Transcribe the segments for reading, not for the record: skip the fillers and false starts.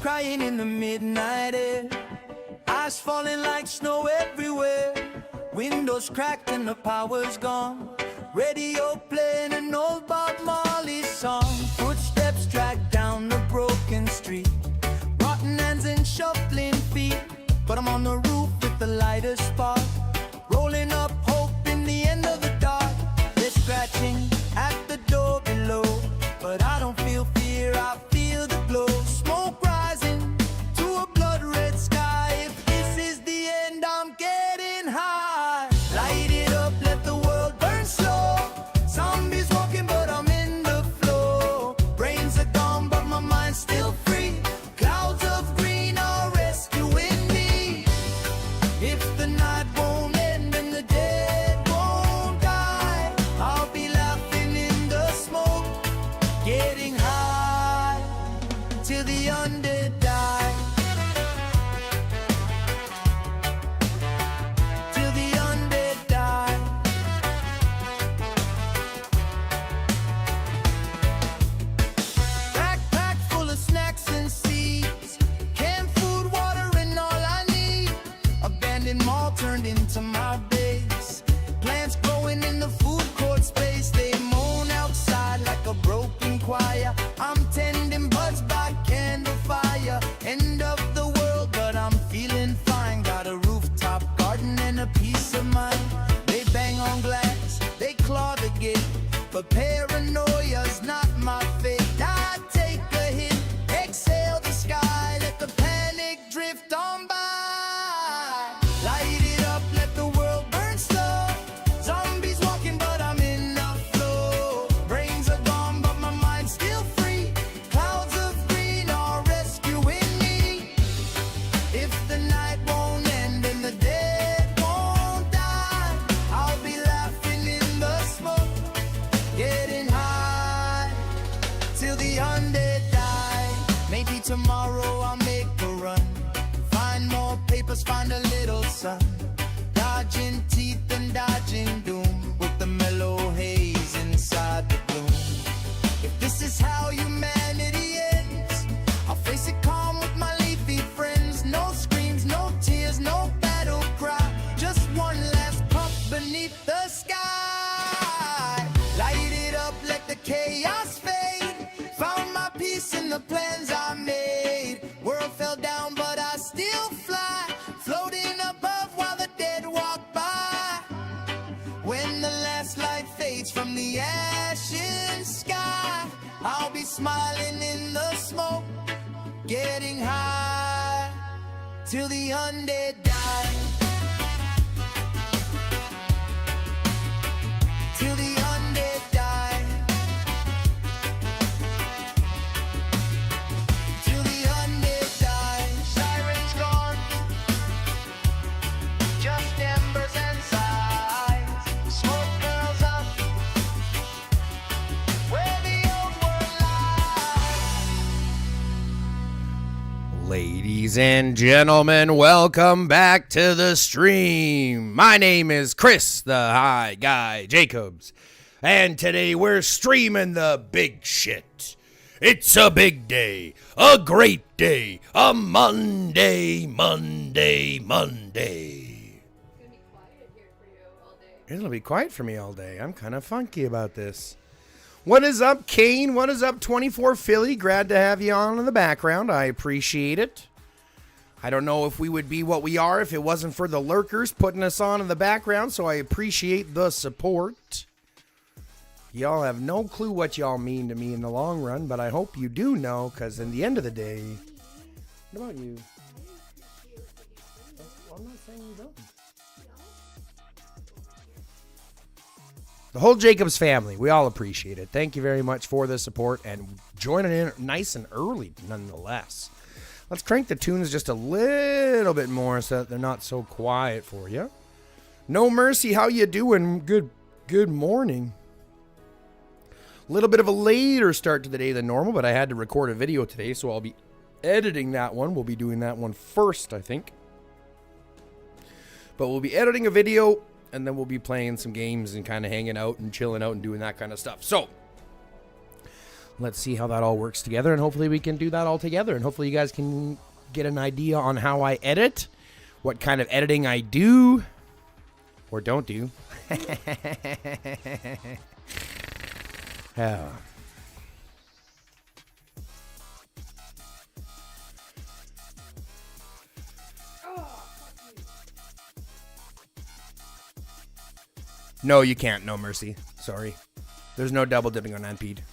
crying in the midnight air, ice falling like snow everywhere, windows cracked and the power's gone, radio playing an old Bob Marley song, footsteps drag down the broken street, rotten hands and shuffling feet, but I'm on the roof with the lightest spark, rolling up hope in the end of the dark. They're scratching at the door below, but I don't feel fear, I feel the glow. Smoke rising to a blood red sky. If this is the Paranoia's not my fate. I take a hit, exhale the sky, let the panic drift on by. Light it up, let the world burn slow. Zombies walking, but I'm in the flow. Brains are gone, but my mind's still free. Clouds of green are rescuing me. If the night won't end and the dead won't die, I'll be laughing in the smoke, getting high till the undead die. Maybe tomorrow I'll make a run, find more papers, find a little sun, dodging teeth and dodging doom, with the mellow haze inside the gloom. If this is how humanity ends, I'll face it calm with my leafy friends. No screams, no tears, no battle cry, just one last puff beneath the sky. Light it up, let the chaos fade. Found my peace in the plans I made. World fell down, but I still fly, floating above while the dead walk by. When the last light fades from the ashen sky, I'll be smiling in the smoke, getting high till the undead die. Till the undead die. Till the undead die. Sirens gone, just embers and sighs. Smoke curls up where the old world lies. Ladies and gentlemen, welcome back to the stream. My name is Chris, the High Guy Jacobs, and today we're streaming the big shit. It's a big day, a great day, a Monday. It'll be quiet for me all day. I'm kind of funky about this. What is up, Kane? What is up, 24 Philly? Glad to have you on in the background. I appreciate it. I don't know if we would be what we are if it wasn't for the lurkers putting us on in the background, so I appreciate the support. Y'all have no clue what y'all mean to me in the long run, but I hope you do know, because in the end of the day... What about you? I'm not saying you don't. The whole Jacobs family, we all appreciate it. Thank you very much for the support and joining in nice and early nonetheless. Let's crank the tunes just a little bit more so that they're not so quiet for you. No Mercy, how you doing? Good morning. A little bit of a later start to the day than normal, but I had to record a video today, so I'll be editing that one. We'll be doing that one first, I think. But we'll be editing a video, and then we'll be playing some games and kind of hanging out and chilling out and doing that kind of stuff. So, let's see how that all works together, and hopefully we can do that all together. And hopefully you guys can get an idea on how I edit, what kind of editing I do, or don't do. Yeah. No, you can't. No Mercy. Sorry. There's no double dipping on Unpeed.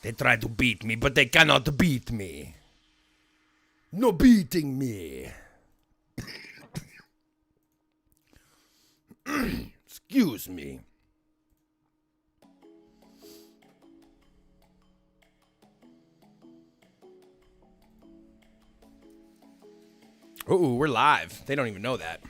They try to beat me, but they cannot beat me. No beating me. Excuse me. Ooh, we're live. They don't even know that.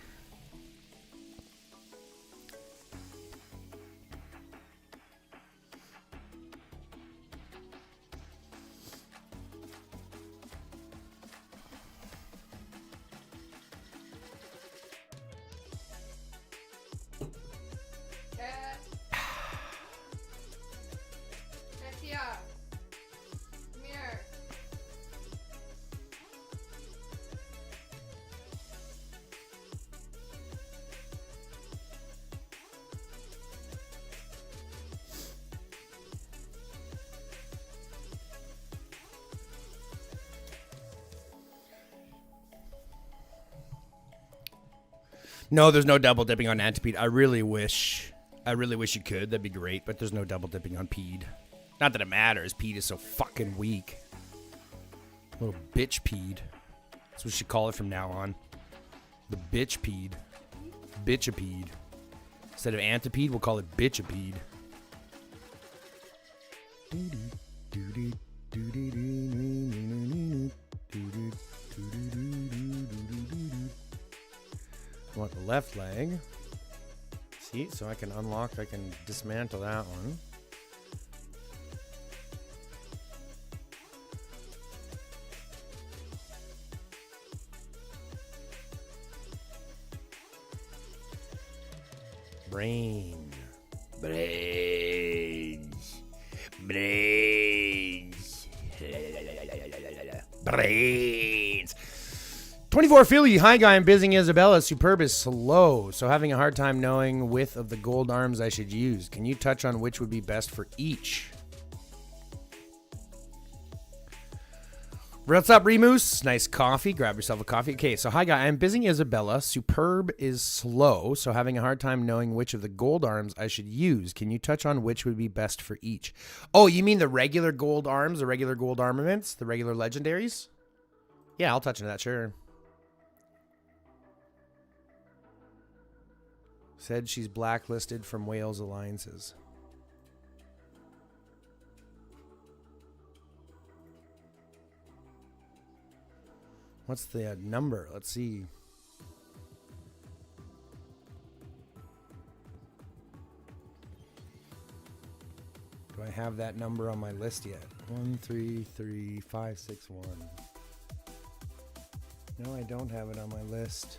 No, there's no double dipping on Antipede. I really wish you could. That'd be great, but there's no double dipping on Pede. Not that it matters. Pede is so fucking weak. Little bitch Pede. That's what we should call it from now on. The bitch Pede. Bitchapede. Instead of Antipede, we'll call it Bitchapede. I want the left leg. See, so I can unlock, I can dismantle that one. Brains. Brains. Brains. Brains. 24 Philly. Hi, guy. I'm busy. Isabella. Superb is slow, so having a hard time knowing which of the gold arms I should use. Can you touch on which would be best for each? What's up, Remoose? Nice coffee. Grab yourself a coffee. Okay, so hi, guy. I'm busy. Isabella. Superb is slow, so having a hard time knowing which of the gold arms I should use. Can you touch on which would be best for each? Oh, you mean the regular gold arms, the regular gold armaments, the regular legendaries? Yeah, I'll touch on that, sure. Said she's blacklisted from Wales alliances. What's the number? Let's see. Do I have that number on my list yet? 133561. No, I don't have it on my list.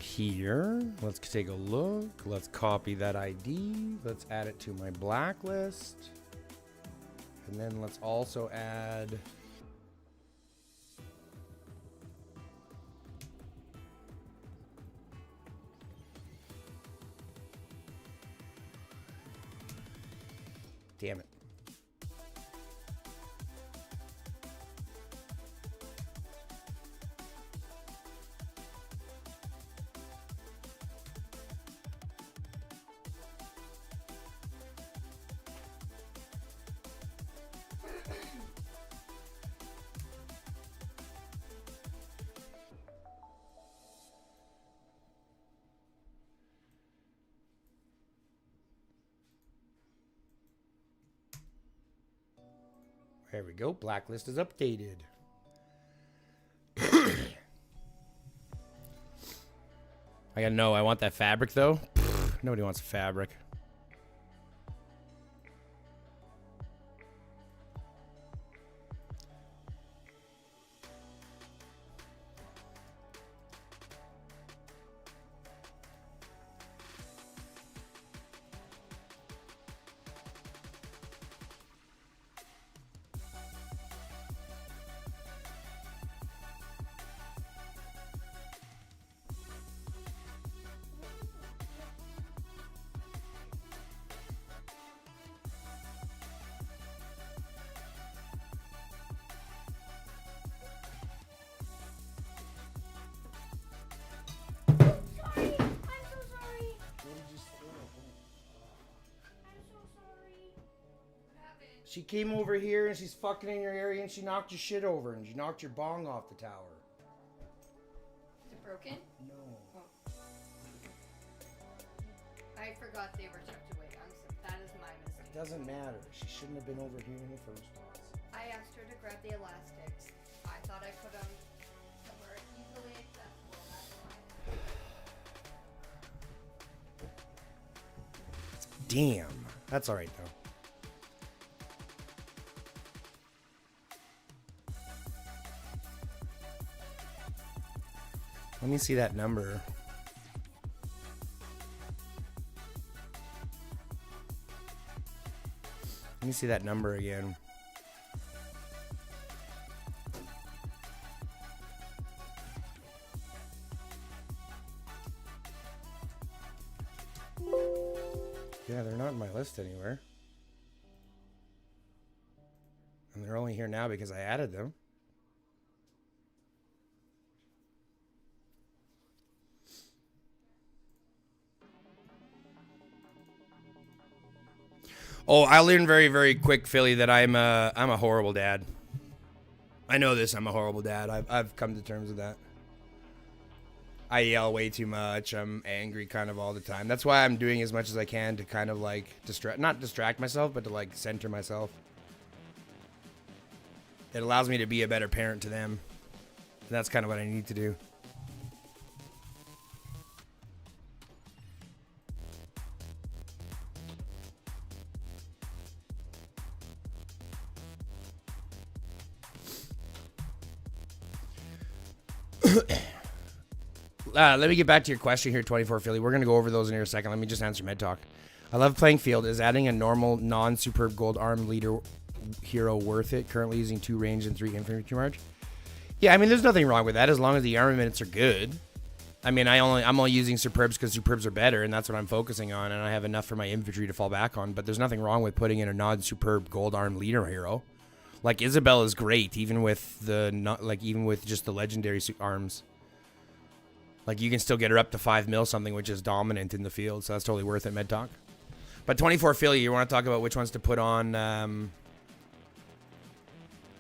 Here, let's take a look. Let's copy that ID. Let's add it to my blacklist. And then let's also add damn it. There we go. Blacklist is updated. I gotta know. I want that fabric, though. Nobody wants fabric. She came over here and she's fucking in your area and she knocked your shit over and she knocked your bong off the tower. Is it broken? No. Oh. I forgot they were tucked away. That is my mistake. It doesn't matter. She shouldn't have been over here in the first place. I asked her to grab the elastics. I thought I put them somewhere easily accessible. That's why. Damn. That's alright though. Let me see that number. me see that number again. Yeah, they're not in my list anywhere. And they're only here now because I added them. Oh, I learned very, very quick, Philly, that I'm a horrible dad. I know this. I'm a horrible dad. I've come to terms with that. I yell way too much. I'm angry kind of all the time. That's why I'm doing as much as I can to kind of like not distract myself, but to like center myself. It allows me to be a better parent to them. And that's kind of what I need to do. Let me get back to your question here, 24 Philly. We're going to go over those in here a second. Let me just answer Med Talk. I love playing field. Is adding a normal, non-superb gold arm leader hero worth it? Currently using 2 range and 3 infantry charge. Yeah, I mean, there's nothing wrong with that as long as the armaments are good. I mean, I'm only using superbs because superbs are better, and that's what I'm focusing on, and I have enough for my infantry to fall back on. But there's nothing wrong with putting in a non-superb gold arm leader hero. Like Isabel is great, even with just the legendary arms. Like, you can still get her up to 5 mil something, which is dominant in the field. So that's totally worth it, Med Talk. But 24 Philly, you want to talk about which ones to put on,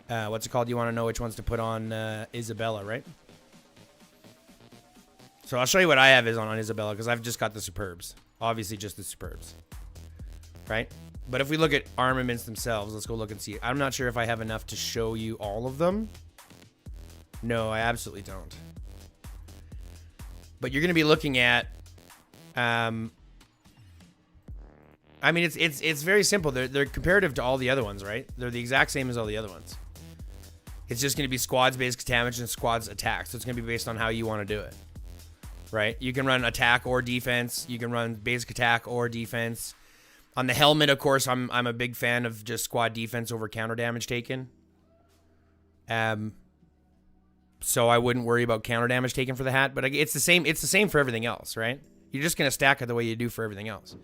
what's it called? You want to know which ones to put on Isabella, right? So I'll show you what I have is on Isabella, because I've just got the superbs. Obviously, just the superbs. Right? But if we look at armaments themselves, let's go look and see. I'm not sure if I have enough to show you all of them. No, I absolutely don't. But you're going to be looking at, I mean, it's very simple. They're comparative to all the other ones, right? They're the exact same as all the other ones. It's just going to be squads based damage and squads attack. So it's going to be based on how you want to do it, right? You can run attack or defense. You can run basic attack or defense. On the helmet, of course, I'm a big fan of just squad defense over counter damage taken. So I wouldn't worry about counter damage taken for the hat, but it's the same. It's the same for everything else, right? You're just gonna stack it the way you do for everything else.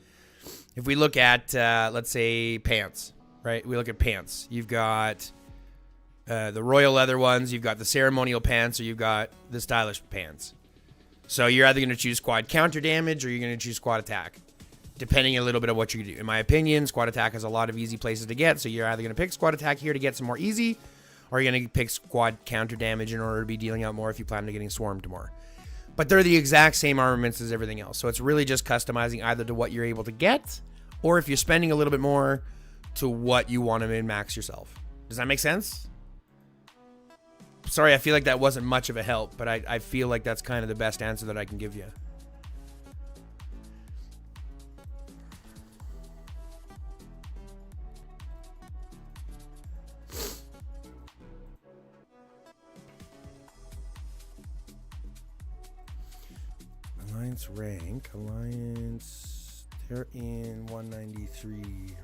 If we look at, let's say, pants, right? We look at pants. You've got the royal leather ones. You've got the ceremonial pants, or you've got the stylish pants. So you're either gonna choose squad counter damage, or you're gonna choose squad attack, depending a little bit of what you do. In my opinion, squad attack has a lot of easy places to get. So you're either gonna pick squad attack here to get some more easy, or you're going to pick squad counter damage in order to be dealing out more if you plan on getting swarmed more. But they're the exact same armaments as everything else. So it's really just customizing either to what you're able to get, or if you're spending a little bit more, to what you want to min-max yourself. Does that make sense? Sorry, I feel like that wasn't much of a help, but I feel like that's kind of the best answer that I can give you. Alliance rank. Alliance. They're in 193.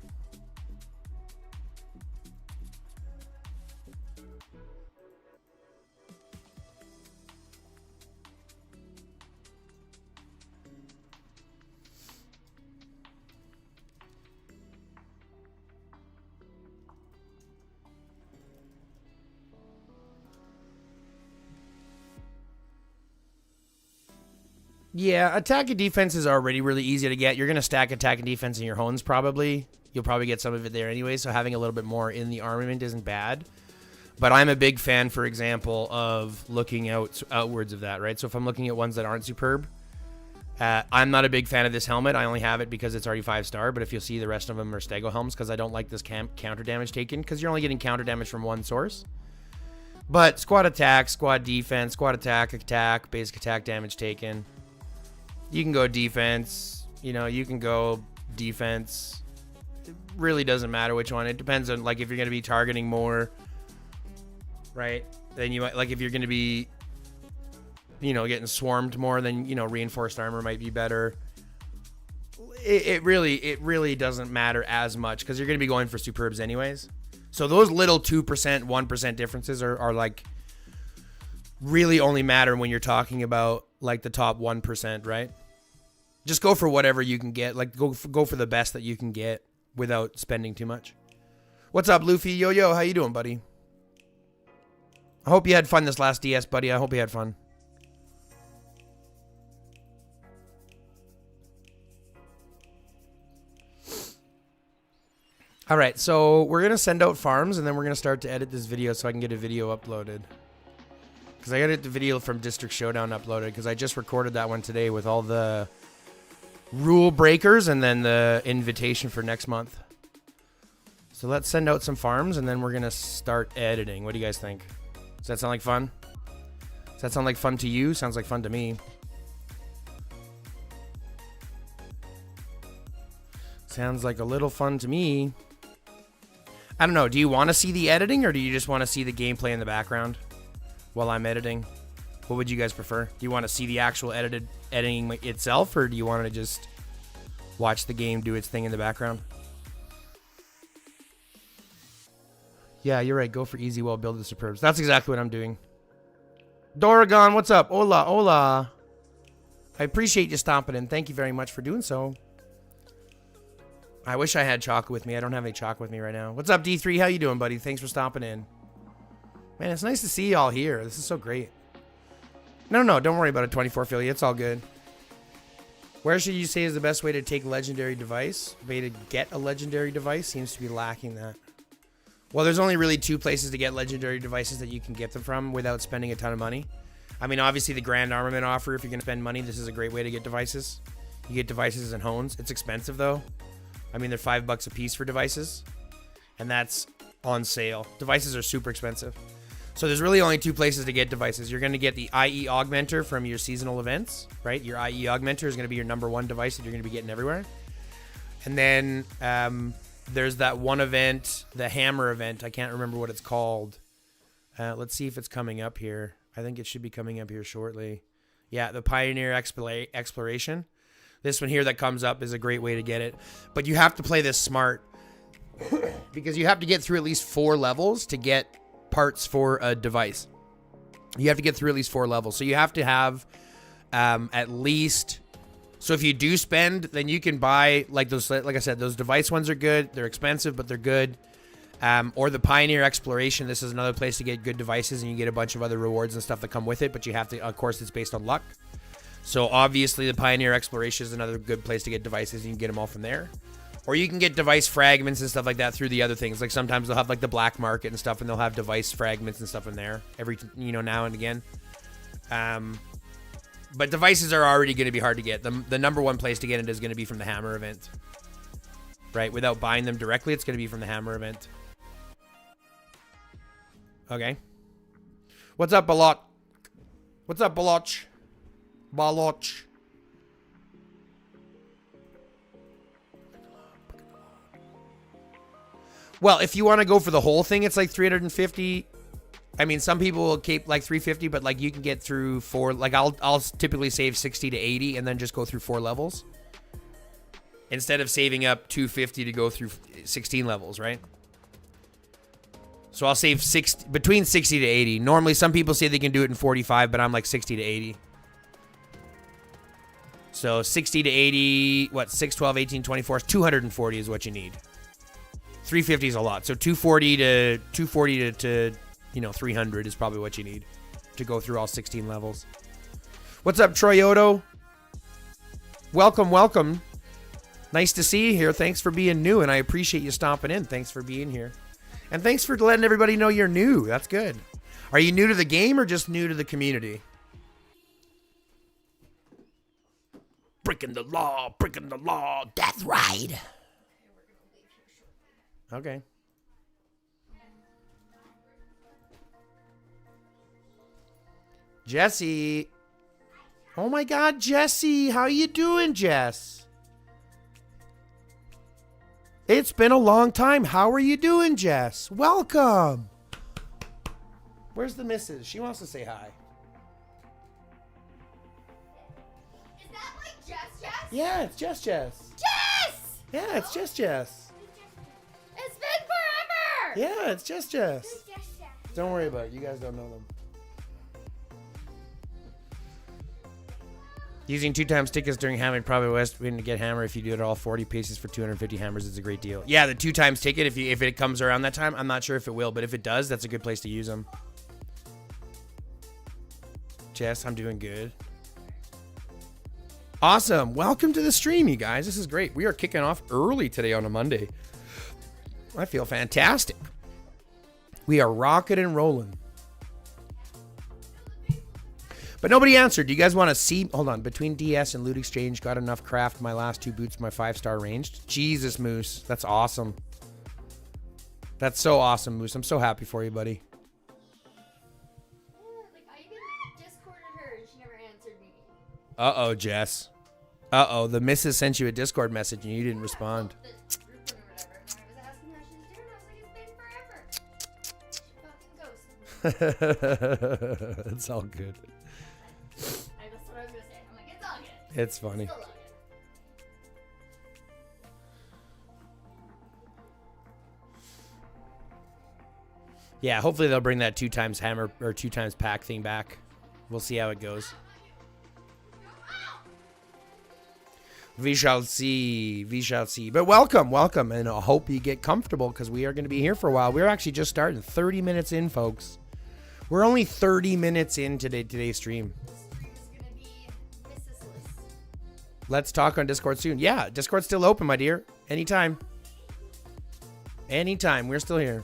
Yeah, attack and defense is already really easy to get. You're going to stack attack and defense in your hones probably. You'll probably get some of it there anyway, so having a little bit more in the armament isn't bad. But I'm a big fan, for example, of looking outwards of that, right? So if I'm looking at ones that aren't superb, I'm not a big fan of this helmet. I only have it because it's already 5-star, but if you'll see, the rest of them are Stego helms because I don't like this counter damage taken, because you're only getting counter damage from one source. But squad attack, squad defense, squad attack, basic attack damage taken. You can go defense, you can go defense. It really doesn't matter which one. It depends on, like, if you're going to be targeting more, right? Then you might, like, if you're going to be, getting swarmed more, then, reinforced armor might be better. it really doesn't matter as much because you're going to be going for superbs anyways. So those little 2%, 1% differences are like really only matter when you're talking about like the top 1%, right? Just go for whatever you can get. Like go for the best that you can get without spending too much. What's up, Luffy? Yo, how you doing, buddy? I hope you had fun this last DS, buddy. I hope you had fun. All right, so we're going to send out farms, and then we're going to start to edit this video so I can get a video uploaded. Because I got to get the video from District Showdown uploaded, because I just recorded that one today with all the rule breakers and then the invitation for next month. So let's send out some farms, and then we're going to start editing. What do you guys think? Does that sound like fun? Does that sound like fun to you? Sounds like fun to me. Sounds like a little fun to me. I don't know. Do you want to see the editing or do you just want to see the gameplay in the background while I'm editing? What would you guys prefer? Do you want to see the actual editing itself or do you want to just watch the game do its thing in the background? Yeah, you're right. Go for easy while build the superbs. That's exactly what I'm doing. Doragon, what's up? Hola. I appreciate you stomping in. Thank you very much for doing so. I wish I had chocolate with me. I don't have any chocolate with me right now. What's up, D3? How you doing, buddy? Thanks for stopping in. Man, it's nice to see y'all here. This is so great. No, don't worry about it, 24 Philly. It's all good. Where should you say is the best way to take legendary device? Way to get a legendary device? Seems to be lacking that. Well, there's only really 2 places to get legendary devices that you can get them from without spending a ton of money. I mean, obviously the Grand Armament offer, if you're going to spend money, this is a great way to get devices. You get devices and hones. It's expensive, though. I mean, they're $5 a piece for devices, and that's on sale. Devices are super expensive. So there's really only 2 places to get devices. You're going to get the IE Augmenter from your seasonal events, right? Your IE Augmenter is going to be your #1 device that you're going to be getting everywhere. And then there's that one event, the Hammer event. I can't remember what it's called. Let's see if it's coming up here. I think it should be coming up here shortly. Yeah, the Pioneer Exploration. This one here that comes up is a great way to get it. But you have to play this smart because you have to get through at least 4 levels to get parts for a device. You have to get through at least 4 levels. So you have to have at least... So if you do spend, then you can buy, like those. Like I said, those device ones are good. They're expensive, but they're good. Or the Pioneer Exploration. This is another place to get good devices, and you get a bunch of other rewards and stuff that come with it. But you have to, of course, it's based on luck. So obviously the Pioneer Exploration is another good place to get devices. You can get them all from there. Or you can get device fragments and stuff like that through the other things. Like sometimes they'll have like the black market and stuff, and they'll have device fragments and stuff in there every, now and again. But devices are already going to be hard to get. The #1 place to get it is going to be from the Hammer event. Right? Without buying them directly, it's going to be from the Hammer event. Okay. What's up, Balot? What's up, Baloch? Baloch. Well, if you want to go for the whole thing, it's like 350. I mean, some people will keep like 350, but like you can get through 4. Like I'll typically save 60 to 80 and then just go through 4 levels instead of saving up 250 to go through 16 levels, right? So I'll save between 60 to 80. Normally, some people say they can do it in 45, but I'm like 60 to 80. So 60 to 80, 6, 12, 18, 24, 240 is what you need. 350 is a lot. So 240 to 300 is probably what you need to go through all 16 levels. What's up, Troyoto? Welcome. Nice to see you here. Thanks for being new, and I appreciate you stomping in. Thanks for being here. And thanks for letting everybody know you're new. That's good. Are you new to the game or just new to the community? Breaking the law, death ride. Okay. Jesse. Oh my God, Jesse. How you doing, Jess? It's been a long time. How are you doing, Jess? Welcome. Where's the missus? She wants to say hi. Is that like Jess? Yeah, it's Jess. Jess! Yeah, it's just Jess. It's been forever! Yeah, it's just Jess. Don't worry about it. You guys don't know them. Using 2 times tickets during Hammer probably West win to get Hammer. If you do it all 40 pieces for 250 hammers, it's a great deal. Yeah, the 2 times ticket, if it comes around that time, I'm not sure if it will, but if it does, that's a good place to use them. Jess, I'm doing good. Awesome. Welcome to the stream, you guys. This is great. We are kicking off early today on a Monday. I feel fantastic. We are rocking and rolling. But nobody answered. Do you guys want to see? Hold on. Between DS and Loot Exchange, got enough craft. My last 2 boots, my 5-star ranged. Jesus, Moose. That's awesome. That's so awesome, Moose. I'm so happy for you, buddy. Like, I even Discorded her and she never answered me. Uh-oh, Jess. Uh-oh. The missus sent you a Discord message and you didn't respond. The group one or whatever. And I was asking how she's doing. I was like, it's been forever. She fucking ghosted me. It's all good. That's what I was gonna say. I'm like, it's all good. It's funny. Still love it. Yeah, hopefully they'll bring that 2 times hammer or 2 times pack thing back. We'll see how it goes. We shall see. We shall see. But welcome, welcome. And I hope you get comfortable because we are going to be here for a while. We're actually just starting 30 minutes in, folks. We're only 30 minutes in today's stream. This stream is gonna be missusless. Let's talk on Discord soon. Yeah, Discord's still open, my dear. Anytime. Anytime. We're still here.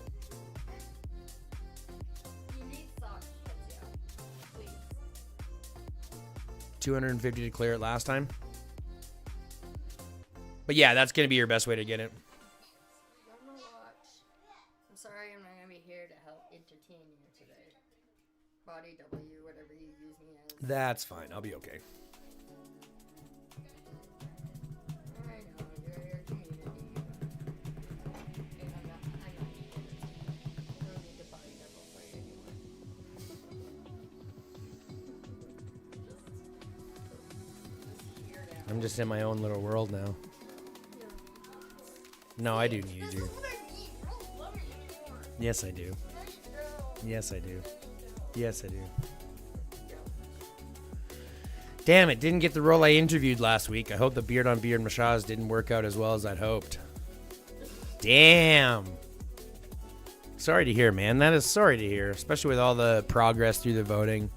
You need socks, Tetsuya. Please. 250 to clear it last time. But yeah, that's going to be your best way to get it. I'm gonna watch. I'm sorry, I'm not gonna be here to help entertain you today. Body W, whatever you use me as. That's fine. I'll be okay. I know, you're your community. And I'm not I don't need to body double for you anymore. Just here now. I'm just in my own little world now. No, I do need you. What I need. I don't love you anymore. Yes, I do. Yes, I do. Yes, I do. Damn it, didn't get the role I interviewed last week. I hope the beard on beard massage didn't work out as well as I'd hoped. Damn. Sorry to hear, man. That is sorry to hear, especially with all the progress through the voting.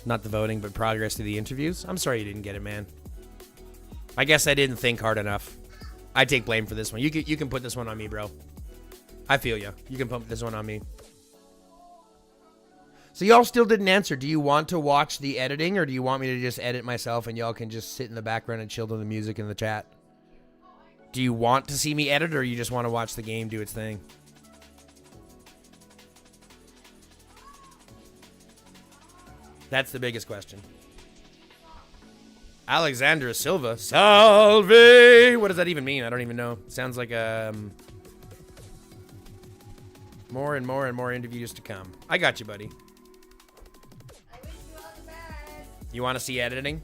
Not the voting, but progress through the interviews. I'm sorry you didn't get it, man. I guess I didn't think hard enough. I take blame for this one. You can put this one on me, bro. I feel you. You can put this one on me. So y'all still didn't answer. Do you want to watch the editing or do you want me to just edit myself and y'all can just sit in the background and chill to the music in the chat? Do you want to see me edit or you just want to watch the game do its thing? That's the biggest question. Alexandra Silva. Salve! What does that even mean? I don't even know. Sounds like more and more and more interviews to come. I got you, buddy. I wish you all the best. You want to see editing?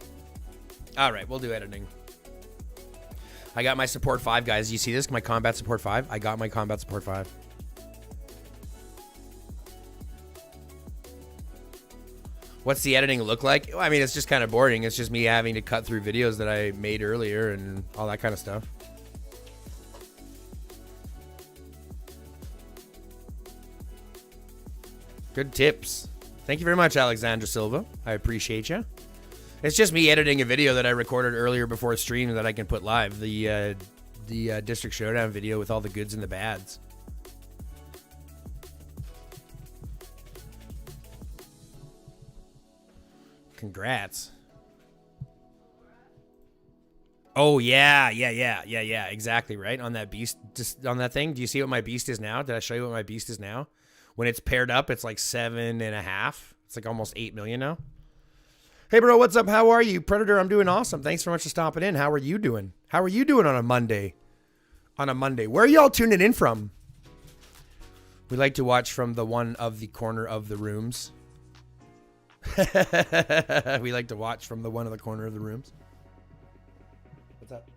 All right, we'll do editing. I got my support 5, guys. You see this? My combat support 5? I got my combat support 5. What's the editing look like? I mean, it's just kind of boring. It's just me having to cut through videos that I made earlier and all that kind of stuff. Good tips. Thank you very much, Alexandra Silva. I appreciate you. It's just me editing a video that I recorded earlier before stream that I can put live. The District Showdown video with all the goods and the bads. Congrats. Oh, yeah, exactly, right? On that beast, just on that thing. Do you see what my beast is now? Did I show you what my beast is now? When it's paired up, it's like 7.5. It's like almost 8 million now. Hey, bro, what's up? How are you? Predator, I'm doing awesome. Thanks so much for stopping in. How are you doing? How are you doing on a Monday? On a Monday. Where are y'all tuning in from? We like to watch from the one of the corner of the rooms. We like to watch from the one of the corner of the rooms. What's up?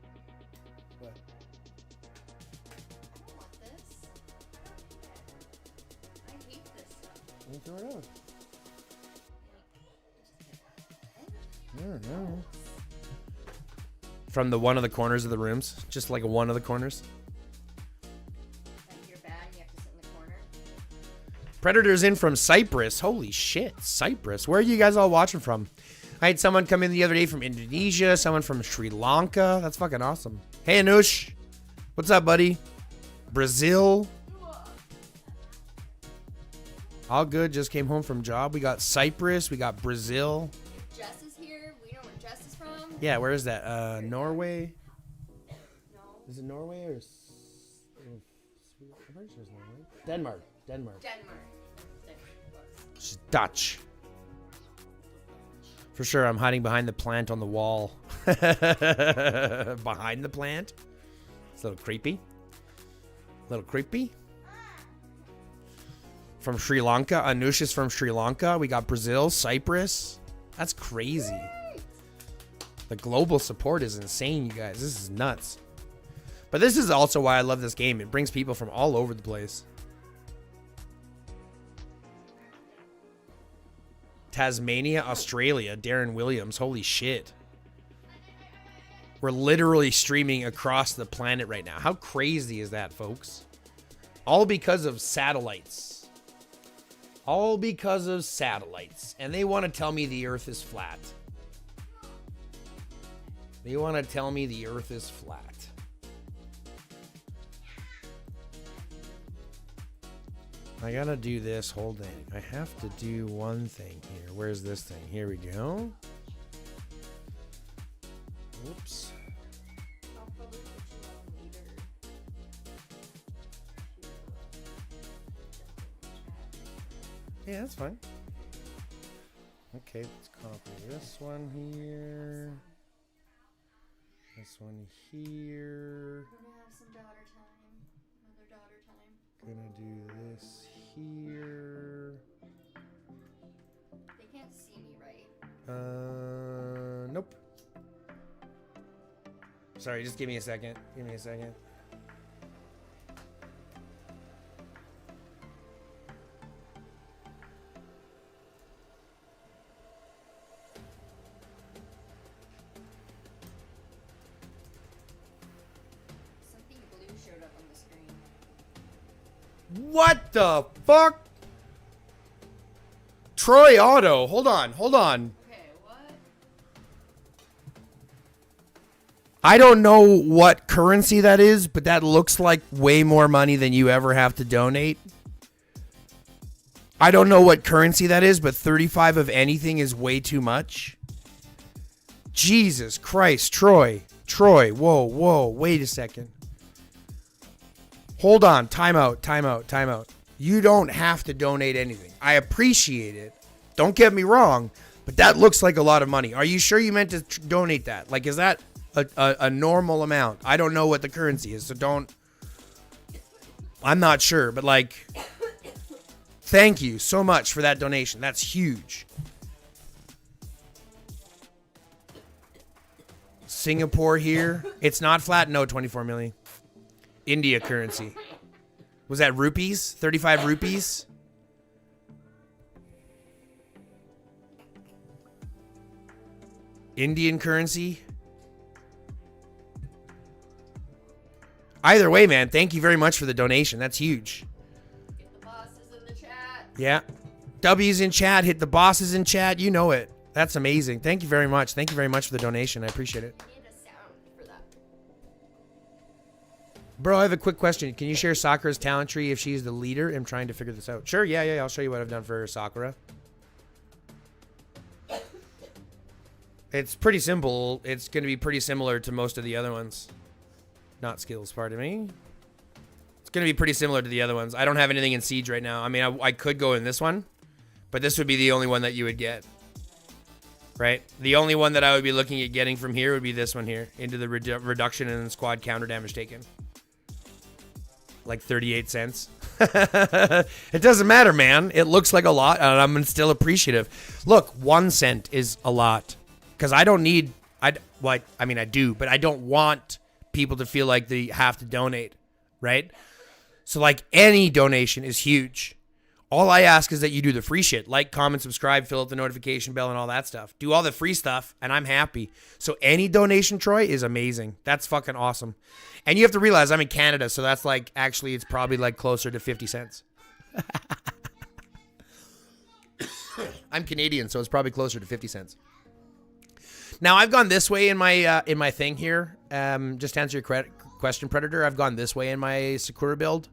What? Let me throw it out. I don't know. From the one of the corners of the rooms, just like one of the corners. And you're bad and you have to sit in the corner. Predators in from Cyprus. Holy shit, Cyprus. Where are you guys all watching from? I had someone come in the other day from Indonesia, someone from Sri Lanka. That's fucking awesome. Hey, Anush. What's up, buddy? Brazil. All good. Just came home from job. We got Cyprus. We got Brazil. Jess is here. We know where Jess is from. Yeah, where is that? Norway? No. Is it Norway or... I'm pretty sure it's Norway. Denmark. Denmark. She's Dutch. For sure, I'm hiding behind the plant on the wall. Behind the plant? It's a little creepy. From Sri Lanka. Anush is from Sri Lanka. We got Brazil, Cyprus. That's crazy. The global support is insane, you guys. This is nuts. But this is also why I love this game. It brings people from all over the place. Tasmania, Australia. Darren Williams. Holy shit. We're literally streaming across the planet right now. How crazy is that, folks? All because of satellites. All because of satellites. And they want to tell me the Earth is flat. They want to tell me the Earth is flat. I gotta do this whole thing. I have to do one thing here. Where's this thing? Here we go. Oops. I'll probably put you on later. Yeah, that's fine. Okay, let's copy this one here. This one here. We're gonna have some daughter time. Another daughter time. Gonna do this here. They can't see me, right? Nope. Sorry, just give me a second. Give me a second. Something blue showed up on the screen. What the fuck? Troy Auto. Hold on. Okay, what? I don't know what currency that is, but that looks like way more money than you ever have to donate. I don't know what currency that is, but 35 of anything is way too much. Jesus Christ, Troy, whoa, wait a second. Hold on, time out. You don't have to donate anything. I appreciate it. Don't get me wrong, but that looks like a lot of money. Are you sure you meant to donate that? Like, is that a normal amount? I don't know what the currency is, so don't. I'm not sure, but like, thank you so much for that donation. That's huge. Singapore here. It's not flat. No, 24 million. India currency. Was that rupees? 35 rupees? Indian currency? Either way, man, thank you very much for the donation. That's huge. Get the bosses in the chat. Yeah. W's in chat. Hit the bosses in chat. You know it. That's amazing. Thank you very much. Thank you very much for the donation. I appreciate it. Need a sound for that. Bro, I have a quick question. Can you share Sakura's talent tree if she's the leader? I'm trying to figure this out. Sure, yeah. I'll show you what I've done for Sakura. It's pretty simple. It's going to be pretty similar to most of the other ones. Not skills, pardon me. It's going to be pretty similar to the other ones. I don't have anything in Siege right now. I mean, I could go in this one, but this would be the only one that you would get. Right? The only one that I would be looking at getting from here would be this one here. Into the reduction in squad counter damage taken. Like 38 cents. It doesn't matter, man. It looks like a lot, and I'm still appreciative. Look, 1 cent is a lot. Because I don't need... I do, but I don't want people to feel like they have to donate. Right? So, like, any donation is huge. All I ask is that you do the free shit. Like, comment, subscribe, fill out the notification bell and all that stuff. Do all the free stuff, and I'm happy. So any donation, Troy, is amazing. That's fucking awesome. And you have to realize I'm in Canada, so that's like, actually, it's probably like closer to 50 cents. I'm Canadian, so it's probably closer to 50 cents. Now, I've gone this way in my thing here. Just to answer your question, Predator, I've gone this way in my Sakura build.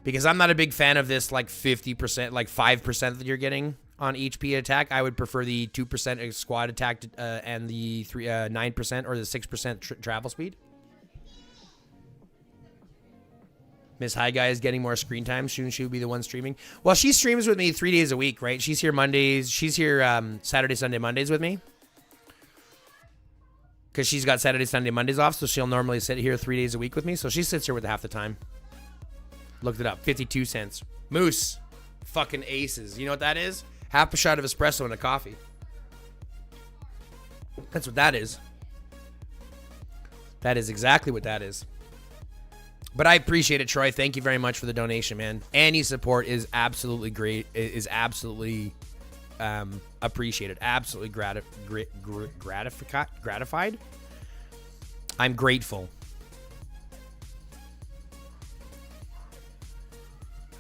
Because I'm not a big fan of this like 50%, like 5% that you're getting on HP attack. I would prefer the 2% squad attack and the 9% or the 6% travel speed. Miss High Guy is getting more screen time. Soon she'll be the one streaming. Well, she streams with me 3 days a week, right? She's here Mondays. She's here Saturday, Sunday, Mondays with me. Because she's got Saturday, Sunday, Mondays off. So she'll normally sit here 3 days a week with me. So she sits here with half the time. Looked it up. 52 cents. Moose. Fucking aces. You know what that is? Half a shot of espresso and a coffee. That's what that is. That is exactly what that is. But I appreciate it, Troy. Thank you very much for the donation, man. Any support is absolutely great. Is absolutely appreciated. Absolutely gratified. I'm grateful.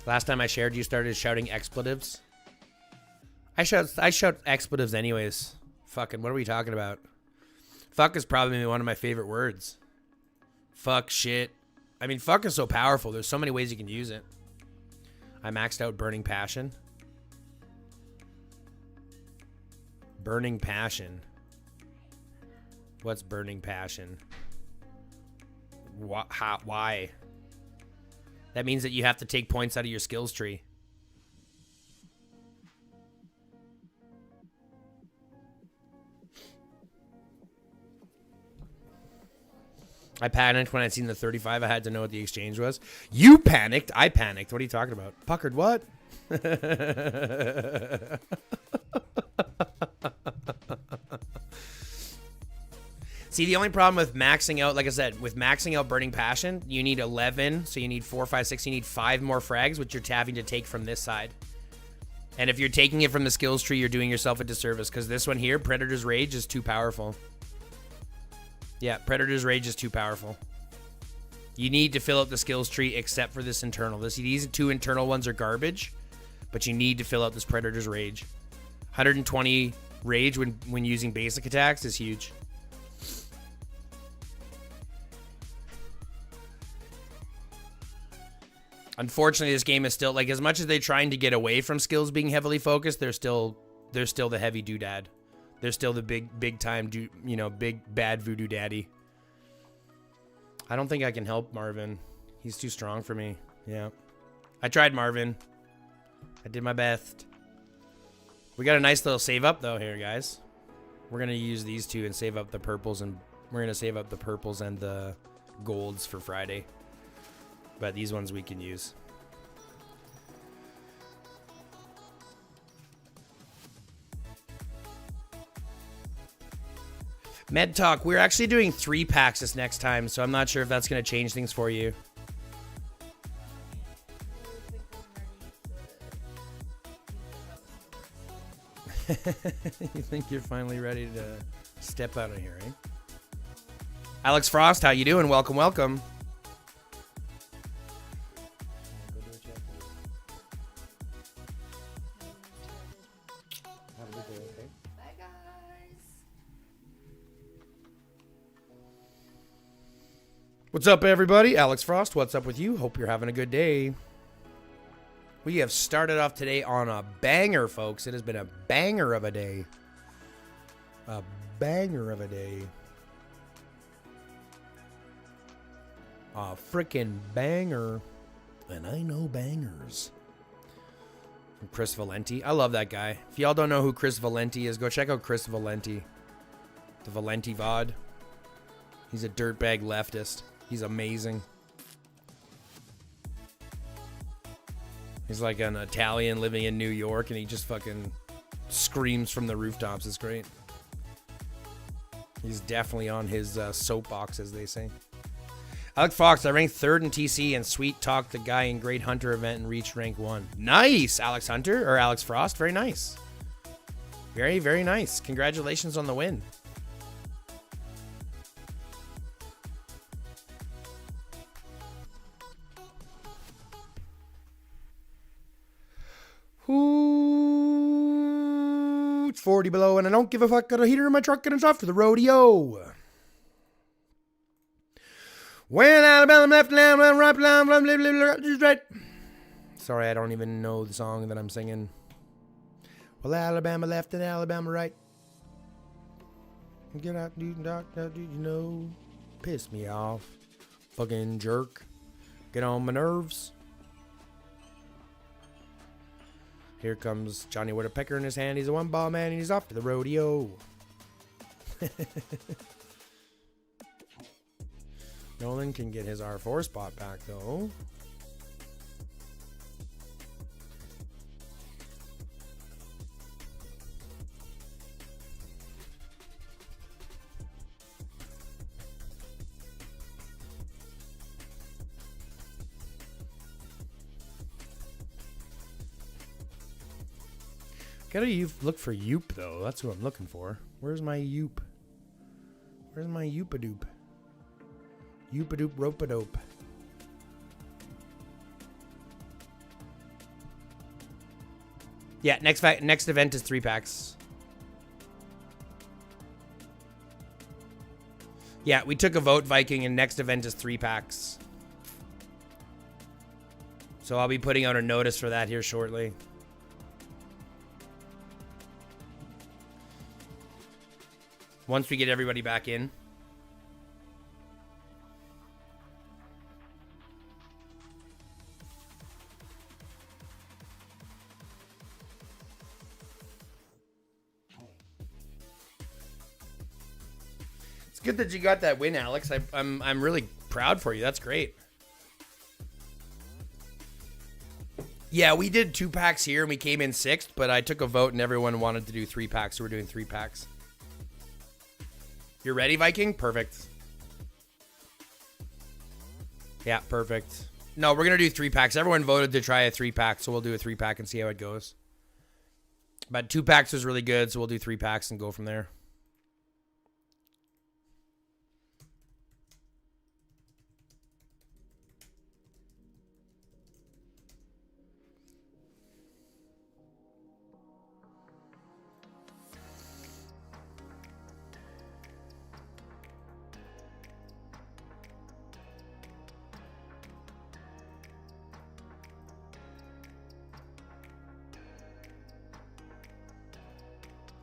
Last time I shared, you started shouting expletives. I shout expletives anyways. Fucking, what are we talking about? Fuck is probably one of my favorite words. Fuck, shit. I mean, fuck is so powerful. There's so many ways you can use it. I maxed out Burning Passion. Burning Passion. What's Burning Passion? Why? That means that you have to take points out of your skills tree. I panicked when I seen the 35. I had to know what the exchange was. You panicked. I panicked. What are you talking about? Puckered what? See, the only problem with maxing out, like I said, with maxing out Burning Passion, you need 11. So you need 4, 5, 6. You need 5 more frags, which you're having to take from this side. And if you're taking it from the skills tree, you're doing yourself a disservice. Because this one here, Predator's Rage, is too powerful. Yeah, Predator's Rage is too powerful. You need to fill out the skills tree except for this internal. These 2 internal ones are garbage. But you need to fill out this Predator's Rage. 120 Rage when using basic attacks is huge. Unfortunately, this game is still, like, as much as they're trying to get away from skills being heavily focused, they're still the heavy doodad. They're still the big time, big bad voodoo daddy. I don't think I can help Marvin. He's too strong for me. Yeah. I tried Marvin. I did my best. We got a nice little save up, though, here, guys. We're going to use these 2 and save up the purples, and we're going to save up the purples and the golds for Friday. But these ones we can use. Med Talk, we're actually doing 3 packs this next time, so I'm not sure if that's going to change things for you. You think you're finally ready to step out of here, eh? Alex Frost, how you doing? Welcome, welcome. Bye, guys. What's up, everybody? Alex Frost, what's up with you? Hope you're having a good day. We have started off today on a banger, folks. It has been a banger of a day. A banger of a day. A freaking banger. And I know bangers. From Chris Valenti. I love that guy. If y'all don't know who Chris Valenti is, go check out Chris Valenti. The Valenti VOD. He's a dirtbag leftist. He's amazing. He's like an Italian living in New York, and he just fucking screams from the rooftops. It's great. He's definitely on his soapbox, as they say. Alex Fox, I ranked 3rd in TC and sweet talked the guy in Great Hunter event and reached rank 1. Nice, Alex Hunter or Alex Frost. Very nice. Very, very nice. Congratulations on the win. Ooh, it's 40 below and I don't give a fuck. Got a heater in my truck and it's off to the rodeo. When Alabama left, right. Sorry, I don't even know the song that I'm singing. Well, Alabama left and Alabama right. Get out, dude, doctor, do you know? Piss me off. Fucking jerk. Get on my nerves. Here comes Johnny with a pecker in his hand. He's a one-ball man and he's off to the rodeo. Nolan can get his R4 spot back, though. Gotta look for Yoop, though. That's who I'm looking for. Where's my Yoop? Where's my Yoopadoop? Yoopadoop ropadope. Yeah, next event is 3 packs. Yeah, we took a vote, Viking, and next event is 3 packs. So I'll be putting out a notice for that here shortly. Once we get everybody back in. It's good that you got that win, Alex. I'm really proud for you. That's great. Yeah, we did 2 packs here and we came in 6th, but I took a vote and everyone wanted to do 3 packs, so we're doing 3 packs. You're ready, Viking? Perfect. Yeah, perfect. No, we're going to do 3 packs. Everyone voted to try a 3 pack, so we'll do a 3 pack and see how it goes. But 2 packs was really good, so we'll do 3 packs and go from there.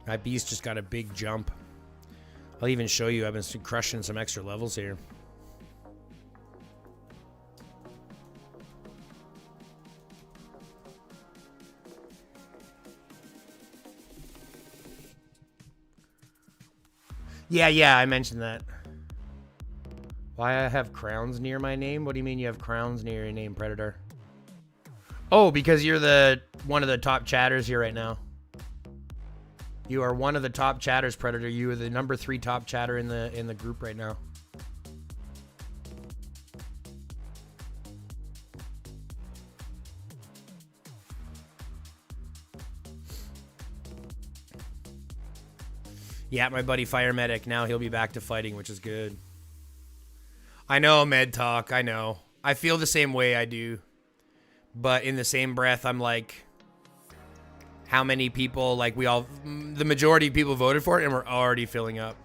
My beast just got a big jump. I'll even show you. I've been crushing some extra levels here. Yeah, I mentioned that. Why I have crowns near my name? What do you mean you have crowns near your name, Predator? Oh, because you're one of the top chatters here right now. You are one of the top chatters, Predator. You are the number 3 top chatter in the group right now. Yeah, my buddy Fire Medic. Now he'll be back to fighting, which is good. I know, Med Talk. I know. I feel the same way I do. But in the same breath, I'm like, how many people, like the majority of people voted for it and we're already filling up.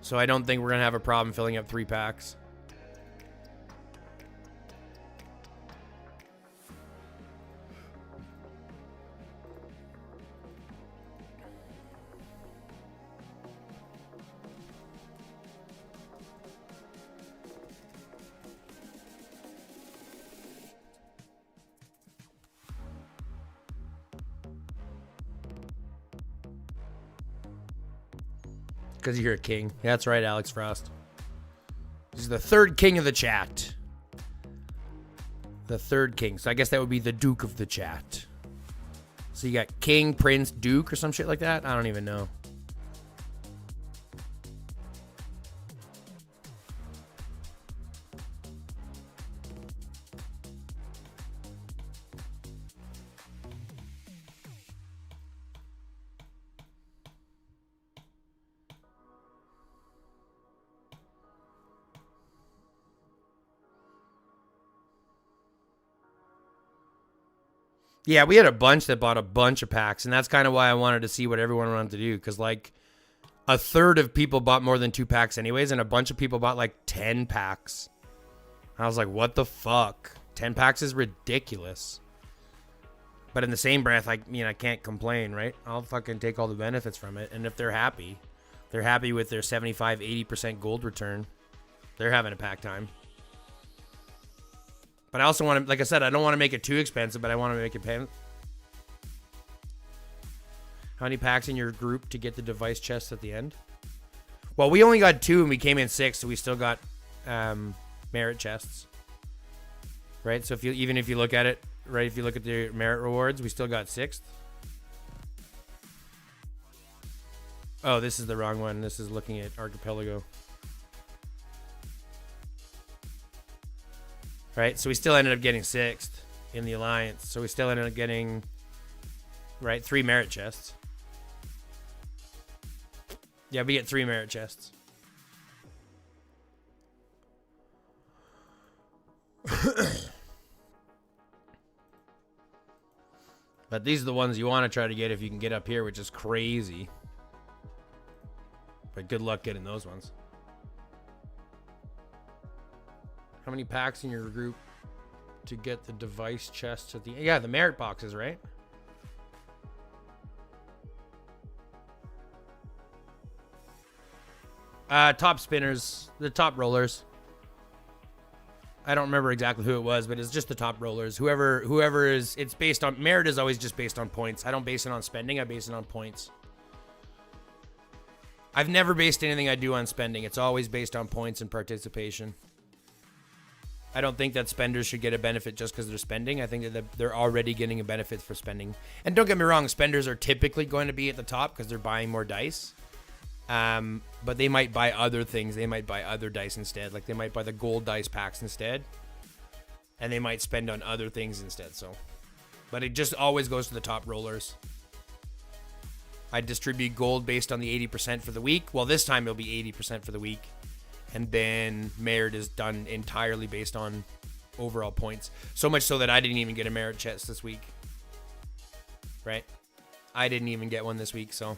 So I don't think we're going to have a problem filling up 3 packs. Because you're a king. Yeah, that's right, Alex Frost. He's the 3rd king of the chat. The 3rd king. So I guess that would be the Duke of the chat. So you got King, Prince, Duke, or some shit like that? I don't even know. Yeah, we had a bunch that bought a bunch of packs, and that's kind of why I wanted to see what everyone wanted to do, because like a third of people bought more than 2 packs anyways, and a bunch of people bought like 10 packs. I was like, what the fuck? 10 packs is ridiculous. But in the same breath, I can't complain, right? I'll fucking take all the benefits from it, and if they're happy with their 75, 80% gold return, they're having a pack time. But I also want to, like I said, I don't want to make it too expensive, but I want to make it pay. How many packs in your group to get the device chest at the end? Well, we only got 2 and we came in 6, so we still got merit chests. Right? So if you look at it, right, if you look at the merit rewards, we still got 6th. Oh, this is the wrong one. This is looking at Archipelago. Right? So we still ended up getting 6th in the Alliance. So we still ended up getting, right, 3 merit chests. Yeah, we get 3 merit chests. But these are the ones you want to try to get if you can get up here, which is crazy. But good luck getting those ones. How many packs in your group to get the device chests at the... Yeah, the merit boxes, right? Top spinners. The top rollers. I don't remember exactly who it was, but it's just the top rollers. Whoever is... It's based on... Merit is always just based on points. I don't base it on spending. I base it on points. I've never based anything I do on spending. It's always based on points and participation. I don't think that spenders should get a benefit just because they're spending. I think that they're already getting a benefit for spending. And don't get me wrong, spenders are typically going to be at the top because they're buying more dice. But they might buy other things. They might buy other dice instead. Like they might buy the gold dice packs instead. And they might spend on other things instead. But it just always goes to the top rollers. I distribute gold based on the 80% for the week. Well, this time it'll be 80% for the week. And then merit is done entirely based on overall points. So much so that I didn't even get a merit chest this week. Right? I didn't even get one this week, so...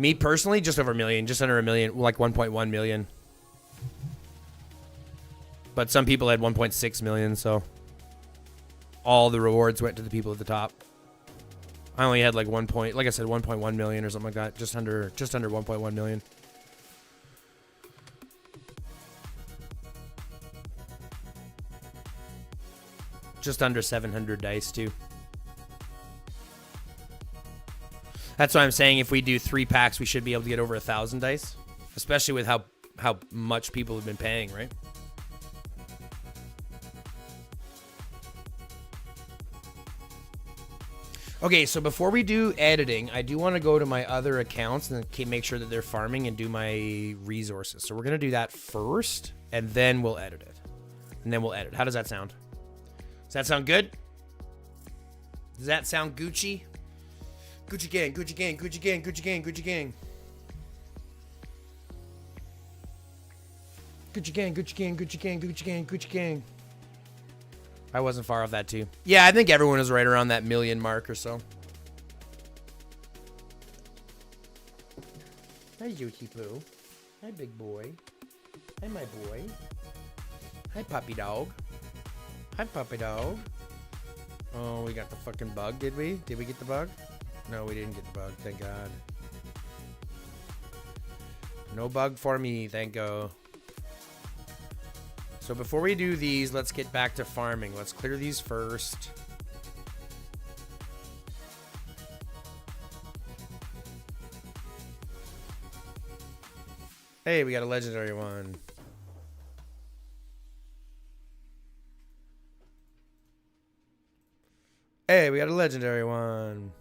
Me personally, just over a million, just under a million, like 1.1 million. But some people had 1.6 million, so all the rewards went to the people at the top. I only had like 1.1 million or something like that, just under 1.1 million. Just under 700 dice too. That's why I'm saying if we do 3 packs, we should be able to get over 1,000 dice, especially with how much people have been paying, right? Okay, so before we do editing, I do want to go to my other accounts and make sure that they're farming and do my resources. So we're going to do that first, and then we'll edit it. And then we'll edit. How does that sound? Does that sound good? Does that sound Gucci? Gucci gang, Gucci gang, Gucci gang, Gucci gang, Gucci gang. Gucci gang, Gucci gang, Gucci gang, Gucci gang, Gucci gang. I wasn't far off that too. Yeah, I think everyone was right around that million mark or so. Hi, Yuki Poo. Hi, big boy. Hi, my boy. Hi, puppy dog. Hi, puppy dog. Oh, we got the fucking bug, did we? Did we get the bug? No, we didn't get the bug, thank God. No bug for me, thank God. So before we do these, let's get back to farming. Let's clear these first. Hey, we got a legendary one. Hey, we got a legendary one.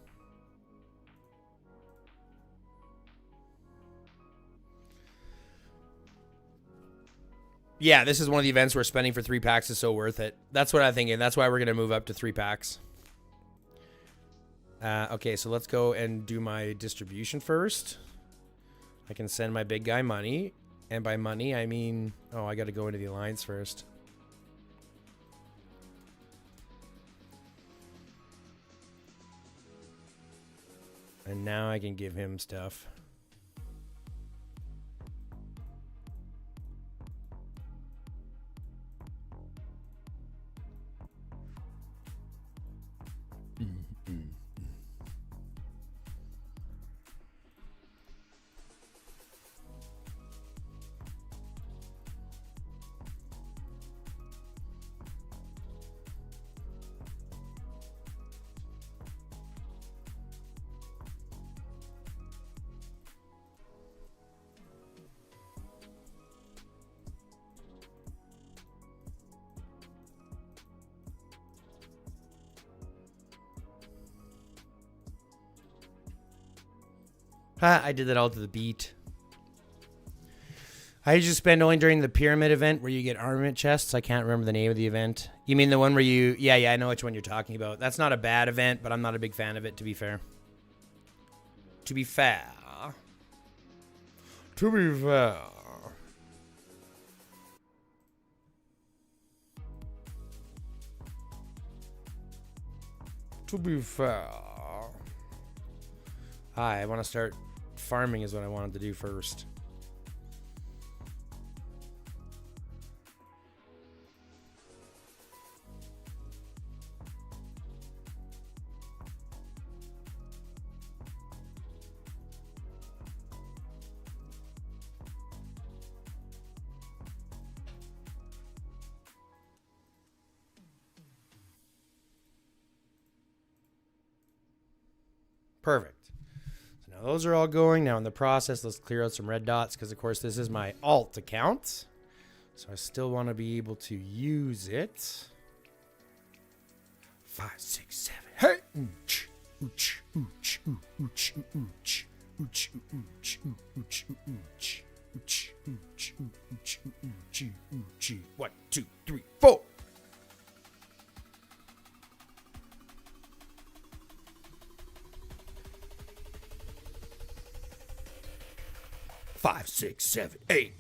Yeah, this is one of the events where spending for 3 packs is so worth it. That's what I'm thinking. That's why we're going to move up to 3 packs. Okay, so let's go and do my distribution first. I can send my big guy money. And by money, I mean... Oh, I got to go into the alliance first. And now I can give him stuff. I did that all to the beat. I usually spend only during the pyramid event where you get armament chests. I can't remember the name of the event. You mean the one where you... Yeah, I know which one you're talking about. That's not a bad event, but I'm not a big fan of it, to be fair. To be fair. To be fair. To be fair. Hi, I want to start... Farming is what I wanted to do first. Perfect. Now those are all going. Now in the process, let's clear out some red dots because, of course, this is my alt account. So I still want to be able to use it. 5, 6, 7. Hey! Ooch, ooch, ooch, ooch, ooch, ooch, ooch, ooch, ooch, ooch, ooch, ooch, ooch, ooch. 1, 2, 3, 4. Five, 6, 7, 8.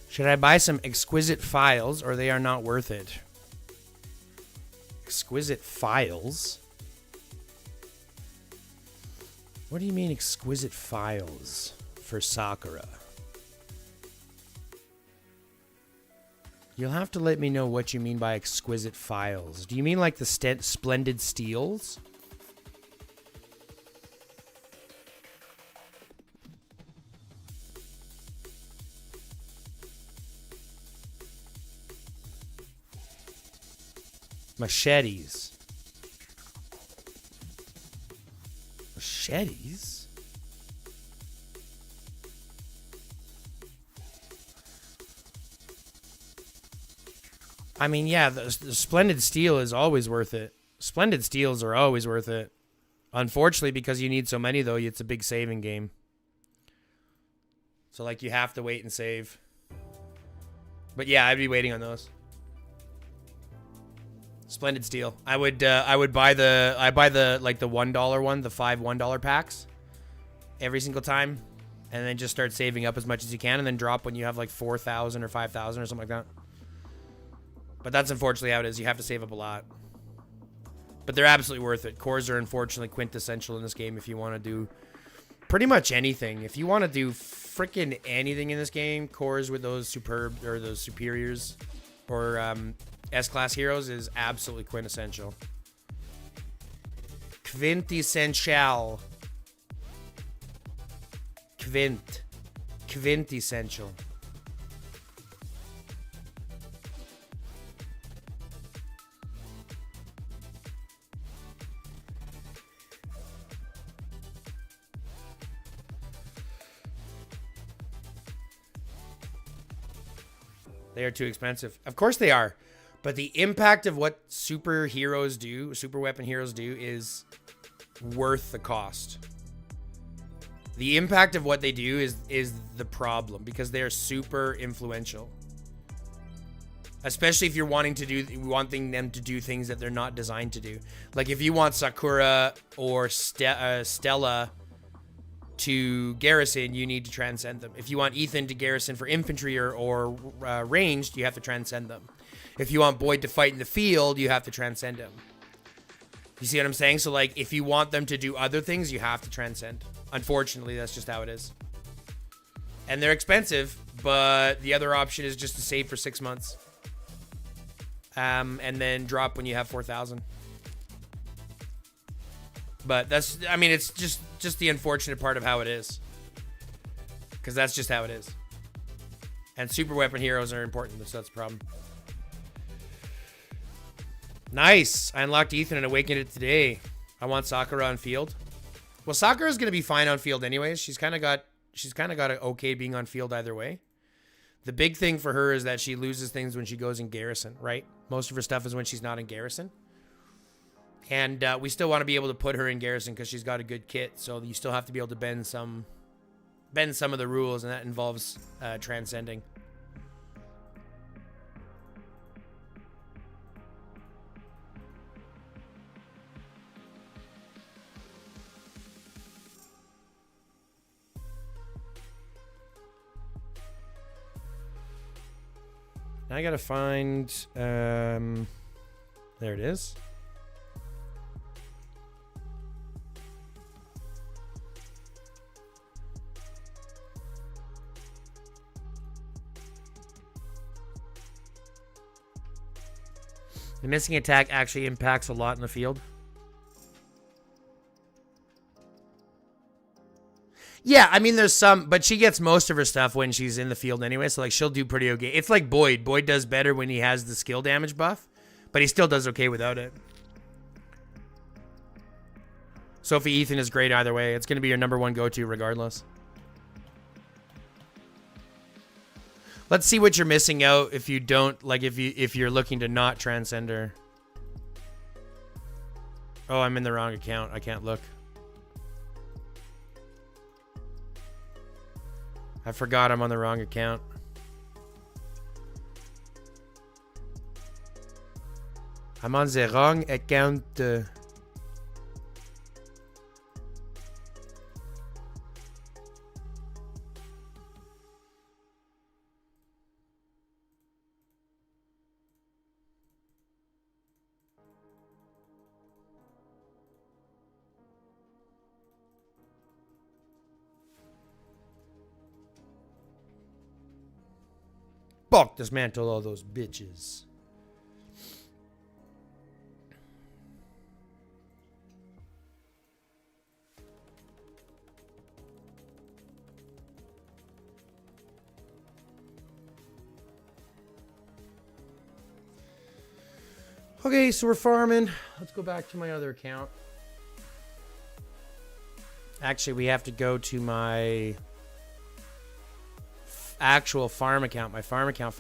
Should I buy some exquisite files or they are not worth it? Exquisite files? What do you mean exquisite files for Sakura? You'll have to let me know what you mean by exquisite files. Do you mean like the splendid steels? Machetes. Machetes? I mean, yeah, the splendid steel is always worth it. Splendid steels are always worth it. Unfortunately, because you need so many, though, it's a big saving game. So, like, you have to wait and save. But yeah, I'd be waiting on those. Splendid steel. I would buy the like the $1 one, the 5 $1 packs every single time, and then just start saving up as much as you can, and then drop when you have like 4,000 or 5,000 or something like that. But that's unfortunately how it is. You have to save up a lot. But they're absolutely worth it. Cores are unfortunately quintessential in this game if you want to do pretty much anything. If you want to do freaking anything in this game, cores with those superb or those superiors or S-class heroes is absolutely quintessential. Quintessential. They are too expensive. Of course they are. But the impact of what superheroes do, super weapon heroes do, is worth the cost. The impact of what they do is the problem, because they are super influential. Especially if you're wanting them to do things that they're not designed to do. Like if you want Sakura or Stella to garrison, you need to transcend them. If you want Ethan to garrison for infantry or ranged, you have to transcend them. If you want Boyd to fight in the field, you have to transcend him. You see what I'm saying? So like if you want them to do other things, you have to transcend. Unfortunately, that's just how it is. And they're expensive, but the other option is just to save for 6 months. And then drop when you have 4,000. But that's, I mean, it's just the unfortunate part of how it is. Because that's just how it is. And super weapon heroes are important, so that's the problem. Nice. I unlocked Ethan and awakened it today. I want Sakura on field. Well, Sakura's going to be fine on field anyways. She's kind of got an okay being on field either way. The big thing for her is that she loses things when she goes in garrison, right? Most of her stuff is when she's not in garrison. And we still want to be able to put her in garrison because she's got a good kit. So you still have to be able to bend some of the rules, and that involves transcending. Now I gotta find, there it is. The missing attack actually impacts a lot in the field. Yeah, I mean, there's some, but she gets most of her stuff when she's in the field anyway, so, like, she'll do pretty okay. It's like Boyd. Boyd does better when he has the skill damage buff, but he still does okay without it. Sophie Ethan is great either way. It's going to be your number one go-to regardless. Let's see what you're missing out if you don't, like, if you're looking to not transcend her. Oh, I'm in the wrong account. I can't look. I forgot I'm on the wrong account. I'm on the wrong account. Fuck, dismantle all those bitches. Okay, so we're farming. Let's go back to my other account. Actually, we have to go to my actual farm account. My farm account.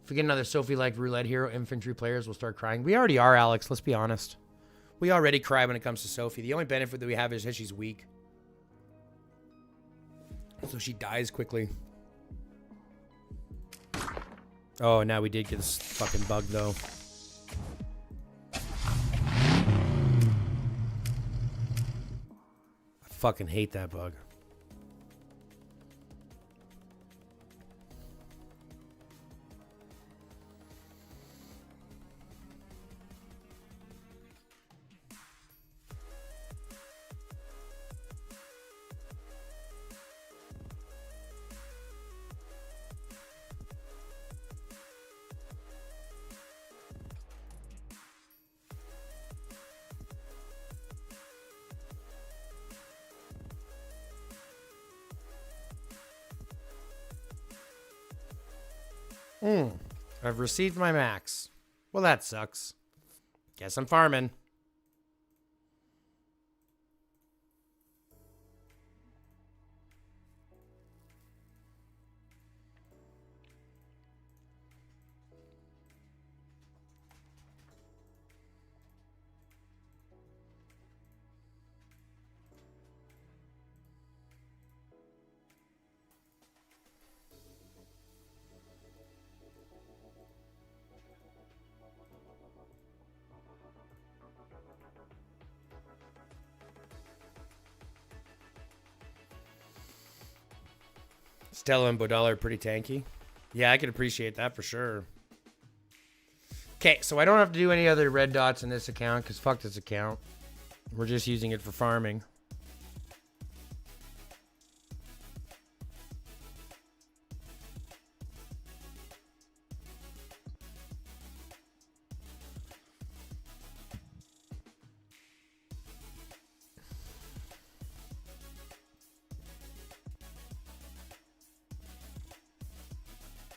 If we get another Sophie-like roulette hero, infantry players will start crying. We already are, Alex. Let's be honest. We already cry when it comes to Sophie. The only benefit that we have is that she's weak. So she dies quickly. Oh, now we did get this fucking bug, though. I fucking hate that bug. I've received my max. Well, that sucks. Guess I'm farming. Stella and Bodala are pretty tanky. Yeah, I can appreciate that for sure. Okay, so I don't have to do any other red dots in this account because fuck this account. We're just using it for farming.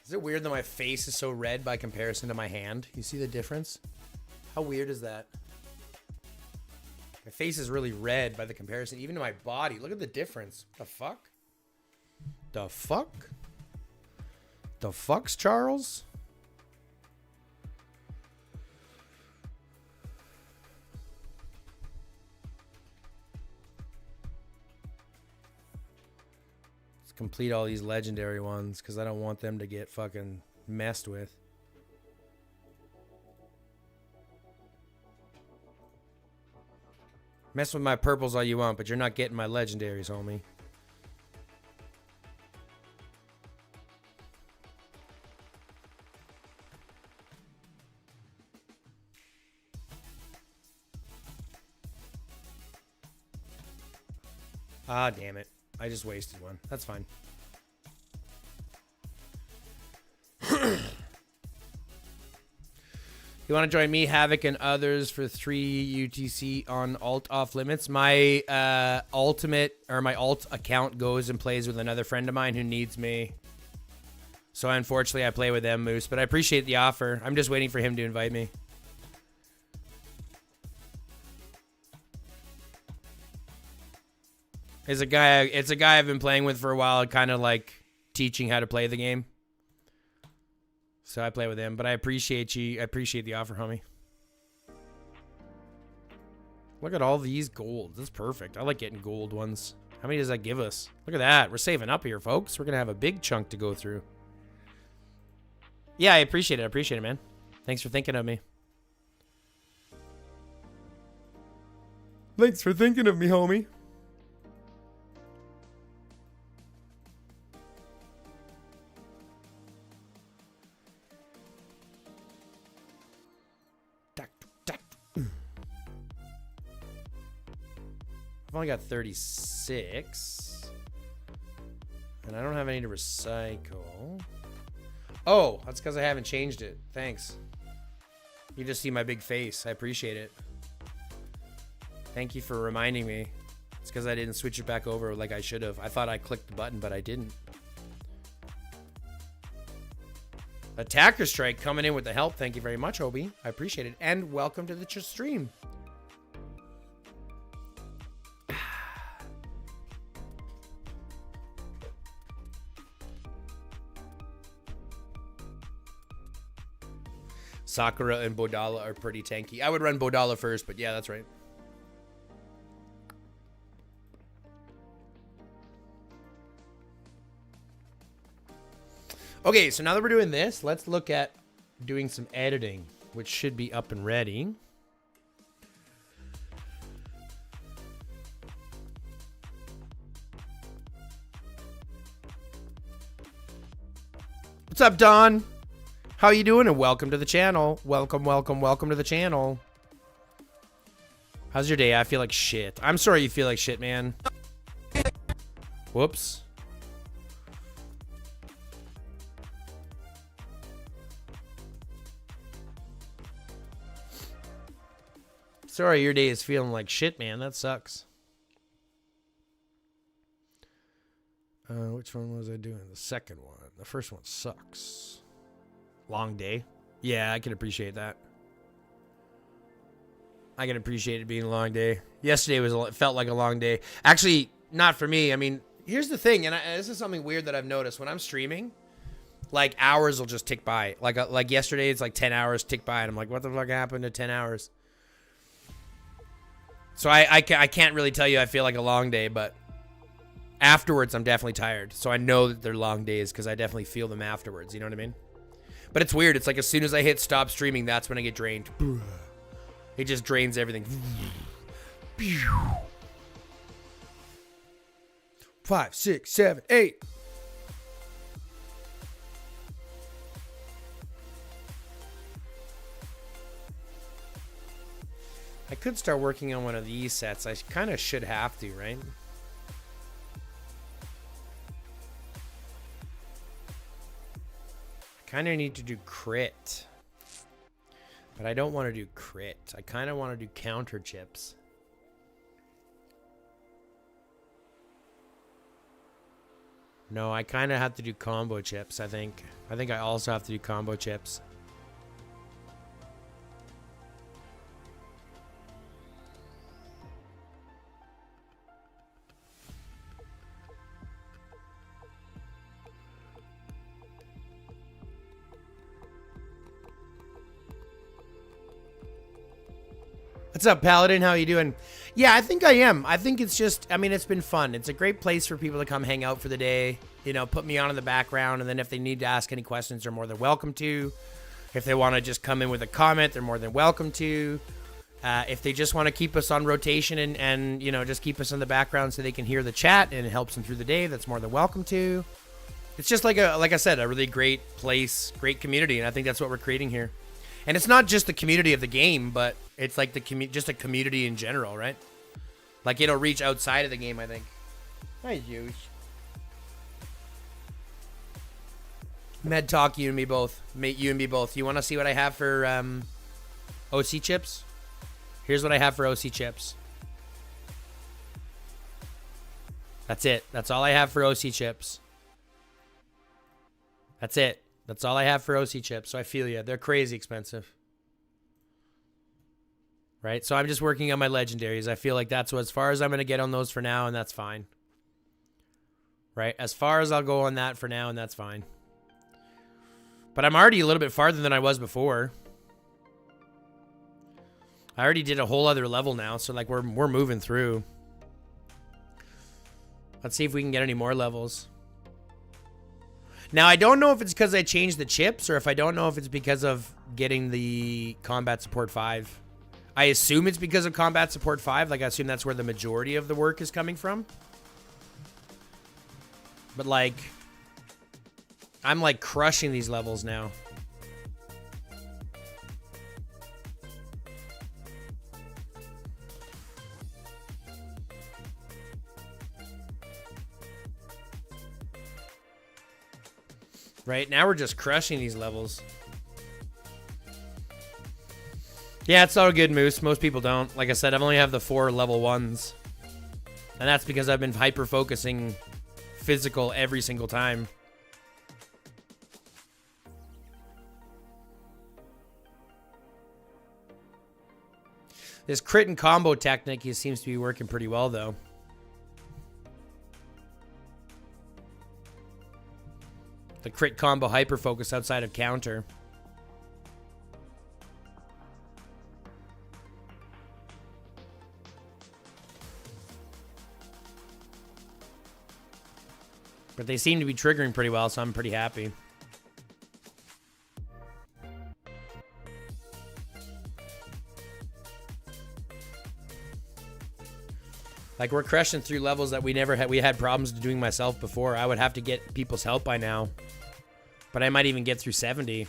Is it weird that my face is so red by comparison to my hand? You see the difference? How weird is that? My face is really red by the comparison, even to my body. Look at the difference. The fuck? The fuck? The fucks, Charles? Let's complete all these legendary ones because I don't want them to get fucking messed with. Mess with my purples all you want, but you're not getting my legendaries, homie. Ah, damn it. I just wasted one. That's fine. You want to join me, Havoc, and others for 3 UTC on alt off limits? My my alt account goes and plays with another friend of mine who needs me. So unfortunately, I play with them, Moose. But I appreciate the offer. I'm just waiting for him to invite me. It's a guy I've been playing with for a while, kind of like teaching how to play the game. So I play with him, but I appreciate you. I appreciate the offer, homie. Look at all these golds. That's perfect. I like getting gold ones. How many does that give us? Look at that. We're saving up here, folks. We're going to have a big chunk to go through. Yeah, I appreciate it. I appreciate it, man. Thanks for thinking of me. Thanks for thinking of me, homie. I've only got 36. And I don't have any to recycle. Oh, that's because I haven't changed it. Thanks. You just see my big face. I appreciate it. Thank you for reminding me. It's because I didn't switch it back over like I should have. I thought I clicked the button, but I didn't. Attacker Strike coming in with the help. Thank you very much, Obi. I appreciate it. And welcome to the stream. Sakura and Bodala are pretty tanky. I would run Bodala first, but yeah, that's right. Okay, so now that we're doing this, let's look at doing some editing, which should be up and ready. What's up, Don? How you doing? And welcome to the channel. Welcome to the channel. How's your day? I feel like shit. I'm sorry you feel like shit, man. Whoops. Sorry your day is feeling like shit, man. That sucks. Which one was I doing? The second one. The first one sucks. Long day. Yeah, I can appreciate that. I can appreciate it being a long day. Yesterday it felt like a long day. Actually, not for me. I mean, here's the thing, and this is something weird that I've noticed when I'm streaming. Like hours will just tick by. Like yesterday, it's like 10 hours tick by, and I'm like, what the fuck happened to 10 hours? So I can't really tell you I feel like a long day, but afterwards I'm definitely tired. So I know that they're long days because I definitely feel them afterwards. You know what I mean? But it's weird. It's like as soon as I hit stop streaming, that's when I get drained. It just drains everything. 5, 6, 7, 8. I could start working on one of these sets. I kind of should have to, right? I kind of need to do crit. But I don't want to do crit. I kind of want to do counter chips. No, I kind of have to do combo chips, I think. I think I also have to do combo chips. What's up, Paladin? How you doing? Yeah, I think I am. I think it's just, I mean, it's been fun. It's a great place for people to come hang out for the day. You know, put me on in the background, and then if they need to ask any questions, they're more than welcome to. If they want to just come in with a comment, they're more than welcome to. If they just want to keep us on rotation and, you know, just keep us in the background so they can hear the chat and it helps them through the day, that's more than welcome to. It's just like I said, a really great place, great community, and I think that's what we're creating here. And it's not just the community of the game, but it's like just a community in general, right? Like it'll reach outside of the game, I think. Hi, Juice. Med talk, you and me both. Mate, you and me both. You want to see what I have for OC chips? Here's what I have for OC chips. That's it. That's all I have for OC chips. That's it. That's all I have for OC chips. So I feel you. They're crazy expensive. Right? So I'm just working on my legendaries. I feel like that's as far as I'm going to get on those for now, and that's fine. Right? As far as I'll go on that for now, and that's fine. But I'm already a little bit farther than I was before. I already did a whole other level now, so like we're moving through. Let's see if we can get any more levels. Now, I don't know if it's because I changed the chips or if I don't know if it's because of getting the Combat Support 5. I assume it's because of Combat Support 5. Like, I assume that's where the majority of the work is coming from. But, like, I'm, like, crushing these levels now. Right, now we're just crushing these levels. Yeah, it's all good, Moose. Most people don't. Like I said, I've only have the 4 level 1s. And that's because I've been hyper-focusing physical every single time. This crit and combo technique seems to be working pretty well, though. The crit combo hyper focus outside of counter. But they seem to be triggering pretty well, so I'm pretty happy. Like, we're crushing through levels that we had problems doing myself before. I would have to get people's help by now. But I might even get through 70.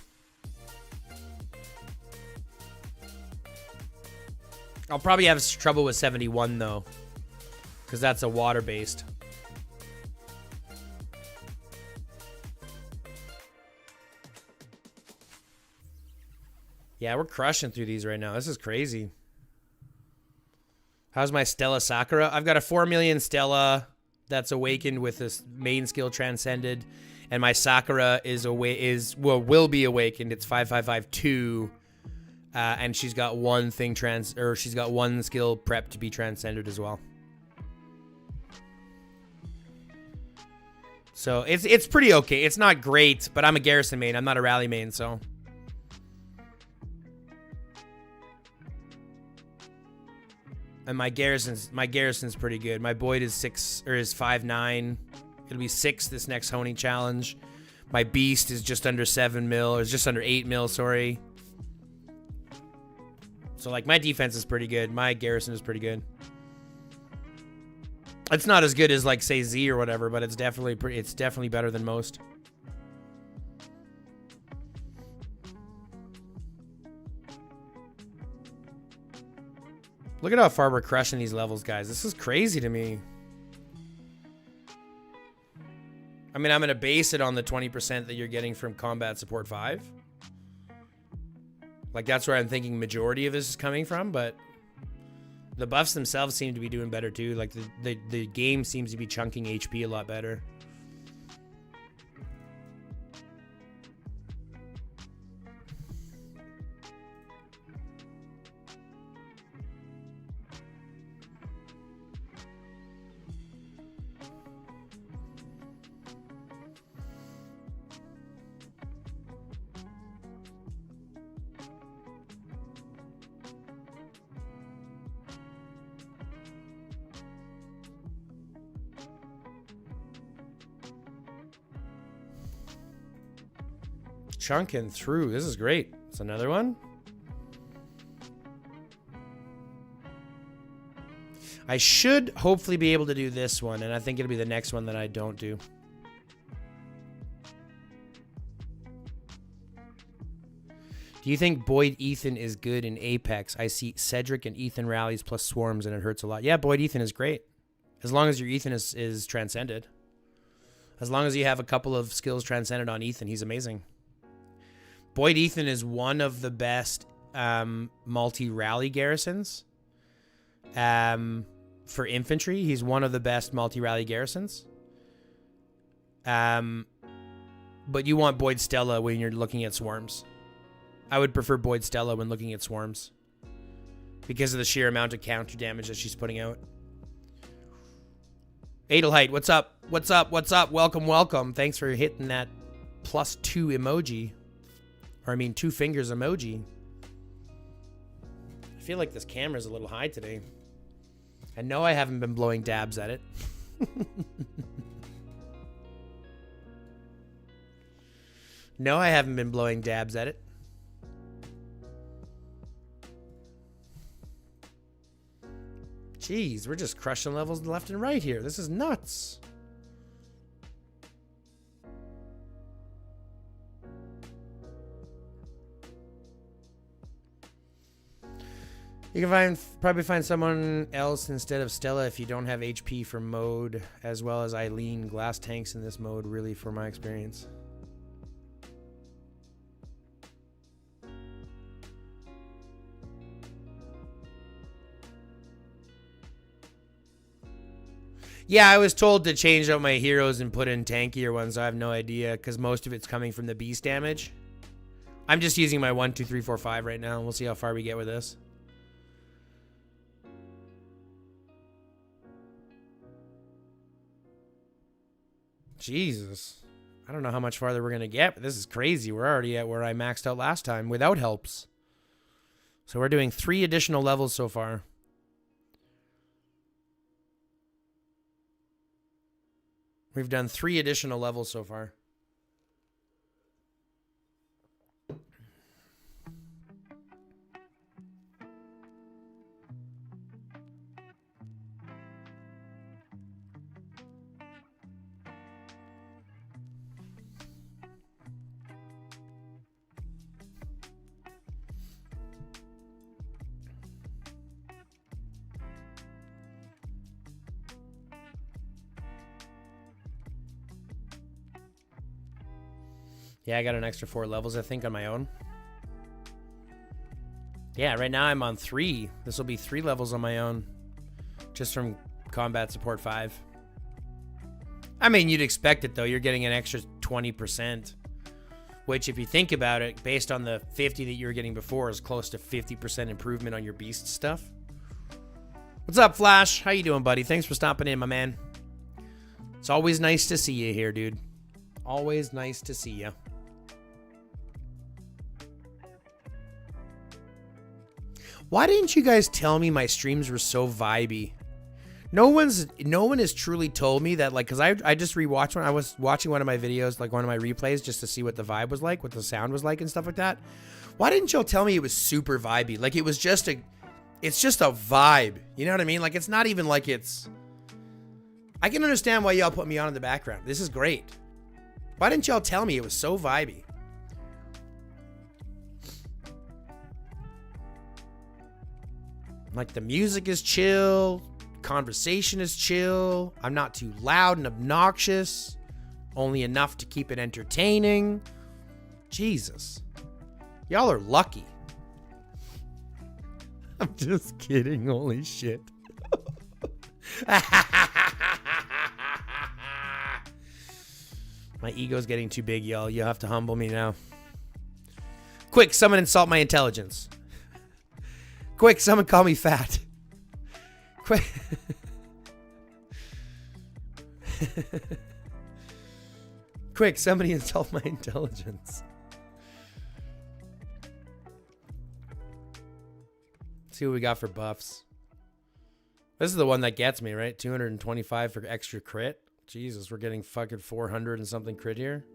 I'll probably have trouble with 71, though. Because that's a water-based. Yeah, we're crushing through these right now. This is crazy. How's my Stella Sakura? I've got a 4 million Stella, that's awakened with this main skill transcended, and my Sakura will be awakened. It's 5552, and she's got one skill prep to be transcended as well. So it's pretty okay. It's not great, but I'm a Garrison main. I'm not a rally main, so. And my Garrison's pretty good. My Boyd is 5'9". It'll be 6 this next honing challenge. My Beast is just under 7 mil, or is just under 8 mil, sorry. So like my defense is pretty good. My Garrison is pretty good. It's not as good as like say Z or whatever, but it's definitely better than most. Look at how far we're crushing these levels, guys. This is crazy to me. I mean, I'm going to base it on the 20% that you're getting from Combat Support 5. Like, that's where I'm thinking majority of this is coming from, but the buffs themselves seem to be doing better, too. Like, the game seems to be chunking HP a lot better. Chunking through. This is great. It's another one. I should hopefully be able to do this one, and I think it'll be the next one that I don't do. Do you think Boyd Ethan is good in Apex? I see Cedric and Ethan rallies plus swarms, and it hurts a lot. Yeah, Boyd Ethan is great. As long as your Ethan is transcended. As long as you have a couple of skills transcended on Ethan, he's amazing. Boyd Ethan is one of the best multi-rally garrisons. For infantry, he's one of the best multi-rally garrisons. But you want Boyd Stella when you're looking at swarms. I would prefer Boyd Stella when looking at swarms because of the sheer amount of counter damage that she's putting out. Adelheid, what's up? What's up? What's up? Welcome, welcome. Thanks for hitting that +2 emoji. Or I mean 2 fingers emoji. I feel like this camera's a little high today. I know I haven't been blowing dabs at it. No, I haven't been blowing dabs at it. Jeez, we're just crushing levels left and right here. This is nuts. You can probably find someone else instead of Stella if you don't have HP for mode, as well as Eileen. Glass tanks in this mode, really, for my experience. Yeah, I was told to change out my heroes and put in tankier ones. I have no idea, because most of it's coming from the beast damage. I'm just using my 1, 2, 3, 4, 5 right now. We'll see how far we get with this. Jesus. I don't know how much farther we're going to get, but this is crazy. We're already at where I maxed out last time without helps. So we're doing 3 additional levels so far. We've done 3 additional levels so far. Yeah, I got an extra 4 levels, I think, on my own. Yeah, right now I'm on 3. This will be 3 levels on my own. Just from Combat Support 5. I mean, you'd expect it, though. You're getting an extra 20%, which, if you think about it, based on the 50 that you were getting before, is close to 50% improvement on your beast stuff. What's up, Flash? How you doing, buddy? Thanks for stopping in, my man. It's always nice to see you here, dude. Always nice to see you. Why didn't you guys tell me my streams were so vibey? No one has truly told me that, like, because I just rewatched one. I was watching one of my videos, like one of my replays, just to see what the vibe was like, what the sound was like and stuff like that. Why didn't y'all tell me it was super vibey? Like, it was just it's just a vibe. You know what I mean? Like, it's not even like it's... I can understand why y'all put me on in the background. This is great. Why didn't y'all tell me it was so vibey? Like, the music is chill. Conversation is chill. I'm not too loud and obnoxious. Only enough to keep it entertaining. Jesus. Y'all are lucky. I'm just kidding. Holy shit. My ego's getting too big, y'all. You'll have to humble me now. Quick, someone insult my intelligence. Quick, someone call me fat. Quick. Quick, somebody insult my intelligence. Let's see what we got for buffs. This is the one that gets me, right? 225 for extra crit. Jesus, we're getting fucking 400 and something crit here.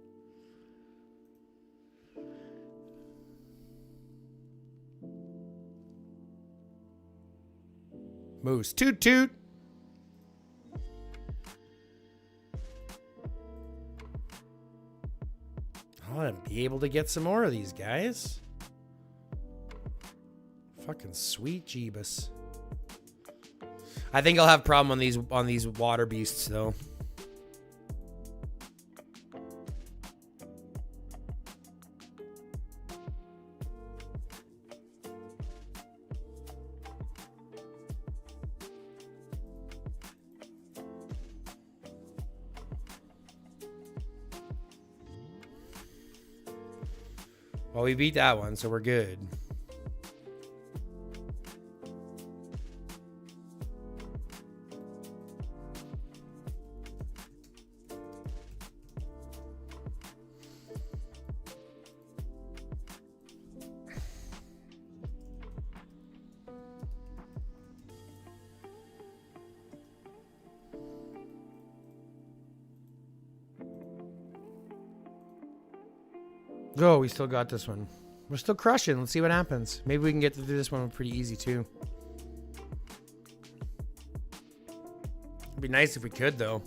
Moose. Toot toot. I want to be able to get some more of these guys. Fucking sweet Jeebus. I think I'll have a problem on these water beasts though. Well, we beat that one, so we're good. Go, we still got this one. We're still crushing. Let's see what happens. Maybe we can get through this one pretty easy too. It'd be nice if we could though.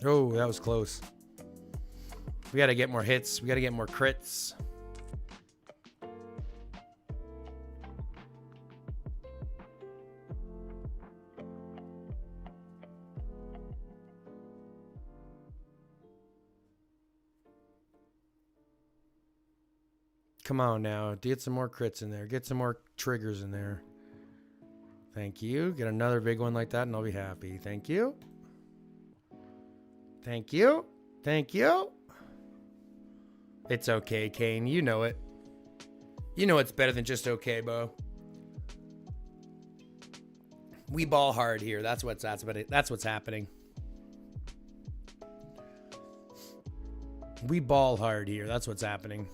Oh, that was close. We got to get more hits. We got to get more crits. Come on now. Get some more crits in there. Get some more triggers in there. Thank you. Get another big one like that and I'll be happy. Thank you. Thank you. Thank you. It's okay, Kane. You know it. You know it's better than just okay, Bo. We ball hard here. That's what's happening. We ball hard here. That's what's happening.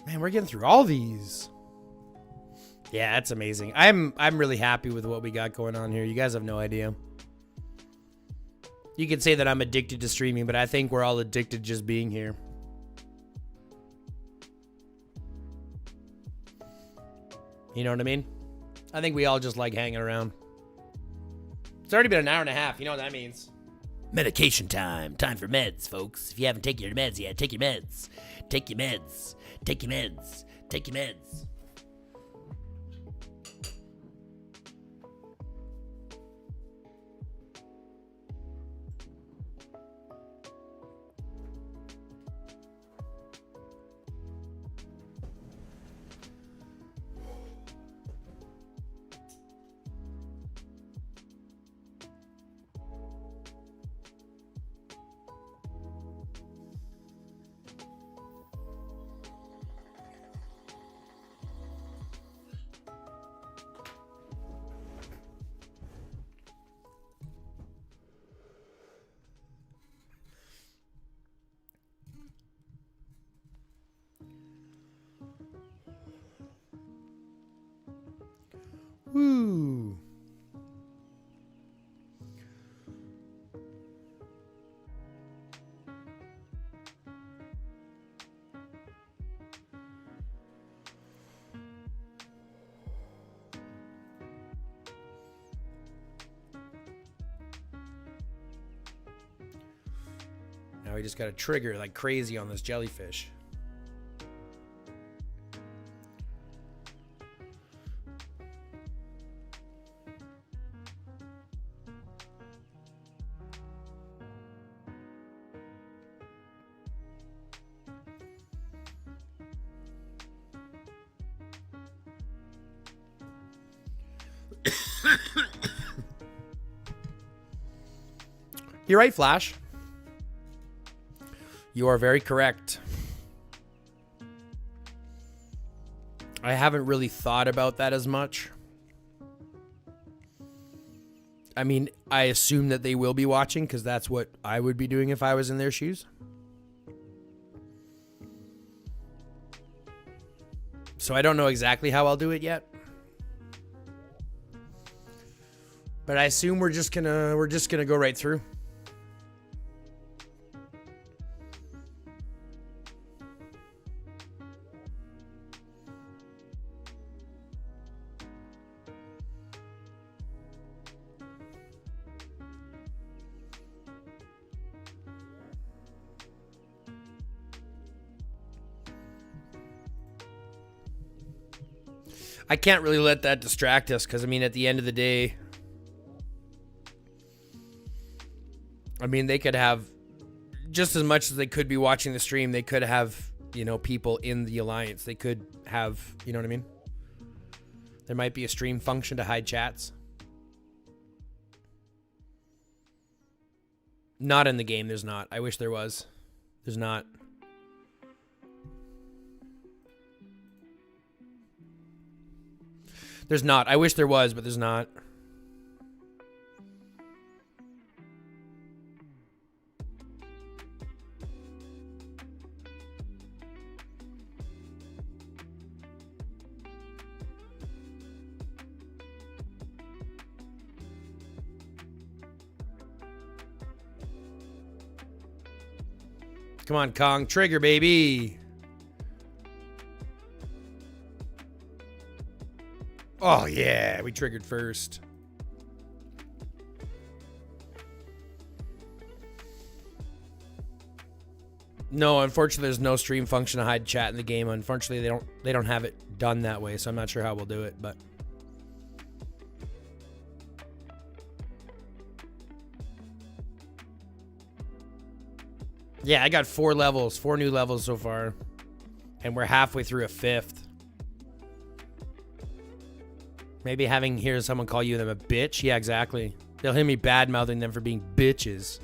Man, we're getting through all these. Yeah, that's amazing. I'm really happy with what we got going on here. You guys have no idea. You could say that I'm addicted to streaming, but I think we're all addicted to just being here. You know what I mean? I think we all just like hanging around. It's already been an hour and a half. You know what that means. Medication time. Time for meds, folks. If you haven't taken your meds yet, take your meds. Take your meds. Take your meds. Take your meds. Woo. Now we just got to trigger like crazy on this jellyfish. You're right, Flash. You are very correct. I haven't really thought about that as much. I mean, I assume that they will be watching because that's what I would be doing if I was in their shoes. So I don't know exactly how I'll do it yet. But I assume we're just gonna go right through. I can't really let that distract us because, I mean, at the end of the day, I mean, they could have just as much as they could be watching the stream. They could have, you know, people in the alliance. They could have, you know what I mean? There might be a stream function to hide chats. Not in the game. There's not. I wish there was. There's not. There's not. I wish there was, but there's not. Come on, Kong. Trigger, baby. Oh, yeah. We triggered first. No, unfortunately, there's no stream function to hide chat in the game. Unfortunately, they don't have it done that way, so I'm not sure how we'll do it, but... Yeah, I got 4 levels, 4 new levels so far. And we're halfway through a 5th. Maybe hear someone call them a bitch? Yeah, exactly. They'll hear me bad-mouthing them for being bitches.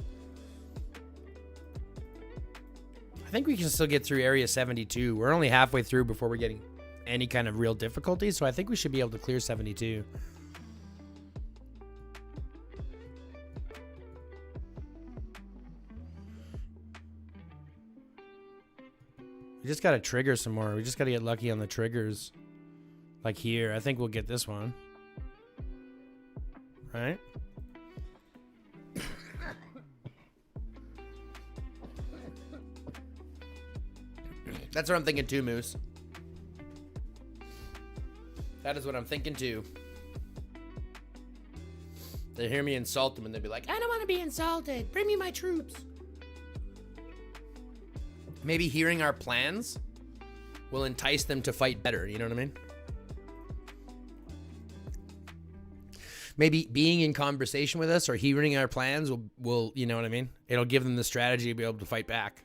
I think we can still get through Area 72. We're only halfway through before we're getting any kind of real difficulty, so I think we should be able to clear 72. We just got to trigger some more. We just got to get lucky on the triggers. Like here. I think we'll get this one. Right? That's what I'm thinking too, Moose. That is what I'm thinking too. They hear me insult them and they'll be like, I don't want to be insulted. Bring me my troops. Maybe hearing our plans will entice them to fight better. You know what I mean? Maybe being in conversation with us or hearing our plans will, you know what I mean? It'll give them the strategy to be able to fight back.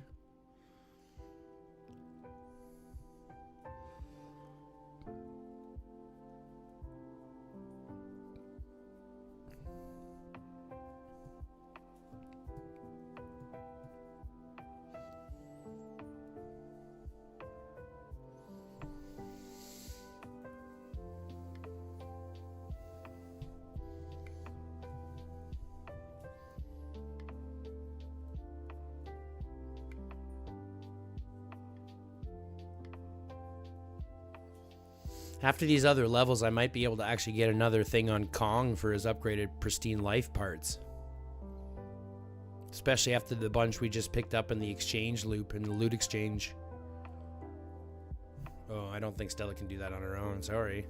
After these other levels, I might be able to actually get another thing on Kong for his upgraded pristine life parts. Especially after the bunch we just picked up in the exchange loop, in the loot exchange. Oh, I don't think Stella can do that on her own. Sorry.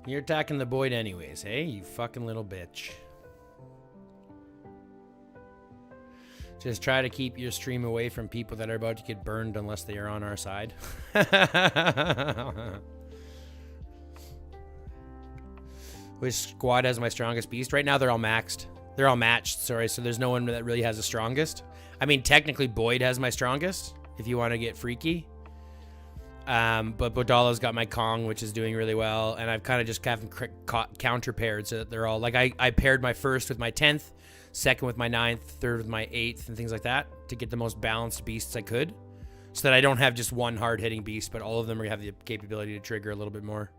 You're attacking the Boyd anyways, hey? You fucking little bitch. Just try to keep your stream away from people that are about to get burned unless they are on our side. Which squad has my strongest beast? Right now they're all maxed. They're all matched, sorry, so there's no one that really has the strongest. I mean, technically Boyd has my strongest, if you want to get freaky. But Bodala's got my Kong, which is doing really well, and I've kind of just counter paired so that they're all like I paired my first with my 10th, second with my 9th, third with my 8th, and things like that to get the most balanced beasts I could, so that I don't have just one hard hitting beast, but all of them have the capability to trigger a little bit more.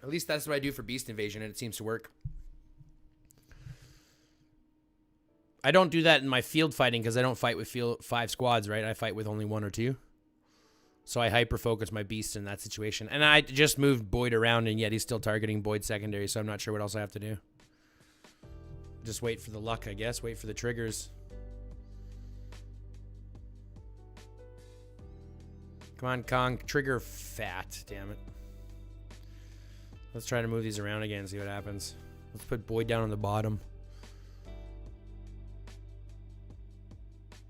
At least that's what I do for Beast Invasion, and it seems to work. I don't do that in my field fighting because I don't fight with 5 squads, right? I fight with only 1 or 2. So I hyper-focus my beasts in that situation. And I just moved Boyd around, and yet he's still targeting Boyd secondary, so I'm not sure what else I have to do. Just wait for the luck, I guess. Wait for the triggers. Come on, Kong. Trigger fat, damn it. Let's try to move these around again and see what happens. Let's put Boyd down on the bottom.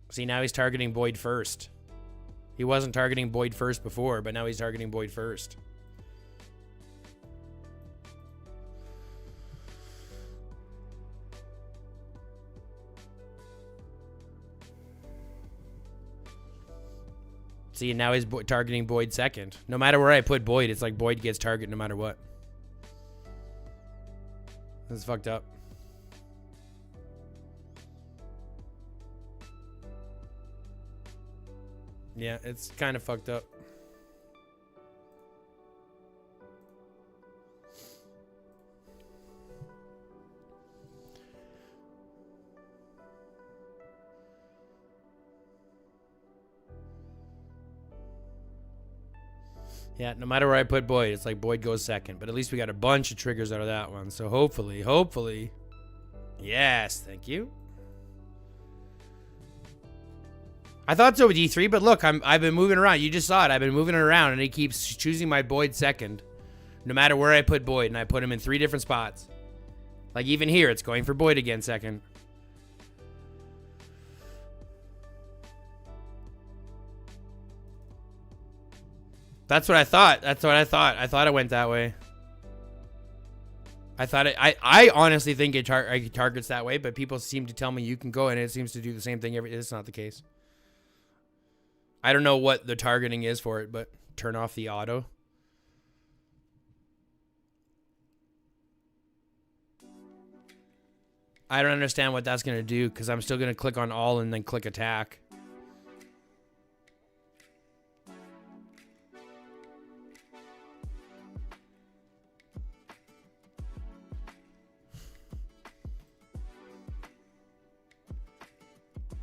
See, now he's targeting Boyd first. He wasn't targeting Boyd first before, but now he's targeting Boyd first. See, now he's targeting Boyd second. No matter where I put Boyd, it's like Boyd gets targeted no matter what. This is fucked up. Yeah, it's kind of fucked up. Yeah, no matter where I put Boyd, it's like Boyd goes second. But at least we got a bunch of triggers out of that one. So hopefully. Yes, thank you. I thought so with E3, but look, I've been moving around. You just saw it. I've been moving it around, and he keeps choosing my Boyd second. No matter where I put Boyd, and I put him in 3 different spots. Like even here, it's going for Boyd again second. That's what I thought. I thought it went that way. I honestly think it targets that way, but people seem to tell me you can go, and it seems to do the same thing. It's not the case. I don't know what the targeting is for it, but turn off the auto. I don't understand what that's going to do because I'm still going to click on all and then click attack.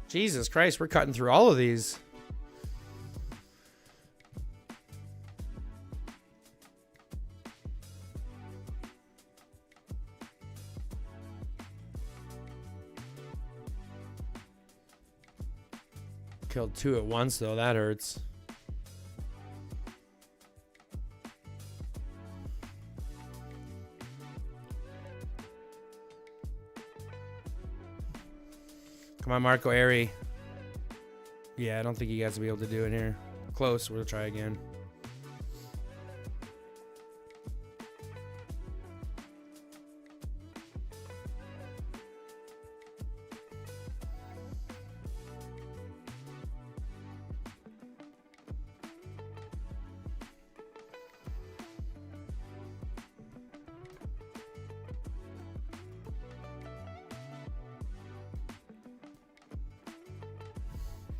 Jesus Christ, we're cutting through all of these. Killed 2 at once, though. That hurts. Come on, Marco Airy. Yeah, I don't think you guys will be able to do it here. Close. We'll try again.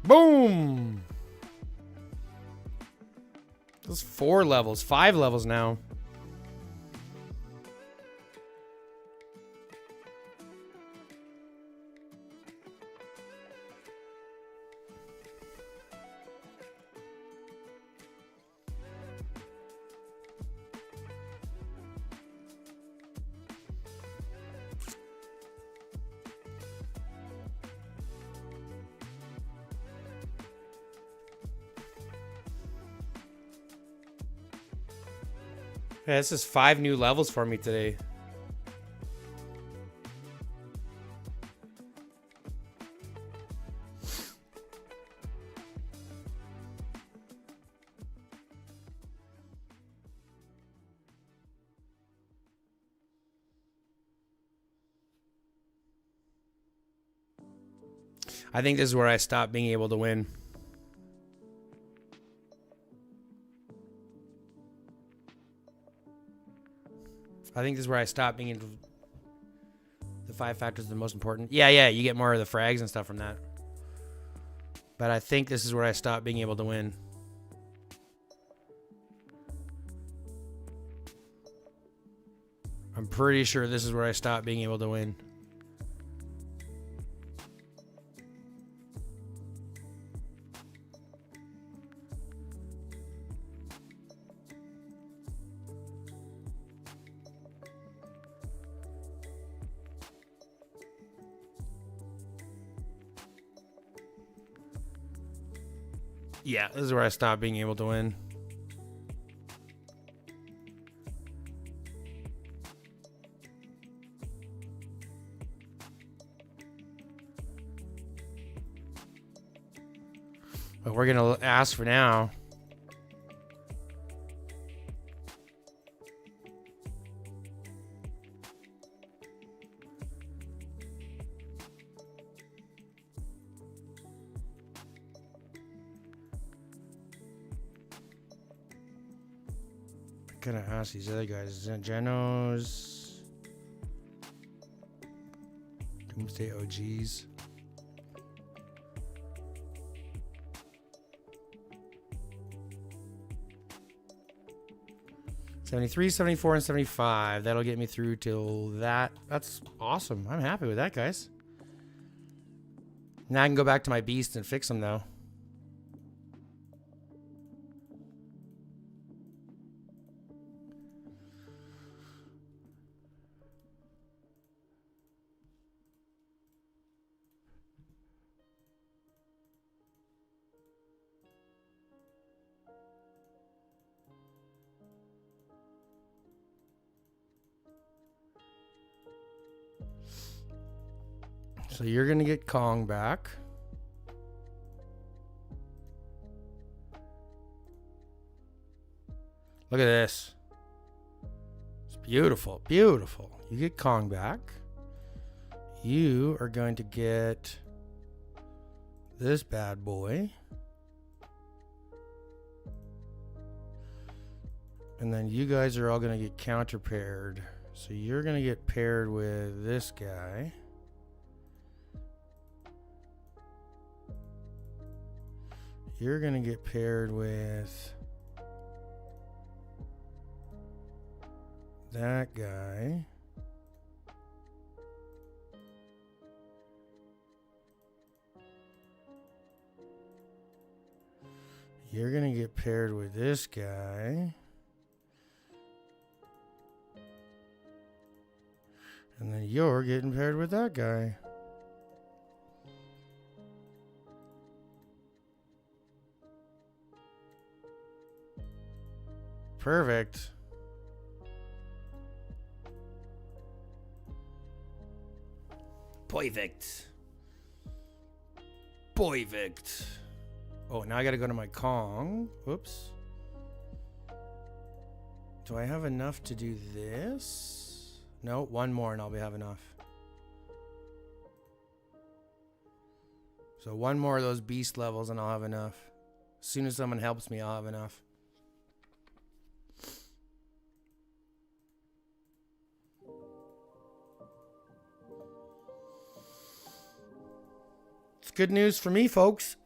Boom! Those 4 levels, 5 levels now. Yeah, this is 5 new levels for me today. I think this is where I stop being able to win. I think this is where I stop being able to... The 5 factors are the most important. Yeah, you get more of the frags and stuff from that. But I think this is where I stop being able to win. I'm pretty sure this is where I stop being able to win. Yeah, this is where I stopped being able to win. But we're going to ask for now. Gonna ask these other guys. Genos, Doomsday OGs. $73, $74, and $75. That'll get me through till that. That's awesome. I'm happy with that, guys. Now I can go back to my beast and fix them, though. So you're going to get Kong back. Look at this. It's beautiful, beautiful. You get Kong back. You are going to get this bad boy. And then you guys are all going to get counter paired. So you're going to get paired with this guy. You're going to get paired with that guy. You're going to get paired with this guy. And then you're getting paired with that guy. Perfect. Perfect. Perfect. Oh, now I gotta go to my Kong. Whoops. Do I have enough to do this? No, one more and I'll have enough. So one more of those beast levels and I'll have enough. As soon as someone helps me, I'll have enough. It's good news for me, folks.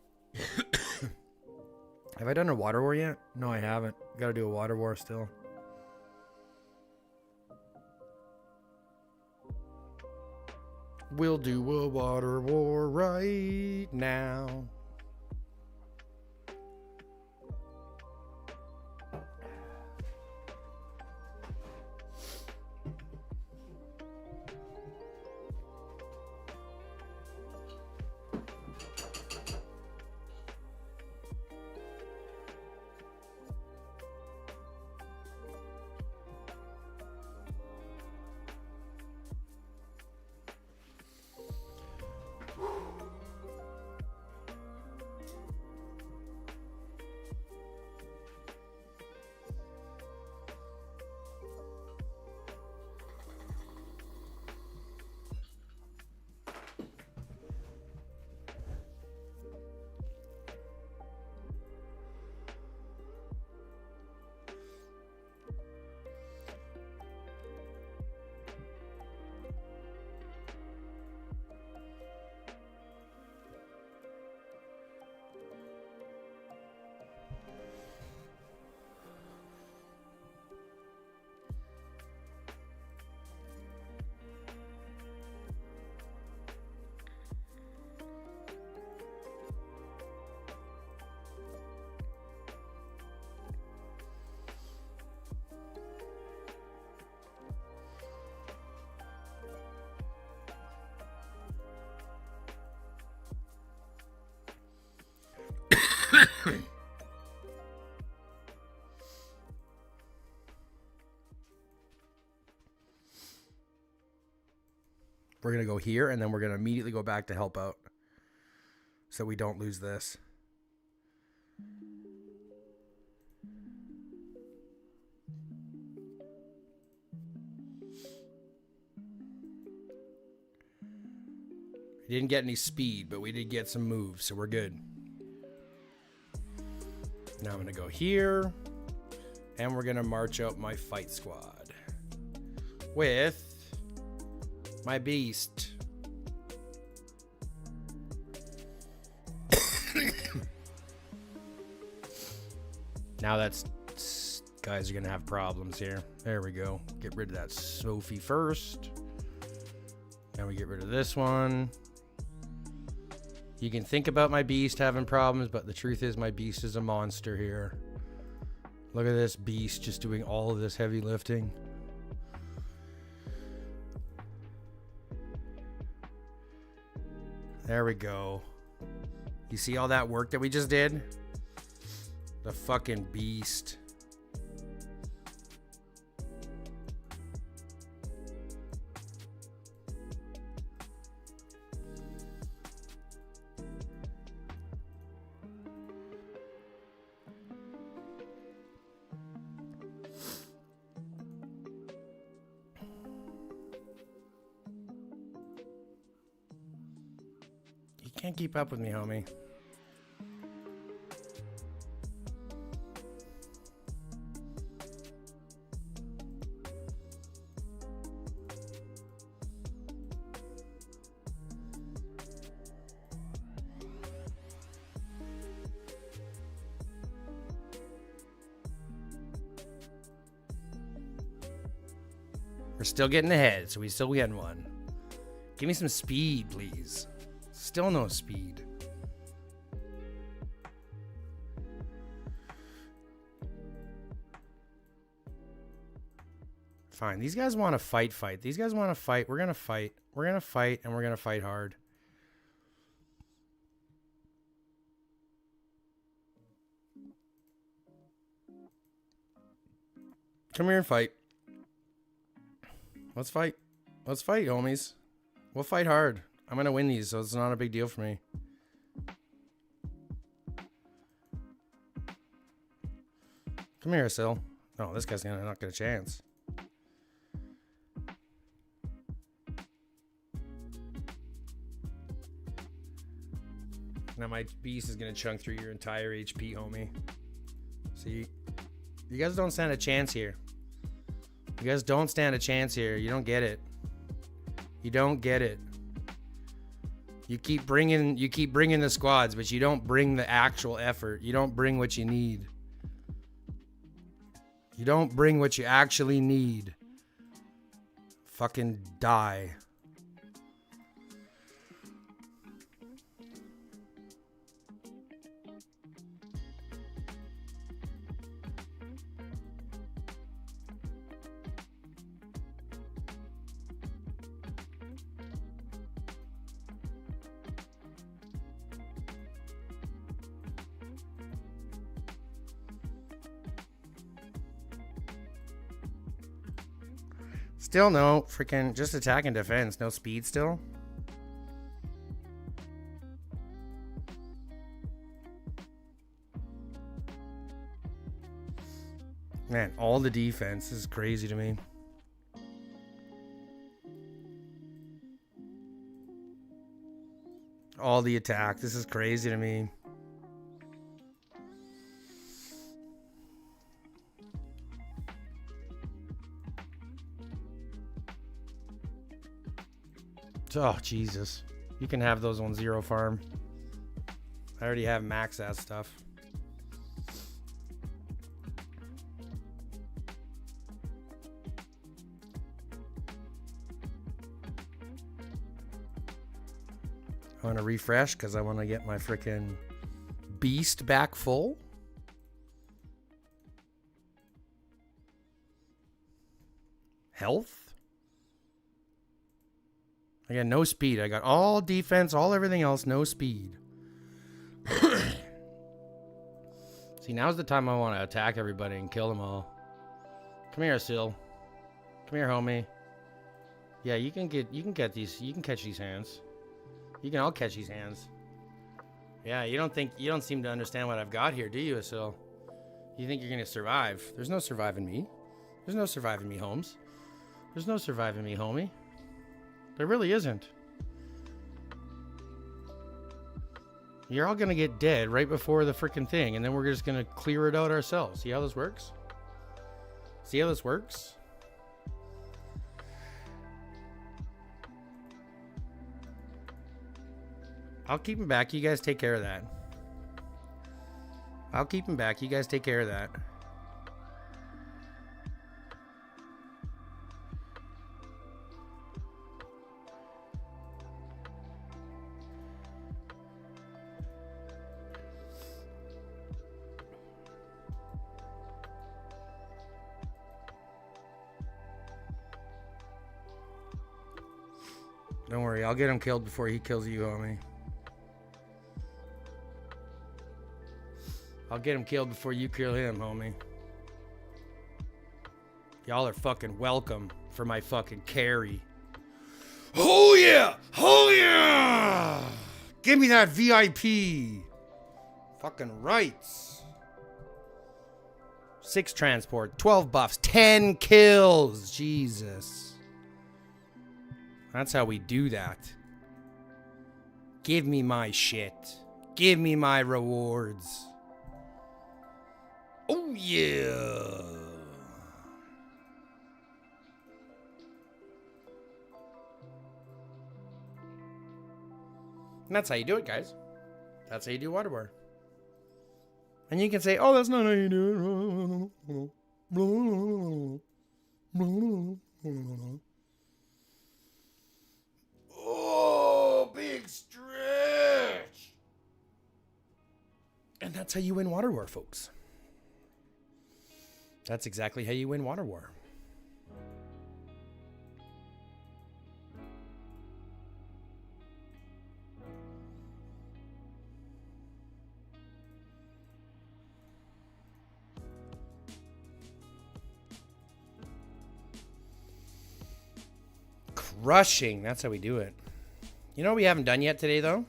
Have I done a water war yet? No, I haven't. Got to do a water war still. We'll do a water war right now. We're going to go here, and then we're going to immediately go back to help out so we don't lose this. We didn't get any speed, but we did get some moves, so we're good. Now I'm going to go here, and we're going to march out my fight squad with my beast. Now that's... Guys are going to have problems here. There we go. Get rid of that Sophie first. Now we get rid of this one. You can think about my beast having problems, but the truth is my beast is a monster here. Look at this beast just doing all of this heavy lifting. There we go. You see all that work that we just did? The fucking beast. Can't keep up with me, homie. We're still getting ahead, so we still get one. Give me some speed, please. Still no speed. Fine. These guys want to fight. These guys want to fight. We're going to fight. We're going to fight, and we're going to fight hard. Come here and fight. Let's fight. Let's fight, homies. We'll fight hard. I'm going to win these, so it's not a big deal for me. Come here, Sil. Oh, this guy's not get a chance. Now my beast is going to chunk through your entire HP, homie. See? You guys don't stand a chance here. You guys don't stand a chance here. You don't get it. You don't get it. You keep bringing the squads, but you don't bring the actual effort. You don't bring what you need. You don't bring what you actually need. Fucking die. Still no freaking just attack and defense. No speed still. Man, all the defense is crazy to me. All the attack. This is crazy to me. Oh, Jesus. You can have those on 0 farm. I already have max ass stuff. I want to refresh because I want to get my freaking beast back full. Health? I got no speed. I got all defense, all everything else, no speed. See, now's the time I want to attack everybody and kill them all. Come here, Sil. Come here, homie. Yeah, you can catch these hands. I'll catch these hands. Yeah, you don't seem to understand what I've got here, do you, Sil? You think you're gonna survive? There's no surviving me. There's no surviving me, Holmes. There's no surviving me, homie. There really isn't. You're all gonna get dead right before the freaking thing, and then we're just gonna clear it out ourselves. See how this works? See how this works? I'll keep him back. You guys take care of that. I'll keep him back. You guys take care of that. Don't worry, I'll get him killed before he kills you, homie. I'll get him killed before you kill him, homie. Y'all are fucking welcome for my fucking carry. Oh yeah! Oh yeah! Give me that VIP! Fucking rights. 6 transport, 12 buffs, 10 kills. Jesus. That's how we do that. Give me my shit. Give me my rewards. Oh, yeah. And that's how you do it, guys. That's how you do water war. And you can say, oh, that's not how you do it. Oh, big stretch. And that's how you win Water War, folks. That's exactly how you win Water War. Crushing. That's how we do it. You know what we haven't done yet today, though?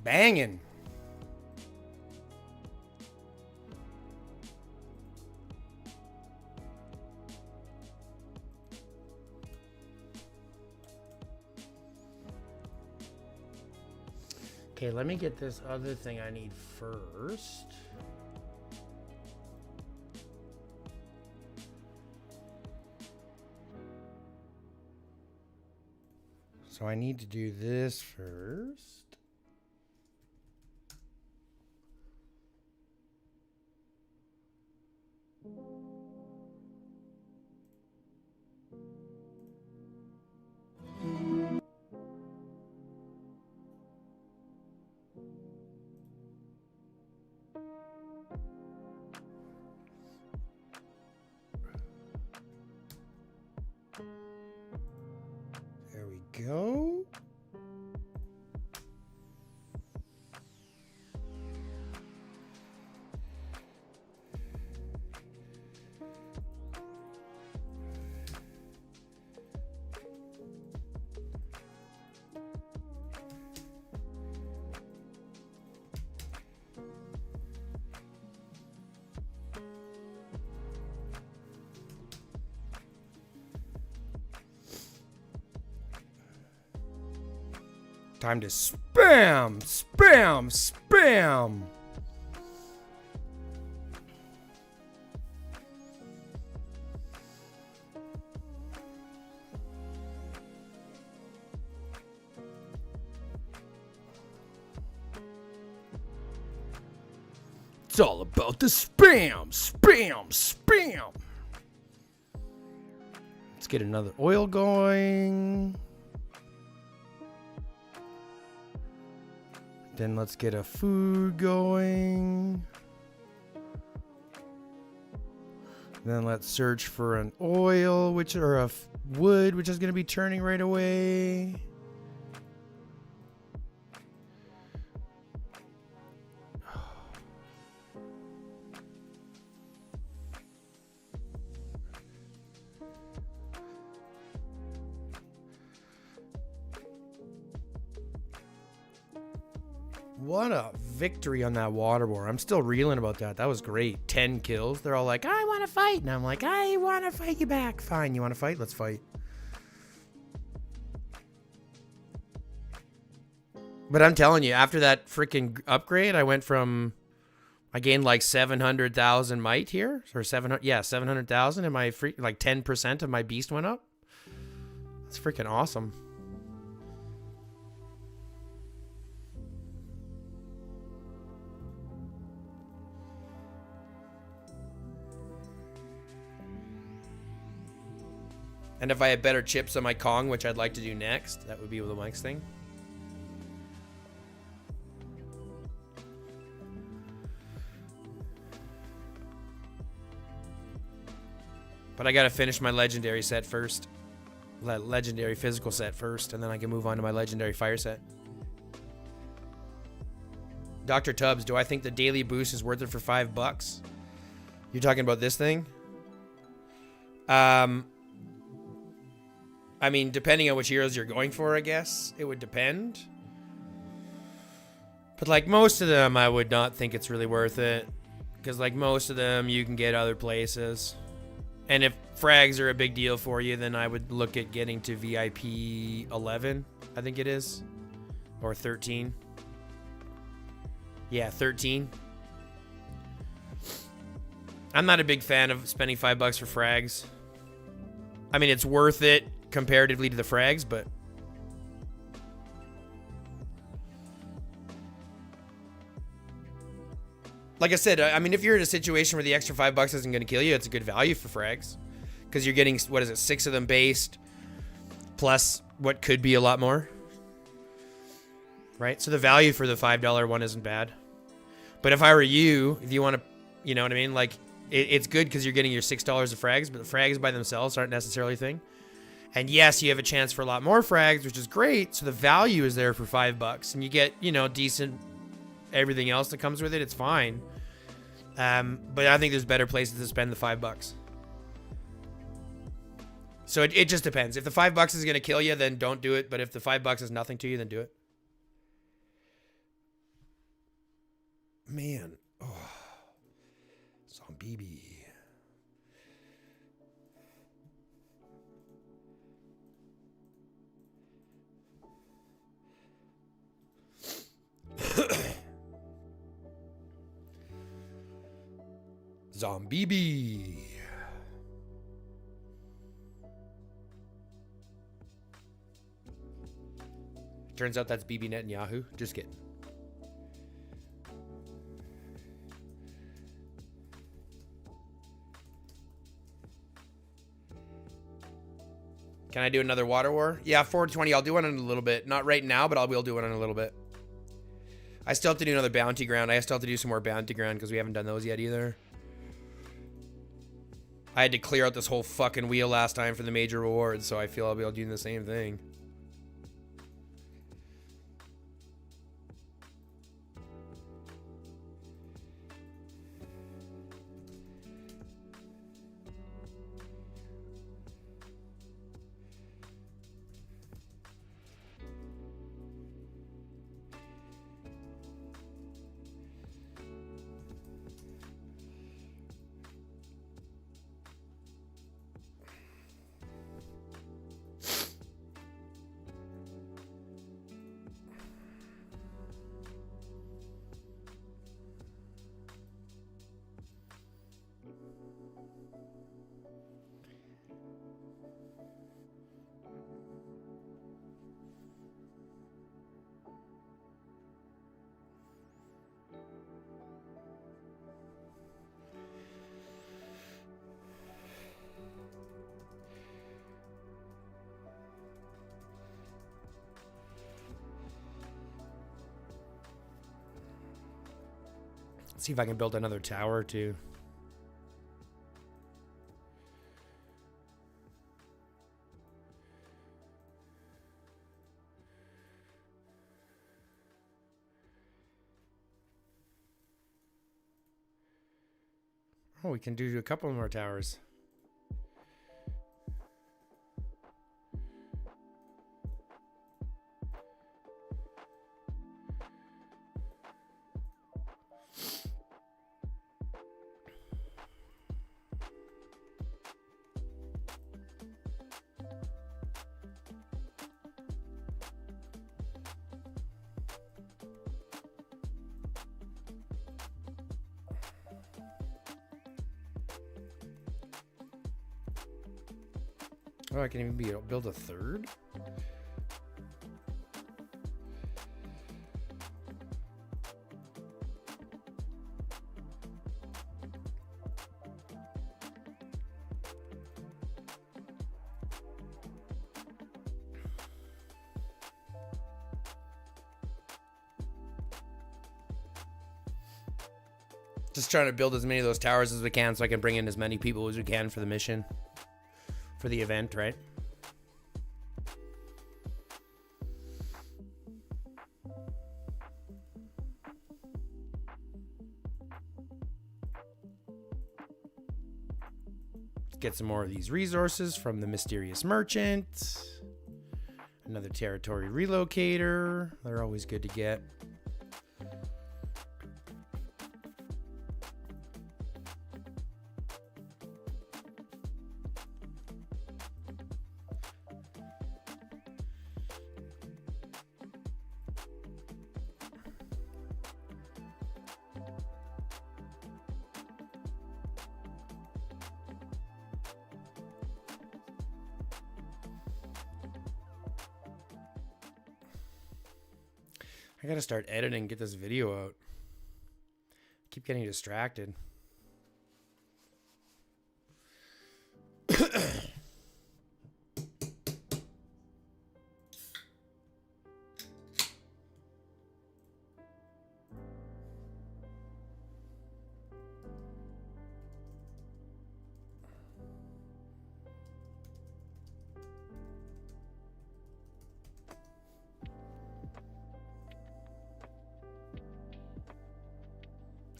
Banging. Okay, let me get this other thing I need first. So I need to do this first. There we go. Time to spam, spam, spam. It's all about the spam, spam, spam. Let's get another oil going. Then let's get a food going. Then let's search for an oil, or a wood, which is going to be turning right away. What a victory on that water war. I'm still reeling about that. That was great. 10 kills. They're all like, I want to fight. And I'm like, I want to fight you back. Fine. You want to fight? Let's fight. But I'm telling you, after that freaking upgrade, I gained like 700,000 might here. Or 700,000. And my like 10% of my beast went up. That's freaking awesome. And if I had better chips on my Kong, which I'd like to do next, that would be the next thing. But I gotta finish my legendary set first. legendary physical set first, and then I can move on to my legendary fire set. Dr. Tubbs, do I think the daily boost is worth it for $5? You're talking about this thing? I mean, depending on which heroes you're going for, I guess it would depend. But like most of them, I would not think it's really worth it, because like most of them you can get other places. And if frags are a big deal for you, then I would look at getting to VIP 11, I think it is, or 13. Yeah, 13. I'm not a big fan of spending $5 for frags. I mean, it's worth it comparatively to the frags, but like I said, I mean, if you're in a situation where the extra $5 isn't going to kill you, it's a good value for frags, because you're getting, what is it, 6 of them based, plus what could be a lot more, right? So the value for the $5 one isn't bad. But if I were you, if you want to, you know what I mean? Like, it's good because you're getting your $6 of frags, but the frags by themselves aren't necessarily a thing. And yes, you have a chance for a lot more frags, which is great. So the value is there for $5, and you get, you know, decent everything else that comes with it. It's fine. But I think there's better places to spend the $5. So it just depends. If the $5 is going to kill you, then don't do it. But if the $5 is nothing to you, then do it. Man. Oh. Zombie. Zombie. Turns out that's BB Netanyahu. Just kidding. Can I do another water war? Yeah, 420. I'll do one in a little bit. Not right now, but I will do one in a little bit. I still have to do another bounty ground. I still have to do some more bounty ground because we haven't done those yet either. I had to clear out this whole fucking wheel last time for the major rewards, so I feel I'll be able to do the same thing. See if I can build another tower too. Oh, we can do a couple more towers. Oh, I can even build a third? Just trying to build as many of those towers as we can so I can bring in as many people as we can for the mission. For the event, right? Get some more of these resources from the mysterious merchant. Another territory relocator. They're always good to get. I gotta start editing, get this video out. Keep getting distracted.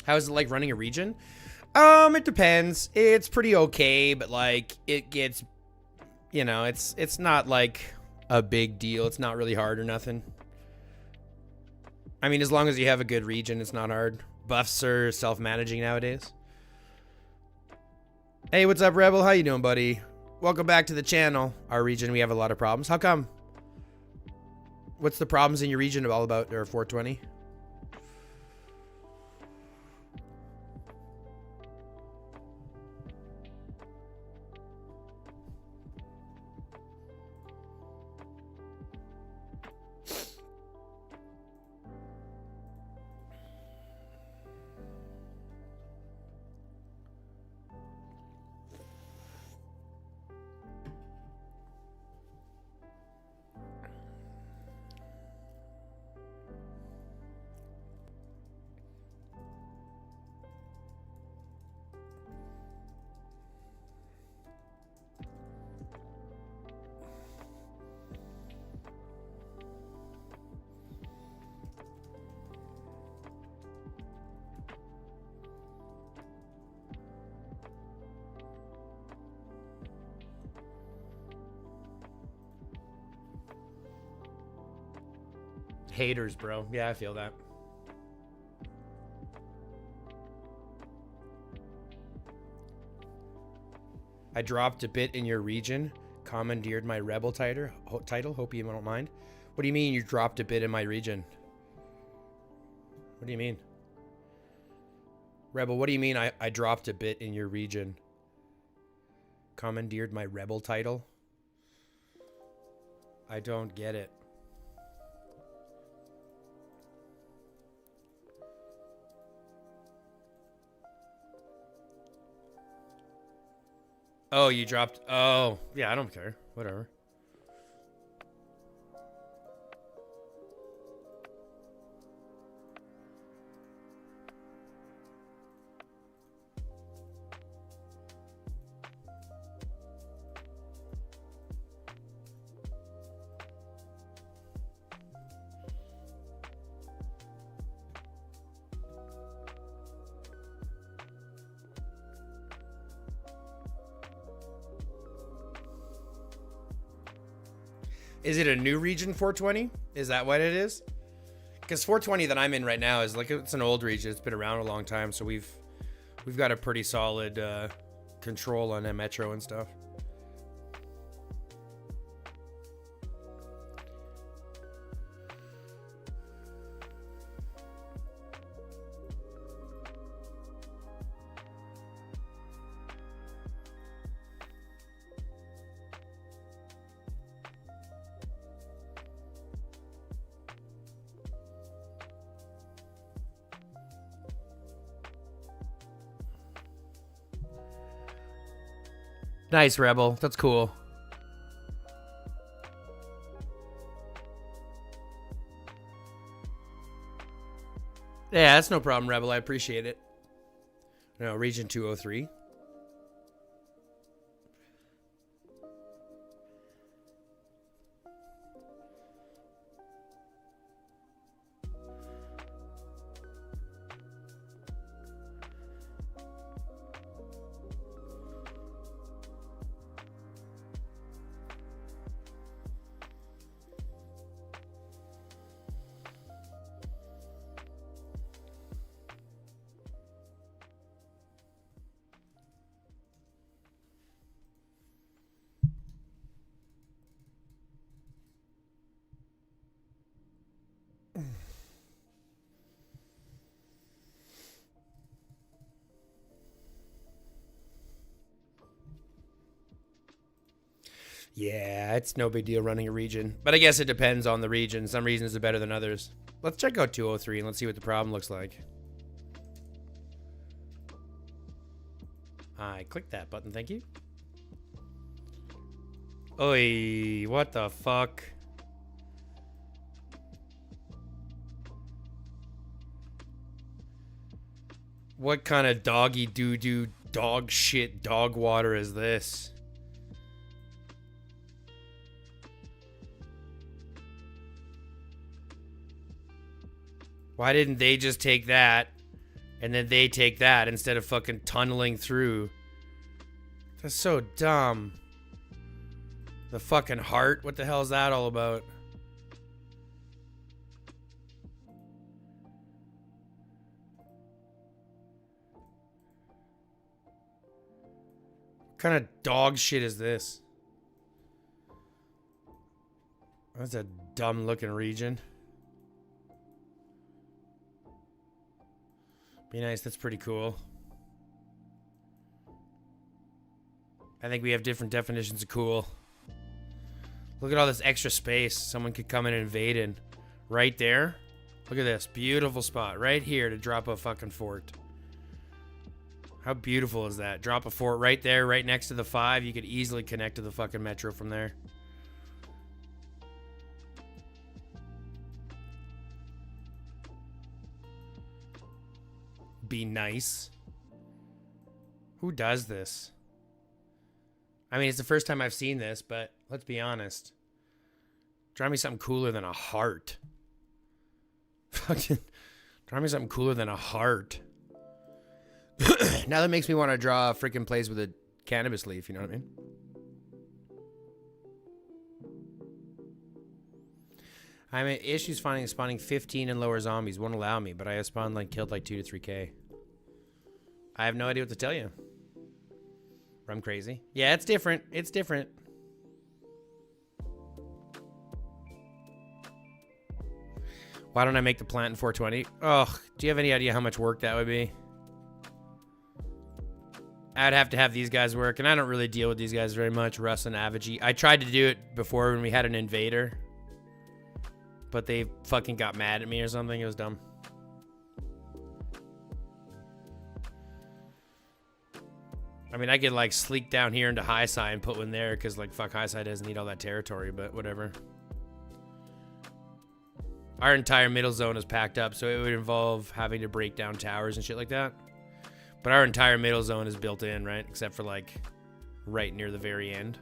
How is it like running a region? It depends. It's pretty okay, but like it gets, you know, it's not like a big deal. It's not really hard or nothing. I mean, as long as you have a good region, it's not hard. Buffs are self-managing nowadays. Hey, what's up, Rebel? How you doing, buddy? Welcome back to the channel. Our region, we have a lot of problems. How come? What's the problems in your region all about, or 420? Haters, bro. Yeah, I feel that. I dropped a bit in your region. Commandeered my rebel title. Hope you don't mind. What do you mean you dropped a bit in my region? What do you mean? Rebel, what do you mean I dropped a bit in your region? Commandeered my rebel title? I don't get it. Oh, you dropped... Oh, yeah, I don't care. Whatever. Is it a new region 420? Is that what it is? Because 420 that I'm in right now is like, it's an old region. It's been around a long time, so we've got a pretty solid control on that metro and stuff. Nice, Rebel. That's cool. Yeah, that's no problem, Rebel. I appreciate it. No, Region 203. Yeah, it's no big deal running a region. But I guess it depends on the region. Some regions are better than others. Let's check out 203 and let's see what the problem looks like. I clicked that button, thank you. Oi, what the fuck? What kind of doggy doo-doo dog shit dog water is this? Why didn't they just take that and then they take that instead of fucking tunneling through? That's so dumb. The fucking heart? What the hell is that all about? What kind of dog shit is this? That's a dumb looking region. Be nice, that's pretty cool. I think we have different definitions of cool. Look at all this extra space someone could come in and invade in. Right there. Look at this. Beautiful spot. Right here to drop a fucking fort. How beautiful is that? Drop a fort right there, right next to the 5. You could easily connect to the fucking metro from there. Be nice. Who does this? I mean, it's the first time I've seen this, but let's be honest. Draw me something cooler than a heart. Fucking draw me something cooler than a heart. Now that makes me want to draw a freaking place with a cannabis leaf, you know what I mean? I'm at issues finding spawning 15 and lower zombies. Won't allow me, but I have spawned like killed like 2 to 3k. I have no idea what to tell you. I'm crazy. Yeah, it's different. It's different. Why don't I make the plant in 420? Ugh, do you have any idea how much work that would be? I'd have to have these guys work, and I don't really deal with these guys very much, Russ and Avicii. I tried to do it before when we had an invader, but they fucking got mad at me or something. It was dumb. I mean, I could like sleek down here into high side and put one there because like fuck, high side doesn't need all that territory, but whatever. Our entire middle zone is packed up, so it would involve having to break down towers and shit like that. But our entire middle zone is built in, right? Except for like right near the very end.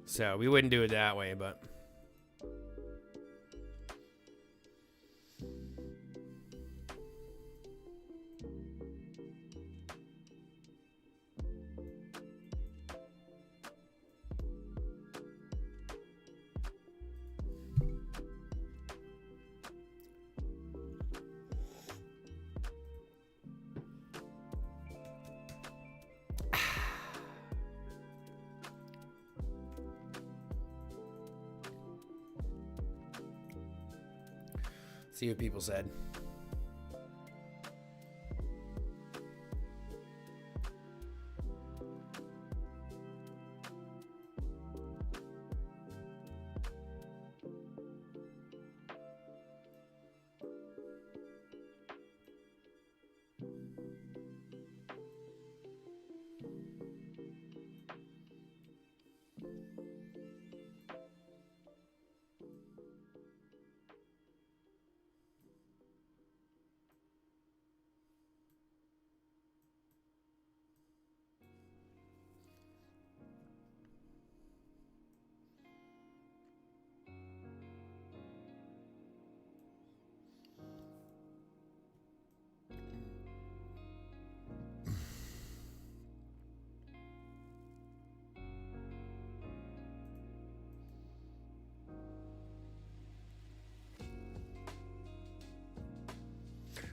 So we wouldn't do it that way, but... See what people said.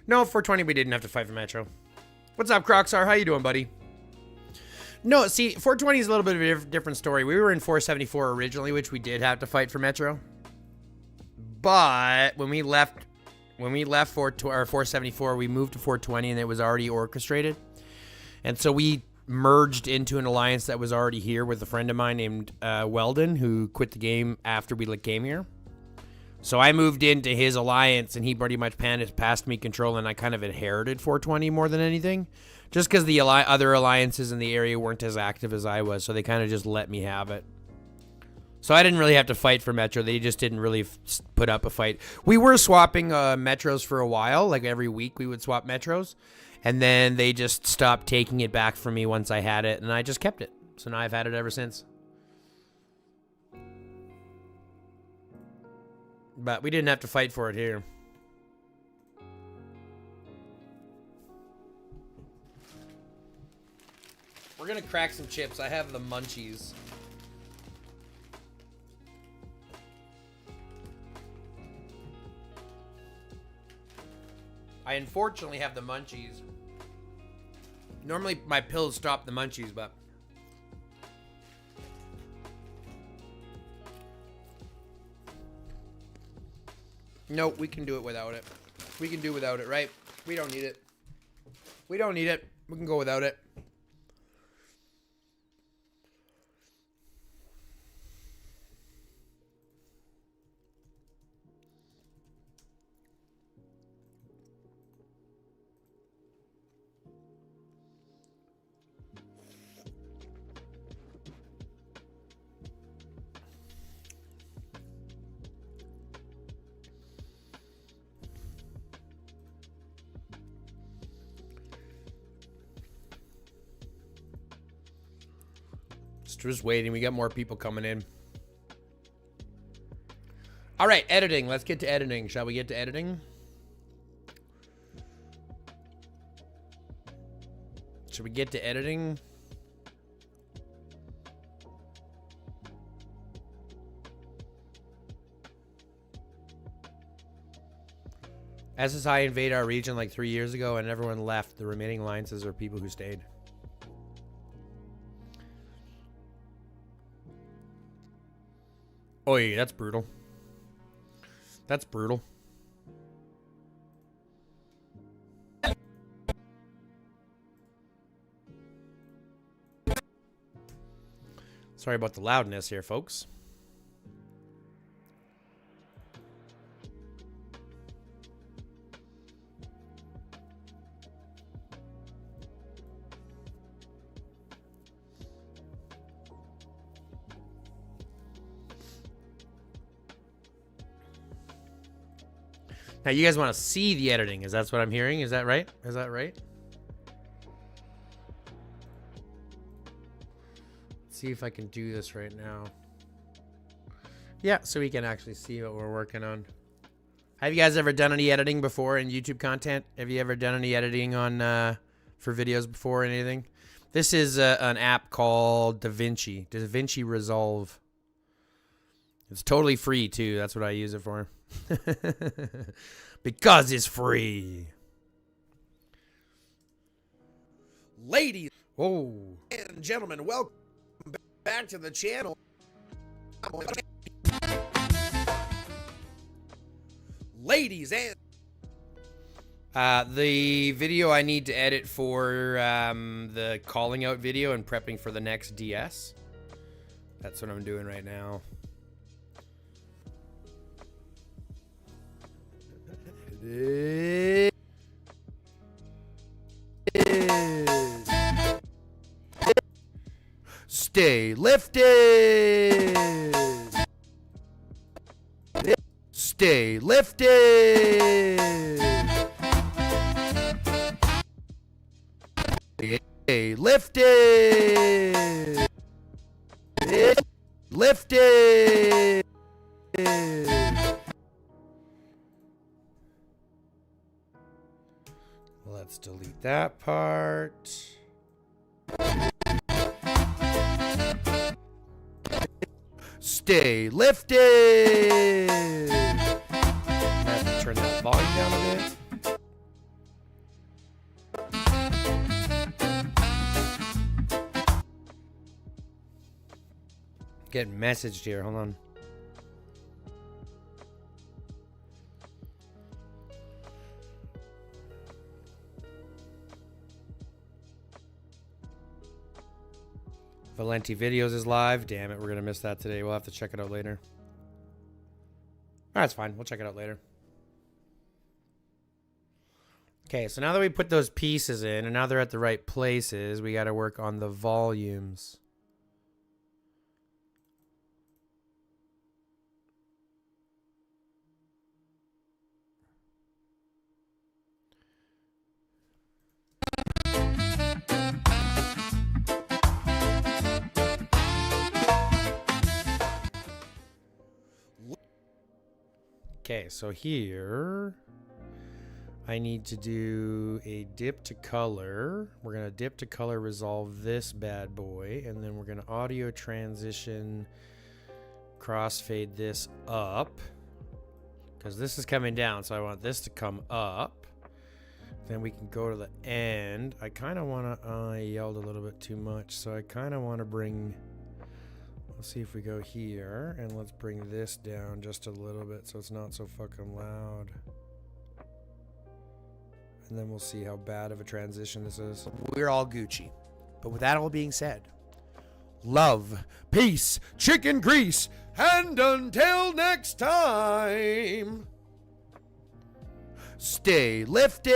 No, 420, we didn't have to fight for Metro. What's up, Crocsar? How you doing, buddy? No, see, 420 is a little bit of a different story. We were in 474 originally, which we did have to fight for Metro. But when we left 474, we moved to 420, and it was already orchestrated. And so we merged into an alliance that was already here with a friend of mine named Weldon, who quit the game after we came here. So I moved into his alliance, and he pretty much passed me control, and I kind of inherited 420 more than anything. Just because the other alliances in the area weren't as active as I was, so they kind of just let me have it. So I didn't really have to fight for Metro. They just didn't really put up a fight. We were swapping Metros for a while. Like every week we would swap Metros. And then they just stopped taking it back from me once I had it, and I just kept it. So now I've had it ever since. But we didn't have to fight for it here. We're going to crack some chips. I have the munchies. I unfortunately have the munchies. Normally my pills stop the munchies, but no, we can do it without it. We can do without it, right? We don't need it. We don't need it. We can go without it. Just waiting. We got more people coming in. All right, editing. Let's get to editing. Shall we get to editing? Should we get to editing? SSI invaded our region like 3 years ago and everyone left. The remaining alliances are people who stayed. Oh yeah, that's brutal. That's brutal. Sorry about the loudness here, folks. Now, you guys want to see the editing. Is that what I'm hearing? Is that right? Is that right? Let's see if I can do this right now. Yeah, so we can actually see what we're working on. Have you guys ever done any editing before in YouTube content? Have you ever done any editing on for videos before or anything? This is an app called DaVinci Resolve. It's totally free, too. That's what I use it for. Because it's free. Ladies and gentlemen, welcome back to the channel. Ladies and the video I need to edit for the calling out video and prepping for the next DS. That's what I'm doing right now. Stay lifted. Stay lifted. Stay lifted. Lifted. Let's delete that part. Stay lifted. I have to turn that volume down a bit. Getting messaged here. Hold on. Valenti Videos is live. Damn it, we're going to miss that today. We'll have to check it out later. That's fine. We'll check it out later. Okay, so now that we put those pieces in, and now they're at the right places, we got to work on the volumes. Okay, so here I need to do a dip to color. We're going to dip to color resolve this bad boy, and then we're going to audio transition crossfade this up because this is coming down, so I want this to come up. Then we can go to the end. I kind of want to, I yelled a little bit too much, so I kind of want to bring, let's see if we go here, and let's bring this down just a little bit so it's not so fucking loud. And then we'll see how bad of a transition this is. We're all Gucci. But with that all being said, love, peace, chicken grease, and until next time, stay lifted.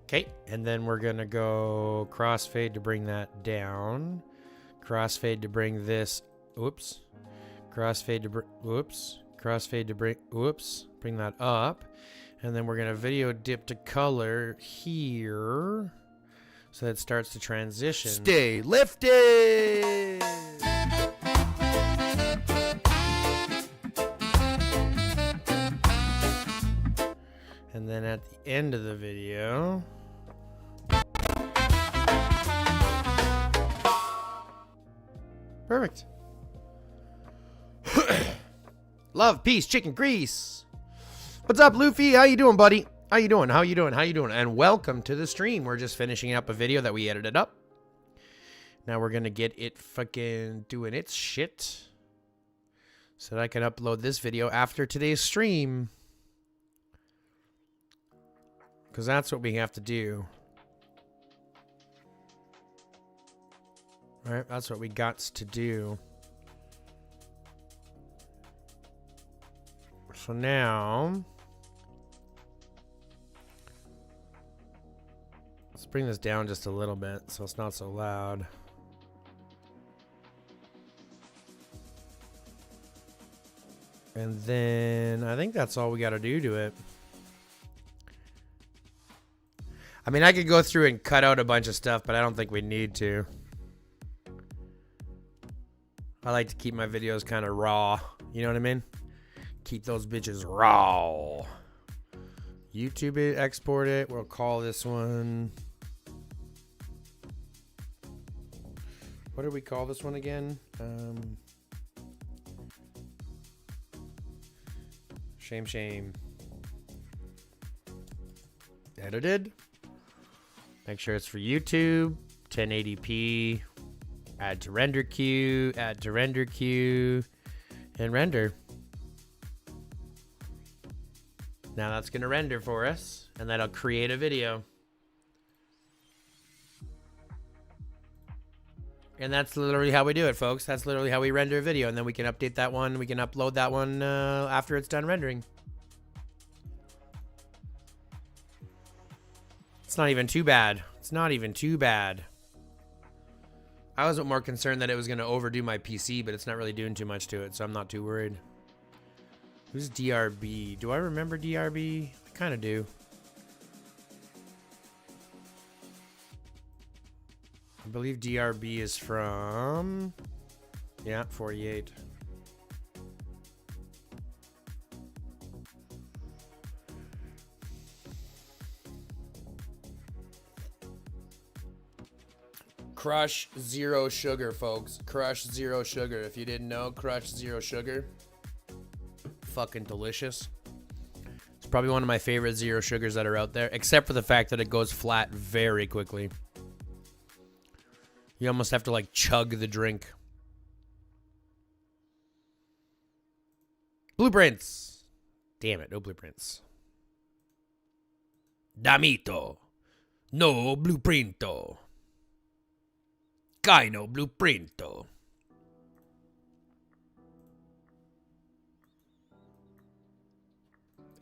Okay, and then we're gonna go crossfade to bring that down. Crossfade to bring this, oops. Crossfade to bring that up. And then we're going to video dip to color here so that it starts to transition. Stay lifted! And then at the end of the video, perfect. Love, peace, chicken grease. What's up, Luffy? How you doing, buddy? How you doing? How you doing? How you doing? And welcome to the stream. We're just finishing up a video that we edited up. Now we're gonna get it fucking doing its shit so that I can upload this video after today's stream. Because that's what we have to do. All right, that's what we got to do. So now, let's bring this down just a little bit so it's not so loud. And then I think that's all we got to do to it. I mean, I could go through and cut out a bunch of stuff, but I don't think we need to. I like to keep my videos kind of raw. You know what I mean? Keep those bitches raw. YouTube it, export it. We'll call this one. What do we call this one again? Shame. Edited. Make sure it's for YouTube. 1080p. Add to render queue. Add to render queue. And render. Now that's going to render for us, and that'll create a video. And that's literally how we do it, folks. That's literally how we render a video, and then we can update that one. We can upload that one after it's done rendering. It's not even too bad. It's not even too bad. I was more concerned that it was going to overdo my PC, but it's not really doing too much to it, so I'm not too worried. Who's DRB? Do I remember DRB? I kind of do. I believe DRB is from... yeah, 48. Crush zero sugar, folks. Crush zero sugar. If you didn't know, Crush zero sugar. Fucking delicious. It's probably one of my favorite zero sugars that are out there, except for the fact that it goes flat very quickly. You almost have to like chug the drink. Blueprints. Damn it, no blueprints. Damito. No blueprinto. Kaino blueprinto.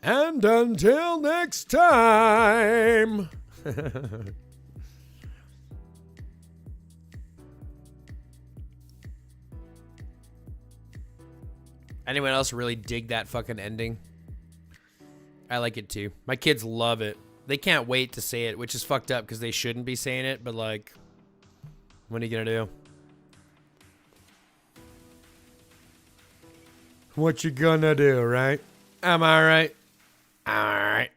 And until next time. Anyone else really dig that fucking ending? I like it too. My kids love it. They can't wait to say it, which is fucked up because they shouldn't be saying it, but like, what are you gonna do? What you gonna do, right? Am I right? All right.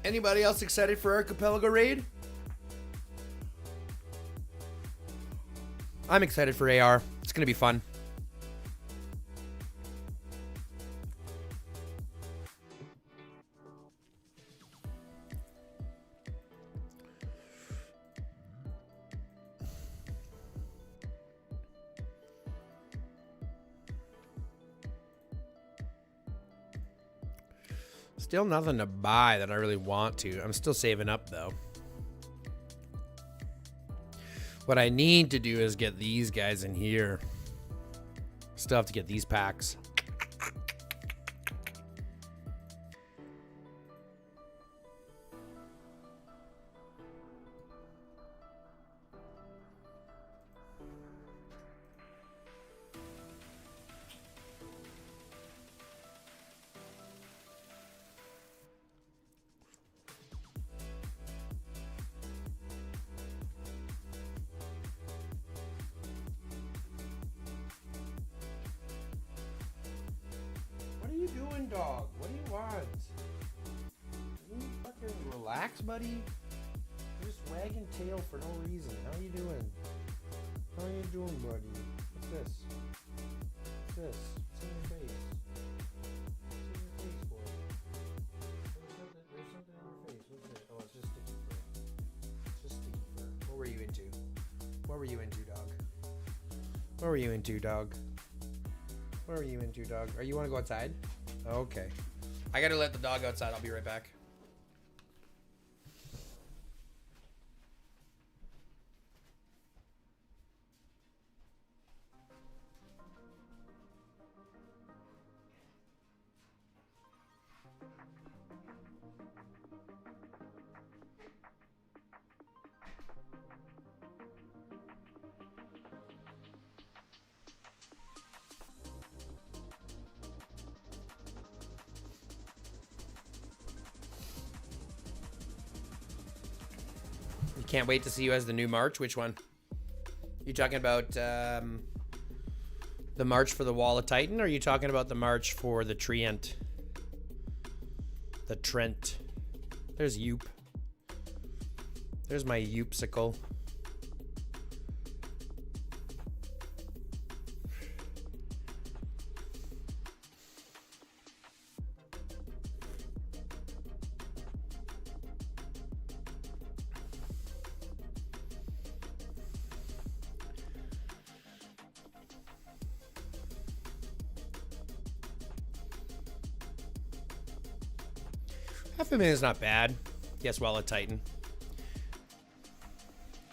Anybody else excited for Archipelago Raid? I'm excited for AR. It's gonna be fun. Still nothing to buy that I really want to. I'm still saving up though. What I need to do is get these guys in here. Still have to get these packs. What are you doing, dog? What do you want? Can you fucking relax, buddy? You're just wagging tail for no reason. How you doing? How you doing, buddy? What's this? What's this? What's in your face? What's in your face, boy? There's something in your face. What's it? Oh, it's just sticky fur. It's just sticky fur. What were you into? What were you into, dog? What were you into, dog? What are you into, dog? Are you want to go outside? Okay. I gotta let the dog outside. I'll be right back. Can't wait to see you as the new March. Which one? You talking about the March for the Wall of Titan, or are you talking about the March for the Trient? The Trent. There's Yoop. There's my Yoopsicle. Half a minute is not bad. Yes, well, a Titan.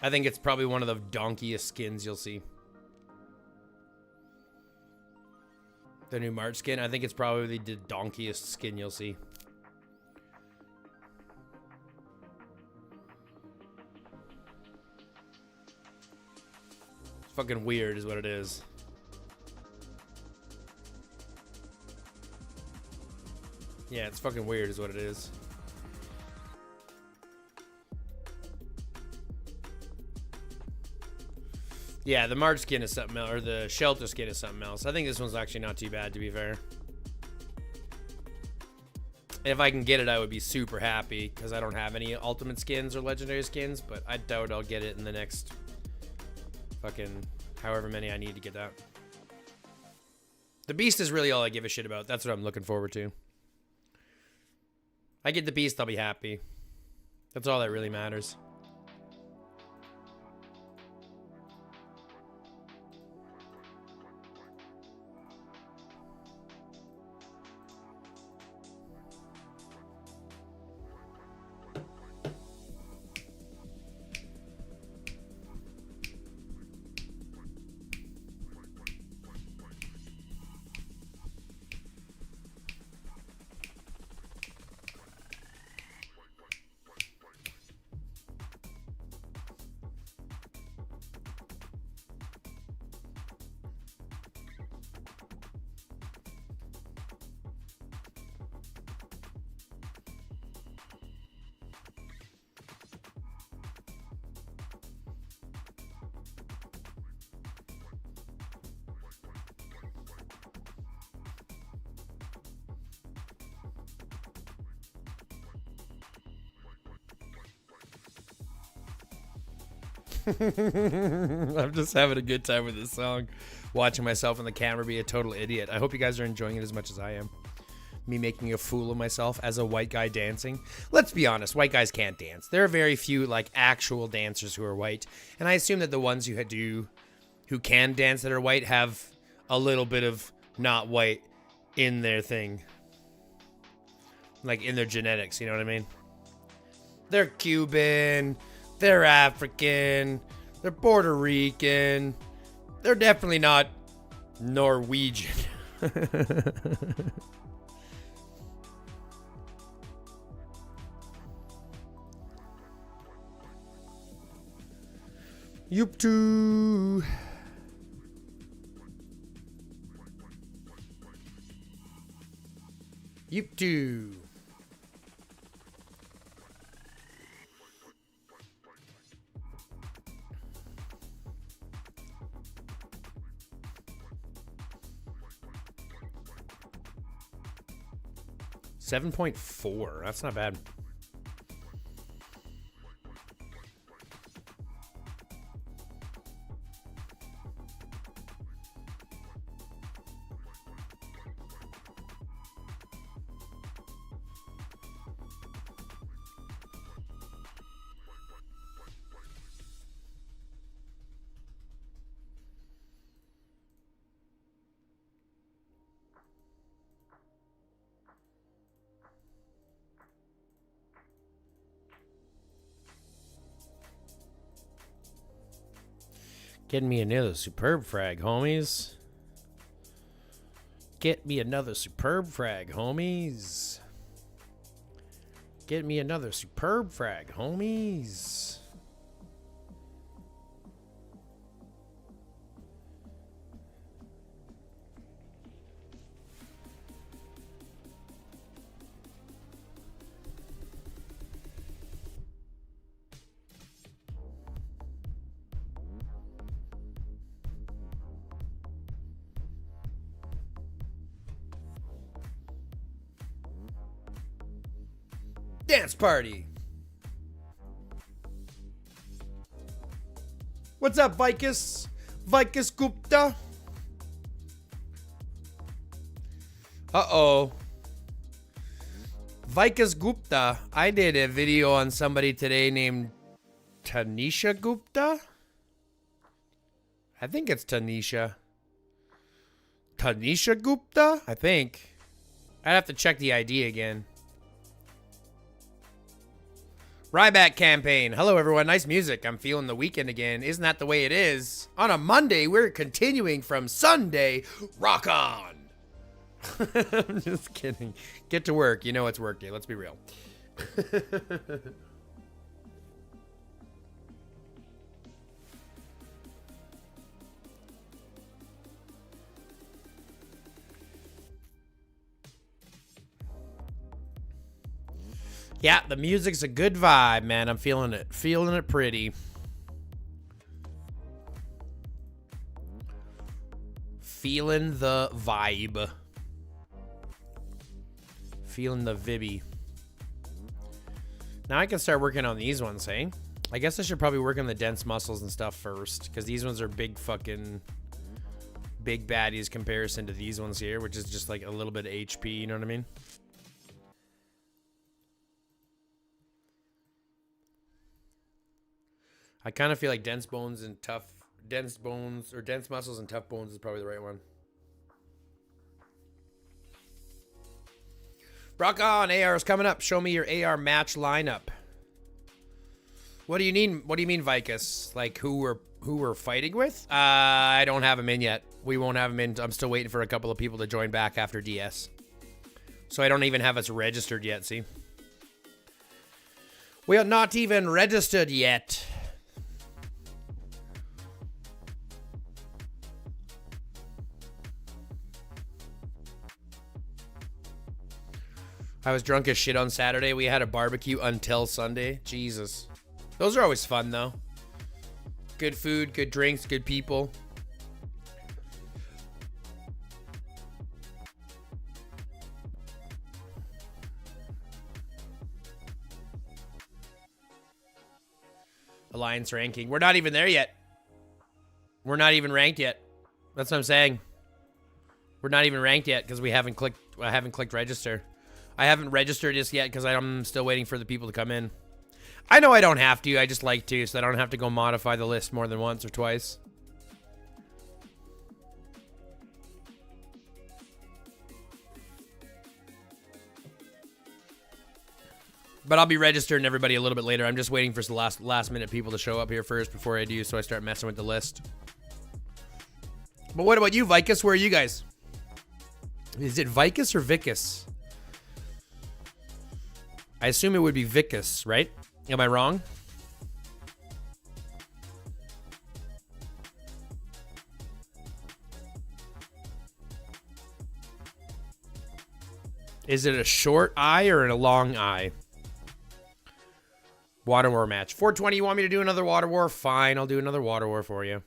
I think it's probably one of the donkiest skins you'll see. The new March skin, I think it's probably the donkiest skin you'll see. It's fucking weird is what it is. Yeah, it's fucking weird is what it is. Yeah, the March skin is something else, or the Shelter skin is something else. I think this one's actually not too bad, to be fair. If I can get it, I would be super happy, because I don't have any ultimate skins or legendary skins, but I doubt I'll get it in the next fucking however many I need to get that. The Beast is really all I give a shit about. That's what I'm looking forward to. I get the beast, I'll be happy. That's all that really matters. I'm just having a good time with this song. Watching myself in the camera be a total idiot. I hope you guys are enjoying it as much as I am. Me making a fool of myself as a white guy dancing. Let's be honest, white guys can't dance. There are very few like actual dancers who are white. And I assume that the ones who can dance that are white have a little bit of not white in their thing. Like in their genetics, you know what I mean? They're Cuban. They're African. They're Puerto Rican. They're definitely not Norwegian. Yup too. Yup too. $7.4. That's not bad. Getting me another superb frag, homies. Get me another superb frag, homies. Get me another superb frag, homies. Dance party. What's up, Vicus? Vicus Gupta? Uh-oh. Vicus Gupta. I did a video on somebody today named Tanisha Gupta. I think it's Tanisha. Tanisha Gupta? I think. I'd have to check the ID again. Ryback campaign. Hello, everyone. Nice music. I'm feeling the weekend again. Isn't that the way it is? On a Monday, we're continuing from Sunday. Rock on. I'm just kidding. Get to work. You know it's work day. Let's be real. Yeah, the music's a good vibe, man. I'm feeling it. Feeling it pretty. Feeling the vibe. Feeling the vibby. Now I can start working on these ones, hey? I guess I should probably work on the dense muscles and stuff first, because these ones are big fucking big baddies comparison to these ones here, which is just like a little bit of HP, you know what I mean? I kind of feel like dense muscles and tough bones is probably the right one. Rock on, AR is coming up. Show me your AR match lineup. What do you mean? What do you mean, Vicus? Like who we're fighting with? I don't have them in yet. We won't have them in. I'm still waiting for a couple of people to join back after DS. So I don't even have us registered yet. See, we are not even registered yet. I was drunk as shit on Saturday. We had a barbecue until Sunday. Jesus. Those are always fun, though. Good food, good drinks, good people. Alliance ranking. We're not even there yet. We're not even ranked yet. That's what I'm saying. We're not even ranked yet because I haven't clicked register. I haven't registered just yet because I'm still waiting for the people to come in. I know I don't have to. I just like to, so I don't have to go modify the list more than once or twice. But I'll be registering everybody a little bit later. I'm just waiting for the last minute people to show up here first before I do, so I start messing with the list. But what about you, Vicus? Where are you guys? Is it Vicus or Vicus? I assume it would be Vicus, right? Am I wrong? Is it a short eye or a long eye? Water War match. 420, you want me to do another Water War? Fine, I'll do another Water War for you.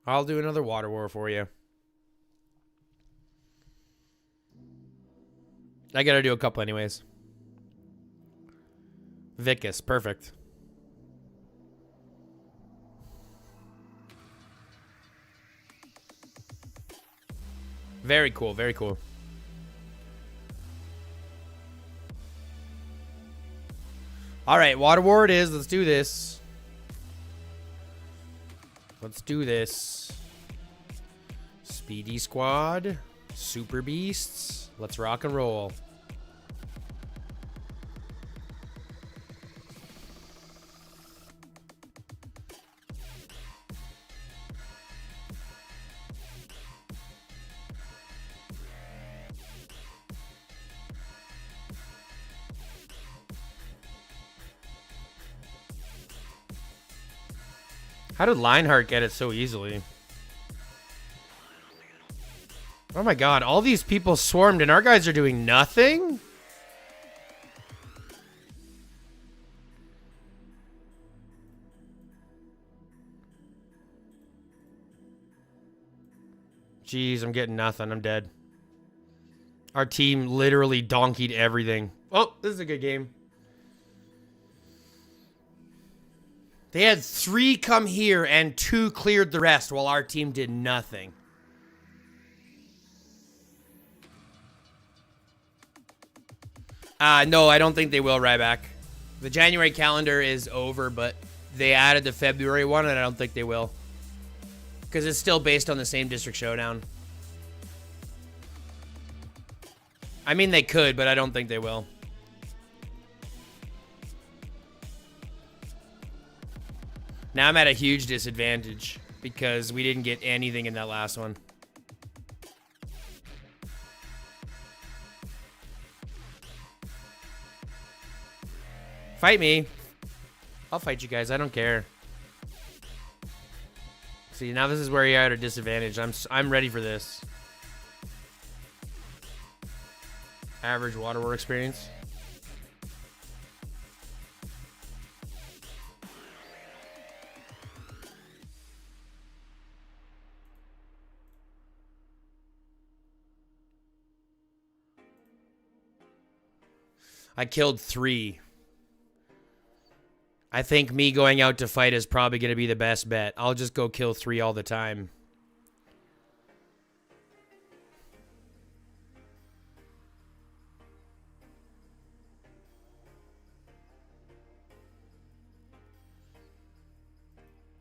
I'll do another Water War for you. I gotta do a couple anyways. Vicus, perfect. Very cool, very cool. All right, Water War it is. Let's do this. Let's do this. Speedy Squad. Super Beasts. Let's rock and roll. How did Lionheart get it so easily? Oh my god, all these people swarmed and our guys are doing nothing? Jeez, I'm getting nothing. I'm dead. Our team literally donkeyed everything. Oh, this is a good game. They had 3 come here and 2 cleared the rest while our team did nothing. No, I don't think they will, Ryback. The January calendar is over, but they added the February one, and I don't think they will. Because it's still based on the same District Showdown. I mean, they could, but I don't think they will. Now I'm at a huge disadvantage because we didn't get anything in that last one. Fight me. I'll fight you guys. I don't care. See, now this is where you're at a disadvantage. I'm ready for this. Average Water War experience. I killed 3. I think me going out to fight is probably going to be the best bet. I'll just go kill 3 all the time.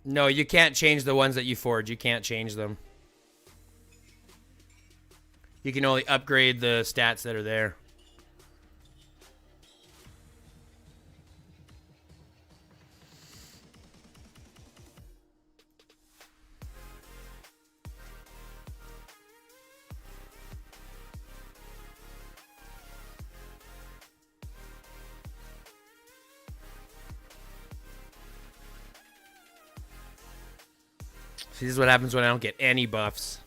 No, you can't change the ones that you forge. You can't change them. You can only upgrade the stats that are there. See, this is what happens when I don't get any buffs.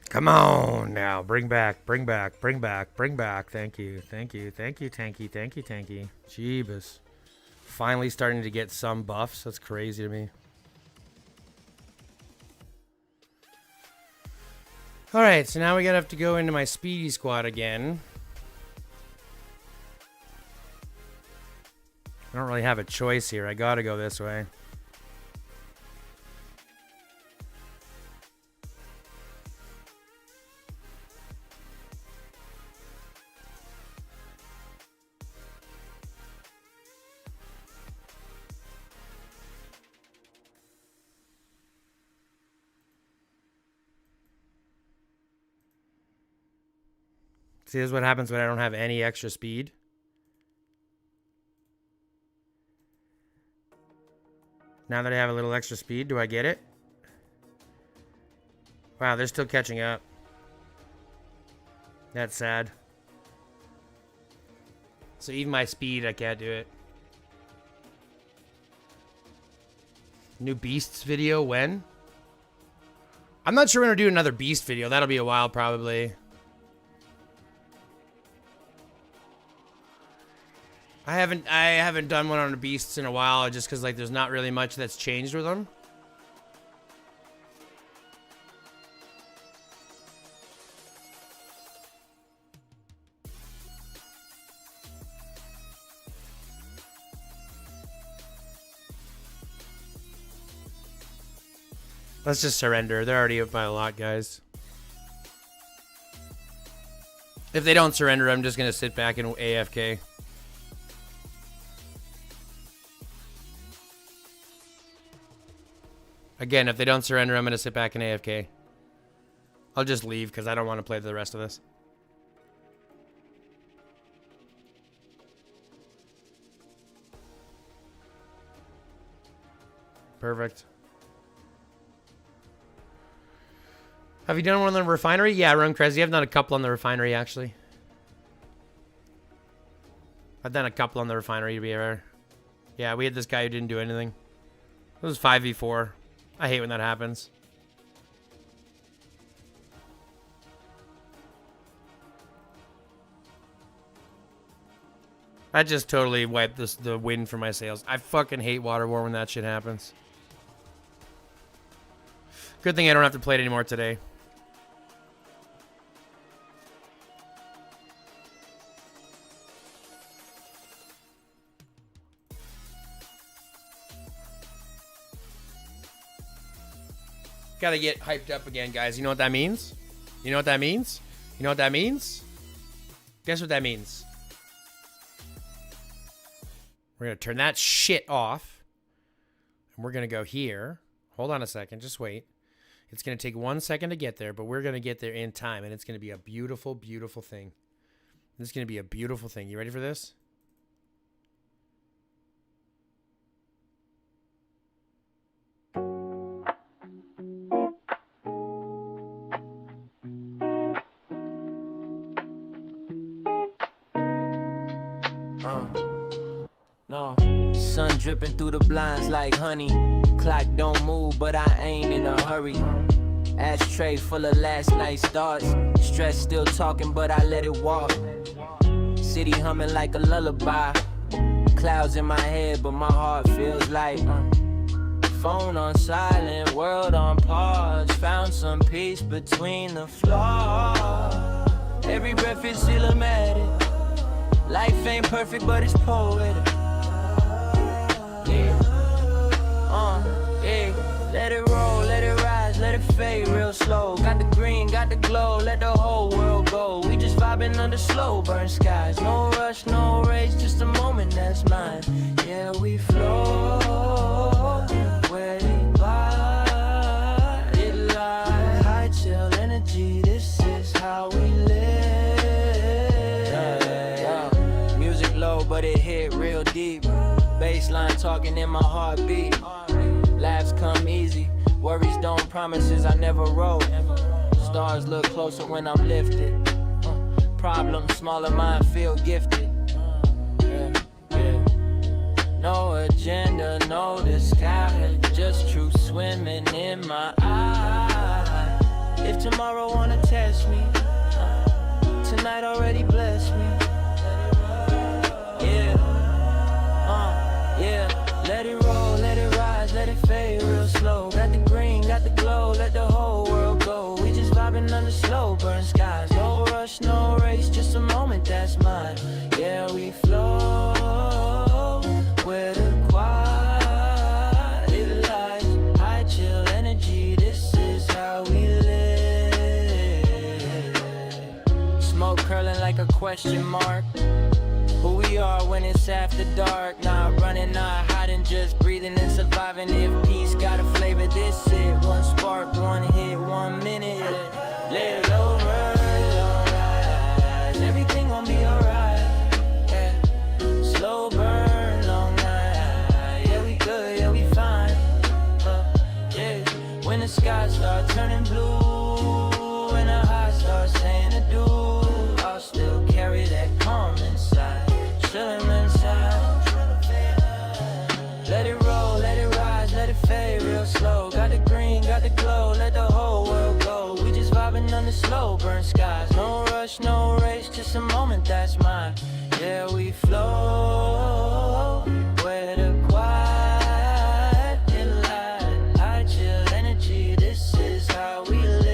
Come on now. Bring back. Thank you. Tanky. Jeebus. Finally starting to get some buffs. That's crazy to me. Alright, so now we gotta have to go into my speedy squad again. I don't really have a choice here. I gotta go this way. See, this is what happens when I don't have any extra speed. Now that I have a little extra speed, do I get it? Wow, they're still catching up. That's sad. So even my speed, I can't do it. New Beasts video, when? I'm not sure when we're doing another Beast video. That'll be a while, probably. I haven't done one on the Beasts in a while, just because like there's not really much that's changed with them. Let's just surrender. They're already up by a lot, guys. If they don't surrender, I'm just gonna sit back and AFK. Again, if they don't surrender, I'm going to sit back and AFK. I'll just leave because I don't want to play the rest of this. Perfect. Have you done one on the refinery? Yeah, Run Crazy. I've done a couple on the refinery, actually. I've done a couple on the refinery to be rare. Yeah, we had this guy who didn't do anything. It was 5v4. I hate when that happens. I just totally wiped the wind from my sails. I fucking hate Water War when that shit happens. Good thing I don't have to play it anymore today. Gotta get hyped up again, guys. You know what that means? You know what that means? You know what that means? Guess what that means? We're gonna turn that shit off. And we're gonna go here. Hold on a second, just wait. It's gonna take 1 second to get there, but we're gonna get there in time, and it's gonna be a beautiful, beautiful thing. This is gonna be a beautiful thing. You ready for this? No, sun dripping through the blinds like honey. Clock don't move, but I ain't in a hurry. Ashtray full of last night's thoughts. Stress still talking, but I let it walk. City humming like a lullaby. Clouds in my head, but my heart feels light. Phone on silent, world on pause. Found some peace between the flaws. Every breath is cinematic. Life ain't perfect, but it's poetic. Yeah. Yeah. Let it roll, let it rise, let it fade real slow. Got the green, got the glow, let the whole world go. We just vibing under slow burn skies. No rush, no race, just a moment that's mine. Yeah, we flow where the body lies. High chill energy, this is how we live. Music low, but it hit real deep. Baseline talking in my heartbeat. Laughs come easy, worries don't, promises I never wrote. Stars look closer when I'm lifted. Problems smaller, mine feel gifted. No agenda, no disguise, just truth swimming in my eyes. If tomorrow wanna test me, tonight already blessed me. Yeah, let it roll, let it rise, let it fade real slow. Got the green, got the glow, let the whole world go. We just vibing under slow burn skies. No rush, no race, just a moment that's mine. Yeah, we flow where the quiet lies. High chill energy, this is how we live. Smoke curling like a question mark. Who we are when it's after dark. Not running, not hiding, just breathing and surviving. If peace got a flavor, this it. One spark, one hit, 1 minute. Let it over, alright. Everything gon' be alright. Yeah. Slow burn, long night. Yeah, we good, yeah, we fine. Yeah. When the sky start turning blue, when the heart starts saying adieu, I'll still carry that calm inside. Chillin' inside. Let it roll, let it rise, let it fade real slow. Got the green, got the glow, let the whole world go. We just vibing under slow burn skies. No rush, no race, just a moment that's mine. Yeah, we flow where the quiet lies. High chill energy, this is how we live.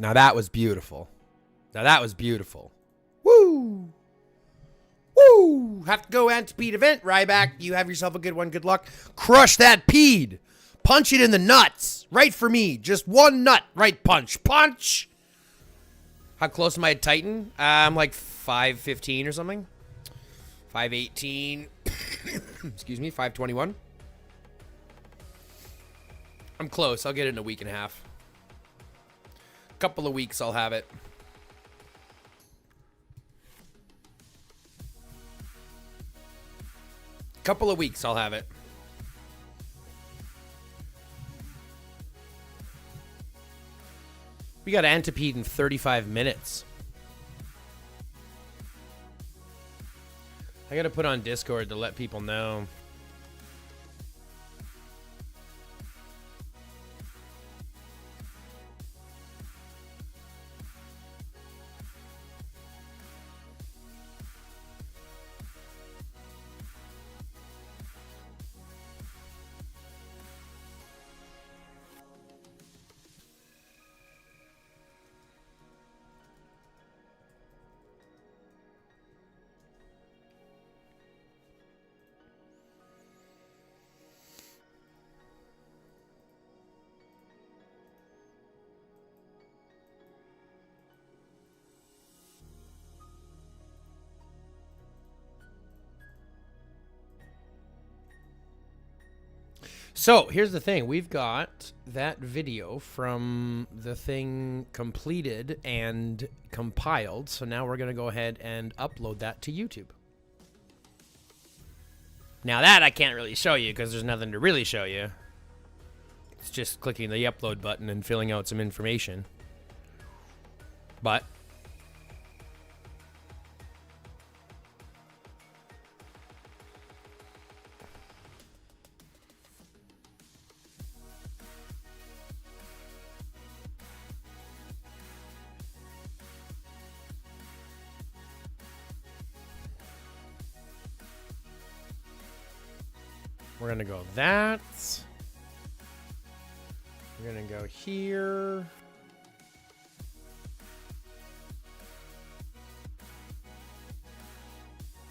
Now that was beautiful. Now that was beautiful. Woo! Woo! Have to go Antipede event, Ryback. You have yourself a good one. Good luck. Crush that peed. Punch it in the nuts. Right for me. Just one nut. Right punch. Punch! How close am I to Titan? I'm like 5'15" or something. 5'18". Excuse me, 5'21". I'm close. I'll get it in a week and a half. Couple of weeks I'll have it. Couple of weeks I'll have it. We got Antipede in 35 minutes. I gotta put on Discord to let people know. So here's the thing. We've got that video from the thing completed and compiled. So now we're going to go ahead and upload that to YouTube. Now that I can't really show you because there's nothing to really show you. It's just clicking the upload button and filling out some information. But we're going to go that. We're going to go here.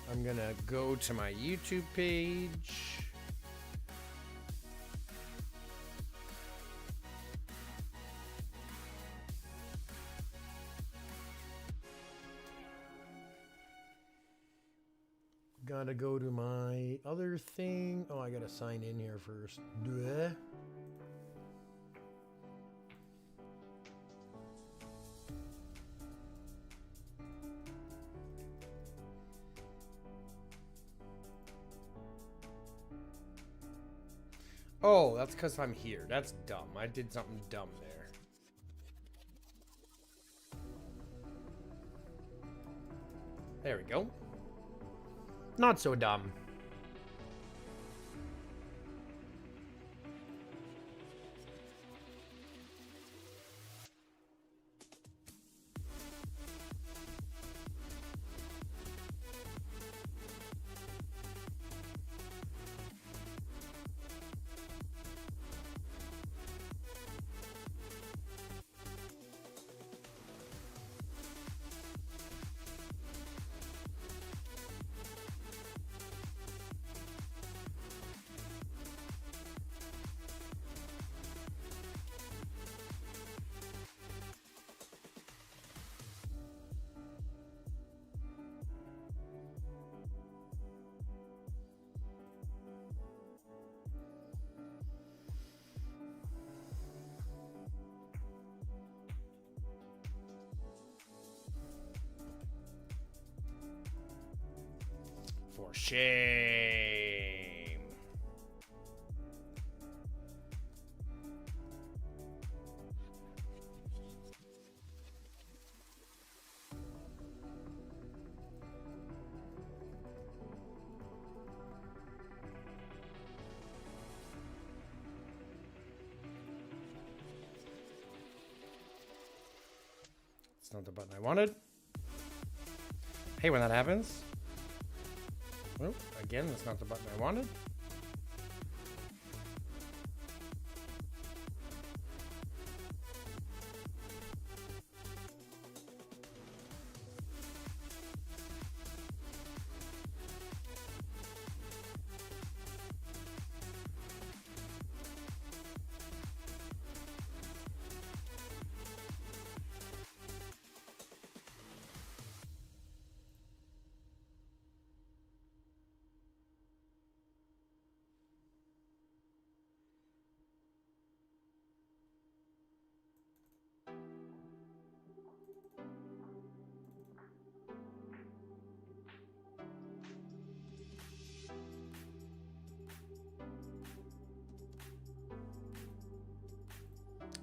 I'm going to go to my YouTube page. Gotta go to my other thing. Oh, I gotta sign in here first. Bleh. Oh, that's because I'm here. That's dumb. I did something dumb there. There we go. Not so dumb. For shame. It's not the button I wanted. Hey, when that happens. Oh, again, that's not the button I wanted.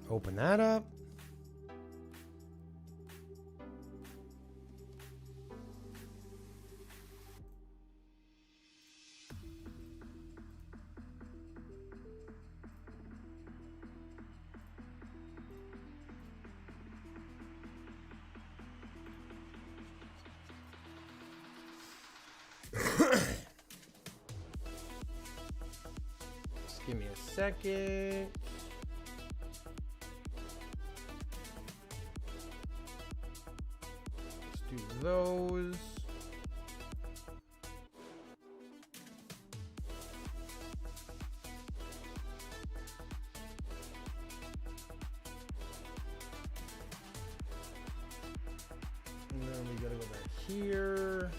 Open that up. Just give me a second. Do those. And then we gotta go back here.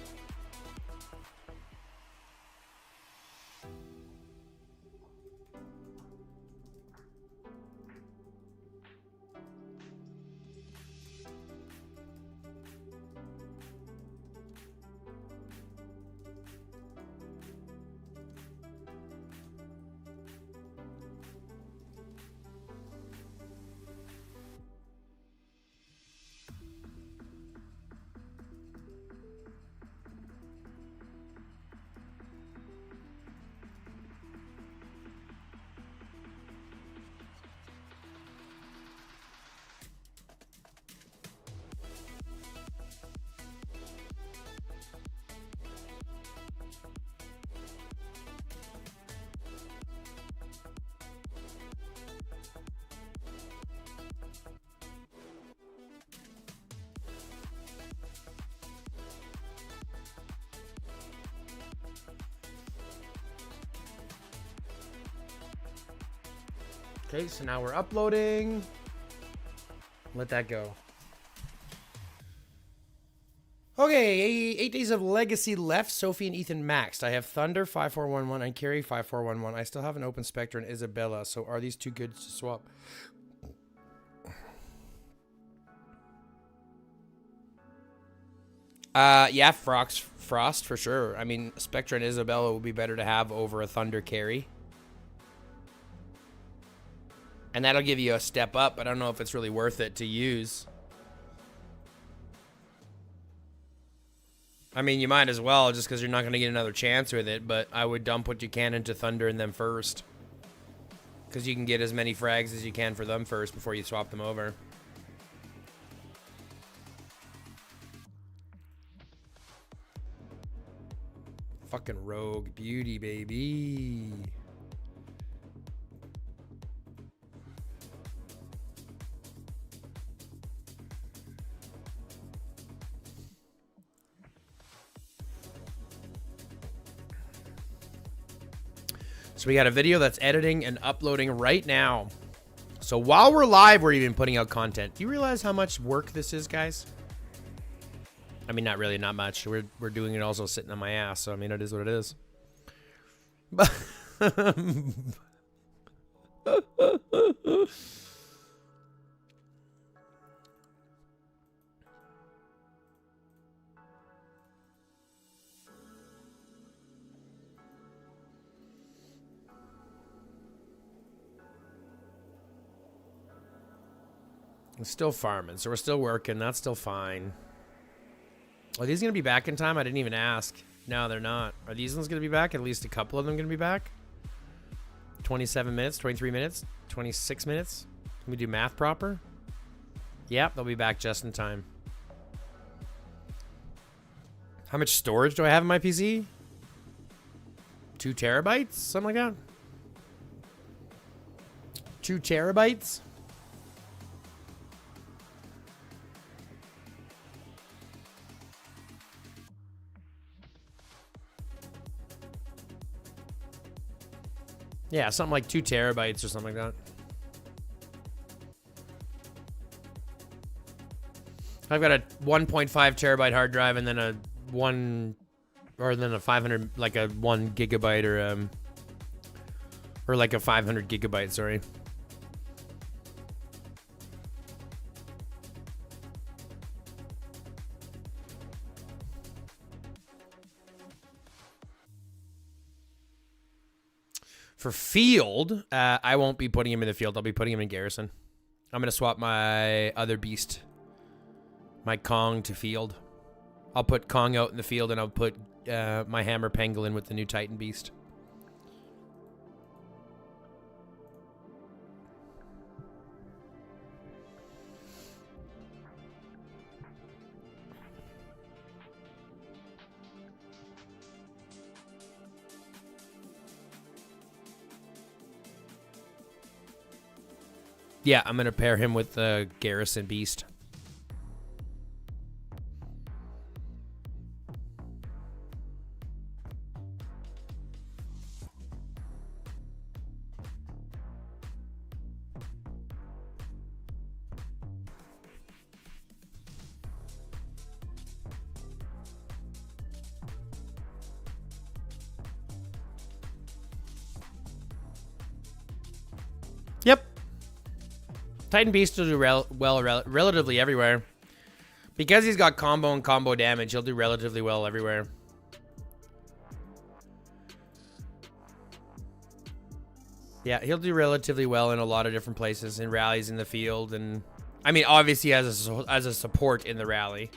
Okay, so now we're uploading. Let that go. Okay, 8 days of legacy left. Sophie and Ethan maxed. I have Thunder 5411 and Carrie 5411. I still have an open Spectre and Isabella. So are these too good to swap? Yeah, Frost for sure. I mean, Spectre and Isabella would be better to have over a Thunder Carrie. And that'll give you a step up. I don't know if it's really worth it to use. I mean, you might as well, just because you're not going to get another chance with it, but I would dump what you can into Thunder and them first. Because you can get as many frags as you can for them first before you swap them over. Fucking Rogue Beauty, baby. So we got a video that's editing and uploading right now. So while we're live, we're even putting out content. Do you realize how much work this is, guys? I mean, not really, not much. We're doing it also sitting on my ass. So, I mean, it is what it is. But I'm still farming, so we're still working. That's still fine. Are these going to be back in time? I didn't even ask. No, they're not. Are these ones going to be back? At least a couple of them going to be back? 27 minutes, 23 minutes, 26 minutes? Can we do math proper? Yep, they'll be back just in time. How much storage do I have in my PC? 2 terabytes? Something like that? 2 terabytes? Yeah, something like 2 terabytes or something like that. I've got a 1.5 terabyte hard drive and then a 500, like a 1 gigabyte or like a 500 gigabyte, sorry. For field, I won't be putting him in the field. I'll be putting him in garrison. I'm going to swap my other beast, my Kong, to field. I'll put Kong out in the field, and I'll put my Hammer Pangolin with the new Titan beast. Yeah, I'm going to pair him with the Garrison Beast. Yep. Titan Beast will do relatively everywhere. Because he's got combo and combo damage, he'll do relatively well everywhere. Yeah, he'll do relatively well in a lot of different places, in rallies in the field, and I mean, obviously as a support in the rally.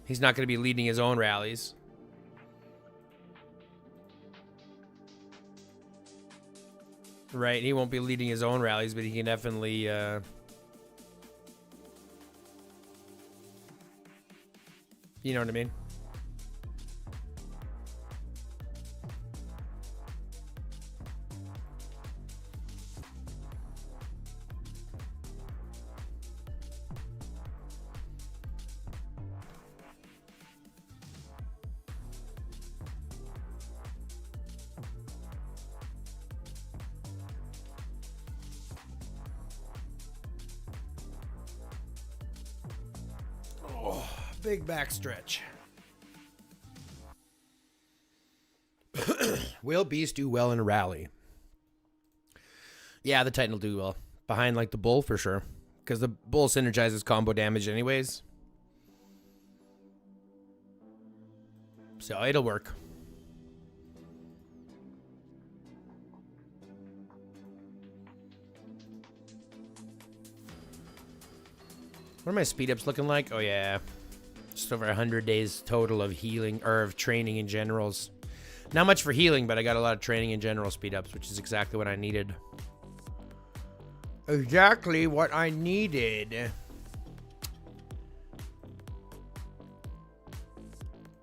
He's not going to be leading his own rallies. Right, he won't be leading his own rallies, but he can definitely, you know what I mean? big back stretch. Will Beast do well in a rally? Yeah, the Titan will do well. Behind, like, the Bull, for sure. Because the Bull synergizes combo damage anyways. So, it'll work. What are my speed ups looking like? Oh, yeah. Just over 100 days total of healing, or of training in generals. Not much for healing, but I got a lot of training in general speed ups, which is exactly what I needed. Exactly what I needed.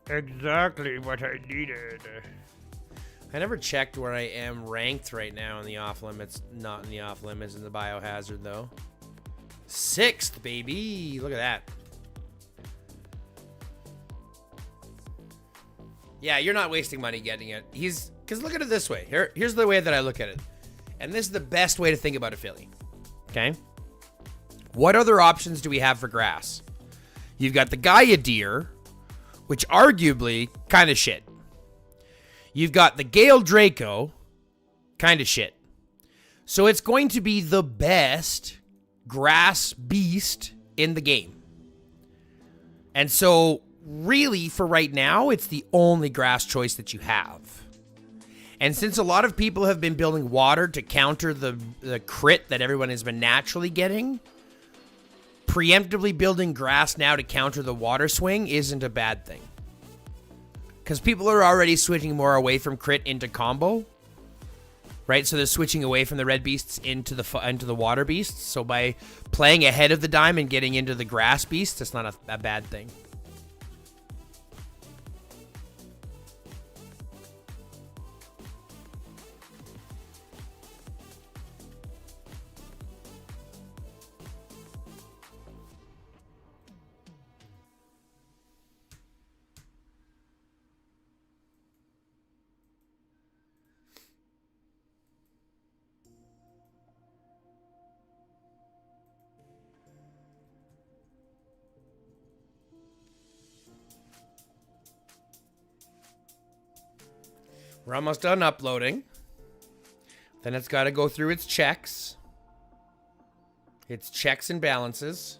Exactly what I needed. I never checked where I am ranked right now in the off limits. Not in the off limits, in the biohazard, though. 6th, baby. Look at that. Yeah, you're not wasting money getting it. Because look at it this way. Here's the way that I look at it. And this is the best way to think about a Philly. Okay? What other options do we have for grass? You've got the Gaia Deer, which arguably kind of shit. You've got the Gale Draco, kind of shit. So it's going to be the best grass beast in the game. And so, really, for right now, it's the only grass choice that you have. And since a lot of people have been building water to counter the crit that everyone has been naturally getting, preemptively building grass now to counter the water swing isn't a bad thing. Because people are already switching more away from crit into combo. Right? So they're switching away from the red beasts into the water beasts. So by playing ahead of the dime and getting into the grass beasts, that's not a bad thing. We're almost done uploading. Then it's got to go through its checks. Its checks and balances.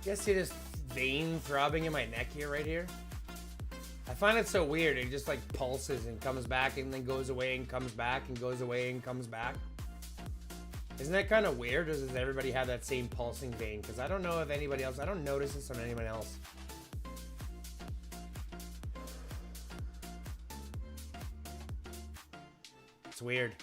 You guys see this vein throbbing in my neck here, right here? I find it so weird. It just like pulses and comes back and then goes away and comes back and goes away and comes back. Isn't that kind of weird? Or does everybody have that same pulsing vein? Because I don't know if anybody else, I don't notice this on anyone else. It's weird.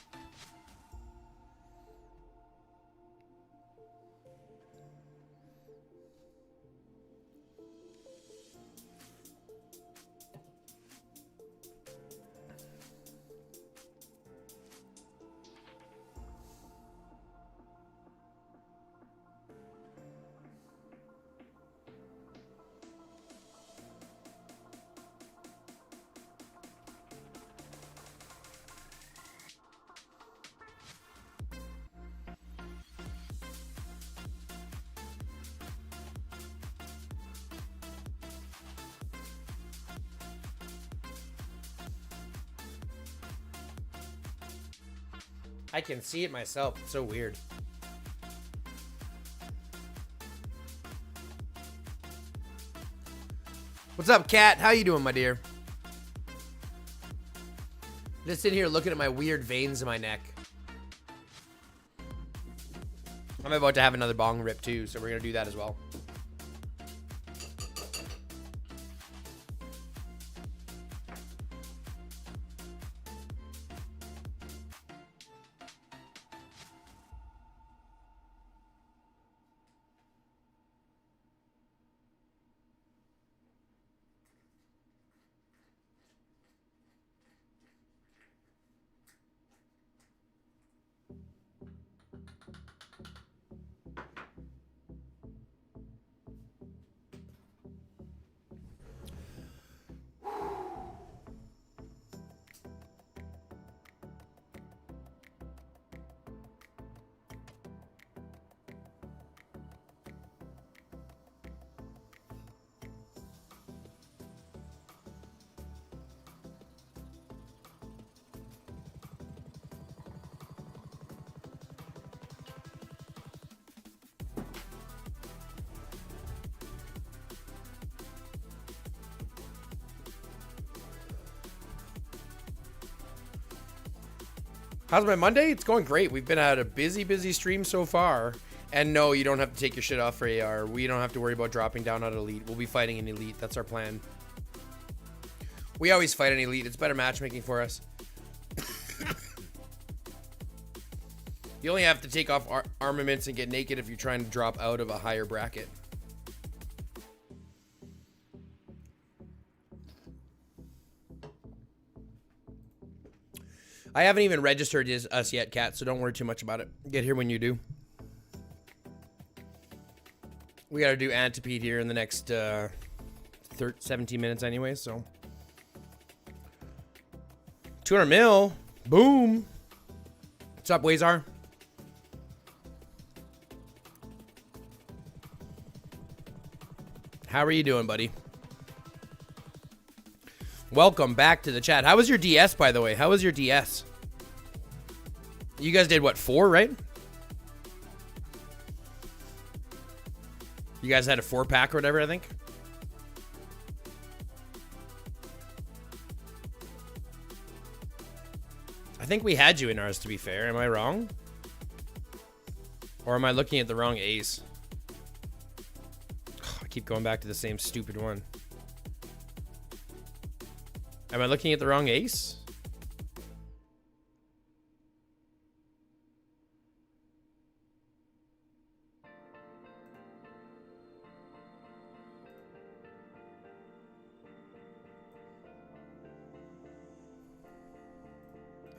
I can see it myself. It's so weird. What's up, Kat? How you doing, my dear? Just sitting here looking at my weird veins in my neck. I'm about to have another bong rip too, so we're gonna do that as well. How's my Monday? It's going great. We've been at a busy stream so far. And no, you don't have to take your shit off for AR. We don't have to worry about dropping down on Elite. We'll be fighting an Elite. That's our plan. We always fight an Elite. It's better matchmaking for us. You only have to take off armaments and get naked if you're trying to drop out of a higher bracket. I haven't even registered us yet, Kat, so don't worry too much about it. Get here when you do. We got to do Antipede here in the next 17 minutes anyway, so. 200 mil. Boom. What's up, Wazar? How are you doing, buddy? Welcome back to the chat. How was your DS, by the way? How was your DS? You guys did, what, 4, right? You guys had a 4-pack or whatever, I think? I think we had you in ours, to be fair. Am I wrong? Or am I looking at the wrong ace? I keep going back to the same stupid one. Am I looking at the wrong ace?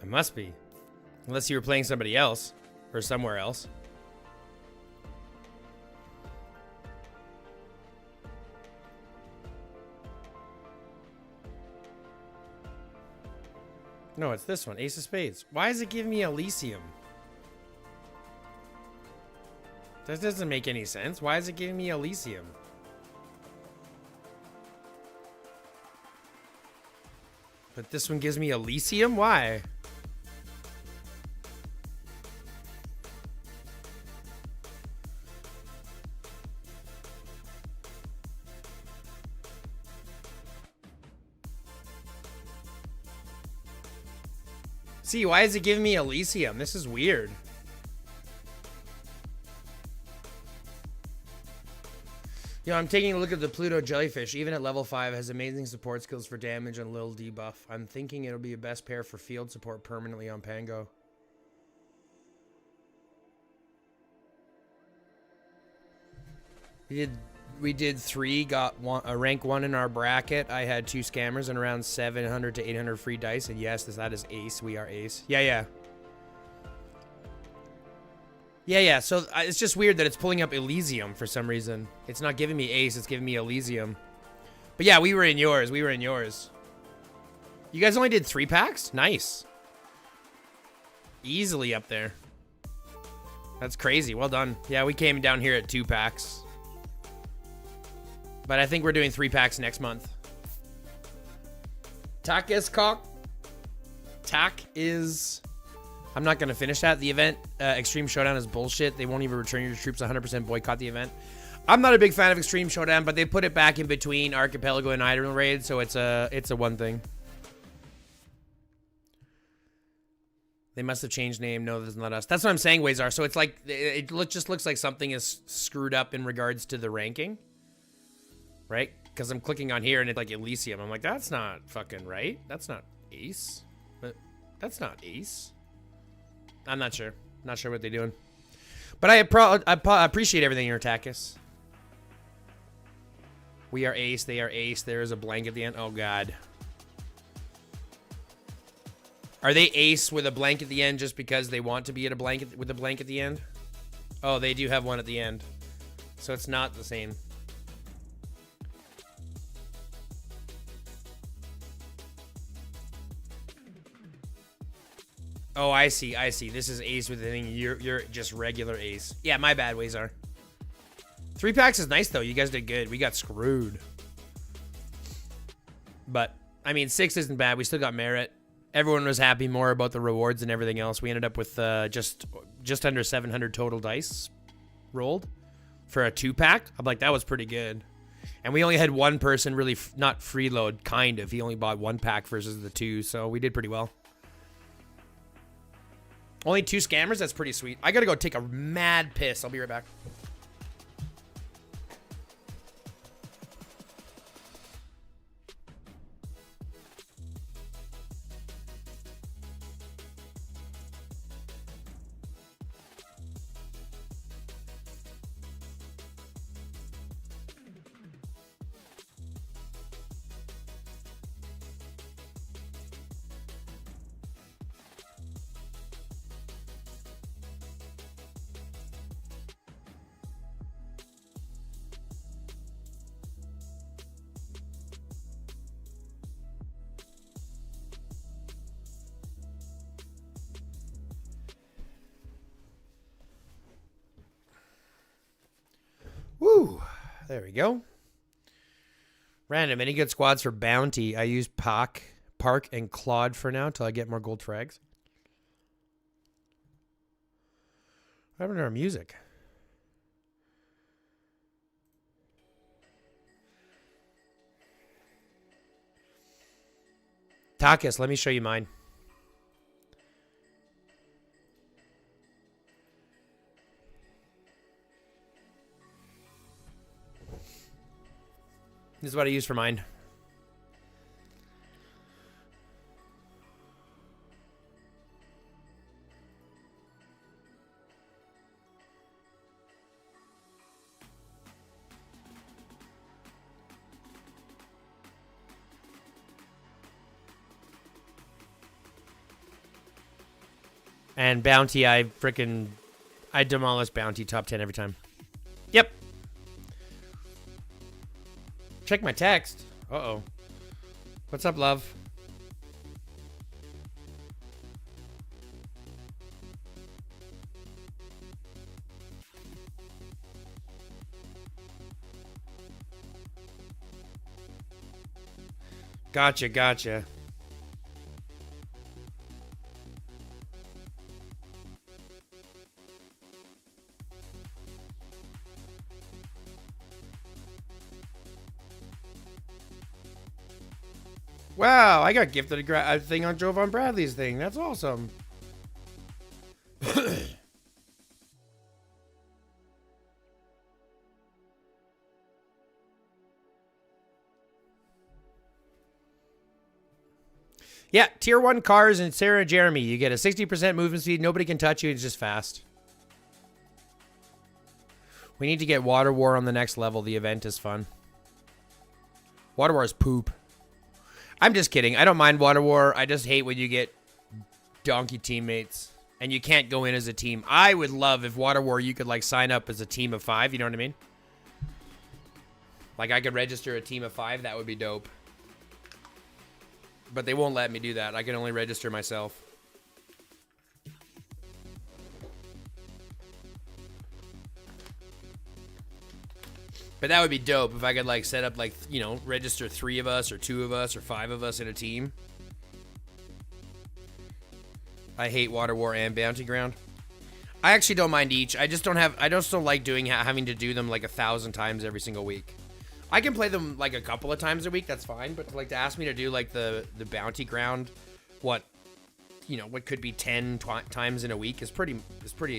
I must be. Unless you were playing somebody else. Or somewhere else. No, it's this one. Ace of Spades. Why is it giving me Elysium? That doesn't make any sense. Why is it giving me Elysium? But this one gives me Elysium? Why? See, why is it giving me Elysium? This is weird. Yo, I'm taking a look at the Pluto Jellyfish. Even at level 5, has amazing support skills for damage and little debuff. I'm thinking it'll be a best pair for field support permanently on Pango. We did 3, got a rank 1 in our bracket. I had 2 scammers and around 700 to 800 free dice. And yes, that is ace. We are ace. Yeah. So it's just weird that it's pulling up Elysium for some reason. It's not giving me ace. It's giving me Elysium. But yeah, we were in yours. You guys only did 3 packs? Nice. Easily up there. That's crazy. Well done. Yeah, we came down here at 2 packs. But I think we're doing 3 packs next month. Tack is cock. Tack is... I'm not going to finish that. The event, Extreme Showdown, is bullshit. They won't even return your troops. 100% boycott the event. I'm not a big fan of Extreme Showdown, but they put it back in between Archipelago and Idle Raid, so it's a one thing. They must have changed name. No, that's not us. That's what I'm saying, Wazar. So it's like, it just looks like something is screwed up in regards to the ranking. Right? Because I'm clicking on here and it's like Elysium. I'm like, that's not fucking right. That's not ace. But that's not ace. I'm not sure. Not sure what they're doing. But I appreciate everything you're Takis. We are ace. They are ace. There is a blank at the end. Oh, God. Are they ace with a blank at the end just because they want to be at a blank with a blank at the end? Oh, they do have one at the end. So it's not the same. Oh, I see. This is ace with the thing. You're just regular ace. Yeah, my bad, Wazar. 3 packs is nice, though. You guys did good. We got screwed. But, I mean, 6 isn't bad. We still got merit. Everyone was happy more about the rewards and everything else. We ended up with just under 700 total dice rolled for a 2-pack. I'm like, that was pretty good. And we only had one person really not freeload, kind of. He only bought 1 pack versus the 2, so we did pretty well. Only 2 scammers? That's pretty sweet. I gotta go take a mad piss. I'll be right back. Woo. There we go. Random. Any good squads for bounty? I use Park and Claude for now till I get more gold frags. What happened to our music? Takis, let me show you mine. This is what I use for mine. And bounty, I demolish bounty top 10 every time. Yep. Check my text. Uh-oh. What's up, love? Gotcha. Wow, I got gifted a thing on Jovan Bradley's thing. That's awesome. Yeah, tier 1 cars and Sarah and Jeremy. You get a 60% movement speed. Nobody can touch you. It's just fast. We need to get Water War on the next level. The event is fun. Water War is poop. I'm just kidding. I don't mind Water War. I just hate when you get donkey teammates and you can't go in as a team. I would love if Water War you could like sign up as a team of 5. You know what I mean? Like I could register a team of 5. That would be dope. But they won't let me do that. I can only register myself. But that would be dope if I could like set up like, you know, register 3 of us or 2 of us or 5 of us in a team. I hate Water War and Bounty Ground. I actually don't mind each. I just don't like doing having to do them like 1,000 times every single week. I can play them like a couple of times a week, that's fine, but like to ask me to do like the Bounty Ground, what could be 10 times in a week is pretty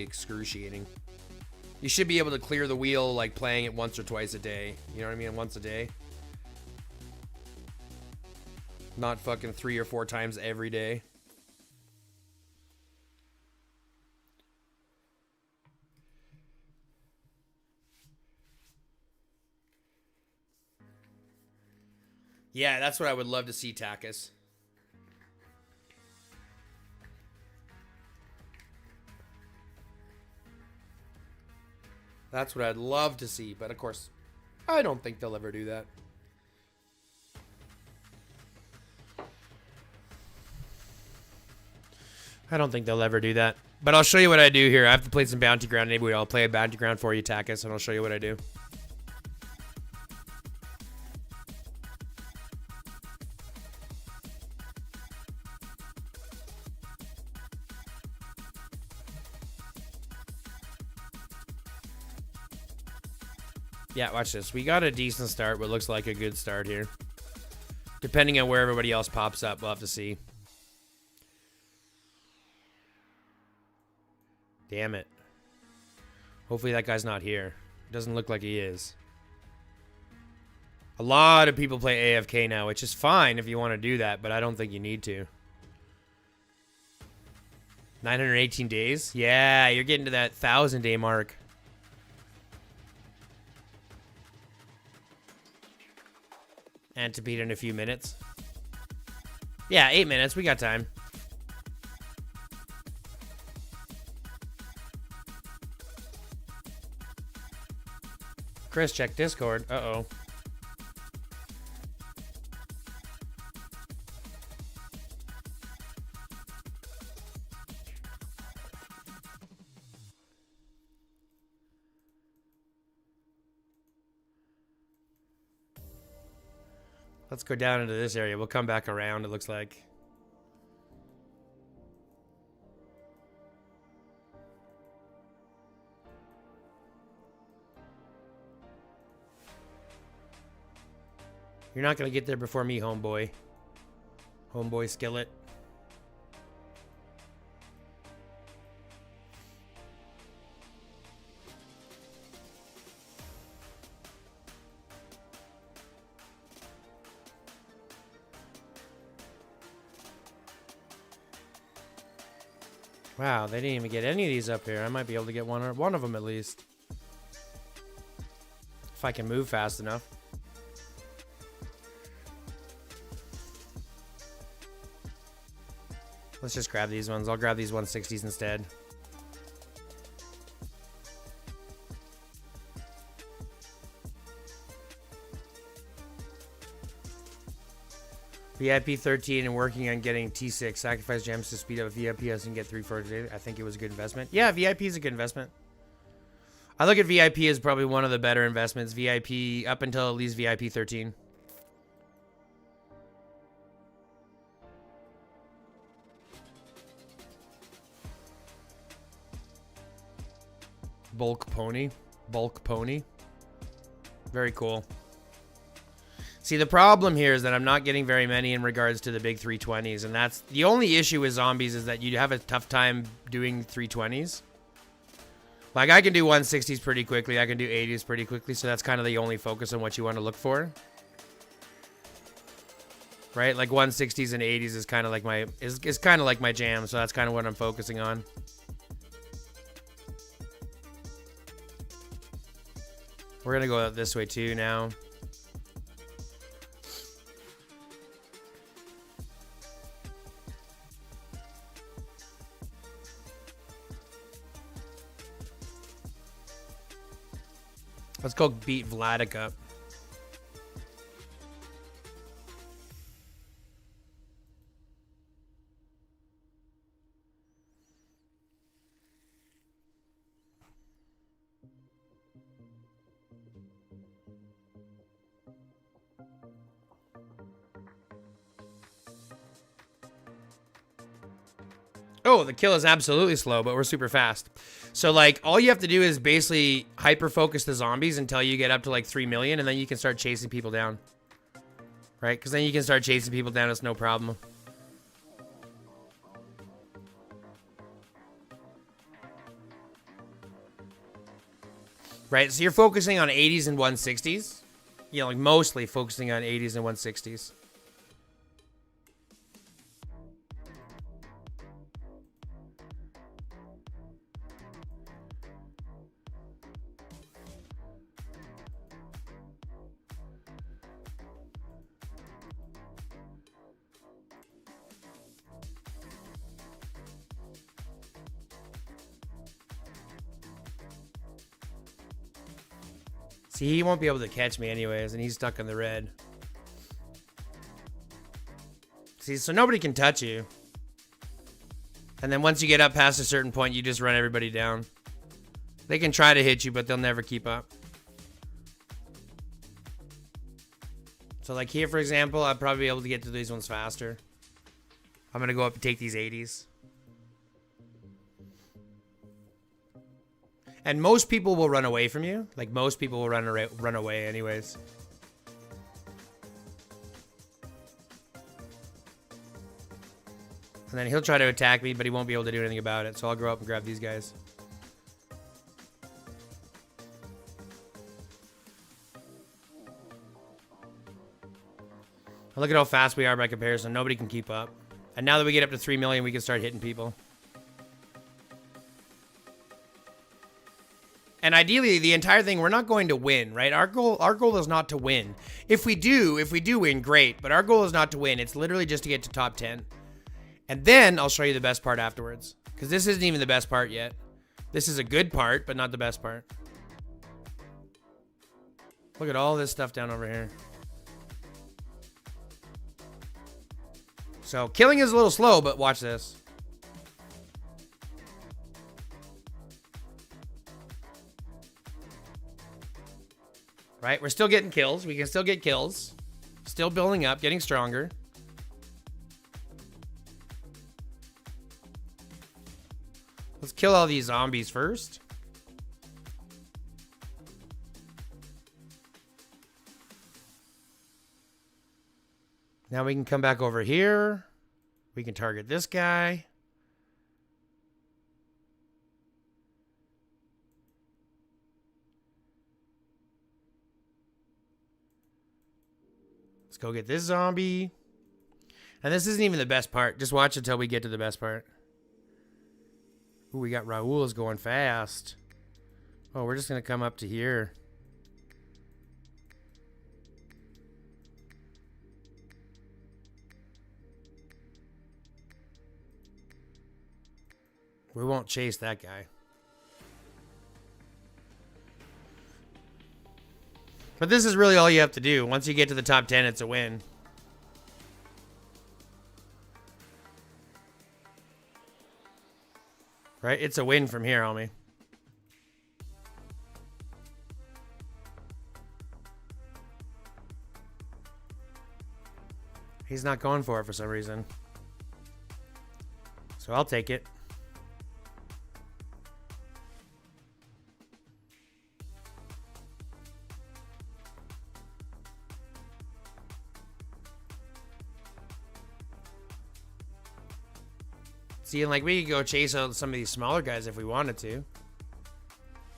excruciating. You should be able to clear the wheel like playing it once or twice a day. You know what I mean? Once a day. Not fucking 3 or 4 times every day. Yeah, that's what I would love to see, Takis. That's what I'd love to see, but of course, I don't think they'll ever do that. I don't think they'll ever do that. But I'll show you what I do here. I have to play some Bounty Ground. Maybe I'll play a Bounty Ground for you, Takis, and I'll show you what I do. Yeah, watch this. We got a decent start, what looks like a good start here. Depending on where everybody else pops up, we'll have to see. Damn it. Hopefully that guy's not here. Doesn't look like he is. A lot of people play AFK now, which is fine if you want to do that, but I don't think you need to. 918 days? Yeah, you're getting to that 1,000-day mark. And to beat in a few minutes. Yeah, 8 minutes. We got time. Chris, check Discord. Uh-oh. Let's go down into this area. We'll come back around, it looks like. You're not going to get there before me, homeboy. Homeboy skillet. Wow, they didn't even get any of these up here. I might be able to get one of them at least. If I can move fast enough. Let's just grab these ones. I'll grab these 160s instead. VIP 13 and working on getting T6. Sacrifice gems to speed up VIP as and get 3 for today. I think it was a good investment. Yeah, VIP is a good investment. I look at VIP as probably one of the better investments. VIP up until at least VIP 13. Bulk pony. Bulk pony. Very cool. See, the problem here is that I'm not getting very many in regards to the big 320s, and that's the only issue with zombies is that you have a tough time doing 320s. Like, I can do 160s pretty quickly, I can do 80s pretty quickly, so that's kind of the only focus on what you want to look for. Right? Like 160s and 80s is kind of like my is kind of like my jam, so that's kind of what I'm focusing on. We're gonna go this way too now. Let's go beat Vladik up. Oh, the kill is absolutely slow, but we're super fast. So, like, all you have to do is basically hyper-focus the zombies until you get up to, like, 3 million, and then you can start chasing people down. Right? Because then you can start chasing people down, it's no problem. Right? So you're focusing on 80s and 160s. You know, like, mostly focusing on 80s and 160s. See, he won't be able to catch me anyways, and he's stuck in the red. See, so nobody can touch you. And then once you get up past a certain point, you just run everybody down. They can try to hit you, but they'll never keep up. So like here, for example, I'd probably be able to get to these ones faster. I'm going to go up and take these 80s. And most people will run away from you. Like, most people will run away anyways. And then he'll try to attack me, but he won't be able to do anything about it. So I'll go up and grab these guys. Look at how fast we are by comparison. Nobody can keep up. And now that we get up to 3 million, we can start hitting people. And ideally, the entire thing, we're not going to win, right? Our goal is not to win. If we do win, great. But our goal is not to win. It's literally just to get to top 10. And then I'll show you the best part afterwards. Because this isn't even the best part yet. This is a good part, but not the best part. Look at all this stuff down over here. So killing is a little slow, but watch this. Right? We're still getting kills. We can still get kills. Still building up, getting stronger. Let's kill all these zombies first. Now we can come back over here. We can target this guy. Let's go get this zombie. And this isn't even the best part. Just watch until we get to the best part. Ooh, we got Raul is going fast. Oh, we're just going to come up to here. We won't chase that guy. But this is really all you have to do. Once you get to the top 10, it's a win. Right? It's a win from here, homie. He's not going for it for some reason. So I'll take it. See, and like we could go chase out some of these smaller guys if we wanted to.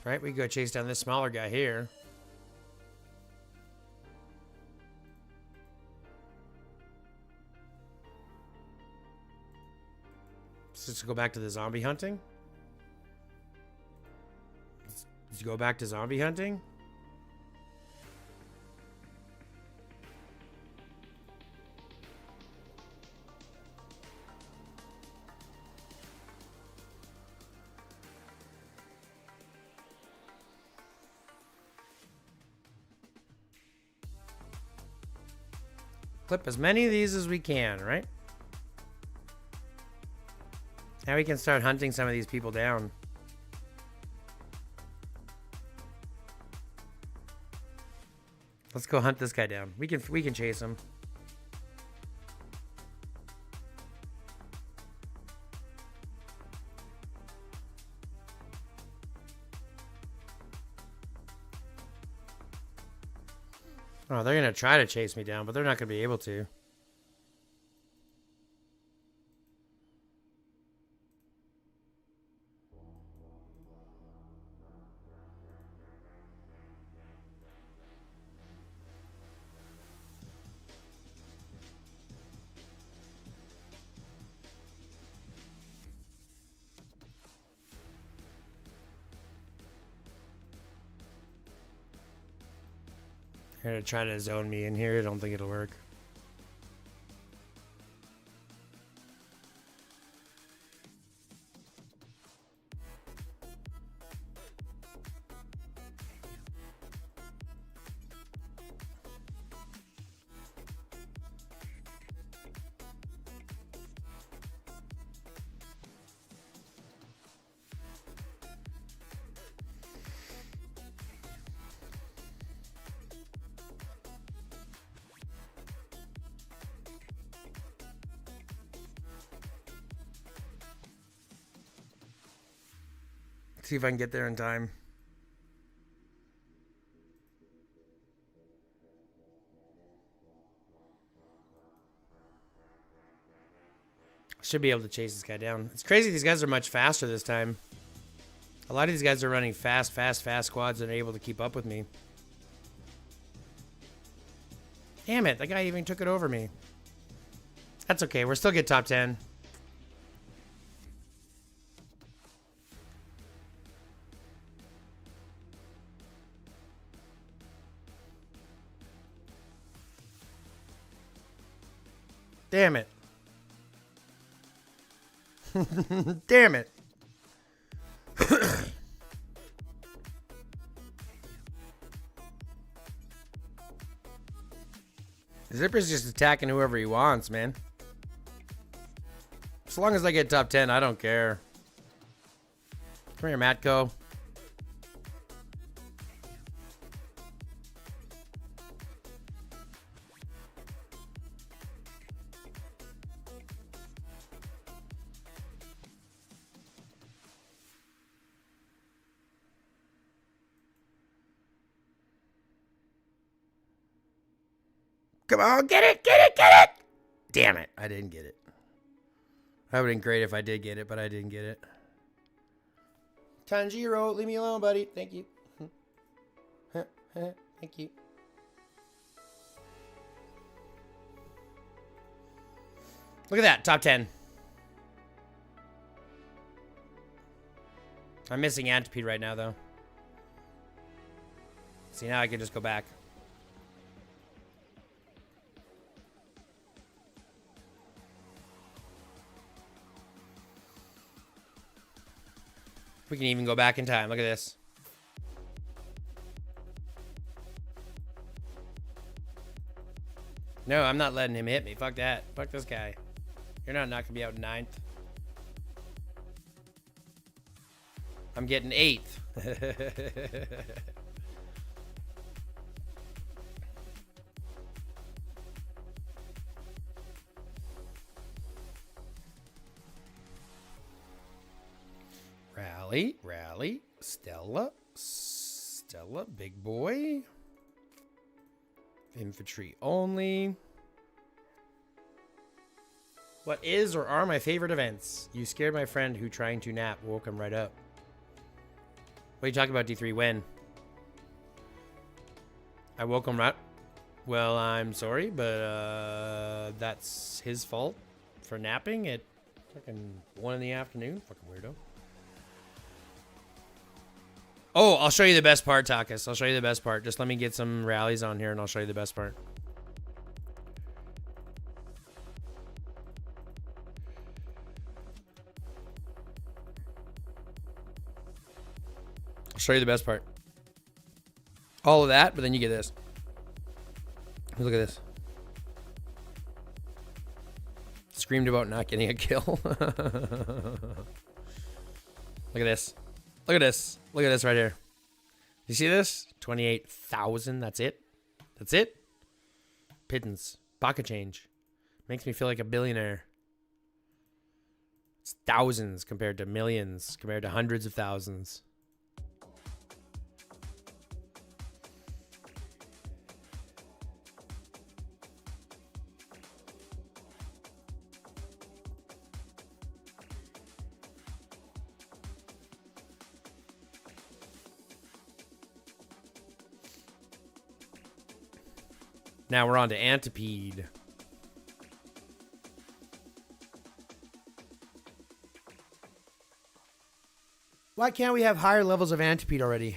Right? We could go chase down this smaller guy here. So let's go back to the zombie hunting. Let's go back to zombie hunting. Clip as many of these as we can, right? Now we can start hunting some of these people down. Let's go hunt this guy down. We can chase him. Oh, they're going to try to chase me down, but they're not going to be able to. They're going to try to zone me in here. I don't think it'll work. See if I can get there in time. Should be able to chase this guy down. It's crazy these guys are much faster this time. A lot of these guys are running fast squads and are able to keep up with me. Damn it, that guy even took it over me. That's okay, we're still good top 10. Damn it. Damn it. Zipper's just attacking whoever he wants, man. As long as I get top 10, I don't care. Come here, Matko. Come on, get it, get it, get it! Damn it, I didn't get it. That would have been great if I did get it, but I didn't get it. Tanjiro, leave me alone, buddy. Thank you. Thank you. Look at that, top 10. I'm missing Antipede right now, though. See, now I can just go back. We can even go back in time. Look at this. No, I'm not letting him hit me. Fuck that. Fuck this guy. You're not gonna be out in 9th. I'm getting 8th. Rally, rally, Stella, big boy. Infantry only. What is or are my favorite events? You scared my friend who trying to nap woke him right up. What are you talking about, D3? When? I woke him right. Well, I'm sorry, but that's his fault for napping at fucking 1 in the afternoon. Fucking weirdo. Oh, I'll show you the best part, Takas. I'll show you the best part. Just let me get some rallies on here and I'll show you the best part. I'll show you the best part. All of that, but then you get this. Look at this. Screamed about not getting a kill. Look at this. Look at this. Look at this right here. You see this? 28,000. That's it. That's it. Pittance. Pocket change. Makes me feel like a billionaire. It's thousands compared to millions, compared to hundreds of thousands. Now we're on to Antipede. Why can't we have higher levels of Antipede already?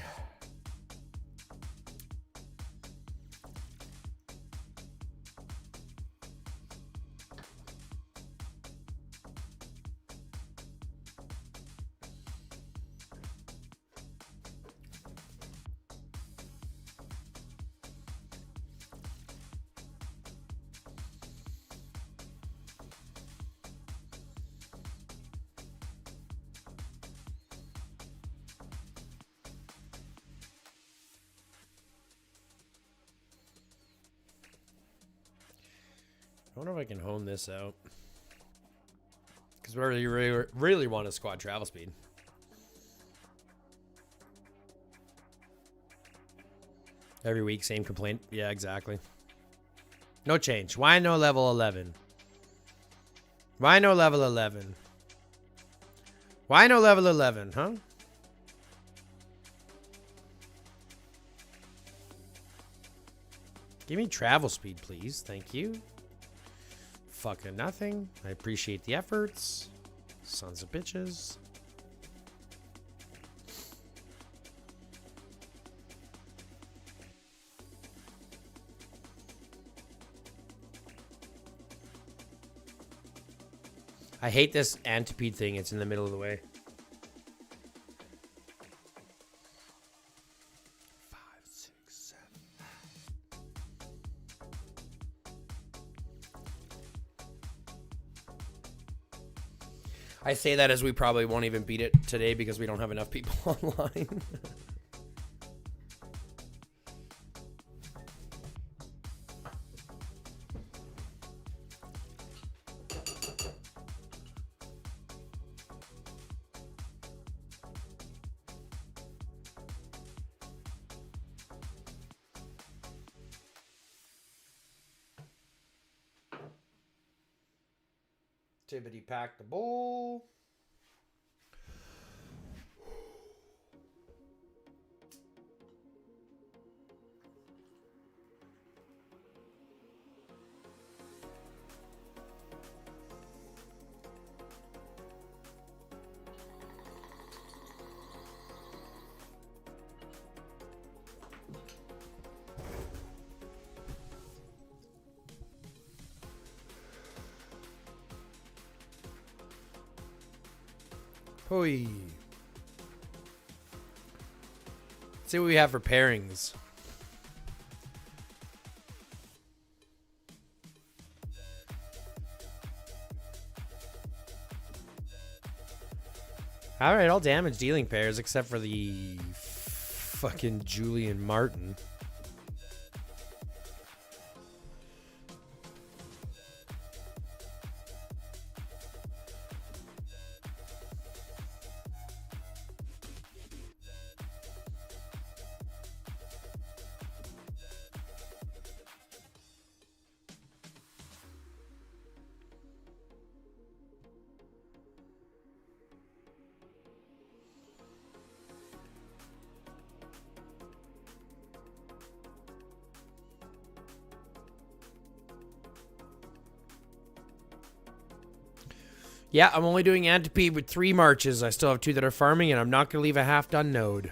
I wonder if I can hone this out. Because we really want a squad travel speed. Every week, same complaint. Yeah, exactly. No change. Why no level 11? Why no level 11? Why no level 11, huh? Give me travel speed, please. Thank you. Fucking nothing. I appreciate the efforts. Sons of bitches. I hate this antipede thing. It's in the middle of the way. 5, 6, 7. I say that as we probably won't even beat it today because we don't have enough people online. Tibbity pack the bowl. Hoi. Let's see what we have for pairings. Alright, all damage dealing pairs except for the fucking Julian Martin. Yeah, I'm only doing Antipede with 3 marches. I still have 2 that are farming, and I'm not going to leave a half-done node.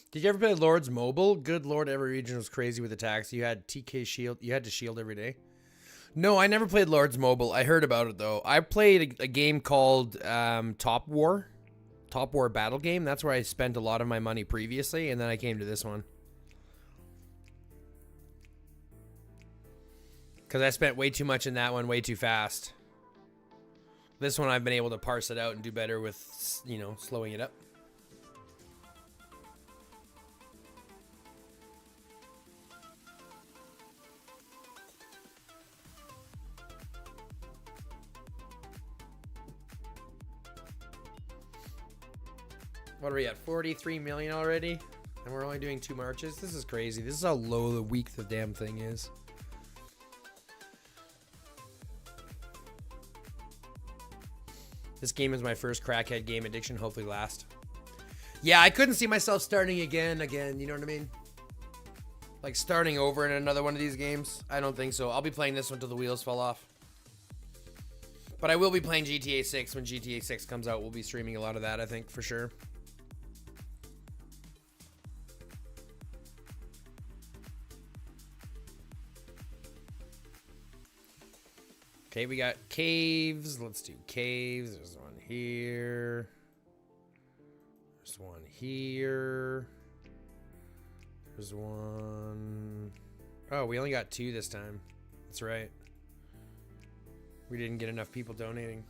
Did you ever play Lord's Mobile? Good Lord, every region was crazy with attacks. You had TK shield. You had to shield every day. No, I never played Lord's Mobile. I heard about it, though. I played a game called Top War. Top War Battle Game. That's where I spent a lot of my money previously, and then I came to this one. Because I spent way too much in that one way too fast. This one I've been able to parse it out and do better with, you know, slowing it up. What are we at? 43 million already? And we're only doing 2 marches? This is crazy. This is how low the weak the damn thing is. This game is my first crackhead game addiction. Hopefully last. Yeah, I couldn't see myself starting again. You know what I mean? Like starting over in another one of these games. I don't think so. I'll be playing this one till the wheels fall off. But I will be playing GTA 6 when GTA 6 comes out. We'll be streaming a lot of that, I think, for sure. Okay, we got caves. Let's do caves. There's one here. There's one here. There's one. Oh, we only got 2 this time. That's right. We didn't get enough people donating.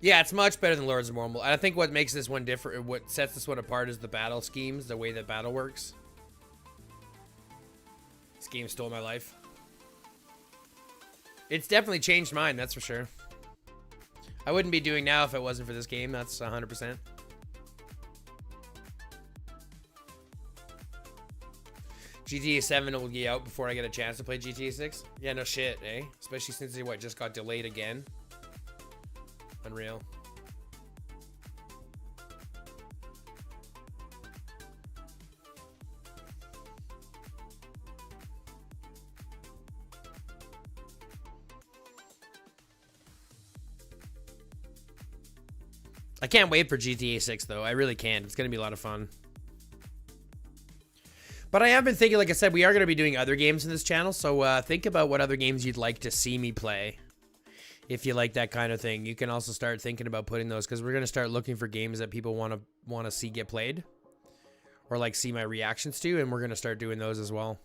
Yeah, it's much better than Lords of Mormble. I think what makes this one different, what sets this one apart is the battle schemes, the way that battle works. This game stole my life. It's definitely changed mine, that's for sure. I wouldn't be doing now if it wasn't for this game, that's 100%. GTA 7 will be out before I get a chance to play GTA 6. Yeah, no shit, eh? Especially since it, just got delayed again. Unreal. I can't wait for GTA 6, though. I really can't. It's going to be a lot of fun. But I have been thinking, like I said, we are going to be doing other games in this channel. So think about what other games you'd like to see me play. If you like that kind of thing. You can also start thinking about putting those, because we're going to start looking for games that people want to see get played. Or like see my reactions to. And we're going to start doing those as well.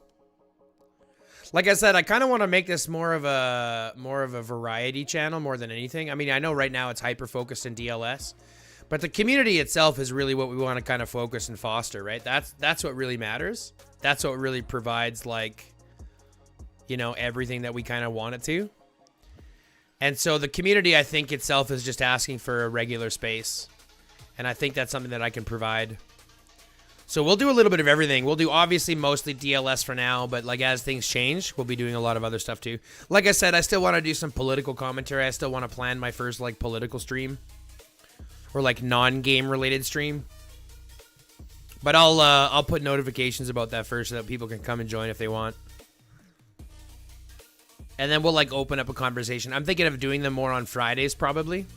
Like I said, I kind of want to make this more of a variety channel more than anything. I mean, I know right now it's hyper focused in DLS, but the community itself is really what we want to kind of focus and foster, right? That's what really matters. That's what really provides, like, you know, everything that we kind of want it to. And so the community, I think itself is just asking for a regular space, and I think that's something that I can provide. So we'll do a little bit of everything. We'll do obviously mostly DLS for now, but like as things change, we'll be doing a lot of other stuff too. Like I said, I still want to do some political commentary. I still want to plan my first like political stream or like non-game related stream. But I'll put notifications about that first so that people can come and join if they want. And then we'll like open up a conversation. I'm thinking of doing them more on Fridays probably.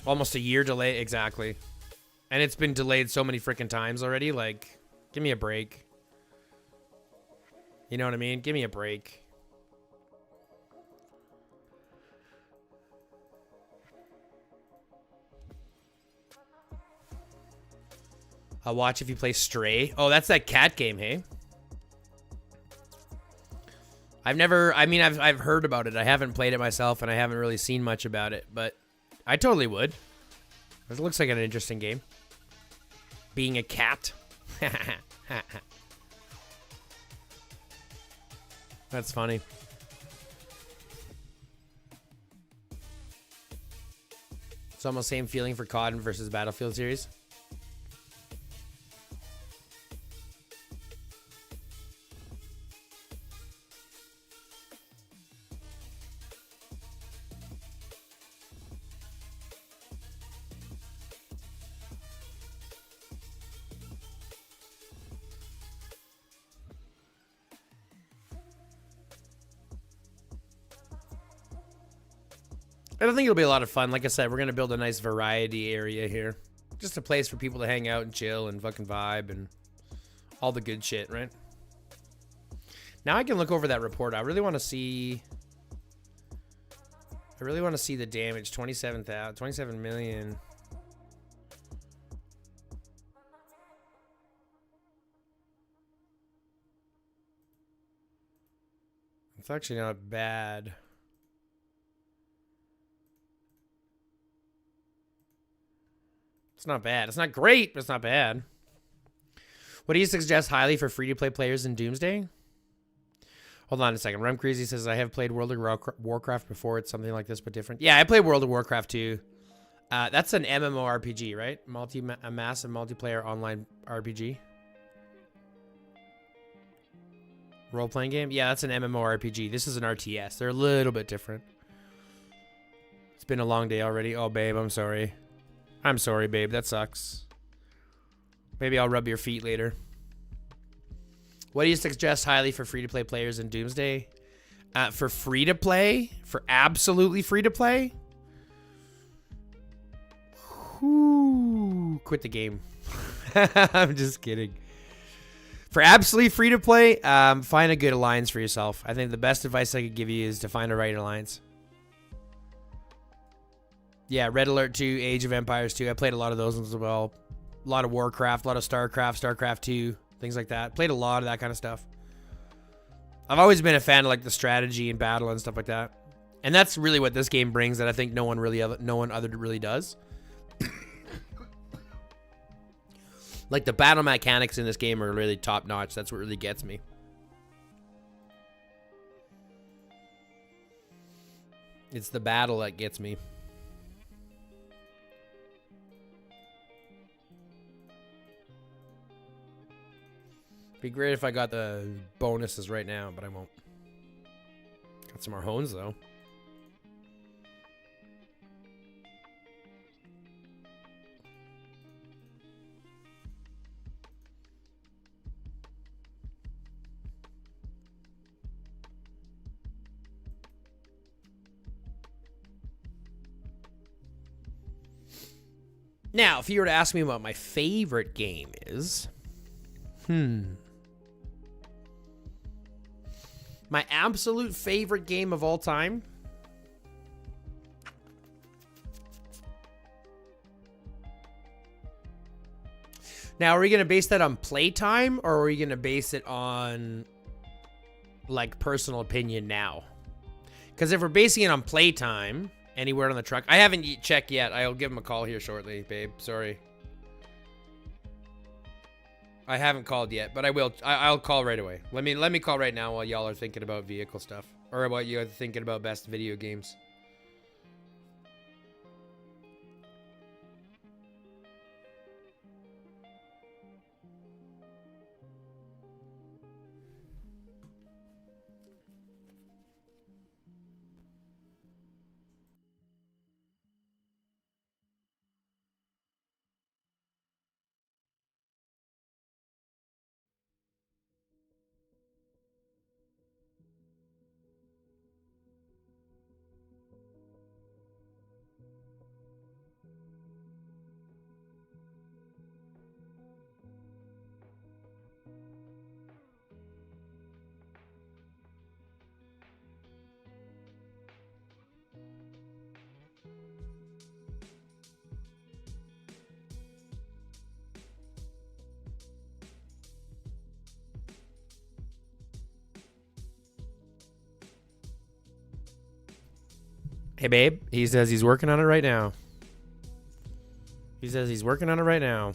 Almost a year delay, exactly. And it's been delayed so many freaking times already. Like, give me a break. You know what I mean? Give me a break. I'll watch if you play Stray. Oh, that's that cat game, hey? I've heard about it. I haven't played it myself, and I haven't really seen much about it, but I totally would. It looks like an interesting game. Being a cat. That's funny. It's almost same feeling for COD versus Battlefield series. I think it'll be a lot of fun. Like I said, we're going to build a nice variety area here. Just a place for people to hang out and chill and fucking vibe and all the good shit, right? Now I can look over that report. I really want to see the damage. 27 million. It's actually not bad. It's not bad. It's not great, but it's not bad. What do you suggest highly for free-to-play players in Doomsday? Hold on a second. Rum Crazy says, I have played World of Warcraft before. It's something like this, but different. Yeah, I played World of Warcraft too. That's an MMORPG, right? A massive multiplayer online RPG. Role-playing game? Yeah, that's an MMORPG. This is an RTS. They're a little bit different. It's been a long day already. Oh, babe, I'm sorry. I'm sorry, babe. That sucks. Maybe I'll rub your feet later. What do you suggest highly for free-to-play players in Doomsday? For free-to-play? For absolutely free-to-play? Quit the game. I'm just kidding. For absolutely free to play, find a good alliance for yourself. I think the best advice I could give you is to find a right alliance. Yeah, Red Alert 2, Age of Empires 2. I played a lot of those ones as well. A lot of Warcraft, a lot of StarCraft, StarCraft 2, things like that. Played a lot of that kind of stuff. I've always been a fan of like the strategy and battle and stuff like that. And that's really what this game brings that I think no one other really does. Like the battle mechanics in this game are really top notch. That's what really gets me. It's the battle that gets me. Be great if I got the bonuses right now, but I won't. Got some more hones though. Now, if you were to ask me what my favorite game is, my absolute favorite game of all time. Now, are we going to base that on playtime or are we going to base it on like personal opinion now? Because if we're basing it on playtime, anywhere on the truck. I haven't checked yet. I'll give him a call here shortly, babe. Sorry. I haven't called yet, but I will. I'll call right away. Let me call right now while y'all are thinking about vehicle stuff. Or while you're thinking about best video games. Hey, babe. He says he's working on it right now. He says he's working on it right now.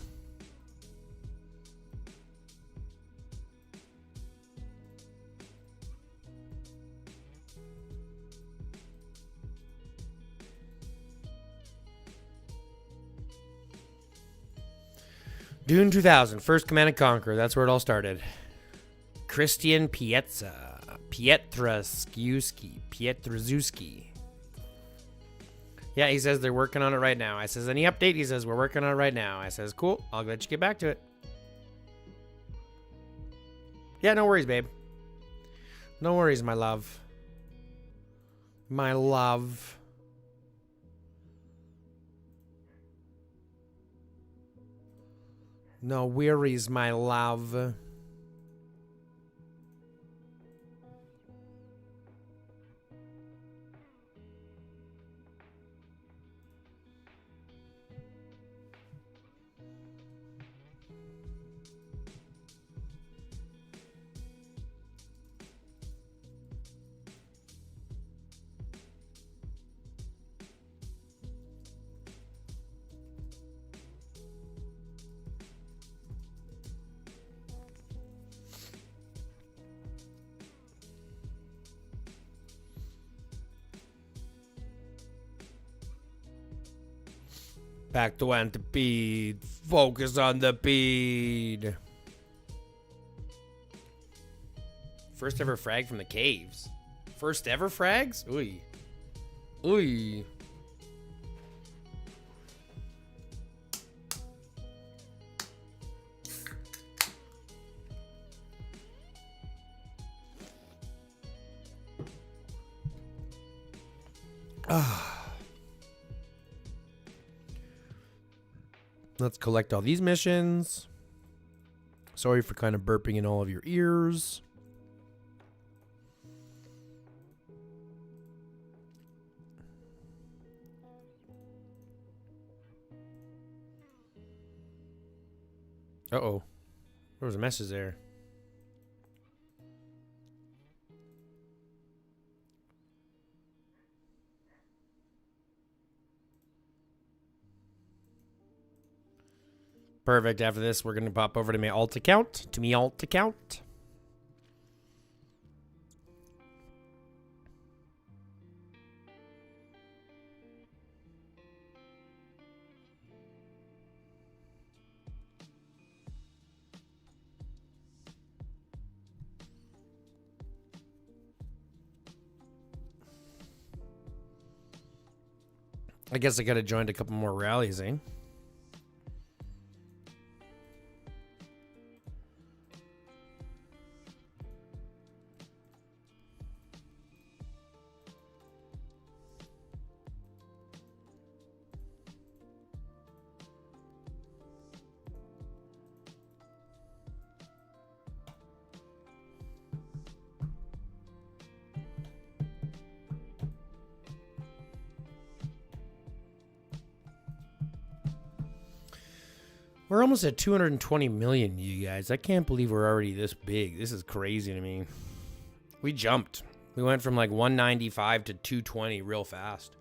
Dune 2000, first Command & Conquer. That's where it all started. Christian Pietraszewski. Yeah, he says they're working on it right now. I says, any update? He says, we're working on it right now. I says, cool. I'll let you get back to it. Yeah, no worries, babe. No worries, my love. My love. No worries, my love. Back to one to bead. Focus on the bead. First ever frag from the caves. First ever frags? Ooh. Ooh. Let's collect all these missions. Sorry for kind of burping in all of your ears. Uh-oh. There was a message there. Perfect. After this, we're going to pop over to my alt account. I guess I could have joined a couple more rallies, eh? We're almost at 220 million, you guys. I can't believe we're already this big. This is crazy to me. We jumped. We went from like 195 to 220 real fast.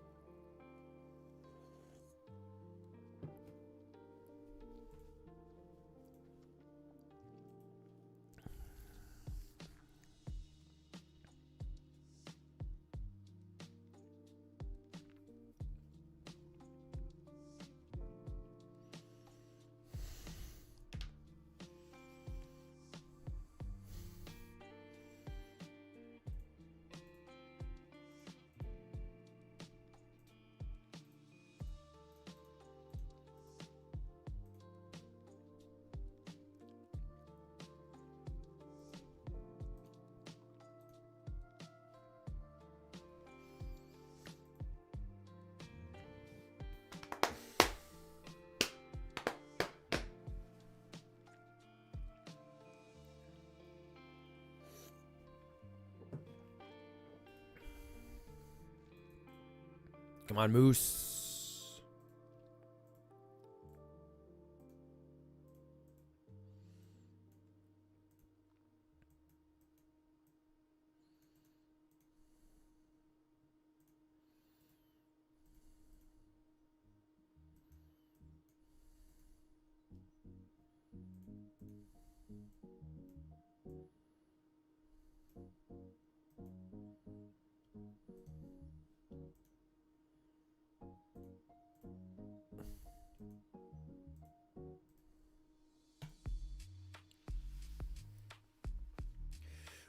Come on, Moose.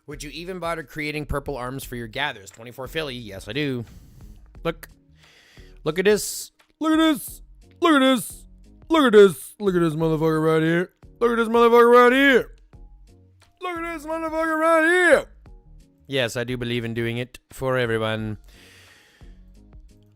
Would you even bother creating purple arms for your gathers? 24 Philly. Yes, I do. Look. Look at this. Look at this. Look at this. Look at this. Look at this motherfucker right here. Look at this motherfucker right here. Look at this motherfucker right here. Yes, I do believe in doing it for everyone.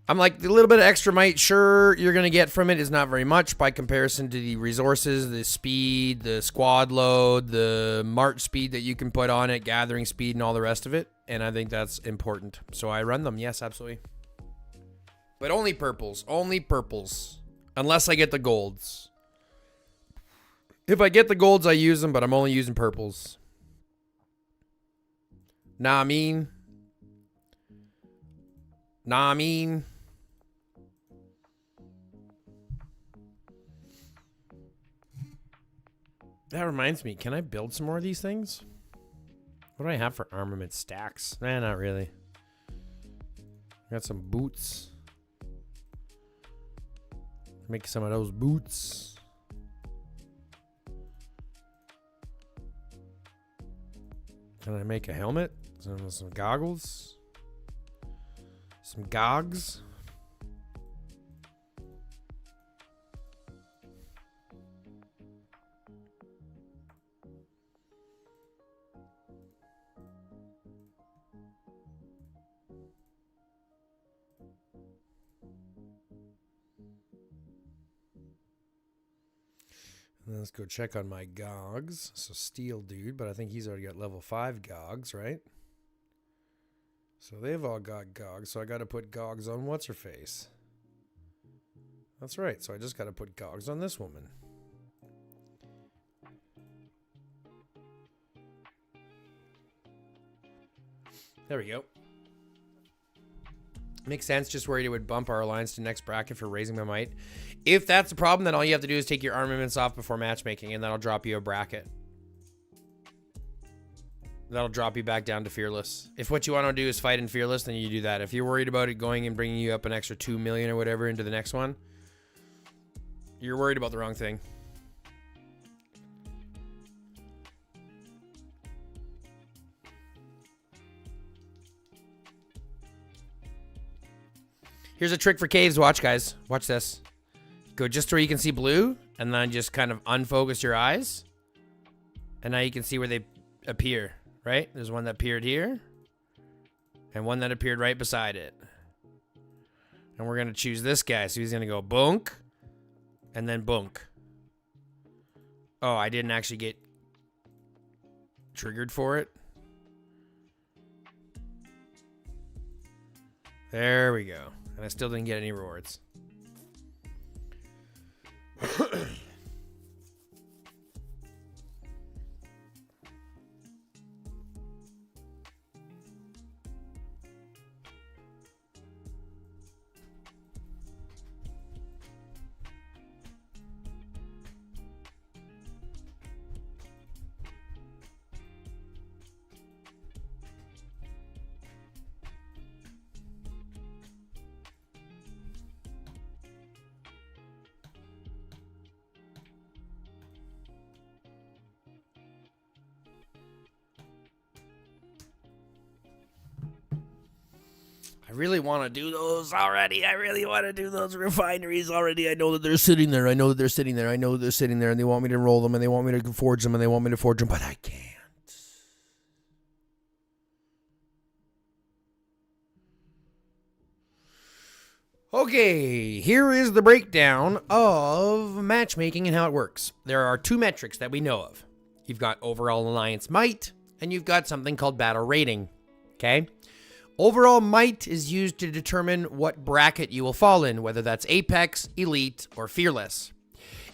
I'm like, the little bit of extra might, sure, you're going to get from it is not very much by comparison to the resources, the speed, the squad load, the march speed that you can put on it, gathering speed, and all the rest of it. And I think that's important. So I run them. Yes, absolutely. But only purples. Only purples. Unless I get the golds. If I get the golds, I use them, but I'm only using purples. Nah, I mean. Nah, I mean. That reminds me, can I build some more of these things? What do I have for armament stacks? Nah, not really. Got some boots. Make some of those boots. Can I make a helmet? Some goggles? Some gogs? Let's go check on my Gogs. So Steel Dude, but I think he's already got level 5 Gogs, right? So they've all got Gogs, so I got to put Gogs on What's-Her-Face. That's right, so I just got to put Gogs on this woman. There we go. Makes sense. Just worried it would bump our alliance to next bracket for raising my might. If that's the problem, then all you have to do is take your armaments off before matchmaking, and that'll drop you a bracket. That'll drop you back down to Fearless. If what you want to do is fight in Fearless, then you do that. If you're worried about it going and bringing you up an extra 2 million or whatever into the next one, you're worried about the wrong thing. Here's a trick for caves. Watch, guys. Watch this. Go just where you can see blue, and then just kind of unfocus your eyes. And now you can see where they appear, right? There's one that appeared here, and one that appeared right beside it. And we're going to choose this guy. So he's going to go bunk, and then bunk. Oh, I didn't actually get triggered for it. There we go. And I still didn't get any rewards. I really want to do those already. I really want to do those refineries already. I know that they're sitting there. I know that they're sitting there. I know that they're sitting there, and they want me to roll them, and they want me to forge them, and they want me to forge them, but I can't. Okay, here is the breakdown of matchmaking and how it works. There are 2 metrics that we know of. You've got overall alliance might, and you've got something called battle rating. Okay? Overall might is used to determine what bracket you will fall in, whether that's Apex, Elite, or Fearless.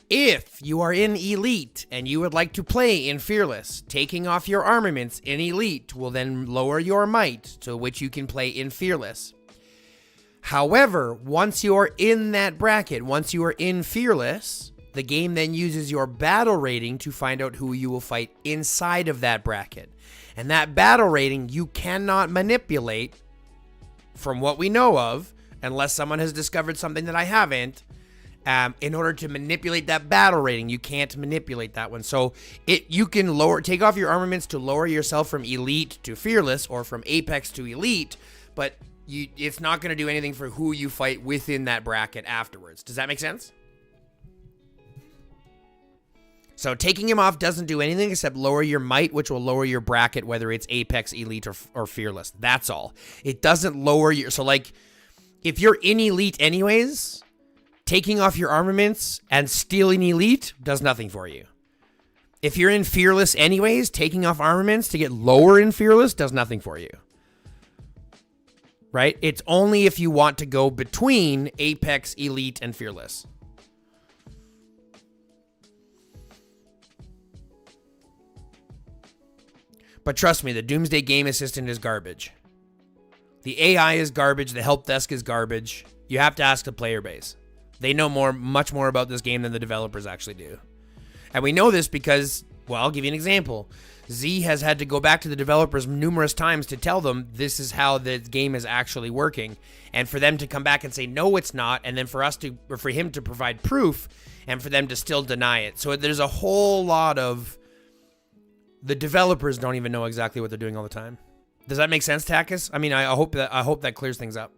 If you are in Elite and you would like to play in Fearless, taking off your armaments in Elite will then lower your might to which you can play in Fearless. However, once you are in that bracket, once you are in Fearless, the game then uses your battle rating to find out who you will fight inside of that bracket. And that battle rating you cannot manipulate, from what we know of, unless someone has discovered something that I haven't. In order to manipulate that battle rating, you can't manipulate that one. So you can take off your armaments to lower yourself from Elite to Fearless, or from Apex to Elite, but it's not going to do anything for who you fight within that bracket afterwards. Does that make sense? So taking him off doesn't do anything except lower your might, which will lower your bracket, whether it's Apex, Elite, or Fearless. That's all. It doesn't lower your... So, like, if you're in Elite anyways, taking off your armaments and stealing Elite does nothing for you. If you're in Fearless anyways, taking off armaments to get lower in Fearless does nothing for you. Right? It's only if you want to go between Apex, Elite, and Fearless. But trust me, the Doomsday game assistant is garbage. The AI is garbage. The help desk is garbage. You have to ask the player base. They know much more about this game than the developers actually do. And we know this because, well, I'll give you an example. Z has had to go back to the developers numerous times to tell them this is how the game is actually working. And for them to come back and say, no, it's not. And then for him to provide proof and for them to still deny it. So there's a whole lot of... The developers don't even know exactly what they're doing all the time. Does that make sense, Takis? I mean, I hope that clears things up.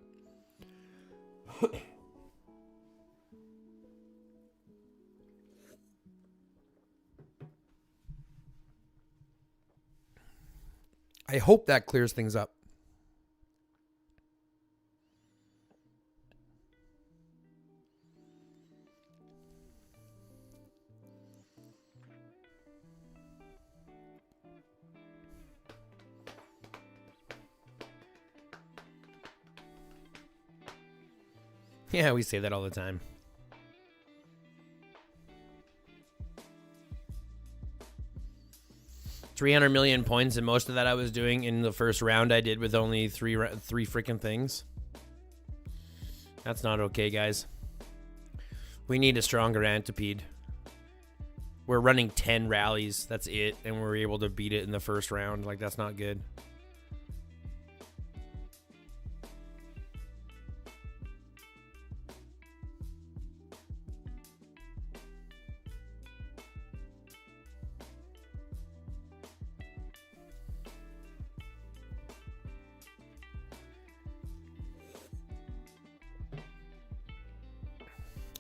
I hope that clears things up. Yeah, we say that all the time. $300 million points, and most of that I was doing in the first round. I did with only three freaking things. That's not okay, guys. We need a stronger Antipede. We're running 10 rallies. That's it, and we're able to beat it in the first round. Like, that's not good.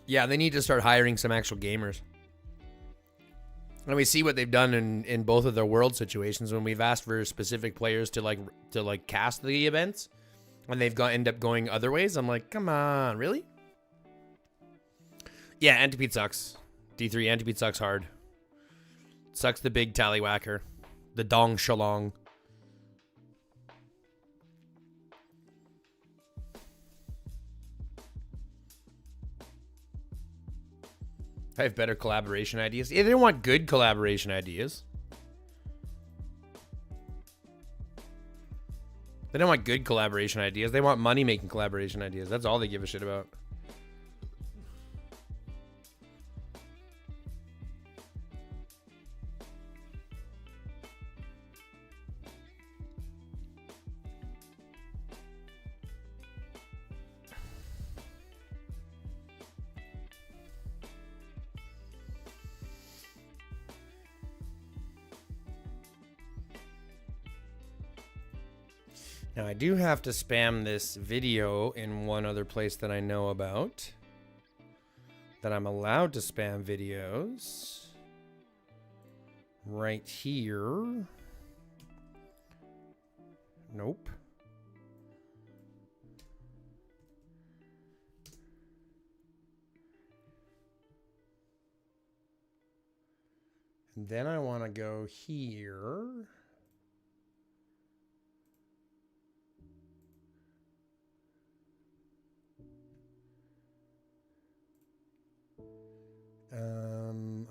Yeah, they need to start hiring some actual gamers. And we see what they've done in both of their world situations when we've asked for specific players to cast the events, and they've end up going other ways. I'm like, come on, really? Yeah, Antipede sucks. D3 Antipede sucks hard. Sucks the big tallywhacker, the dong shalong. I have better collaboration ideas. Yeah, they don't want good collaboration ideas. They don't want good collaboration ideas. They want money-making collaboration ideas. That's all they give a shit about. Now, I do have to spam this video in one other place that I know about. That I'm allowed to spam videos. Right here. Nope. And then I want to go here.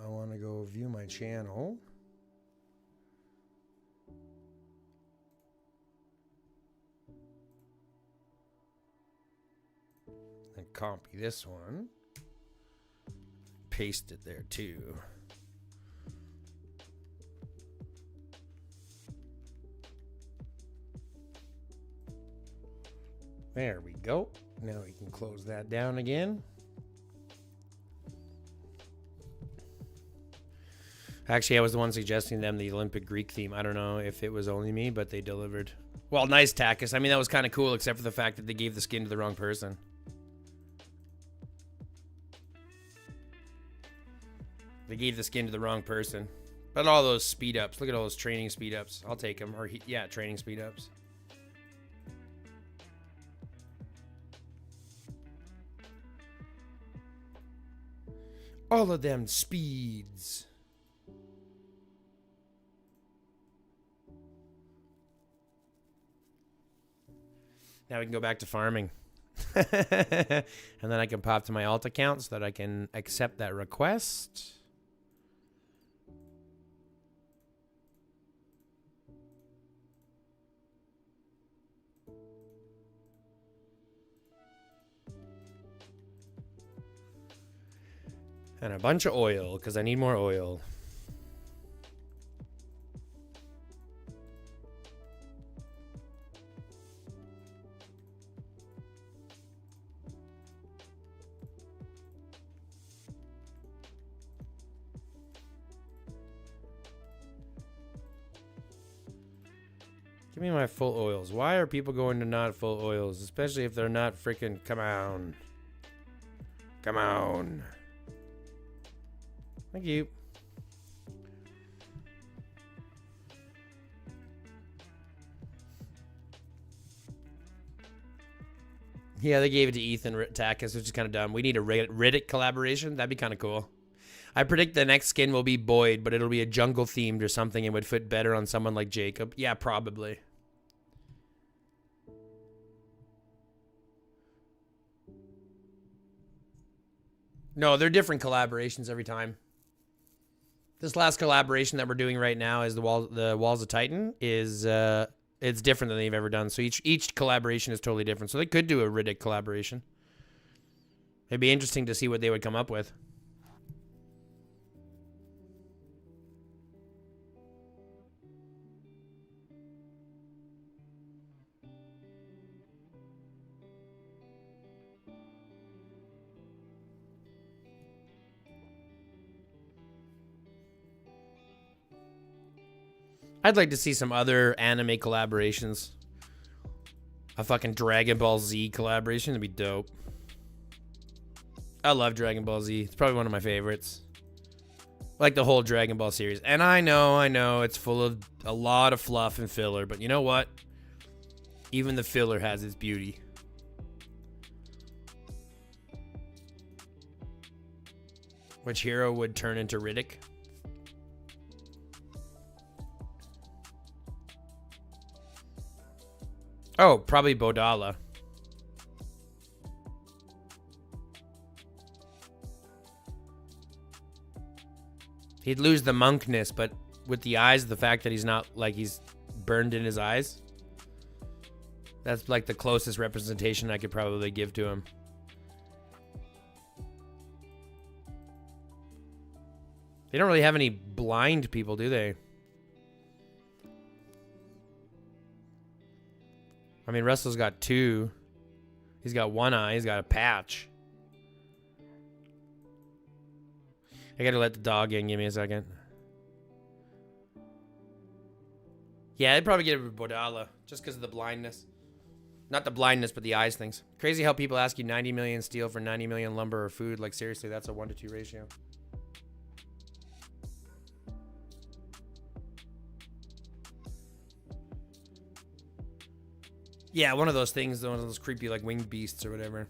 I want to go view my channel. And copy this one. Paste it there too. There we go. Now we can close that down again. Actually, I was the one suggesting them the Olympic Greek theme. I don't know if it was only me, but they delivered. Well, nice, Takis. I mean, that was kind of cool, except for the fact that they gave the skin to the wrong person. They gave the skin to the wrong person. But all those speed ups. Look at all those training speed ups. I'll take them. Or, yeah, training speed ups. All of them speeds. Now we can go back to farming. And then I can pop to my alt account so that I can accept that request. And a bunch of oil, because I need more oil. Give me my full oils. Why are people going to not full oils? Especially if they're not freaking... Come on. Come on. Thank you. Yeah, they gave it to Ethan Takis, which is kind of dumb. We need a Riddick collaboration. That'd be kind of cool. I predict the next skin will be Boyd, but it'll be a jungle themed or something and would fit better on someone like Jacob. Yeah, probably. No, they're different collaborations every time. This last collaboration that we're doing right now is the Walls of Titan is it's different than they've ever done. So each collaboration is totally different. So they could do a Riddick collaboration. It'd be interesting to see what they would come up with. I'd like to see some other anime collaborations. A fucking Dragon Ball Z collaboration would be dope. I love Dragon Ball Z. It's probably one of my favorites. Like the whole Dragon Ball series. And I know, it's full of a lot of fluff and filler, but you know what? Even the filler has its beauty. Which hero would turn into Riddick? Oh, probably Bodala. He'd lose the monkness, but with the eyes, the fact that he's not, like, he's burned in his eyes, that's like the closest representation I could probably give to him. They don't really have any blind people, do they? I mean, Russell's got two. He's got one eye. He's got a patch. I gotta let the dog in. Give me a second. Yeah, I'd probably get it with Bodala, just because of the blindness. Not the blindness, but the eyes things. Crazy how people ask you 90 million steel for 90 million lumber or food. Like, seriously, that's a 1-to-2 ratio. Yeah, one of those things, one of those creepy, like, winged beasts or whatever.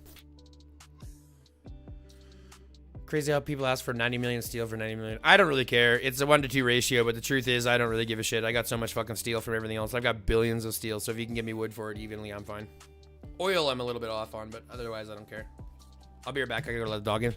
Crazy how people ask for 90 million steel for 90 million. I don't really care. It's a 1-to-2 ratio, but the truth is, I don't really give a shit. I got so much fucking steel from everything else. I've got billions of steel, so if you can give me wood for it evenly, I'm fine. Oil, I'm a little bit off on, but otherwise, I don't care. I'll be right back. I gotta let the dog in.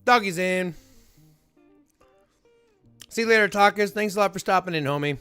Doggy's in. See you later, talkers. Thanks a lot for stopping in, homie.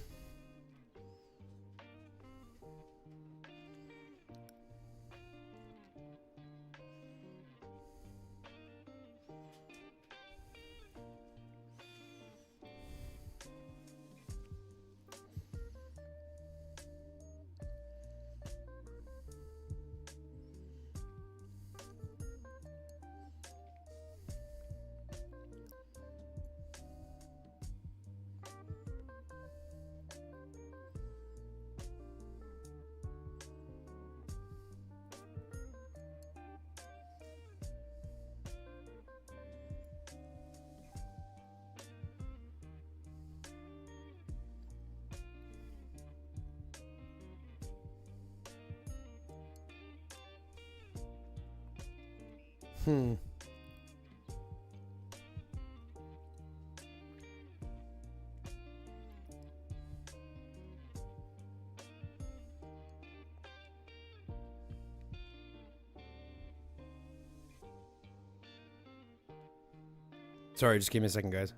Sorry, just give me a second, guys.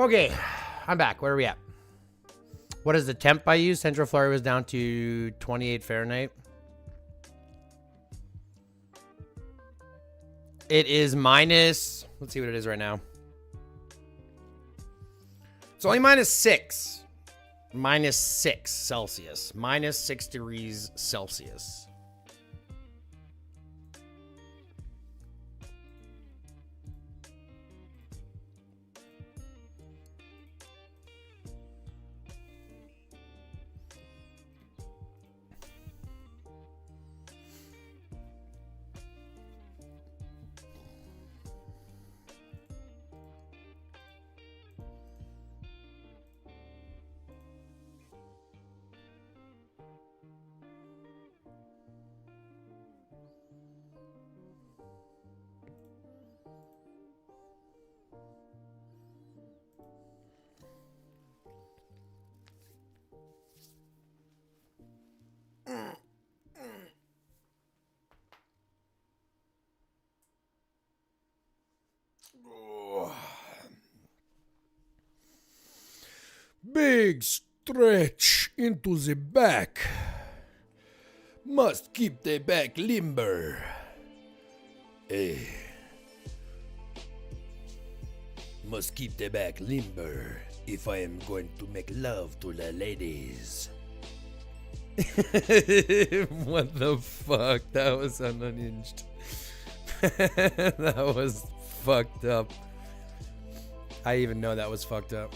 Okay, I'm back. Where are we at? What is the temp I used? Central Florida was down to 28 Fahrenheit. It is minus, let's see what it is right now. It's only -6. -6 Celsius. -6 degrees Celsius. Big stretch into the back. Must keep the back limber. Must keep the back limber if I am going to make love to the ladies. What the fuck? That was unhinged. That was fucked up. I even know that was fucked up.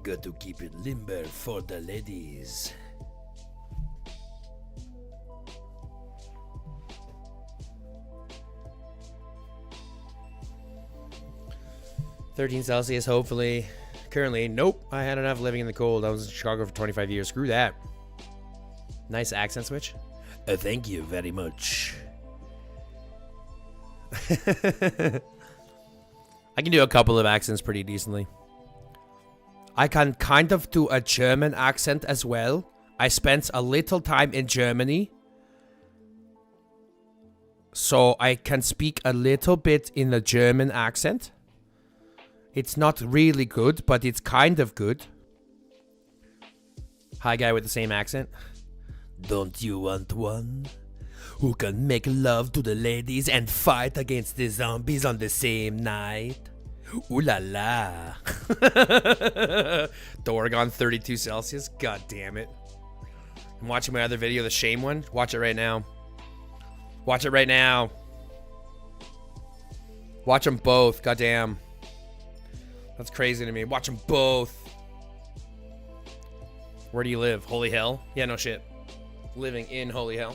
Got to keep it limber for the ladies. $13 Celsius, hopefully. Currently, nope. I had enough living in the cold. I was in Chicago for 25 years. Screw that. Nice accent switch. Thank you very much. I can do a couple of accents pretty decently. I can kind of do a German accent as well. I spent a little time in Germany, so I can speak a little bit in the German accent. It's not really good, but it's kind of good. Hi, guy with the same accent. Don't you want one who can make love to the ladies and fight against the zombies on the same night? Ooh la la. The Oregon 32 Celsius. God damn it. I'm watching my other video, the shame one. Watch it right now. Watch it right now. Watch them both. God damn. That's crazy to me. Watch them both. Where do you live? Holy hell? Yeah, no shit. Living in holy hell.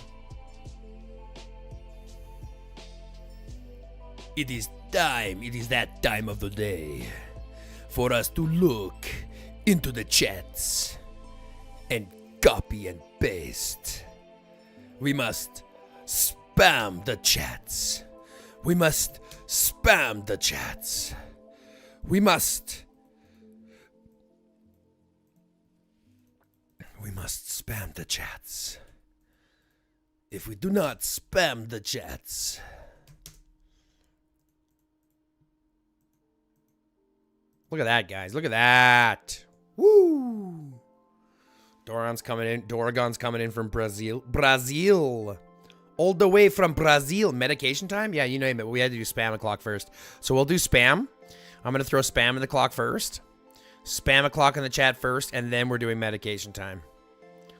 It is time. It is that time of the day for us to look into the chats and copy and paste. We must spam the chats. We must spam the chats. We must spam the chats. If we do not spam the chats, look at that, guys. Look at that. Woo! Doran's coming in. Doragon's coming in from Brazil. Brazil. All the way from Brazil. Medication time? Yeah, you name it. We had to do spam o'clock first. So we'll do spam. I'm going to throw spam in the clock first. Spam o'clock in the chat first. And then we're doing medication time.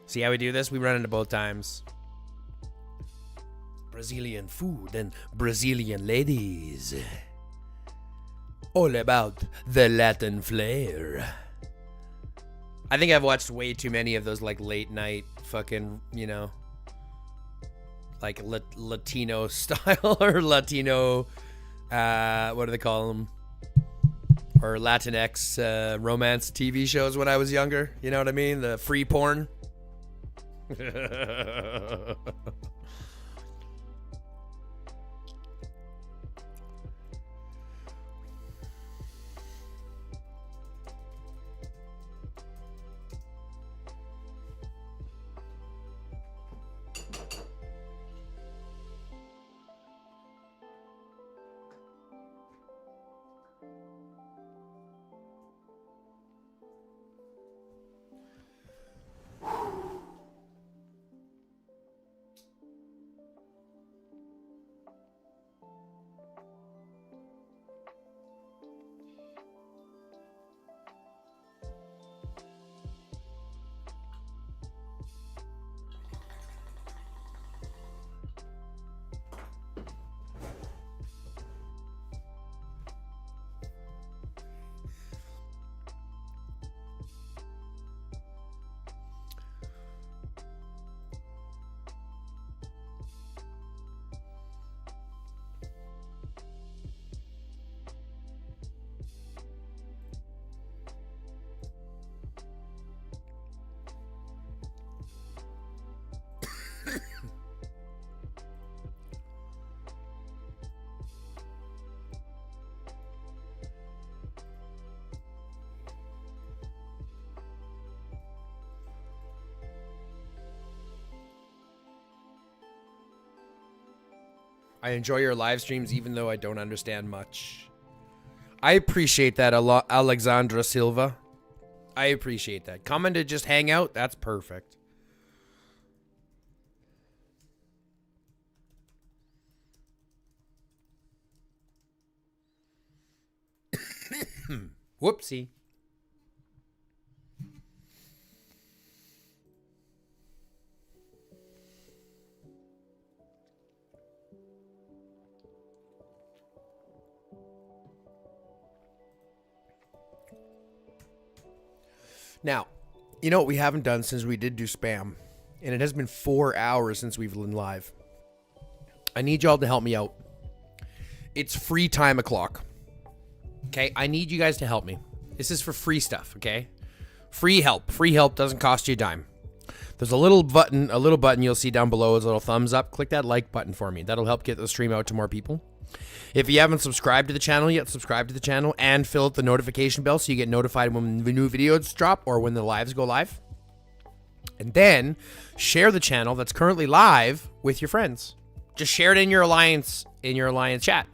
See how we do this? We run into both times. Brazilian food and Brazilian ladies. All about the Latin flair. I think I've watched way too many of those like late night fucking, you know, like Latino style or Latino, what do they call them? Or Latinx romance TV shows when I was younger. You know what I mean? The free porn. I enjoy your live streams even though I don't understand much. I appreciate that a lot, Alexandra Silva. I appreciate that. Coming to just hang out, that's perfect. Whoopsie. Now, you know what we haven't done since we did do spam, and it has been 4 hours since we've been live. I need y'all to help me out. It's free time o'clock. Okay, I need you guys to help me. This is for free stuff, okay? Free help. Free help doesn't cost you a dime. There's a little button you'll see down below, is a little thumbs up. Click that like button for me. That'll help get the stream out to more people. If you haven't subscribed to the channel yet, subscribe to the channel and fill out the notification bell so you get notified when the new videos drop or when the lives go live. And then share the channel that's currently live with your friends. Just share it in your alliance chat.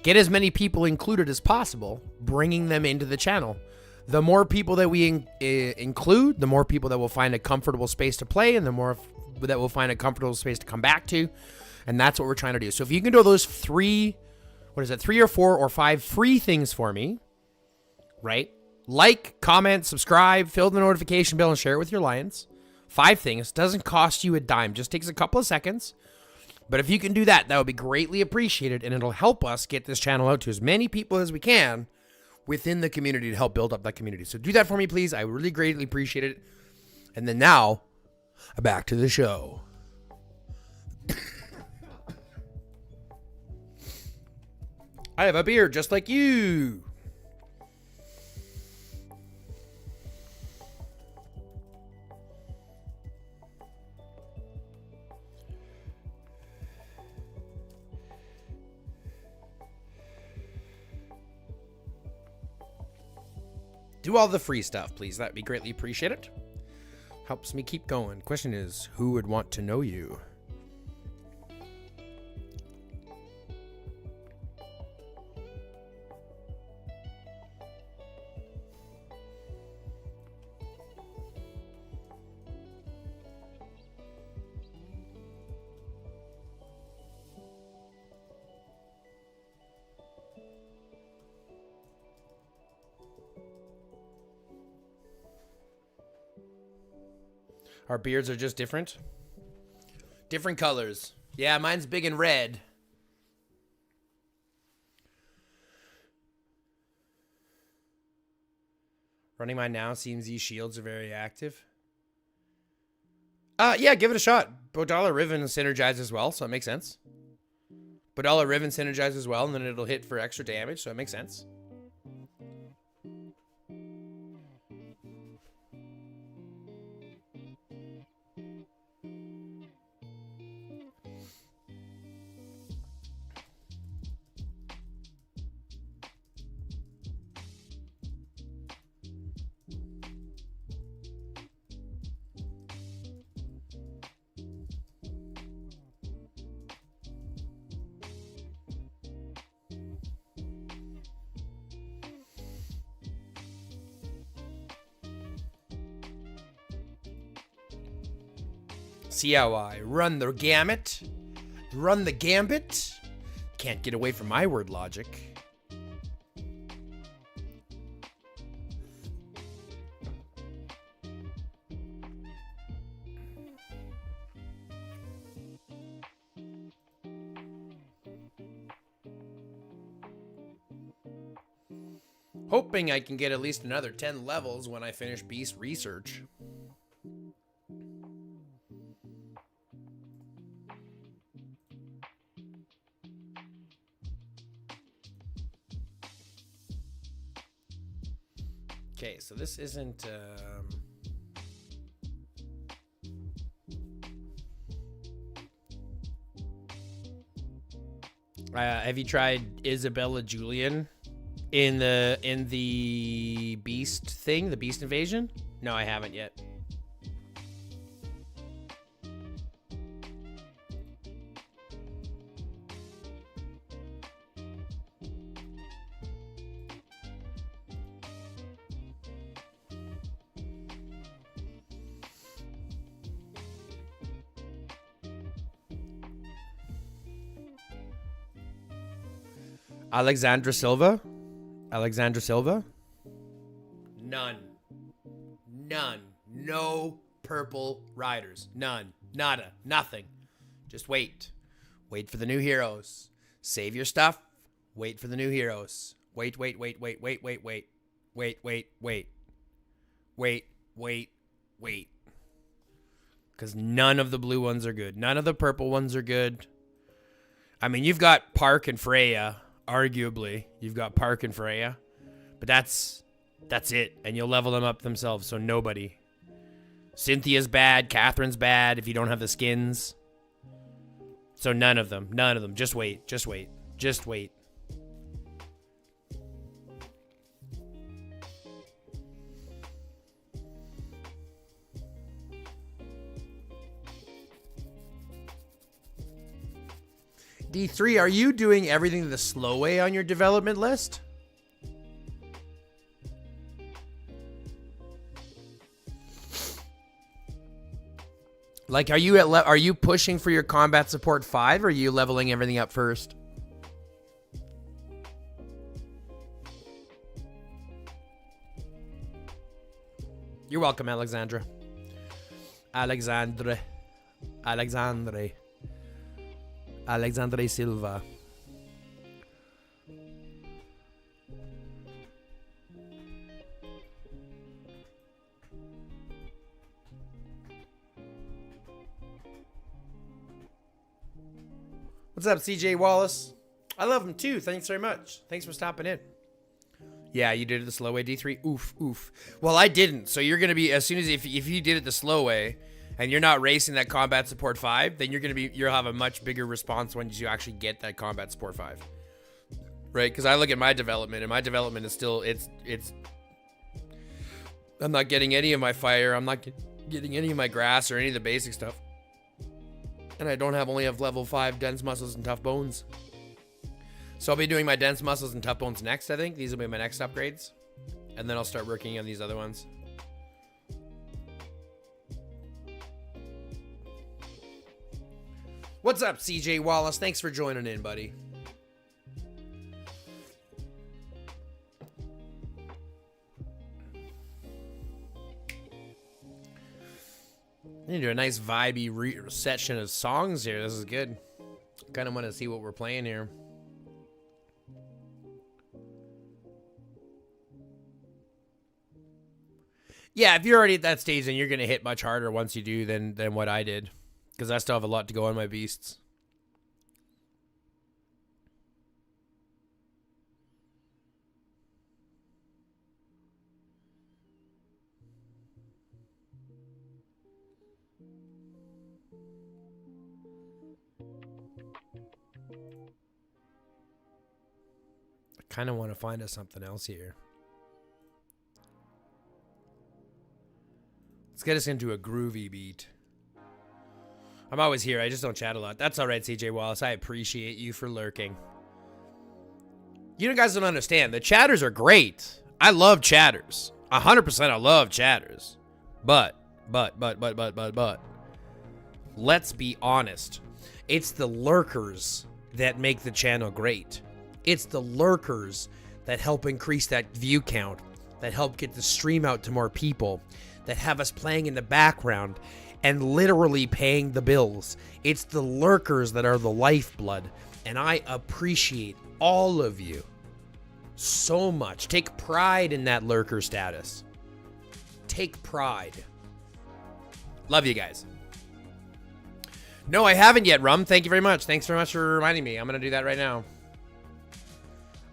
Get as many people included as possible, bringing them into the channel. The more people that we include, the more people that will find a comfortable space to play, and the more that will find a comfortable space to come back to. And that's what we're trying to do. So if you can do those 3 or 4 or 5 free things for me, right? Like, comment, subscribe, fill the notification bell, and share it with your alliance. 5 things. Doesn't cost you a dime. Just takes a couple of seconds. But if you can do that, that would be greatly appreciated, and it'll help us get this channel out to as many people as we can within the community to help build up that community. So do that for me, please. I really greatly appreciate it. And then now, back to the show. I have a beard just like you. Do all the free stuff, please. That'd be greatly appreciated. Helps me keep going. Question is, who would want to know you? Our beards are just different. Different colors. Yeah, mine's big and red. Running mine now seems these shields are very active. Yeah, give it a shot. Bodala Riven synergizes as well, so it makes sense. Bodala Riven synergizes as well, and then it'll hit for extra damage, so it makes sense. See how I run the gamut? Run the gambit? Can't get away from my word logic. Hoping I can get at least another 10 levels when I finish Beast Research. Okay, so this isn't, have you tried Isabella Julian in the Beast thing, the Beast Invasion? No, I haven't yet. Alexandra Silva? Alexandra Silva? None. None. No purple riders. None. Nada. Nothing. Just wait. Wait for the new heroes. Save your stuff. Wait for the new heroes. Wait, wait, wait, wait, wait, wait, wait. Wait, wait, wait. Wait, wait, wait. Because none of the blue ones are good. None of the purple ones are good. I mean, you've got Park and Freya, arguably. You've got Park and Freya. But that's it. And you'll level them up themselves, so nobody. Cynthia's bad. Catherine's bad if you don't have the skins. So none of them. None of them. Just wait. Just wait. Just wait. D3, are you doing everything the slow way on your development list? Like, are you pushing for your combat support 5, or are you leveling everything up first? You're welcome, Alexandra. Alexandre Silva. What's up, CJ Wallace? I love him too. Thanks very much. Thanks for stopping in. Yeah, you did it the slow way, D3. Oof, oof. Well, I didn't. So you're going to be, as soon as, if you did it the slow way, and you're not racing that combat support 5, then you'll have a much bigger response when you actually get that combat support 5. Right? Because I look at my development, and my development is still, I'm not getting any of my fire, I'm not getting any of my grass or any of the basic stuff. And I only have level 5 dense muscles and tough bones. So I'll be doing my dense muscles and tough bones next, I think. These will be my next upgrades. And then I'll start working on these other ones. What's up, CJ Wallace? Thanks for joining in, buddy. I need to do a nice vibey section of songs here. This is good. Kind of want to see what we're playing here. Yeah, if you're already at that stage, then you're going to hit much harder once you do than what I did. Because I still have a lot to go on my beasts. I kind of want to find us something else here. Let's get us into a groovy beat. I'm always here. I just don't chat a lot. That's all right, CJ Wallace. I appreciate you for lurking. You guys don't understand. The chatters are great. I love chatters. 100% I love chatters. But. Let's be honest. It's the lurkers that make the channel great. It's the lurkers that help increase that view count, that help get the stream out to more people, that have us playing in the background and literally paying the bills. It's the lurkers that are the lifeblood, and I appreciate all of you so much. Take pride in that lurker status. Take pride. Love you guys. No, I haven't yet, Rum. Thank you very much. Thanks very much for reminding me. I'm going to do that right now.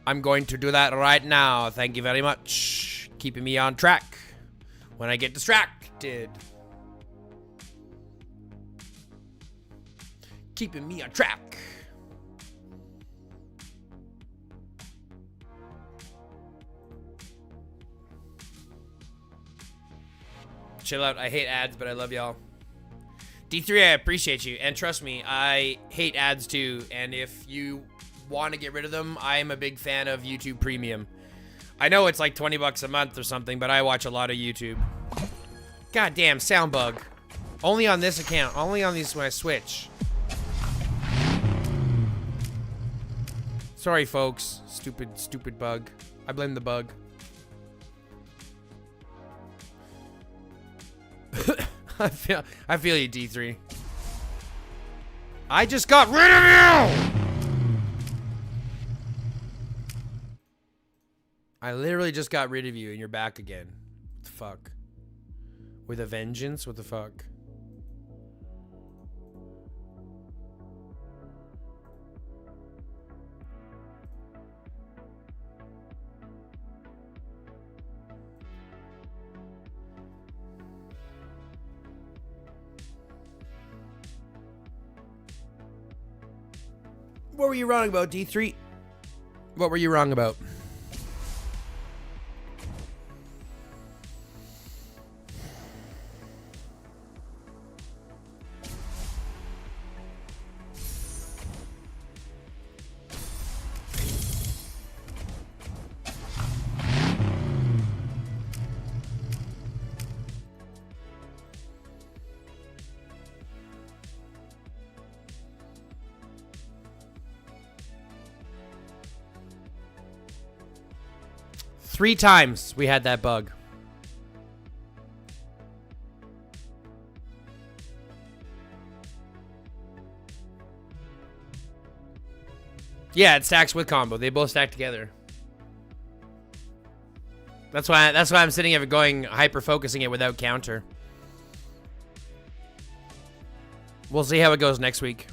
I'm going to do that right now. Thank you very much. Keeping me on track when I get distracted. Keeping me on track. Chill out. I hate ads, but I love y'all. D3, I appreciate you. And trust me, I hate ads too. And if you want to get rid of them, I am a big fan of YouTube Premium. I know it's like 20 bucks a month or something, but I watch a lot of YouTube. Goddamn sound bug. Only on this account. Only on these when I switch. Sorry, folks. Stupid bug. I blame the bug. I feel you, D3. I just got rid of you! I literally just got rid of you and you're back again. What the fuck? With a vengeance? What the fuck? What were you wrong about, D3? What were you wrong about? Three times we had that bug. Yeah, it stacks with combo. They both stack together. That's why I'm sitting here going hyper focusing it without counter. We'll see how it goes next week.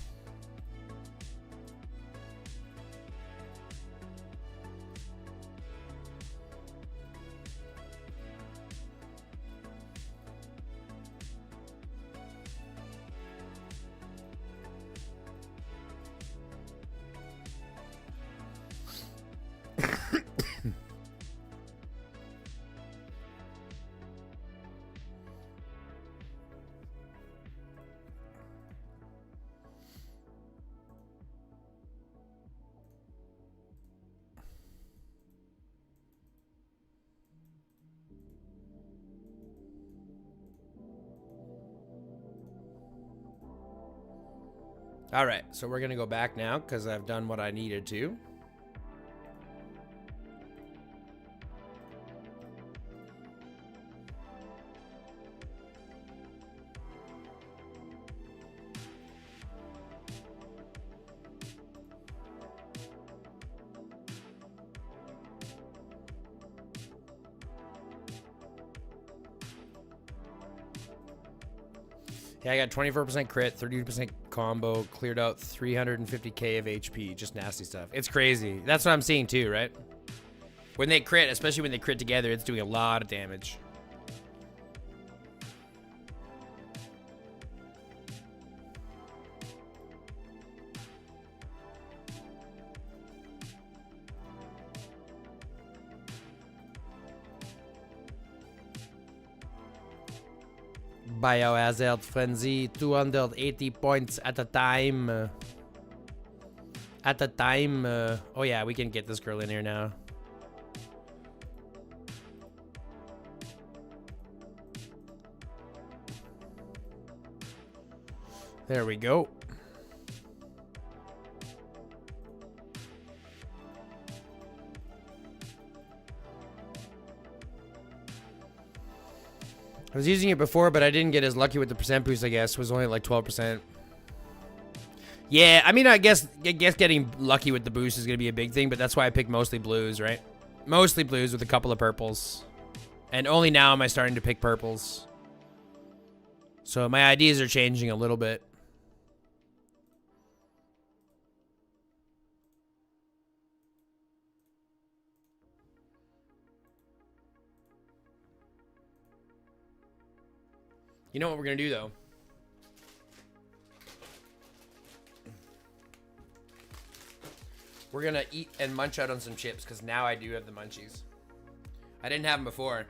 All right, so we're gonna go back now because I've done what I needed to. Yeah, I got 24% crit, 32% combo, cleared out 350k of HP, just nasty stuff. It's crazy. That's what I'm seeing too, right? When they crit, especially when they crit together, it's doing a lot of damage. Biohazard Frenzy, 280 points at a time. At a time. Oh yeah, we can get this girl in here now. There we go. I was using it before, but I didn't get as lucky with the percent boost, I guess. It was only like 12%. Yeah, I mean, I guess getting lucky with the boost is going to be a big thing, but that's why I picked mostly blues, right? Mostly blues with a couple of purples. And only now am I starting to pick purples. So my ideas are changing a little bit. You know what we're going to do, though? We're going to eat and munch out on some chips, because now I do have the munchies. I didn't have them before.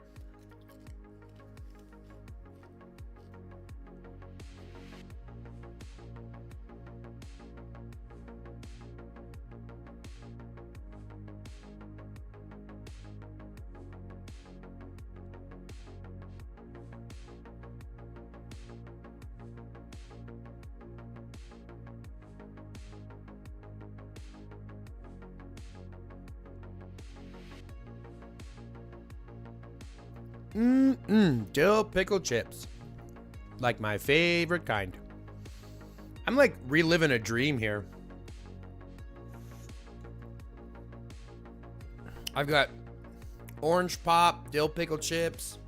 Dill pickle chips. Like my favorite kind. I'm like reliving a dream here. I've got orange pop, dill pickle chips,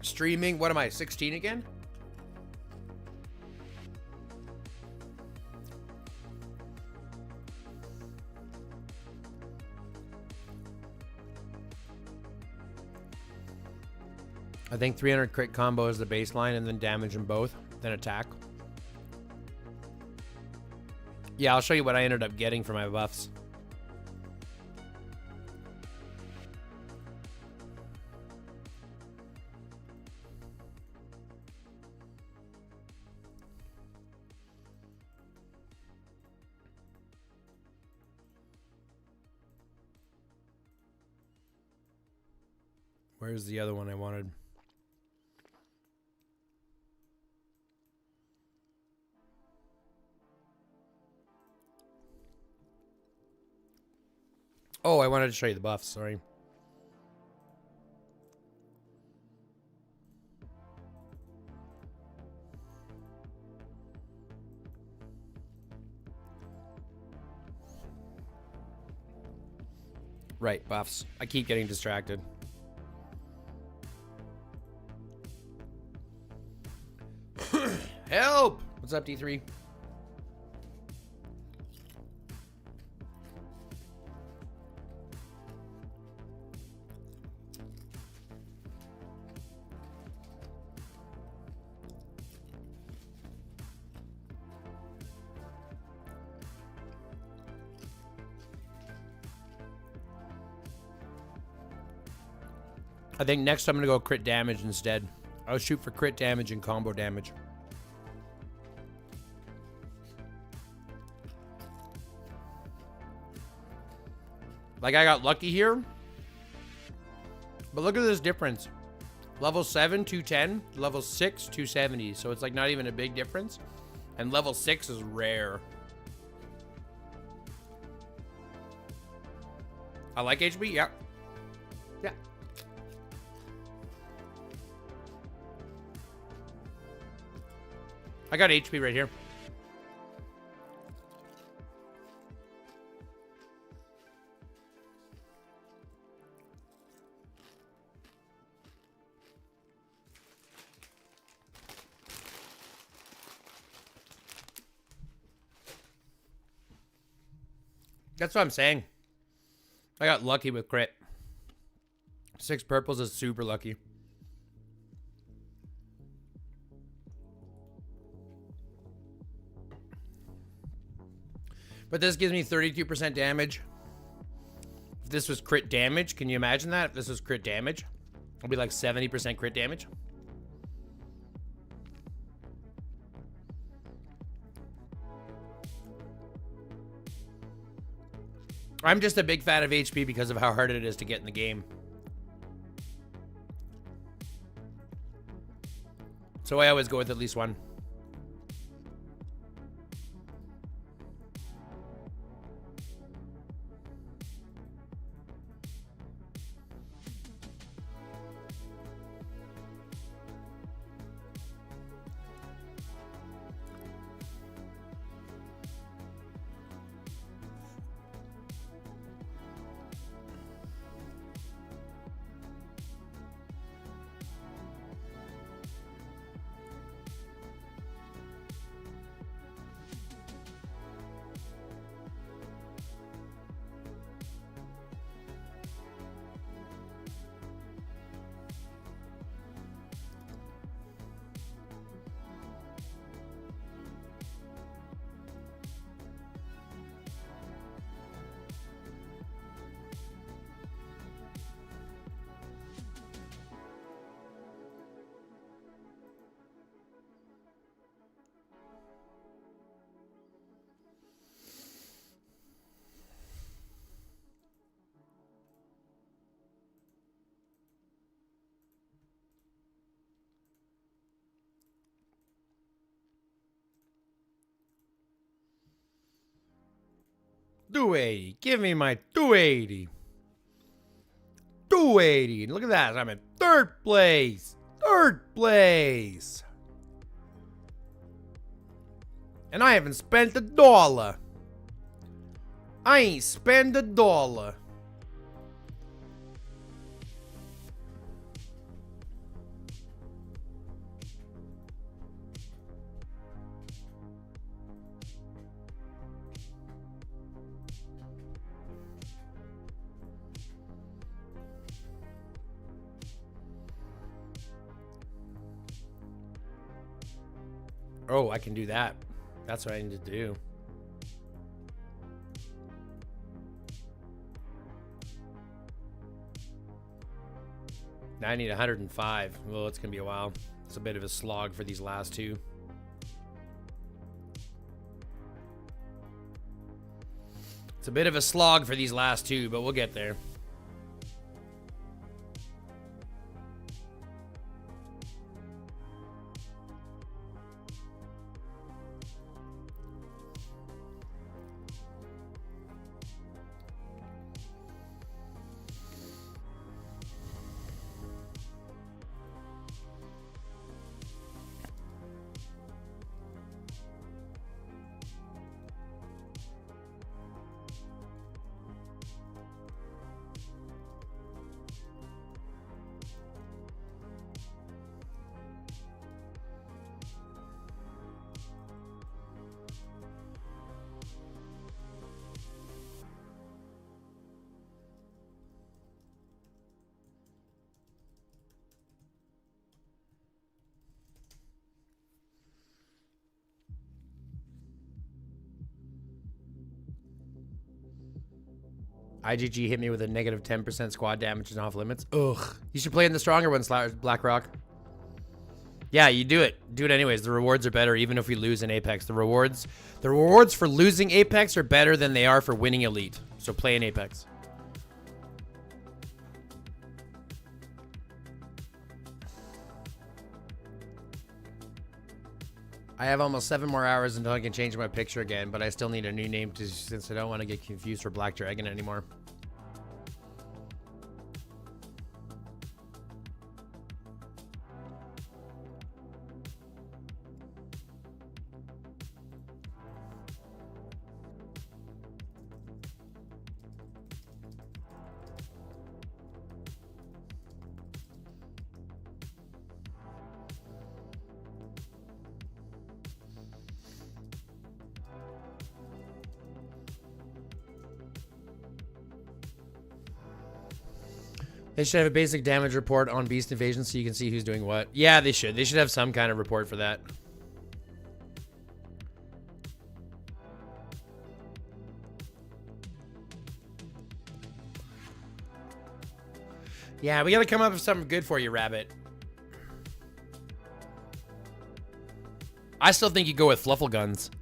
streaming. What am I, 16 again? I think 300 crit combo is the baseline and then damage them both, then attack. Yeah, I'll show you what I ended up getting for my buffs. Where's the other one I wanted? Oh, I wanted to show you the buffs, sorry. Right, buffs. I keep getting distracted. Help! What's up, D3? I think next I'm going to go crit damage instead. I'll shoot for crit damage and combo damage. Like, I got lucky here. But look at this difference. Level 7, 210. Level 6, 270. So it's like not even a big difference. And level 6 is rare. I like HB, yeah. Yeah. I got HP right here. That's what I'm saying. I got lucky with crit. 6 purples is super lucky. But this gives me 32% damage. If this was crit damage, can you imagine that? If this was crit damage, it'll be like 70% crit damage. I'm just a big fan of HP because of how hard it is to get in the game. So I always go with at least one. $280. Give me my $280. $280. Look at that. I'm at Third place. Third place. And I haven't spent $1. I ain't spent $1. Oh, I can do that. That's what I need to do. Now I need 105. Well, it's going to be a while. It's a bit of a slog for these last two. It's a bit of a slog for these last two, but we'll get there. IGG hit me with a negative 10% squad damage and off limits. Ugh. You should play in the stronger ones, BlackRock. Yeah, you do it. Do it anyways. The rewards are better even if we lose in Apex. The rewards for losing Apex are better than they are for winning Elite. So play in Apex. I have almost 7 more hours until I can change my picture again, but I still need a new name since I don't want to get confused for Black Dragon anymore. They should have a basic damage report on Beast Invasion so you can see who's doing what. Yeah, they should. They should have some kind of report for that. Yeah, we gotta come up with something good for you, Rabbit. I still think you go with Fluffle Guns.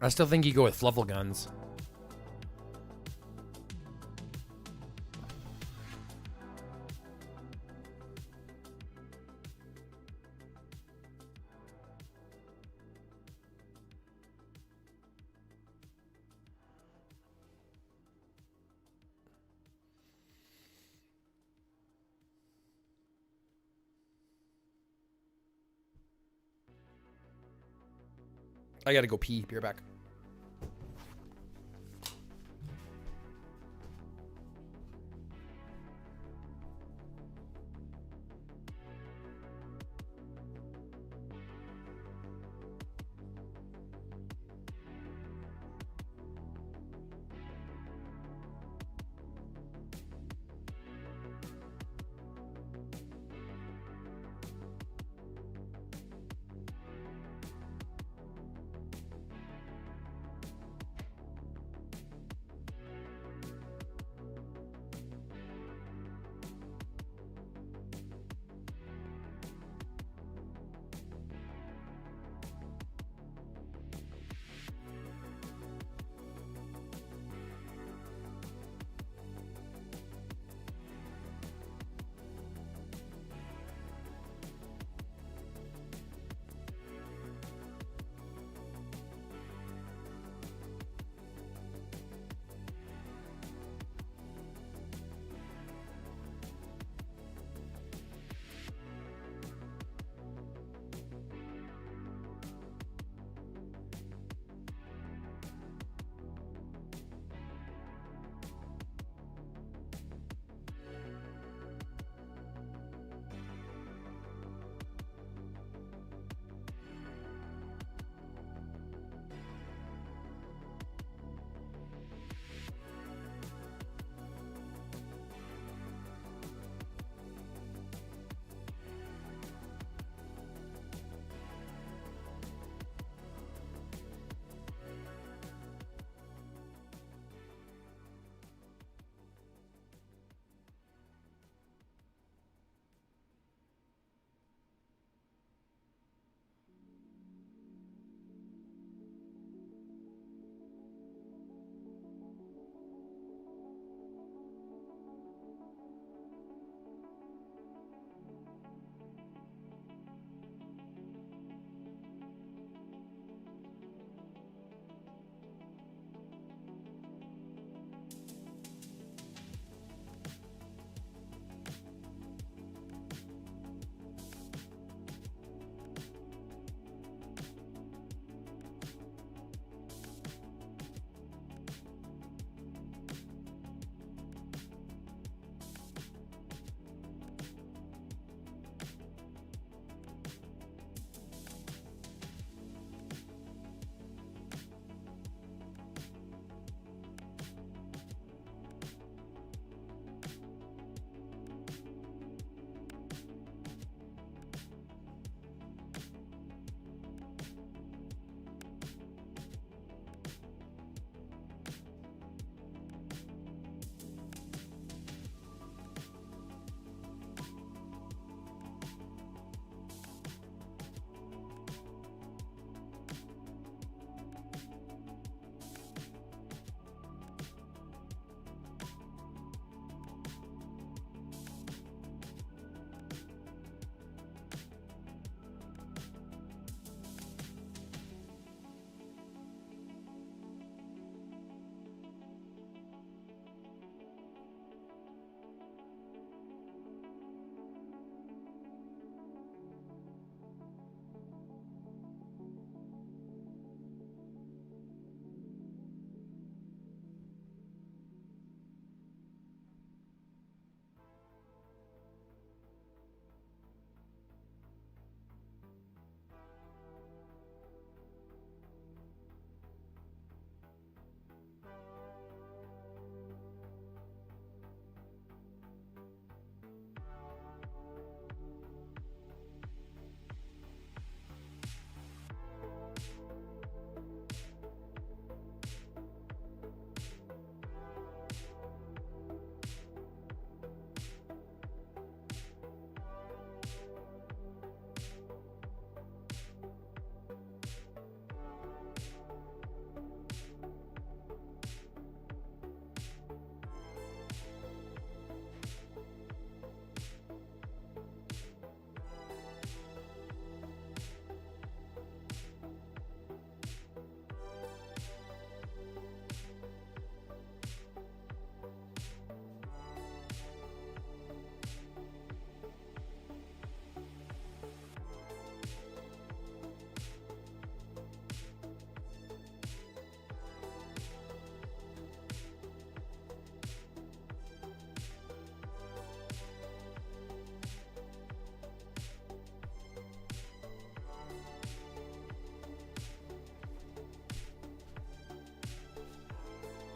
I still think you go with Fluffle Guns. I gotta go pee. Be right back.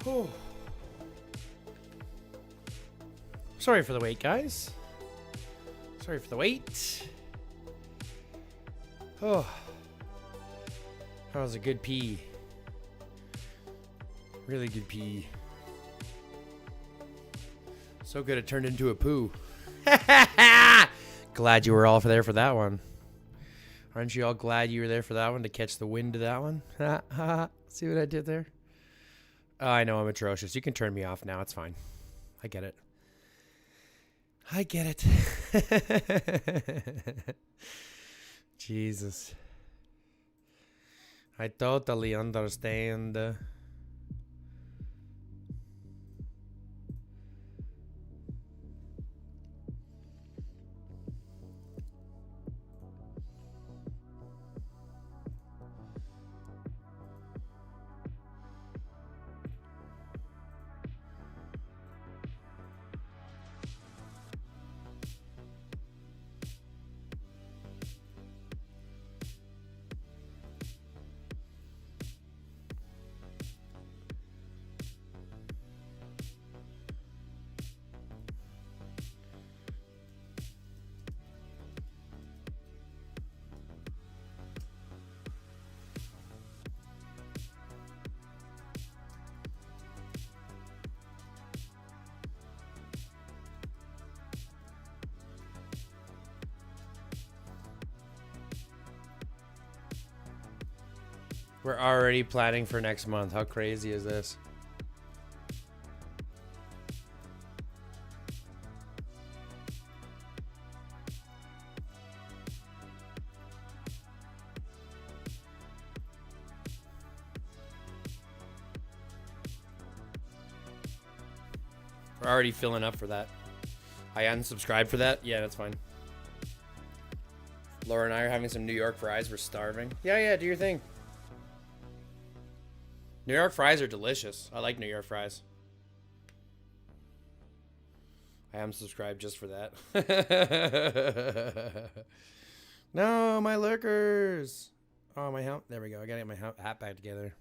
Oh. Sorry for the wait, guys. Sorry for the wait. Oh. That was a good pee. Really good pee. So good it turned into a poo. Glad you were all there for that one. Aren't you all glad you were there for that one to catch the wind of that one? See what I did there? Oh, I know I'm atrocious. You can turn me off now. It's fine. I get it. I get it. Jesus. I totally understand. We're already planning for next month. How crazy is this? We're already filling up for that. I unsubscribed for that? Yeah, that's fine. Laura and I are having some New York fries. We're starving. Yeah, do your thing. New York fries are delicious. I like New York fries. I am subscribed just for that. No, my lurkers. Oh, my hat. There we go. I gotta get my hat back together.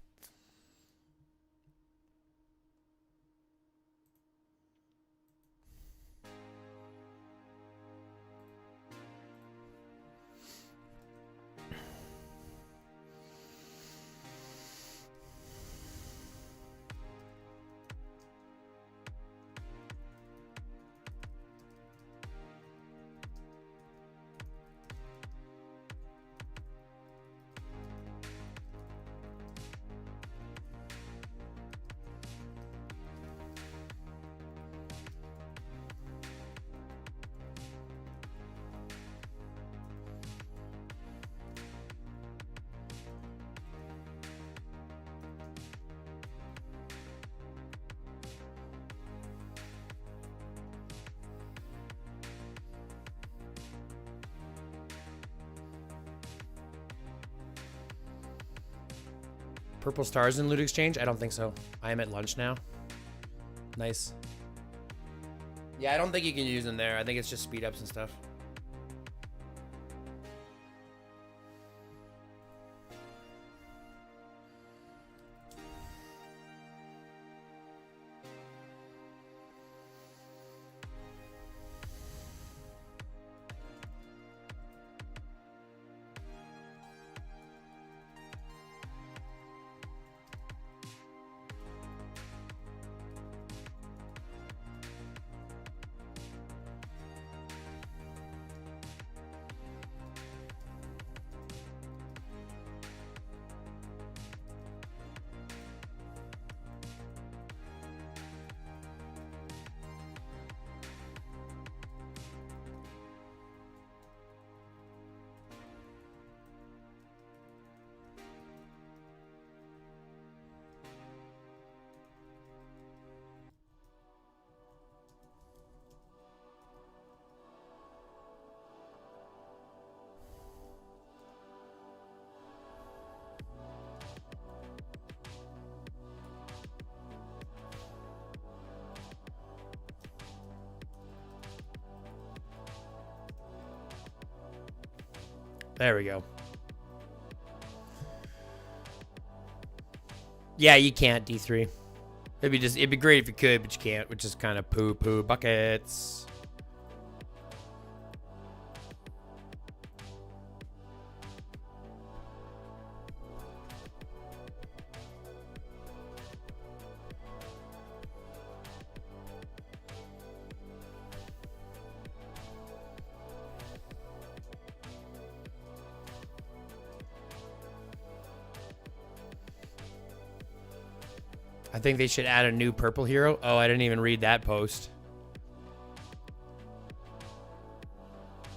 Purple stars in Loot Exchange? I don't think so. I am at lunch now. Nice. Yeah, I don't think you can use them there. I think it's just speed ups and stuff. There we go. Yeah, you can't, D3. It'd be great if you could, but you can't, which is kind of poo buckets. I think they should add a new purple hero. Oh, I didn't even read that post.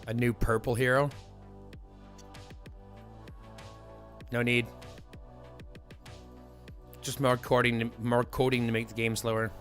A new purple hero? No need. Just more coding to make the game slower.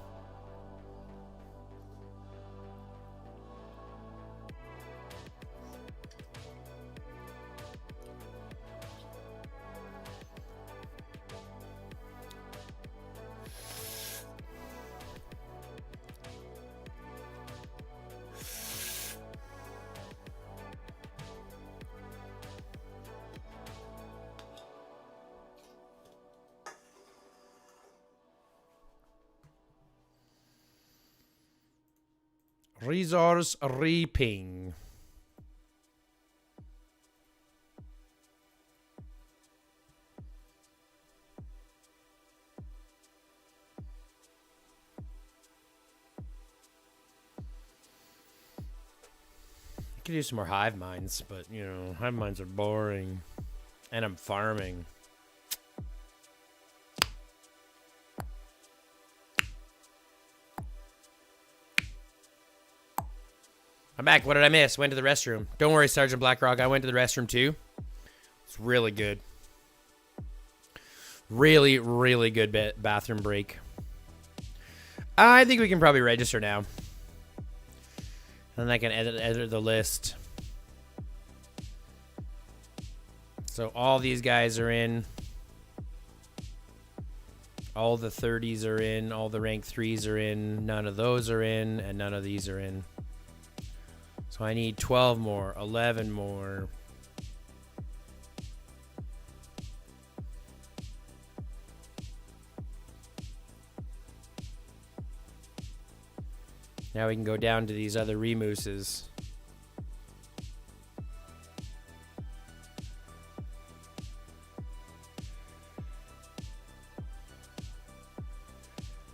Resource reaping. I could do some more hive mines, but you know, hive mines are boring. And I'm farming. I'm back. What did I miss? Went to the restroom. Don't worry, Sergeant Blackrock. I went to the restroom too. It's really good. Really, really good bathroom break. I think we can probably register now. And then I can edit the list. So all these guys are in. All the 30s are in. All the rank 3s are in. None of those are in. And none of these are in. So I need 12 more, 11 more. Now we can go down to these other remooses.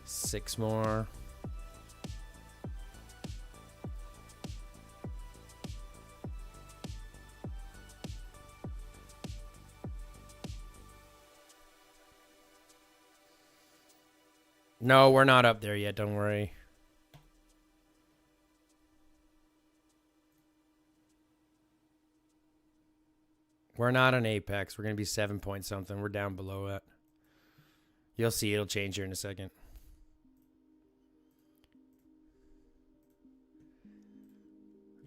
Six more. No, we're not up there yet. Don't worry. We're not on Apex. We're going to be 7 point something. We're down below it. You'll see. It'll change here in a second.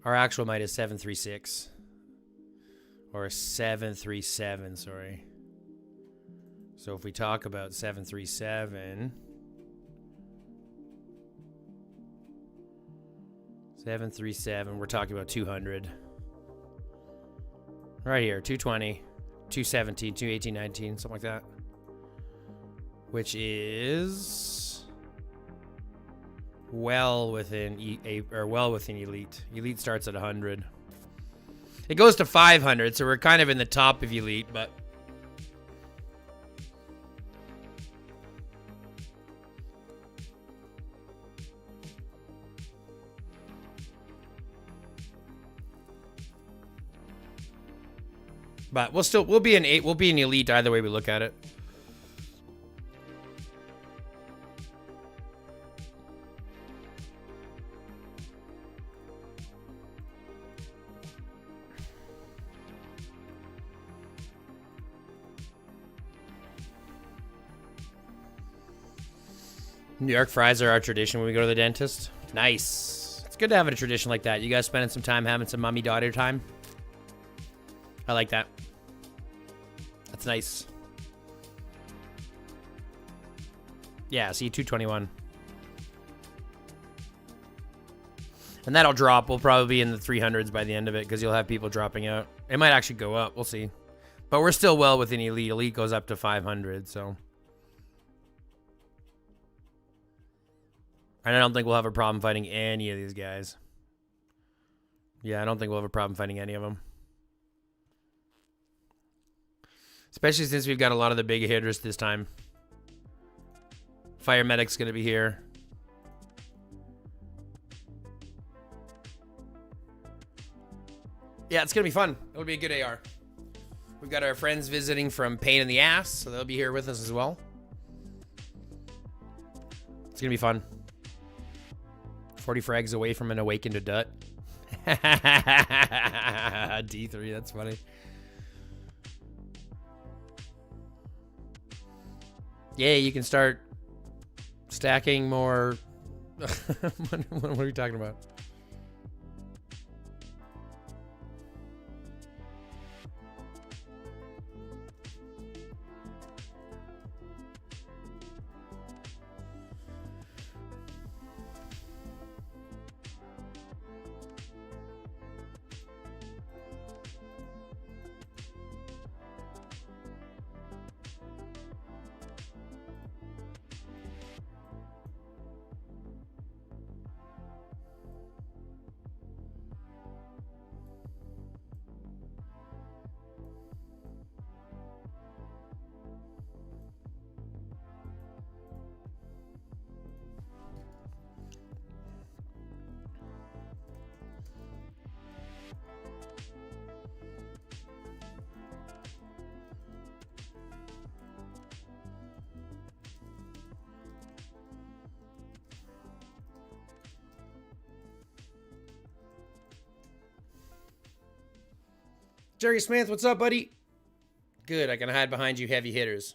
Our actual might is 736. Or 737, sorry. So if we talk about 737... 737, we're talking about 200. Right here, 220, 217, 218, 19, something like that. Which is well within elite. Elite starts at 100. It goes to 500, so we're kind of in the top of elite, but we'll be an 8. We'll be an elite either way we look at it. New York fries are our tradition when we go to the dentist. Nice. It's good to have a tradition like that. You guys spending some time having some mommy-daughter time? I like that. That's nice. Yeah, see, 221. And that'll drop. We'll probably be in the 300s by the end of it because you'll have people dropping out. It might actually go up. We'll see. But we're still well within elite. Elite goes up to 500, so. And I don't think we'll have a problem fighting any of these guys. Yeah, I don't think we'll have a problem fighting any of them. Especially since we've got a lot of the big hitters this time. Fire Medic's going to be here. Yeah, it's going to be fun. It'll be a good AR. We've got our friends visiting from Pain in the Ass, so they'll be here with us as well. It's going to be fun. 40 frags away from an awakened adult. D3, that's funny. Yeah, you can start stacking more. What are we talking about? Jerry Smith, what's up, buddy? Good, I can hide behind you heavy hitters.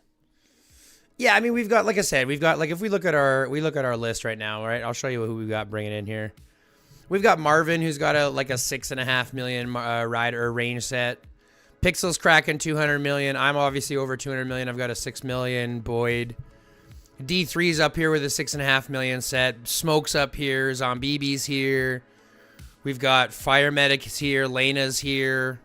Yeah, I mean, we've got, like I said, we've got, like, if we look at our list right now, right? I'll show you who we've got bringing in here. We've got Marvin, who's got a 6.5 million rider range set. Pixel's cracking 200 million. I'm obviously over 200 million. I've got a 6 million Boyd. D3's up here with a 6.5 million set. Smoke's up here. Zombibi's here. We've got Fire Medic's here. Lena's here.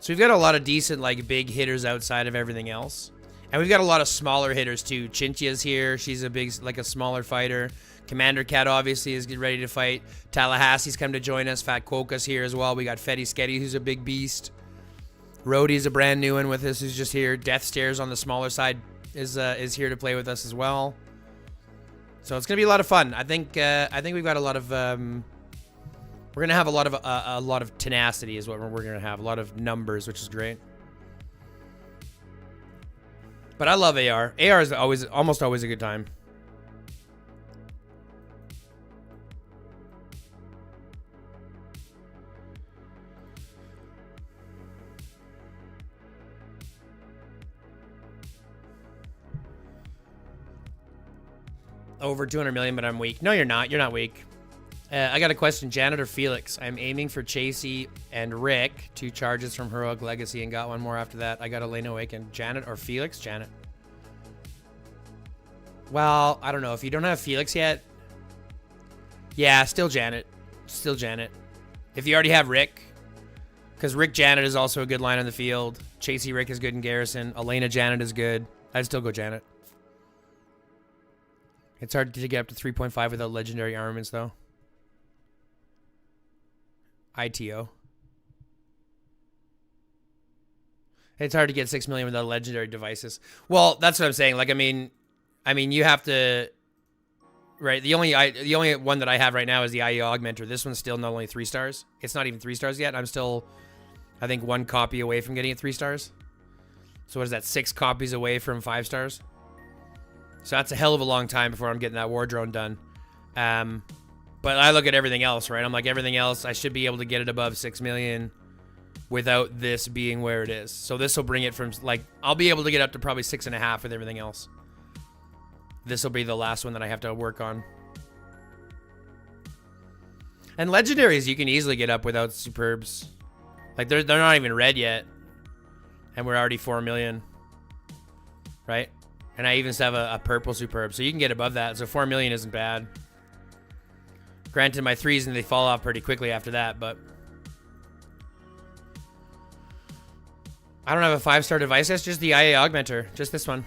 So we've got a lot of decent, like, big hitters outside of everything else. And we've got a lot of smaller hitters, too. Chinchia's here. She's a big, like, a smaller fighter. Commander Cat, obviously, is ready to fight. Tallahassee's come to join us. Fat Quokka's here as well. We got Fetty Sketty, who's a big beast. Rhodey's a brand new one with us, who's just here. Death Stairs on the smaller side is here to play with us as well. So it's going to be a lot of fun. I think we've got a lot of... we're going to have a lot of tenacity is what we're going to have. A lot of numbers, which is great. But I love AR. AR is almost always a good time. Over 200 million, but I'm weak. No, you're not. You're not weak. I got a question. Janet or Felix? I'm aiming for Chasey and Rick. 2 charges from Heroic Legacy and got one more after that. I got Elena Awakened. Janet or Felix? Janet. Well, I don't know. If you don't have Felix yet. Yeah, still Janet. Still Janet. If you already have Rick. Because Rick Janet is also a good line on the field. Chasey Rick is good in Garrison. Elena Janet is good. I'd still go Janet. It's hard to get up to 3.5 without legendary armaments, though. ITO. It's hard to get 6 million without legendary devices. Well, that's what I'm saying. Like, I mean, you have to, right? The only one that I have right now is the IE Augmenter. This one's still not only 3 stars. It's not even 3 stars yet. I'm still, I think, 1 copy away from getting it 3 stars. So what is that? 6 copies away from 5 stars. So that's a hell of a long time before I'm getting that War Drone done. But I look at everything else, right? I'm like, everything else, I should be able to get it above 6 million without this being where it is. So this will bring it from, like, I'll be able to get up to probably 6.5 with everything else. This will be the last one that I have to work on. And legendaries, you can easily get up without superbs. Like, they're not even red yet. And we're already 4 million. Right? And I even still have a purple superb. So you can get above that. So 4 million isn't bad. Granted, my 3s and they fall off pretty quickly after that, but I don't have a 5-star device. That's just the IA Augmenter. Just this one.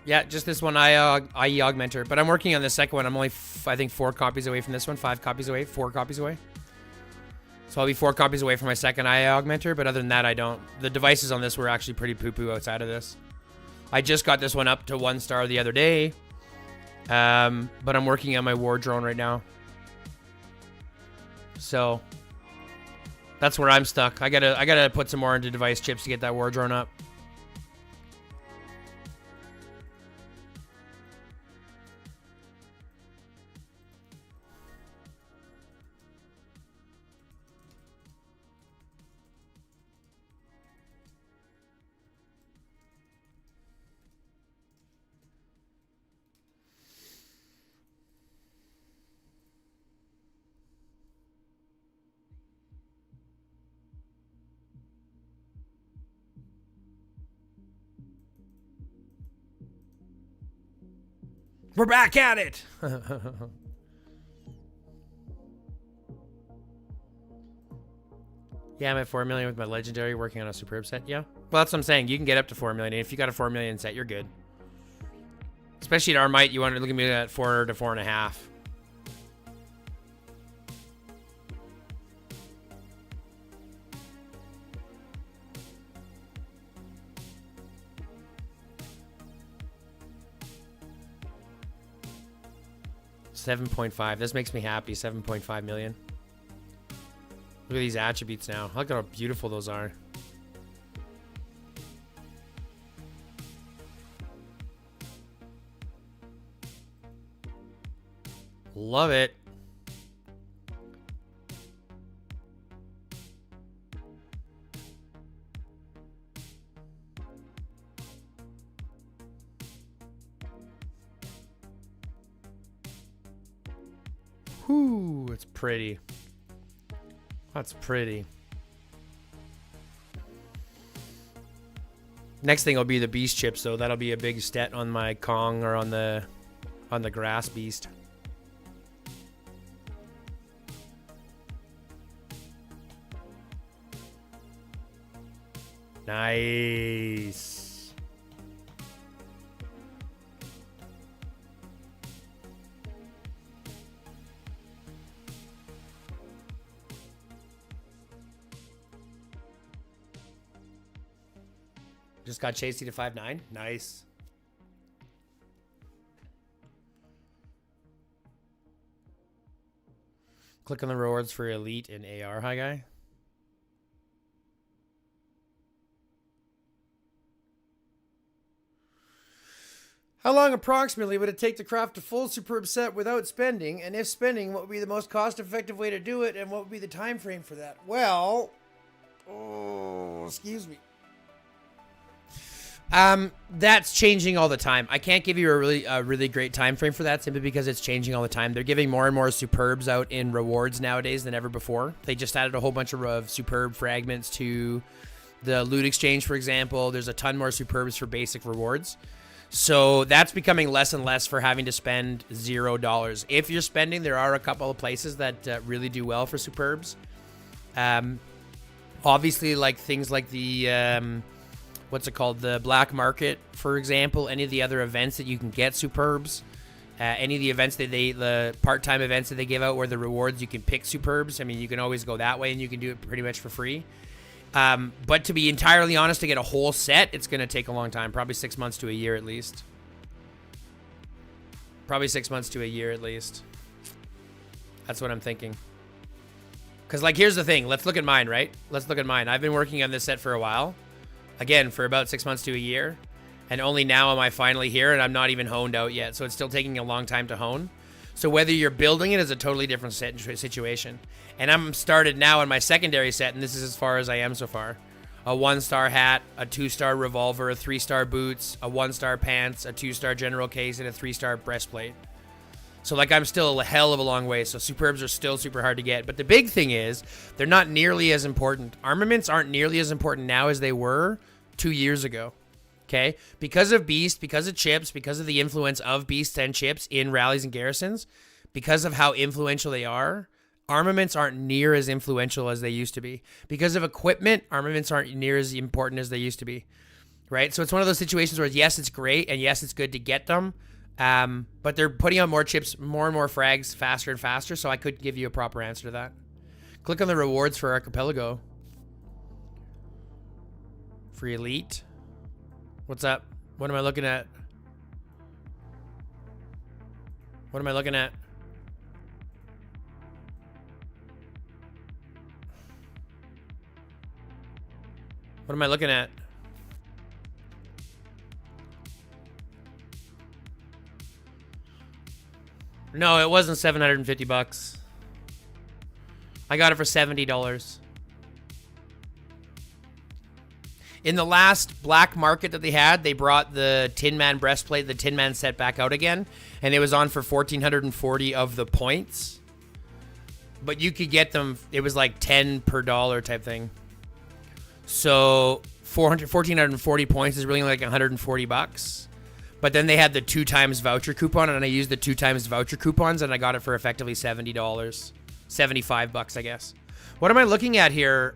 Yeah, just this one IE augmenter. But I'm working on the second one. I'm only, I think, 4 copies away from this one. 5 copies away. 4 copies away. So I'll be 4 copies away from my second IE augmenter. But other than that, I don't. The devices on this were actually pretty poo-poo outside of this. I just got this one up to 1 star the other day. But I'm working on my war drone right now. So that's where I'm stuck. I gotta put some more into device chips to get that war drone up. We're back at it. Yeah, I'm at 4 million with my legendary, working on a superb set. Yeah. Well, that's what I'm saying. You can get up to 4 million. If you got a 4 million set, you're good. Especially at Armite, you want to look at me at 4 to 4.5. $7.5. This makes me happy. 7.5 million. Look at these attributes now. Look at how beautiful those are. Love it. Whoo, it's pretty. That's pretty. Next thing will be the beast chips, though. That'll be a big stat on my Kong or on the grass beast. Nice. Just got Chasey to 5.9. Nice. Click on the rewards for Elite and AR. Hi, guy. How long approximately would it take to craft a full superb set without spending? And if spending, what would be the most cost-effective way to do it? And what would be the time frame for that? Well, excuse me. That's changing all the time. I can't give you a really great time frame for that simply because it's changing all the time. They're giving more and more superbs out in rewards nowadays than ever before. They just added a whole bunch of superb fragments to the loot exchange, for example. There's a ton more superbs for basic rewards. So that's becoming less and less for having to spend $0. If you're spending, there are a couple of places that really do well for superbs. Obviously, like things like the what's it called? The black market, for example. Any of the other events that you can get superbs. Any of the events that the part-time events that they give out where the rewards, you can pick superbs. I mean, you can always go that way and you can do it pretty much for free. But to be entirely honest, to get a whole set, it's going to take a long time. Probably 6 months to a year at least. Probably 6 months to a year at least. That's what I'm thinking. Because, like, here's the thing. Let's look at mine, right? Let's look at mine. I've been working on this set for a while. Again, for about 6 months to a year. And only now am I finally here, and I'm not even honed out yet. So it's still taking a long time to hone. So whether you're building it is a totally different situation. And I'm started now in my secondary set, and this is as far as I am so far. A 1-star hat, a 2-star revolver, a 3-star boots, a 1-star pants, a 2-star general case, and a 3-star breastplate. So, like, I'm still a hell of a long way. So superbs are still super hard to get. But the big thing is, they're not nearly as important. Armaments aren't nearly as important now as they were 2 years ago. Okay? Because of Beast, because of chips, because of the influence of Beasts and chips in rallies and garrisons, because of how influential they are, armaments aren't near as influential as they used to be. Because of equipment, armaments aren't near as important as they used to be. right? So it's one of those situations where yes, it's great, and yes, it's good to get them, but they're putting out more chips, more and more frags, faster and faster. So I couldn't give you a proper answer to that. Click on the rewards for Archipelago. For Elite. What's up? What am I looking at? What am I looking at? What am I looking at? No, it wasn't $750. I got it for $70. In the last black market that they had, they brought the Tin Man breastplate, the Tin Man set back out again, and it was on for 1,440 of the points. But you could get them, it was like 10 per dollar type thing. So 1,440 points is really like $140. But then they had the 2 times voucher coupon, and I used the 2 times voucher coupons, and I got it for effectively $70. $75, I guess. What am I looking at here?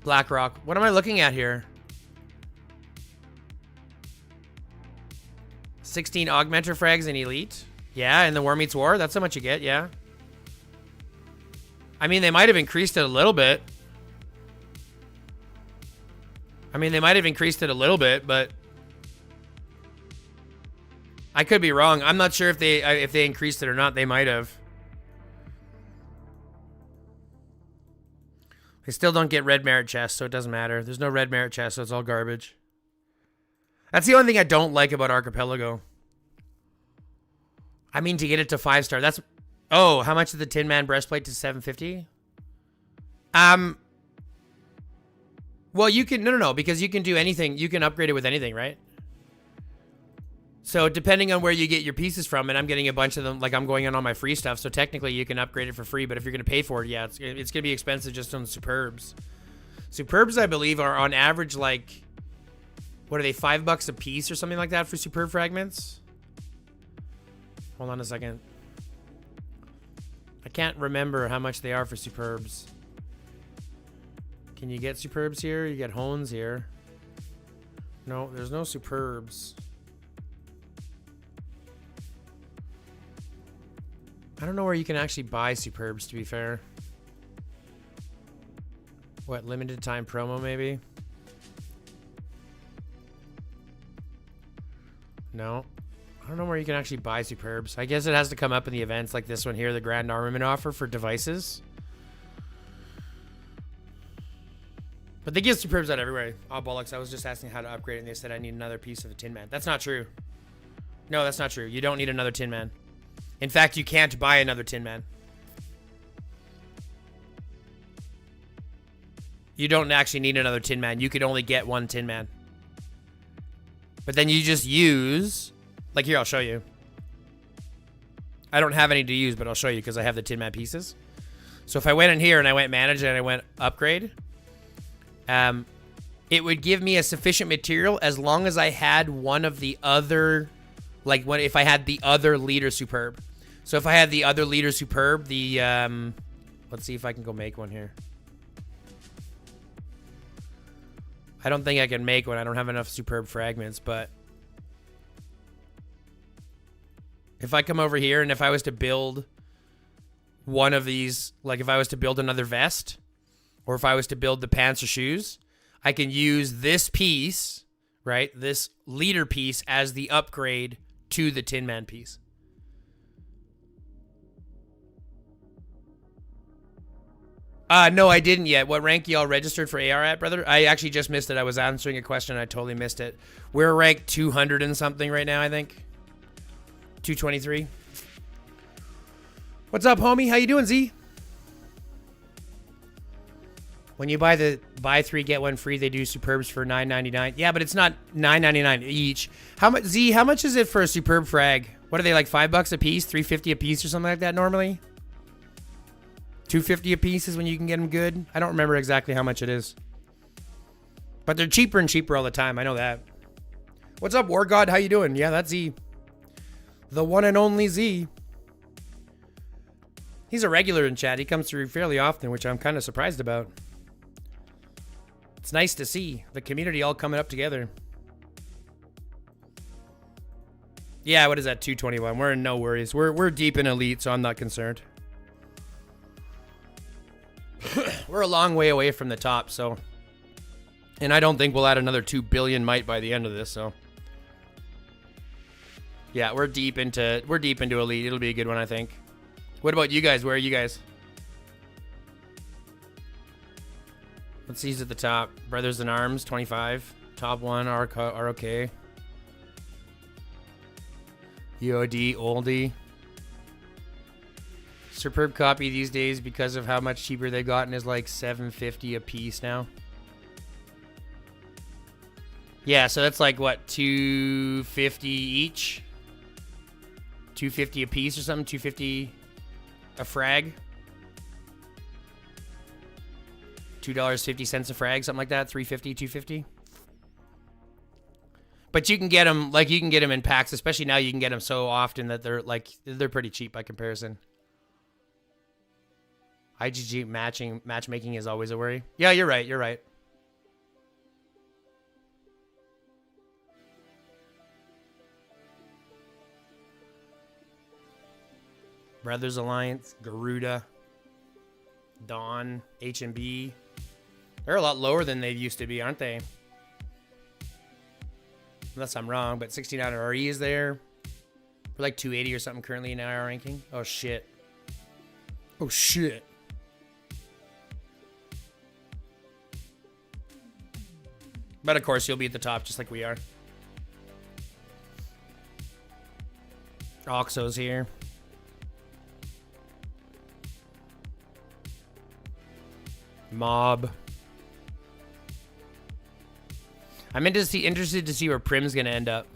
BlackRock. What am I looking at here? 16 augmenter frags in Elite. Yeah, in the War Meets War. That's how much you get, yeah. I mean, they might have increased it a little bit. But I could be wrong. I'm not sure if they increased it or not. They might have. I still don't get red merit chests, so it doesn't matter. There's no red merit chest, so it's all garbage. That's the only thing I don't like about Archipelago. I mean, to get it to 5-star, that's... Oh, how much is the Tin Man breastplate to 750? Well, you can... No, because you can do anything. You can upgrade it with anything, right? So, depending on where you get your pieces from, and I'm getting a bunch of them, like I'm going in on my free stuff, so technically you can upgrade it for free, but if you're going to pay for it, yeah, it's going to be expensive just on the Superbs. Superbs, I believe, are on average, like... What are they, $5 a piece or something like that for Superb fragments? Hold on a second. I can't remember how much they are for Superbs. Can you get Superbs here? You get Hones here. No, there's no Superbs. I don't know where you can actually buy Superbs, to be fair. What, limited time promo, maybe? No. I don't know where you can actually buy Superbs. I guess it has to come up in the events like this one here, the Grand Armament offer for devices. But they give Superbs out everywhere. Oh, bollocks. I was just asking how to upgrade it, and they said I need another piece of a Tin Man. That's not true. No, that's not true. You don't need another Tin Man. In fact, you can't buy another Tin Man. You don't actually need another Tin Man. You could only get one Tin Man. But then you just use... Like here, I'll show you. I don't have any to use, but I'll show you because I have the Tin Man pieces. So if I went in here and I went manage and I went upgrade, it would give me a sufficient material as long as I had one of the other... Like if I had the other leader Superb. So if I had the other leader Superb, the... let's see if I can go make one here. I don't think I can make one. I don't have enough Superb fragments, but... If I come over here and if I was to build one of these, like if I was to build another vest, or if I was to build the pants or shoes, I can use this piece, right? This leader piece as the upgrade to the Tin Man piece. No, I didn't yet. What rank y'all registered for AR at, brother? I actually just missed it. I was answering a question and I totally missed it. We're ranked 200 and something right now, I think. 223. What's up, homie? How you doing, Z? When you buy the buy 3 get 1 free, they do Superbs for $9.99. Yeah, but it's not $9.99 each. How much, Z? How much is it for a Superb frag? What are they, like $5 a piece, $3.50 a piece, or something like that normally? $2.50 a piece is when you can get them good. I don't remember exactly how much it is, but they're cheaper and cheaper all the time. I know that. What's up, War God? How you doing? Yeah, that's Z. The one and only Z. He's a regular in chat. He comes through fairly often, which I'm kind of surprised about. It's nice to see the community all coming up together. Yeah, what is that? 221. We're in no worries. We're deep in elite, so I'm not concerned. We're a long way away from the top, so. And I don't think we'll add another 2 billion might by the end of this, so. Yeah, we're deep into elite. It'll be a good one, I think. What about you guys? Where are you guys? Let's see who's at the top. Brothers in Arms, 25. Top 1, ROK. UOD, oldie. Superb copy these days because of how much cheaper they've gotten is like $7.50 a piece now. Yeah, so that's like what, $2.50 each? $2.50 a piece or something? $2.50 a frag? $2.50 a frag, something like that. $3.50, $2.50. But you can get them, like you can get them in packs, especially now. You can get them so often that they're pretty cheap by comparison. IGG matchmaking is always a worry. Yeah, you're right. You're right. Brothers Alliance, Garuda, Dawn, HMB. They're a lot lower than they used to be, aren't they? Unless I'm wrong, but 69 RE is there. We're like 280 or something currently in our ranking. Oh, shit. Oh, shit. But of course, you'll be at the top just like we are. Oxo's here. Mob. I'm interested to see where Prim's gonna end up.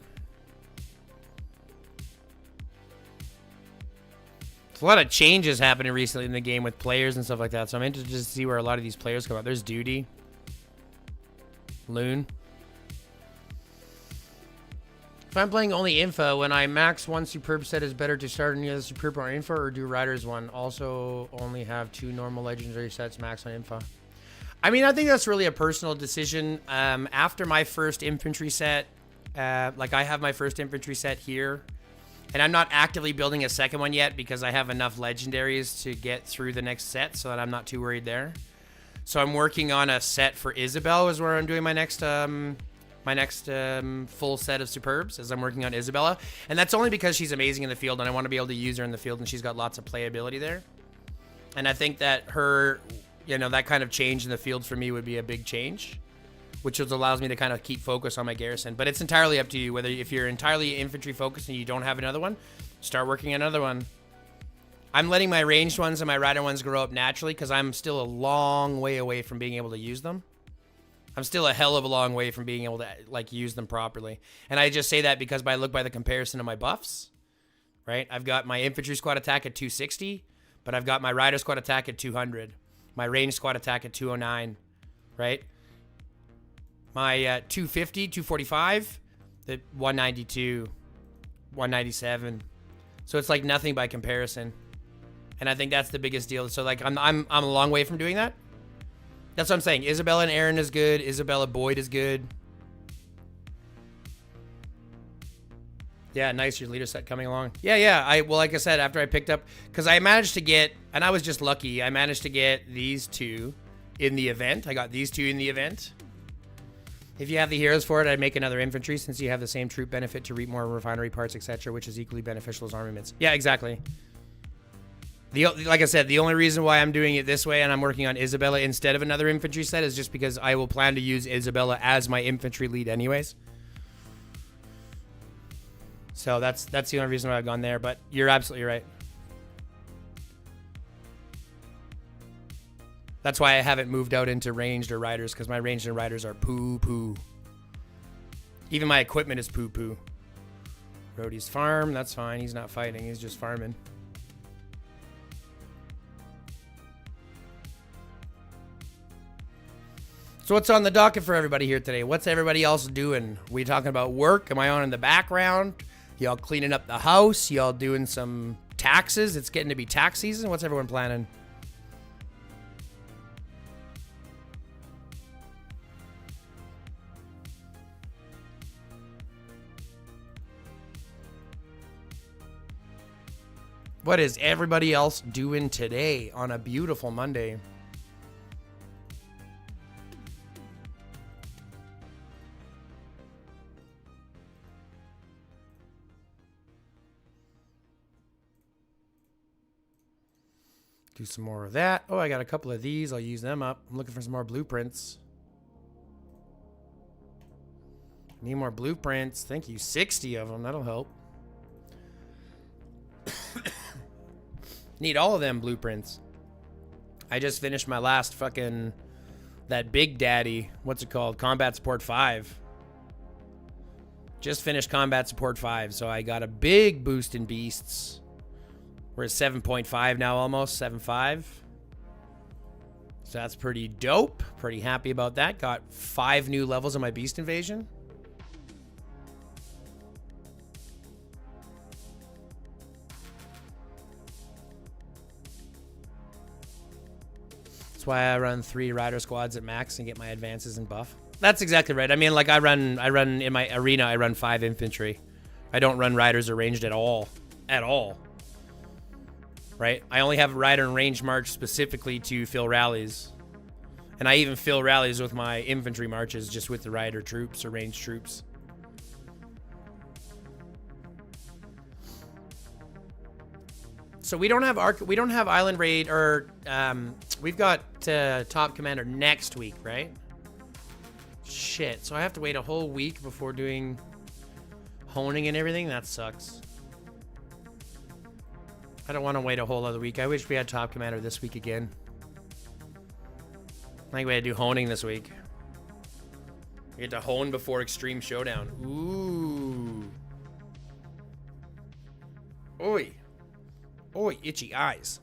There's a lot of changes happening recently in the game with players and stuff like that, so I'm interested to see where a lot of these players come out. There's Duty. Loon. If I'm playing only info, when I max one superb set, is better to start any other superb or info, or do riders one? Also, only have 2 normal legendary sets max on info. I mean, I think that's really a personal decision. After my first infantry set, like I have my first infantry set here, and I'm not actively building a second one yet because I have enough legendaries to get through the next set, so that I'm not too worried there. So I'm working on a set for Isabel is where I'm doing my next full set of superbs, as I'm working on Isabella. And that's only because she's amazing in the field and I want to be able to use her in the field, and she's got lots of playability there. And I think that her, you know, that kind of change in the field for me would be a big change, which allows me to kind of keep focus on my garrison. But it's entirely up to you, whether if you're entirely infantry focused and you don't have another one, start working another one. I'm letting my ranged ones and my rider ones grow up naturally because I'm still a long way away from being able to use them. I'm still a hell of a long way from being able to like use them properly. And I just say that because I look by the comparison of my buffs, right? I've got my infantry squad attack at 260, but I've got my rider squad attack at 200, my ranged squad attack at 209, right? My 250, 245, the 192, 197. So it's like nothing by comparison. And I think that's the biggest deal. So like I'm a long way from doing that. That's what I'm saying. Isabella and Aaron is good. Isabella Boyd is good. Yeah, nice. Your leader set coming along. Yeah. Well, like I said, after I picked up, because I managed to get, and I was just lucky, I managed to get these 2 in the event. I got these 2 in the event. If you have the heroes for it, I'd make another infantry since you have the same troop benefit to reap more refinery parts, etc., which is equally beneficial as armaments. Yeah, exactly. Like I said, the only reason why I'm doing it this way and I'm working on Isabella instead of another infantry set is just because I will plan to use Isabella as my infantry lead anyways. So that's the only reason why I've gone there, but you're absolutely right. That's why I haven't moved out into ranged or riders, because my ranged and riders are poo-poo. Even my equipment is poo-poo. Rhodey's farm, that's fine. He's not fighting, he's just farming. So what's on the docket for everybody here today? What's everybody else doing? We talking about work? Am I on in the background? Y'all cleaning up the house? Y'all doing some taxes? It's getting to be tax season. What's everyone planning? What is everybody else doing today on a beautiful Monday? Do some more of that. Oh, I got a couple of these. I'll use them up. I'm looking for some more blueprints. Need more blueprints. Thank you. 60 of them. That'll help. Need all of them blueprints. I just finished my last fucking... that Big Daddy. What's it called? Combat Support 5. Just finished Combat Support 5. So I got a big boost in beasts. We're at 7.5 now almost. 7.5. So that's pretty dope. Pretty happy about that. Got 5 new levels in my beast invasion. That's why I run 3 rider squads at max and get my advances and buff. That's exactly right. I mean, like I run in my arena, I run 5 infantry. I don't run riders or ranged at all. At all. Right? I only have a rider and range march specifically to fill rallies. And I even fill rallies with my infantry marches just with the rider troops or ranged troops. So we don't have Island Raid or we've got Top Commander next week, right? Shit. So I have to wait a whole week before doing honing and everything. That sucks. I don't want to wait a whole other week. I wish we had Top Commander this week again. I think we had to do honing this week. We get to hone before Extreme Showdown. Ooh. Oi. Oi, itchy eyes.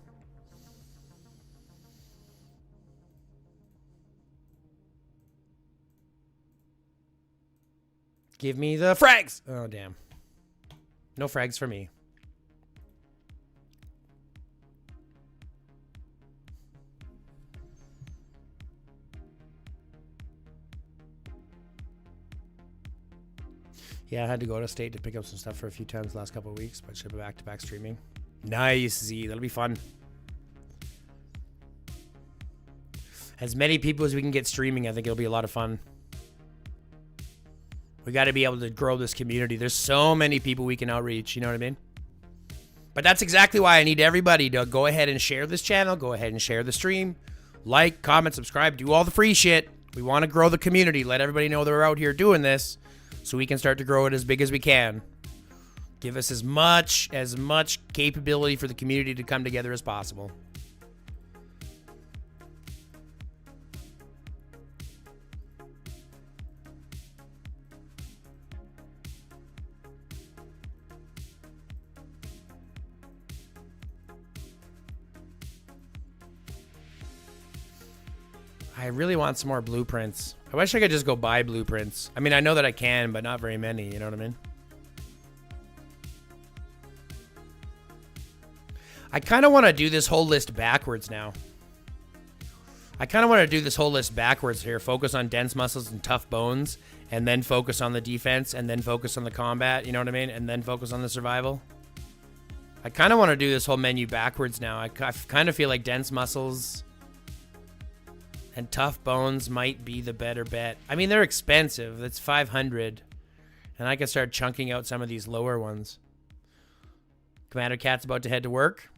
Give me the frags. Oh, damn. No frags for me. Yeah, I had to go to state to pick up some stuff for a few times the last couple of weeks, but should be back-to-back streaming. Nice, Z. That'll be fun. As many people as we can get streaming, I think it'll be a lot of fun. We got to be able to grow this community. There's so many people we can outreach, you know what I mean? But that's exactly why I need everybody to go ahead and share this channel, go ahead and share the stream, like, comment, subscribe, do all the free shit. We want to grow the community. Let everybody know that we're out here doing this so we can start to grow it as big as we can. Give us as much capability for the community to come together as possible. I really want some more blueprints. I wish I could just go buy blueprints. I mean, I know that I can, but not very many, you know what I mean? I kind of want to do this whole list backwards now. I kind of want to do this whole list backwards here. Focus on dense muscles and tough bones, and then focus on the defense, and then focus on the combat, you know what I mean? And then focus on the survival. I kind of want to do this whole menu backwards now. I kind of feel like dense muscles and tough bones might be the better bet. I mean, they're expensive. That's 500. And I can start chunking out some of these lower ones. Commander Cat's about to head to work.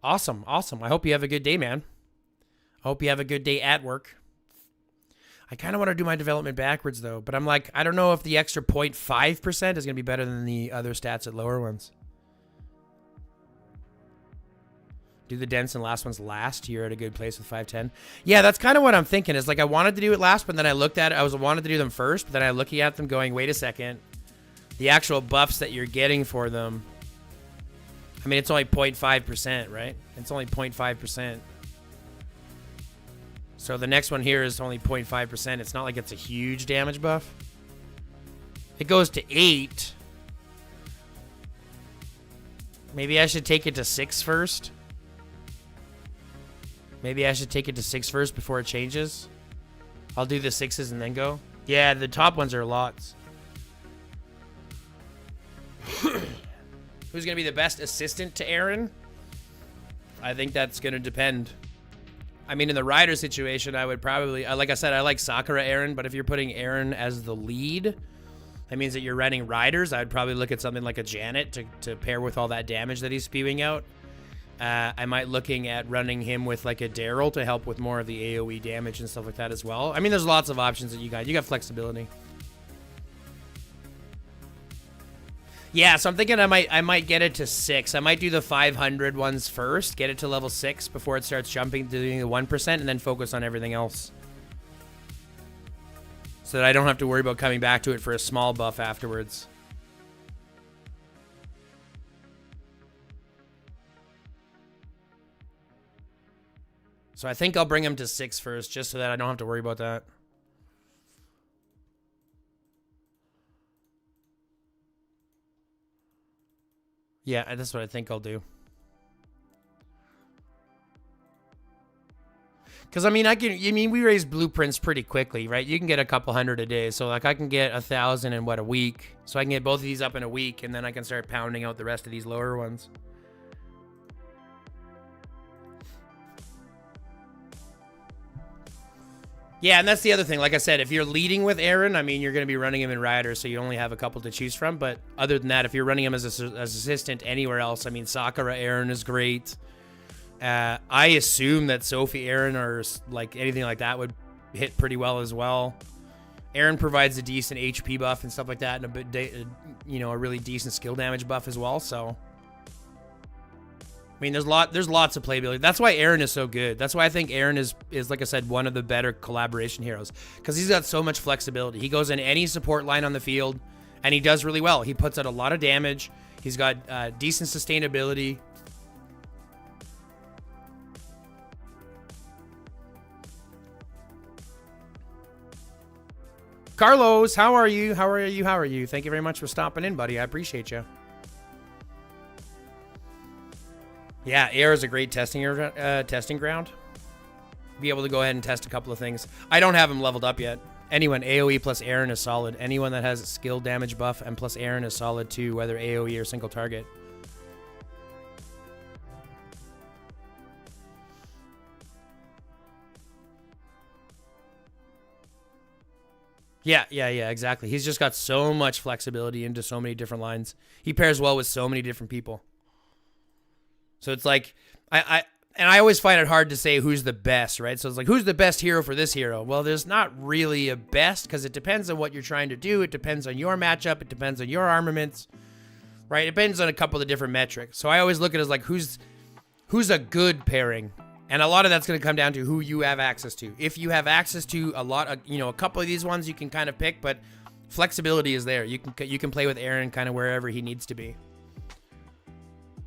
Awesome, awesome. I hope you have a good day, man. I hope you have a good day at work. I kind of want to do my development backwards, though. But I'm like, I don't know if the extra 0.5% is going to be better than the other stats at lower ones. Do the dense and last ones last. You're at a good place with 510. Yeah, that's kind of what I'm thinking. Is like I wanted to do it last, but then I looked at it. I wanted to do them first, but then I looking at them going, wait a second. The actual buffs that you're getting for them. I mean, it's only 0.5%, right? It's only 0.5%. So the next one here is only 0.5%. It's not like it's a huge damage buff. It goes to 8. Maybe I should take it to 6 first. Maybe I should take it to 6 first before it changes. I'll do the 6s and then go. Yeah, the top ones are lots. Who's going to be the best assistant to Aaron? I think that's going to depend. I mean, in the rider situation, I would probably, like I said, I like Sakura Aaron, but if you're putting Aaron as the lead, that means that you're running riders. I'd probably look at something like a Janet to pair with all that damage that he's spewing out. I might looking at running him with like a Daryl to help with more of the AoE damage and stuff like that as well. I mean, there's lots of options that you got. You got flexibility. Yeah, so I'm thinking I might get it to 6. I might do the 500 ones first, get it to level 6 before it starts jumping to doing the 1%, and then focus on everything else. So that I don't have to worry about coming back to it for a small buff afterwards. So I think I'll bring him to 6 first, just so that I don't have to worry about that. Yeah, that's what I think I'll do. Because, I mean, we raise blueprints pretty quickly, right? You can get a couple hundred a day. So, like, I can get 1,000 in, what, a week? So I can get both of these up in a week, and then I can start pounding out the rest of these lower ones. Yeah, and that's the other thing. Like I said, if you're leading with Aaron, I mean, you're going to be running him in Rider, so you only have a couple to choose from. But other than that, if you're running him as assistant anywhere else, I mean, Sakura Aaron is great. I assume that Sophie Aaron or like anything like that would hit pretty well as well. Aaron provides a decent HP buff and stuff like that, and a really decent skill damage buff as well. So, I mean, there's lots of playability. That's why Aaron is so good. That's why I think Aaron is like I said, one of the better collaboration heroes, because he's got so much flexibility. He goes in any support line on the field, and he does really well. He puts out a lot of damage. He's got decent sustainability. Carlos, how are you? How are you? How are you? Thank you very much for stopping in, buddy. I appreciate you. Yeah, air is a great testing ground. Be able to go ahead and test a couple of things. I don't have him leveled up yet. Anyone, AoE plus Aaron is solid. Anyone that has a skill damage buff and plus Aaron is solid too, whether AoE or single target. Yeah, exactly. He's just got so much flexibility into so many different lines. He pairs well with so many different people. So it's like, I always find it hard to say who's the best, right? So it's like, who's the best hero for this hero? Well, there's not really a best, because it depends on what you're trying to do. It depends on your matchup. It depends on your armaments, right? It depends on a couple of different metrics. So I always look at it as like, who's a good pairing? And a lot of that's going to come down to who you have access to. If you have access to a couple of these ones you can kind of pick, but flexibility is there. You can play with Aaron kind of wherever he needs to be.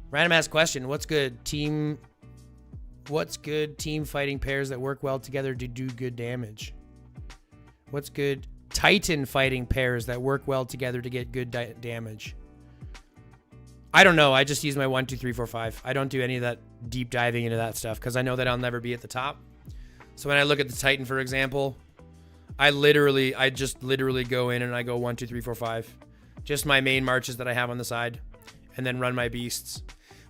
Random ass question. What's good team fighting pairs that work well together to do good damage? What's good Titan fighting pairs that work well together to get good damage? I don't know. I just use my 1, 2, 3, 4, 5. I don't do any of that deep diving into that stuff because I know that I'll never be at the top. So when I look at the Titan, for example, I just literally go in and I go 1, 2, 3, 4, 5. Just my main marches that I have on the side, and then run my beasts.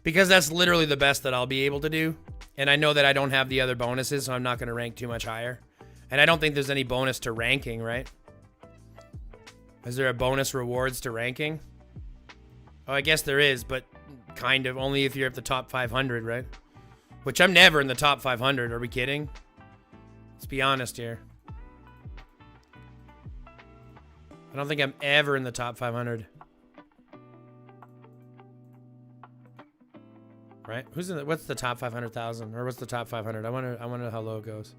Because that's literally the best that I'll be able to do. And I know that I don't have the other bonuses, so I'm not going to rank too much higher. And I don't think there's any bonus to ranking, right? Is there a bonus rewards to ranking? Oh, I guess there is, but kind of only if you're at the top 500, right? Which I'm never in the top 500. Are we kidding? Let's be honest here. I don't think I'm ever in the top 500. Right? What's the top 500,000? Or what's the top 500? I wonder how low it goes.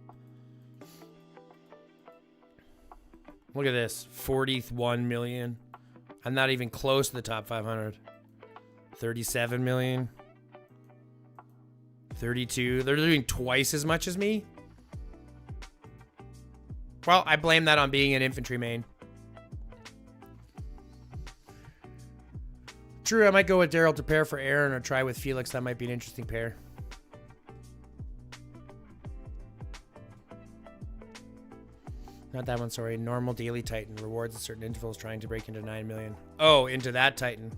Look at this. 41 million. I'm not even close to the top 500. 37 million. 32. They're doing twice as much as me. Well, I blame that on being an infantry main. True, I might go with Daryl to pair for Aaron or try with Felix. That might be an interesting pair. Not that one, sorry. Normal daily Titan. Rewards at certain intervals trying to break into 9 million. Oh, into that Titan.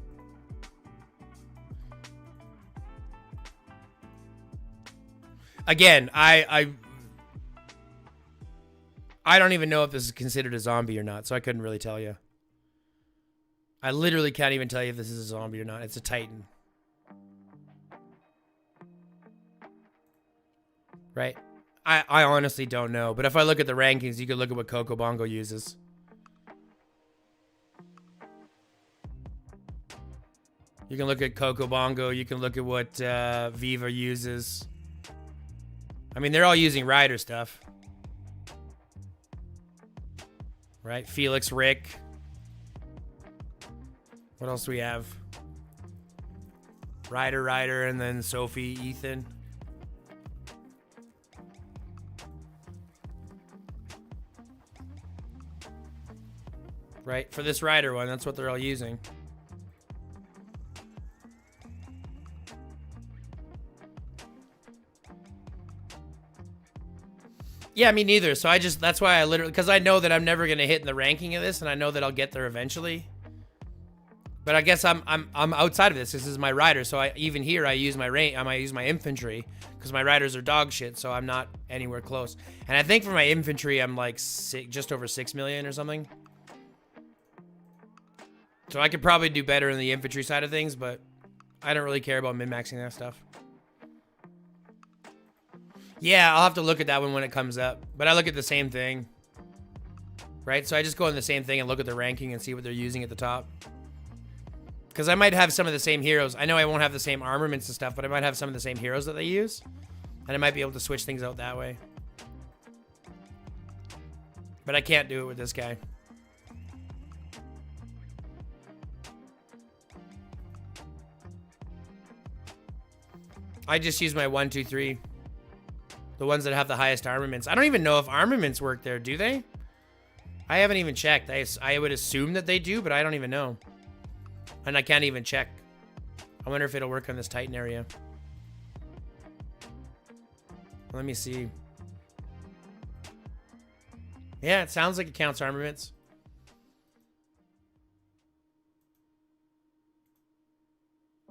again, I don't even know if this is considered a zombie or not, so I couldn't really tell you. I literally can't even tell you if this is a zombie or not. It's a Titan. Right? I honestly don't know. But if I look at the rankings, you could look at what Coco Bongo uses. You can look at Coco Bongo. You can look at what Viva uses. I mean, they're all using Rider stuff. Right? Felix, Rick. What else do we have? Ryder, and then Sophie, Ethan. Right? For this Ryder one, that's what they're all using. Yeah, me neither. So that's why I literally, because I know that I'm never going to hit in the ranking of this, and I know that I'll get there eventually. But I guess I'm outside of this. This is my Rider, so I use my infantry because my Riders are dog shit, so I'm not anywhere close. And I think for my infantry, I'm like just over 6 million or something. So I could probably do better in the infantry side of things, but I don't really care about min-maxing that stuff. Yeah, I'll have to look at that one when it comes up. But I look at the same thing. Right? So I just go in the same thing and look at the ranking and see what they're using at the top. Because I might have some of the same heroes. I know I won't have the same armaments and stuff, but I might have some of the same heroes that they use. And I might be able to switch things out that way. But I can't do it with this guy. I just use my 1, 2, 3. The ones that have the highest armaments. I don't even know if armaments work there, do they? I haven't even checked. I would assume that they do, but I don't even know. And I can't even check. I wonder if it'll work on this Titan area. Let me see. Yeah, it sounds like it counts armaments.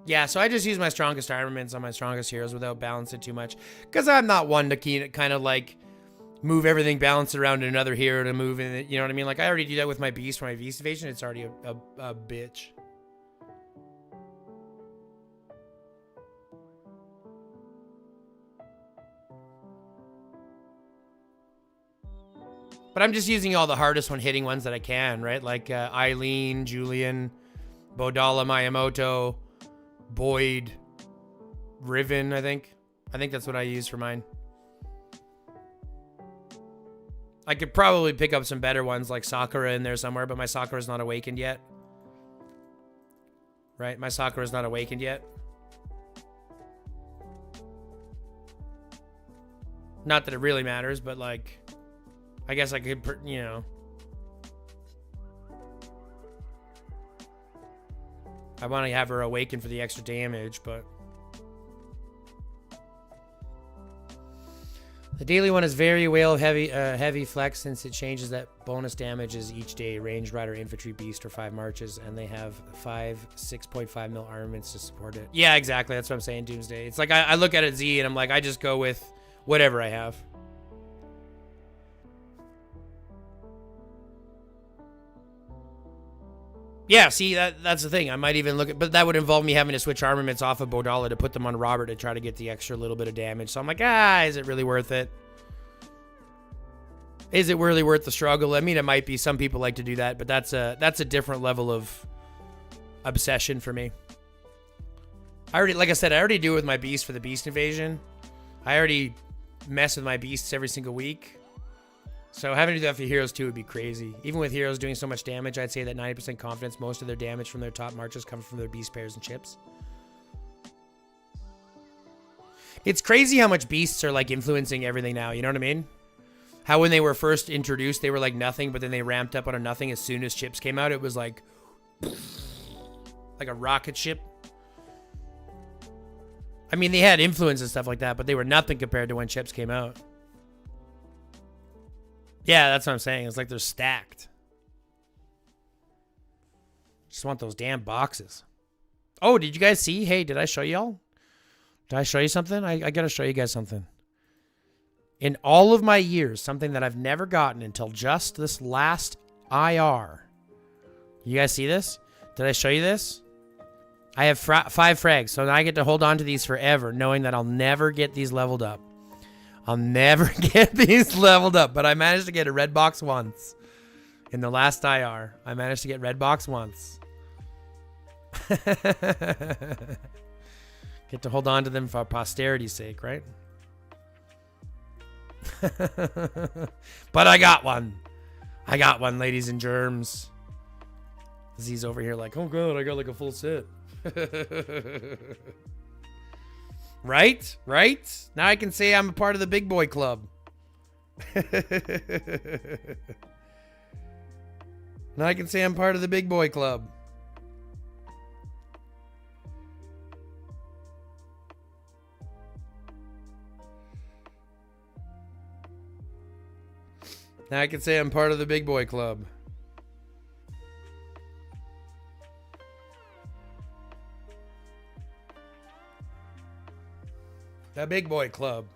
Yeah, so I just use my strongest armaments on my strongest heroes without balancing too much. Because I'm not one to kind of like move everything, balance it around to another hero to move in it. You know what I mean? Like I already do that with my beast for my beast evasion. It's already a bitch. But I'm just using all the hardest one hitting ones that I can, right? Like Eileen, Julian, Bodala, Miyamoto, Boyd, Riven, I think. I think that's what I use for mine. I could probably pick up some better ones like Sakura in there somewhere, but my Sakura's not awakened yet. Right? My Sakura's not awakened yet. Not that it really matters, but like, I guess I could, you know. I want to have her awaken for the extra damage, but the daily one is very well heavy flex since it changes that bonus damages each day. Ranged Rider, Infantry, Beast, or 5 marches, and they have 6.5 mil armaments to support it. Yeah, exactly. That's what I'm saying. Doomsday. It's like I look at it Z and I'm like, I just go with whatever I have. Yeah, see, that's the thing. I might even look at, but that would involve me having to switch armaments off of Bodala to put them on Robert to try to get the extra little bit of damage. So I'm like, is it really worth it? Is it really worth the struggle? I mean, it might be. Some people like to do that, but that's a different level of obsession for me. Like I said, I already do it with my beast for the beast invasion. I already mess with my beasts every single week. So having to do that for heroes too would be crazy. Even with heroes doing so much damage, I'd say that 90% confidence, most of their damage from their top marches come from their beast pairs and chips. It's crazy how much beasts are like influencing everything now, you know what I mean? How when they were first introduced, they were like nothing, but then they ramped up on a nothing as soon as chips came out. It was like a rocket ship. I mean, they had influence and stuff like that, but they were nothing compared to when chips came out. Yeah, that's what I'm saying. It's like they're stacked. Just want those damn boxes. Oh, did you guys see? Hey, did I show y'all? Did I show you something? I gotta show you guys something. In all of my years, something that I've never gotten until just this last IR. You guys see this? Did I show you this? I have 5 frags, so now I get to hold on to these forever, knowing that I'll never get these leveled up. I'll never get these leveled up, but I managed to get a red box once. In the last IR, I managed to get red box once. Get to hold on to them for posterity's sake, right? But I got one. I got one, ladies and germs. Z's over here like, oh god, I got like a full set. Right? Right? Now I can say I'm a part of the big boy club. Now I can say I'm part of the big boy club. Now I can say I'm part of the big boy club. The big boy club.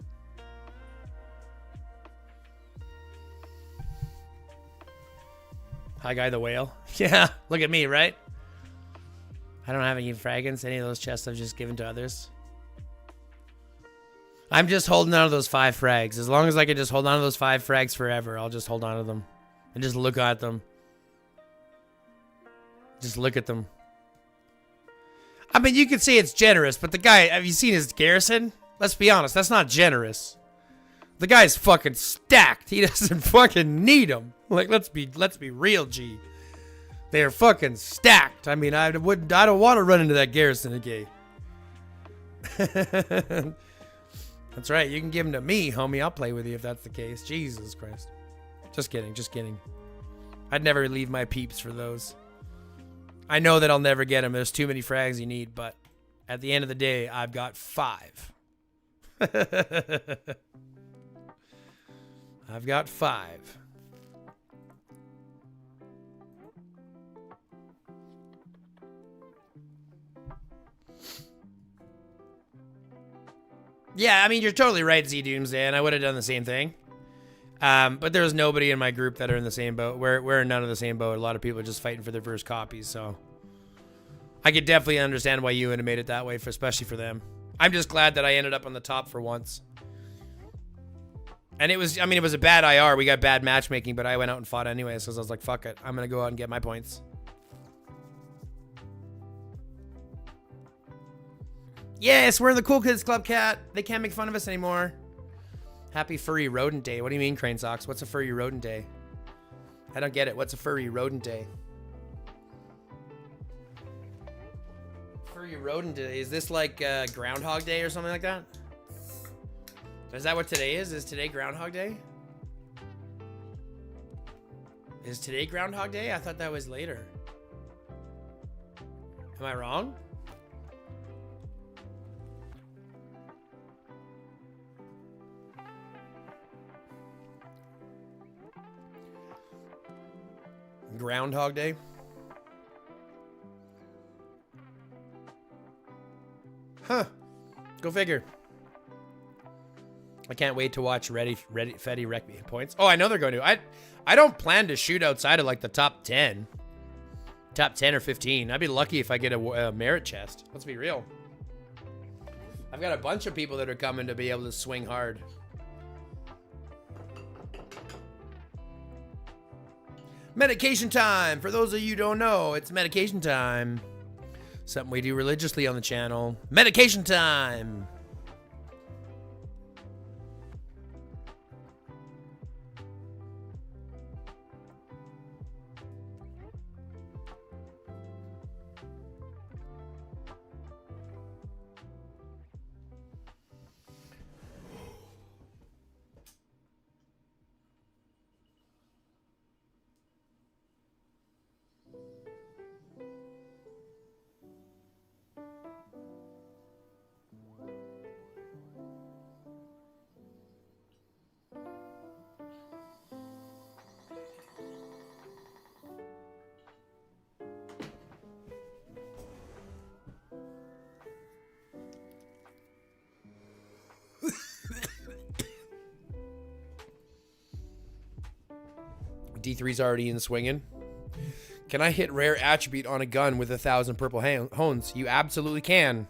Hi, Guy the Whale. Yeah, look at me, right? I don't have any fragments. Any of those chests I've just given to others. I'm just holding on to those 5 frags. As long as I can just hold on to those 5 frags forever, I'll just hold on to them. And just look at them. Just look at them. I mean, you could say it's generous, but the guy, have you seen his garrison? Let's be honest, that's not generous. The guy's fucking stacked. He doesn't fucking need them. Like, let's be real, G. They're fucking stacked. I mean, I don't want to run into that garrison again. That's right. You can give them to me, homie. I'll play with you if that's the case. Jesus Christ. Just kidding. Just kidding. I'd never leave my peeps for those. I know that I'll never get them. There's too many frags you need, but at the end of the day, I've got 5. I've got 5. Yeah, I mean, you're totally right, Z Doomsday, and I would have done the same thing. But there was nobody in my group that are in the same boat. We're in none of the same boat. A lot of people are just fighting for their first copies, so I could definitely understand why you would have made it that way, especially for them. I'm just glad that I ended up on the top for once. And it was a bad IR. We got bad matchmaking, but I went out and fought anyway, so I was like, fuck it. I'm going to go out and get my points. Yes, we're in the Cool Kids Club, Cat. They can't make fun of us anymore. Happy Furry Rodent Day. What do you mean, Crane Socks? What's a Furry Rodent Day? I don't get it. What's a Furry Rodent Day? Furry Rodent Day. Is this like Groundhog Day or something like that? Is that what today is? Is today Groundhog Day? Is today Groundhog Day? I thought that was later. Am I wrong? Groundhog Day? Huh. Go figure. I can't wait to watch Fetty wreck me points. Oh, I know they're going to. I don't plan to shoot outside of like the top 10. Top 10 or 15. I'd be lucky if I get a merit chest. Let's be real. I've got a bunch of people that are coming to be able to swing hard. Medication time. For those of you who don't know, it's medication time. Something we do religiously on the channel. Medication time. D3's already in swinging. Can I hit rare attribute on a gun with 1,000 purple hones? You absolutely can.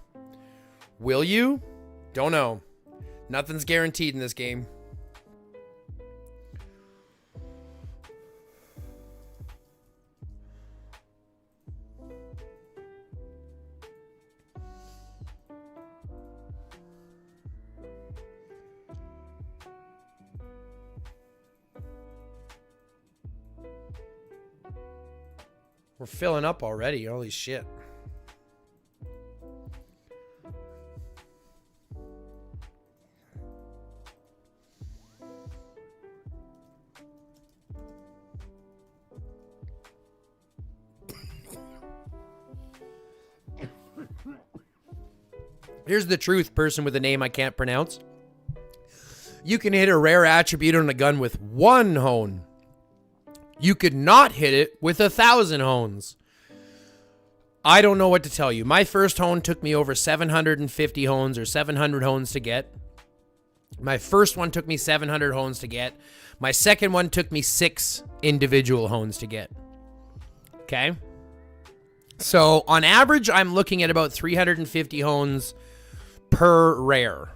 Will you? Don't know. Nothing's guaranteed in this game. We're filling up already. Holy shit. Here's the truth, person with a name I can't pronounce. You can hit a rare attribute on a gun with 1 hone. You could not hit it with 1,000 hones. I don't know what to tell you. My first hone took me over 750 hones or 700 hones to get. My first one took me 700 hones to get. My second one took me 6 individual hones to get. Okay? So on average, I'm looking at about 350 hones per rare.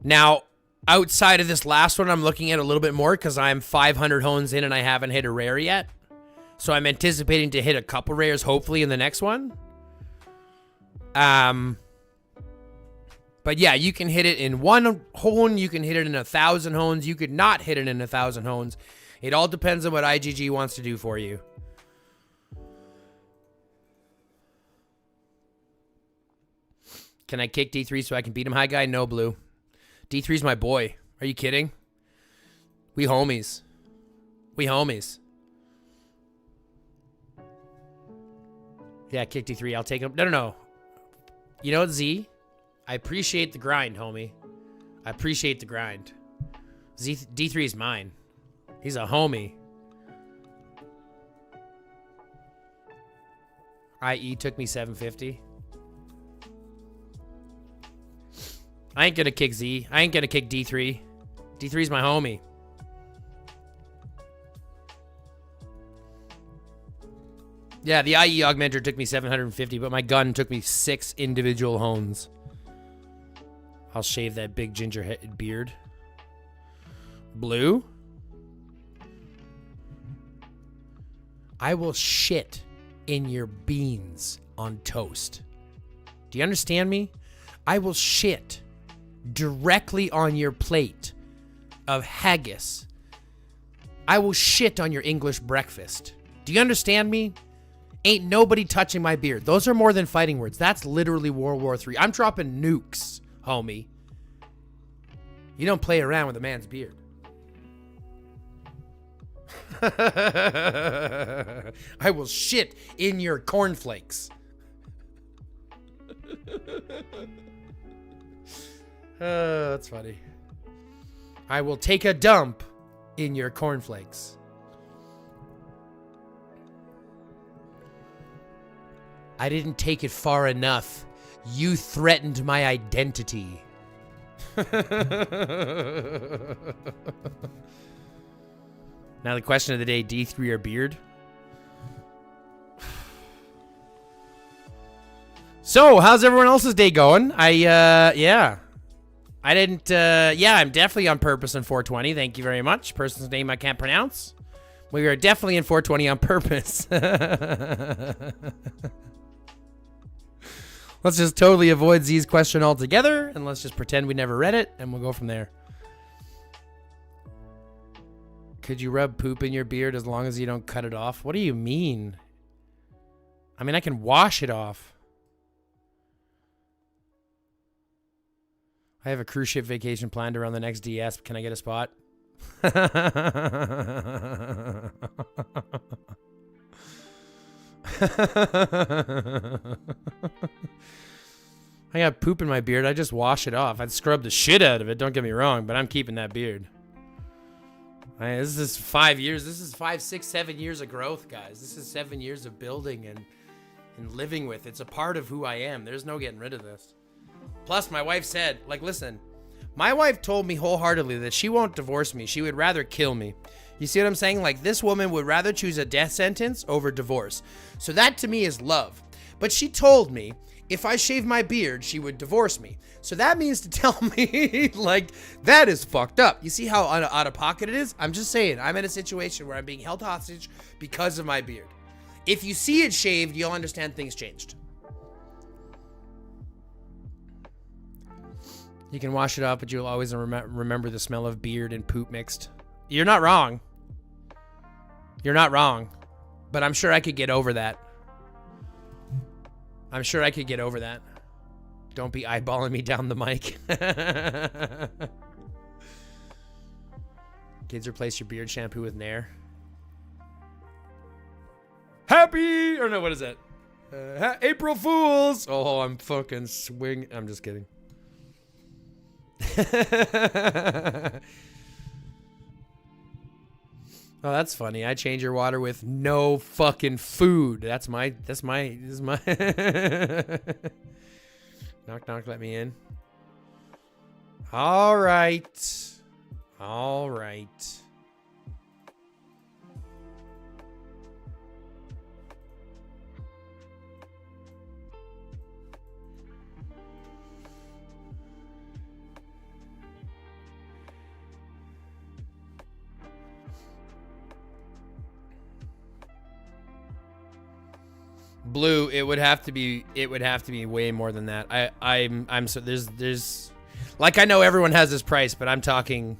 Now, outside of this last one, I'm looking at a little bit more because I'm 500 hones in and I haven't hit a rare yet. So I'm anticipating to hit a couple rares, hopefully, in the next one. But yeah, you can hit it in 1 hone. You can hit it in 1,000 hones. You could not hit it in 1,000 hones. It all depends on what IGG wants to do for you. Can I kick D3 so I can beat him? Hi, guy. No, Blue. D3's my boy. Are you kidding? We homies. We homies. Yeah, kick D3. I'll take him. No. You know what, Z? I appreciate the grind, homie. I appreciate the grind. D3 is mine. He's a homie. IE took me 750. I ain't gonna kick Z. I ain't gonna kick D3. D3's my homie. Yeah, the IE augmenter took me 750, but my gun took me 6 individual hones. I'll shave that big ginger head beard. Blue? I will shit in your beans on toast. Do you understand me? I will shit directly on your plate of haggis. I will shit on your English breakfast. Do you understand me? Ain't nobody touching my beard. Those are more than fighting words. That's literally World War III. I'm dropping nukes, homie. You don't play around with a man's beard. I will shit in your cornflakes. That's funny. I will take a dump in your cornflakes. I didn't take it far enough. You threatened my identity. Now the question of the day, D3 or beard? So, how's everyone else's day going? Yeah, I'm definitely on purpose in 420. Thank you very much. Person's name I can't pronounce. We are definitely in 420 on purpose. Let's just totally avoid Z's question altogether, and let's just pretend we never read it, and we'll go from there. Could you rub poop in your beard as long as you don't cut it off? What do you mean? I mean, I can wash it off. I have a cruise ship vacation planned around the next DS. Can I get a spot? I got poop in my beard. I just wash it off. I'd scrub the shit out of it. Don't get me wrong, but I'm keeping that beard. This is 5 years. This is 5, 6, 7 years of growth, guys. This is 7 years of building and living with. It's a part of who I am. There's no getting rid of this. Plus, my wife said, listen, my wife told me wholeheartedly that she won't divorce me. She would rather kill me. You see what I'm saying? Like, this woman would rather choose a death sentence over divorce. So that to me is love. But she told me if I shave my beard, she would divorce me. So that means to tell me, like, that is fucked up. You see how out of pocket it is? I'm just saying, I'm in a situation where I'm being held hostage because of my beard. If you see it shaved, you'll understand things changed. You can wash it up, but you'll always remember the smell of beard and poop mixed. You're not wrong. You're not wrong. But I'm sure I could get over that. I'm sure I could get over that. Don't be eyeballing me down the mic. Kids, replace your beard shampoo with Nair. Happy, or no, what is that? April Fools. Oh, I'm fucking swing. I'm just kidding. Oh, that's funny. I change your water with no fucking food. This is my. Knock, knock, let me in. All right. All right. Blue, it would have to be way more than that. I'm so there's like, I know everyone has this price, but I'm talking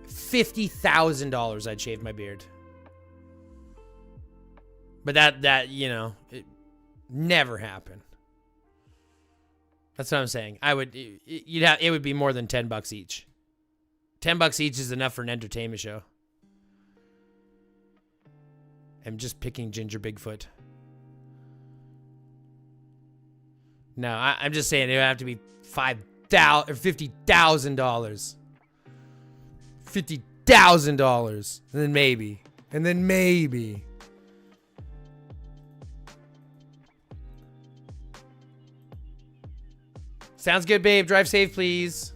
$50,000 I'd shave my beard. But that you know, it never happened. That's what I'm saying. It would be more than $10 each. $10 each is enough for an entertainment show. I'm just picking Ginger Bigfoot. No, I'm just saying it would have to be $50,000. $50,000. And then maybe. Sounds good, babe. Drive safe, please.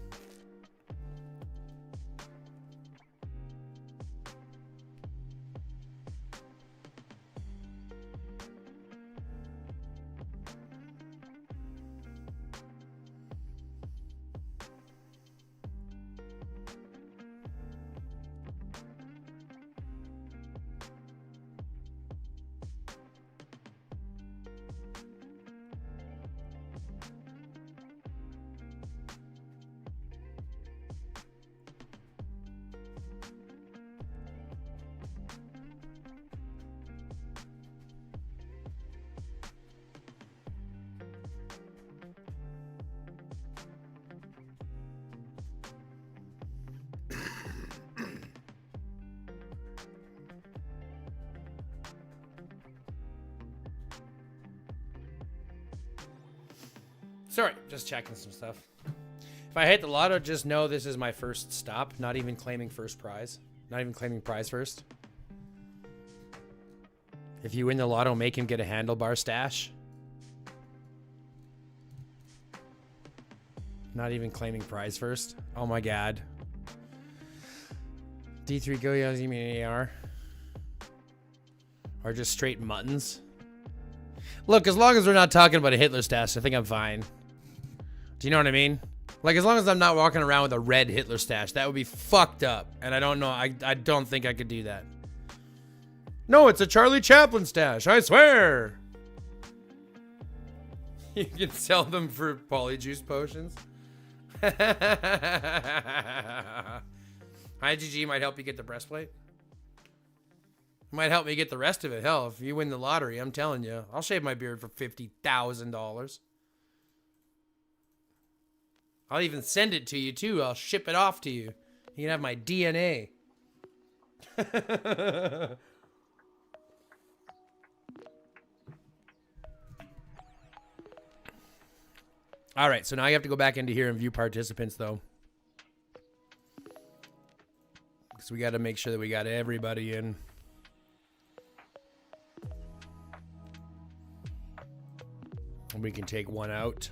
Sorry, just checking some stuff. If I hit the lotto, just know this is my first stop. Not even claiming first prize. Not even claiming prize first. If you win the lotto, make him get a handlebar stash. Not even claiming prize first. Oh my god. D3 go, yeah, you mean AR? Or just straight muttons? Look, as long as we're not talking about a Hitler stash, I think I'm fine. Do you know what I mean? Like, as long as I'm not walking around with a red Hitler stash, that would be fucked up. And I don't know, I don't think I could do that. No, it's a Charlie Chaplin stash, I swear. You can sell them for polyjuice potions. IGG might help you get the breastplate. Might help me get the rest of it. Hell, if you win the lottery, I'm telling you, I'll shave my beard for $50,000. I'll even send it to you, too. I'll ship it off to you. You can have my DNA. All right, so now you have to go back into here and view participants, though. Because we got to make sure that we got everybody in. And we can take one out.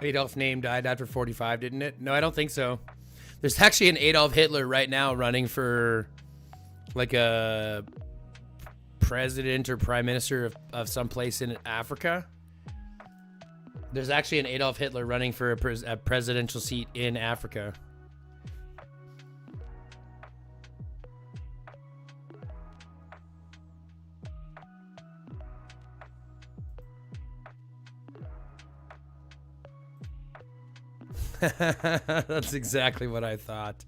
Adolf name died after 45, didn't it? No, I don't think so. There's actually an Adolf Hitler right now running for like a president or prime minister of some place in Africa. There's actually an Adolf Hitler running for a presidential seat in Africa. That's exactly what I thought.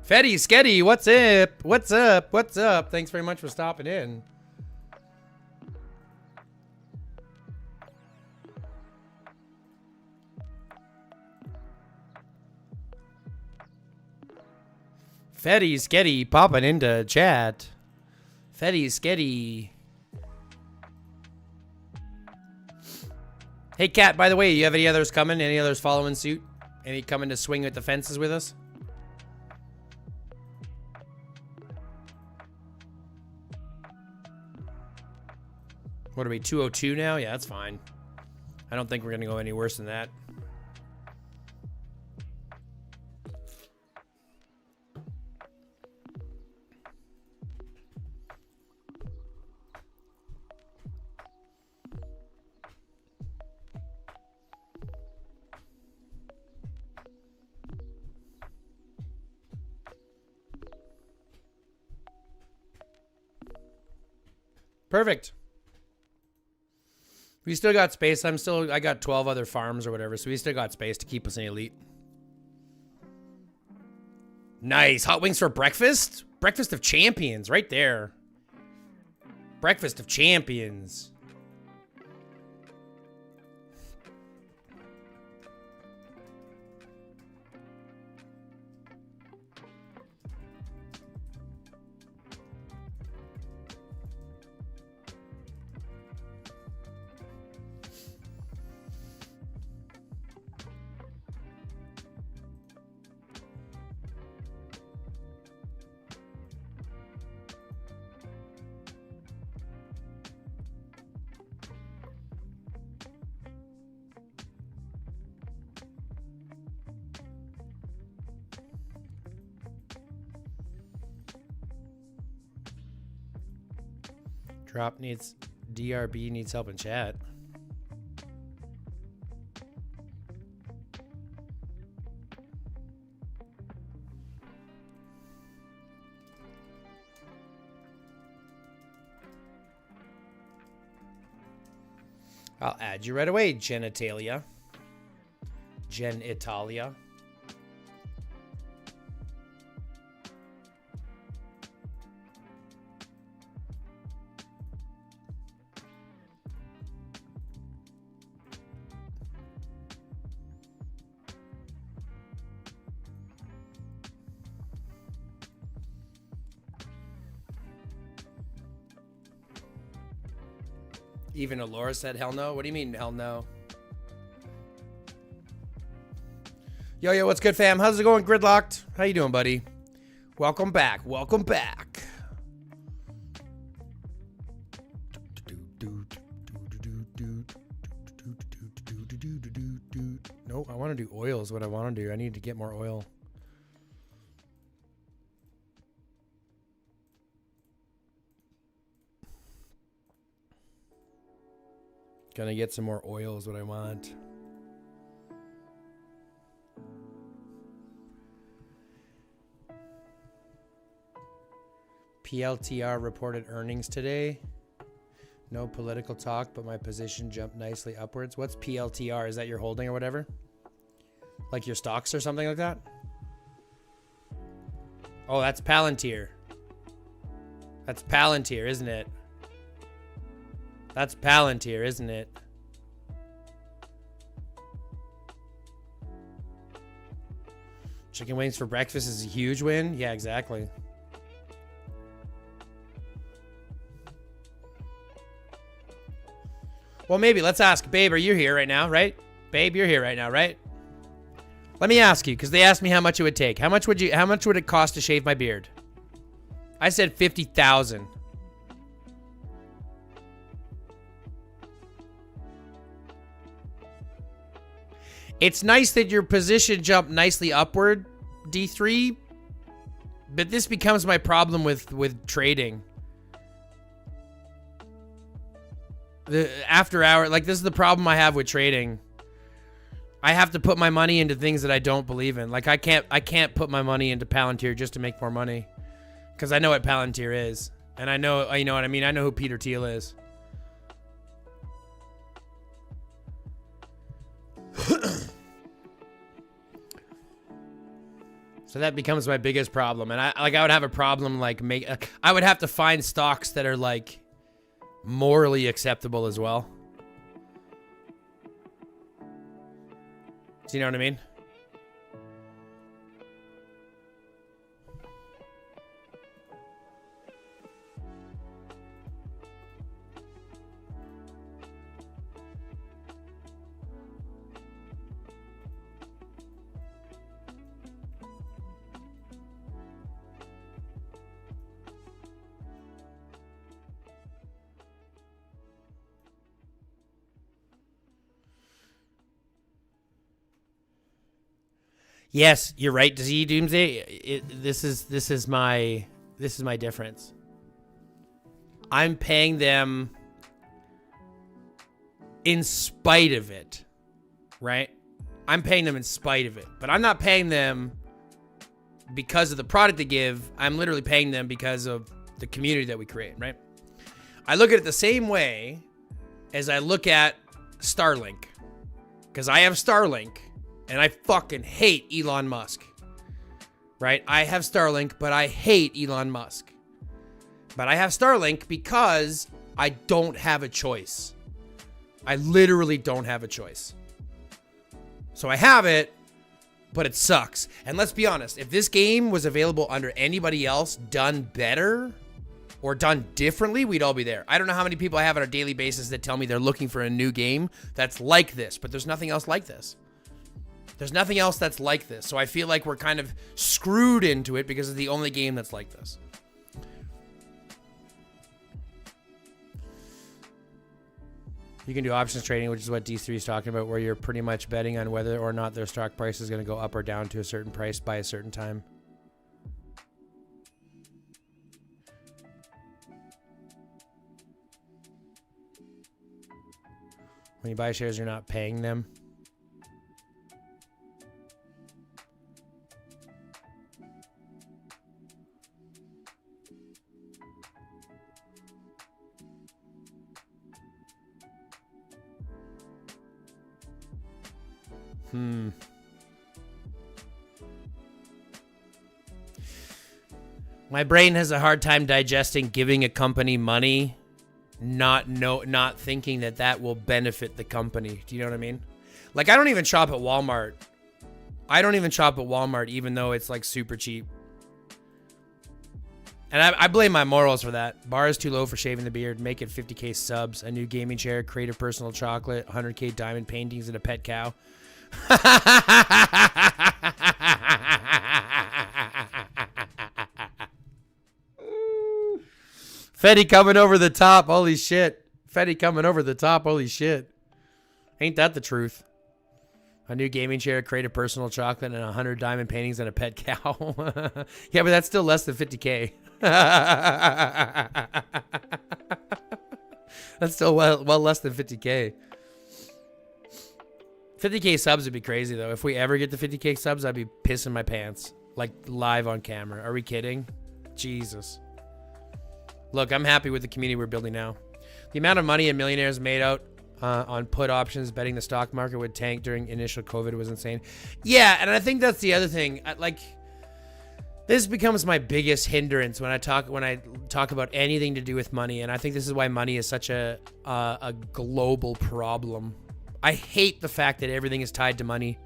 Fetty, Sketty, what's up? What's up? What's up? Thanks very much for stopping in. Fetty, Sketty, popping into chat. Fetty, Sketty. Hey, Kat, by the way, you have any others coming? Any others following suit? Any coming to swing at the fences with us? What are we, 202 now? Yeah, that's fine. I don't think we're going to go any worse than that. Perfect. We still got space. I got 12 other farms or whatever, so we still got space to keep us in elite. Nice. Hot wings for breakfast? Breakfast of champions, right there. Breakfast of champions. Drop needs, DRB needs help in chat. I'll add you right away, Genitalia. Genitalia. Even Alora said hell no? What do you mean hell no? Yo, what's good, fam? How's it going, Gridlocked? How you doing, buddy? Welcome back. Welcome back. No, I want to do oil is what I want to do. I need to get more oil. Gonna get some more oil is what I want. PLTR reported earnings today. No political talk, but my position jumped nicely upwards. What's PLTR? Is that your holding or whatever? Like your stocks or something like that? Oh, that's Palantir. That's Palantir, isn't it? That's Palantir, isn't it? Chicken wings for breakfast is a huge win. Yeah, exactly. Well, maybe let's ask Babe. Are you here right now, right? Babe, you're here right now, right? Let me ask you, because they asked me how much it would take. How much would it cost to shave my beard? I said 50,000. It's nice that your position jumped nicely upward, D3, but this becomes my problem with trading. The after hour, like, this is the problem I have with trading. I have to put my money into things that I don't believe in. Like, I can't put my money into Palantir just to make more money, because I know what Palantir is, and I know, you know what I mean. I know who Peter Thiel is. So that becomes my biggest problem, and I would have a problem like I would have to find stocks that are like morally acceptable as well. Do you know what I mean? Yes, you're right. Z Doomsday. This is my difference. I'm paying them in spite of it, right? I'm paying them in spite of it, but I'm not paying them because of the product they give. I'm literally paying them because of the community that we create, right? I look at it the same way as I look at Starlink, because I have Starlink. And I fucking hate Elon Musk, right? I have Starlink, but I hate Elon Musk. But I have Starlink because I don't have a choice. I literally don't have a choice. So I have it, but it sucks. And let's be honest, if this game was available under anybody else, done better or done differently, we'd all be there. I don't know how many people I have on a daily basis that tell me they're looking for a new game that's like this, but there's nothing else like this. There's nothing else that's like this. So I feel like we're kind of screwed into it because it's the only game that's like this. You can do options trading, which is what D3 is talking about, where you're pretty much betting on whether or not their stock price is going to go up or down to a certain price by a certain time. When you buy shares, you're not paying them. My brain has a hard time digesting giving a company money, not thinking that will benefit the company. Do you know what I mean? Like, I don't even shop at Walmart. Even though it's like super cheap. And I blame my morals for that. Bar is too low for shaving the beard. Make it 50K subs, a new gaming chair, creative personal chocolate, 100K diamond paintings, and a pet cow. Fetty coming over the top. Holy shit. Fetty coming over the top. Holy shit. Ain't that the truth? A new gaming chair, creative personal chocolate, and 100 diamond paintings and a pet cow. Yeah, but that's still less than 50K. That's still well less than 50K. 50K subs would be crazy, though. If we ever get the 50K subs, I'd be pissing my pants. Like, live on camera. Are we kidding? Jesus. Look, I'm happy with the community we're building now. The amount of money a millionaires made out on put options, betting the stock market would tank during initial COVID was insane. Yeah, and I think that's the other thing. Like, this becomes my biggest hindrance when I talk about anything to do with money, and I think this is why money is such a global problem. I hate the fact that everything is tied to money.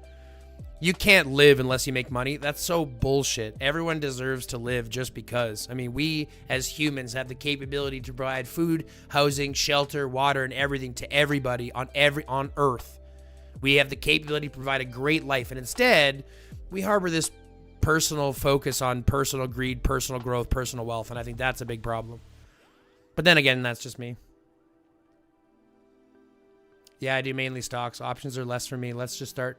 You can't live unless you make money. That's so bullshit. Everyone deserves to live just because. I mean, we as humans have the capability to provide food, housing, shelter, water, and everything to everybody on Earth. We have the capability to provide a great life, and instead, we harbor this personal focus on personal greed, personal growth, personal wealth, and I think that's a big problem. But then again, that's just me. Yeah, I do mainly stocks. Options are less for me. Let's just start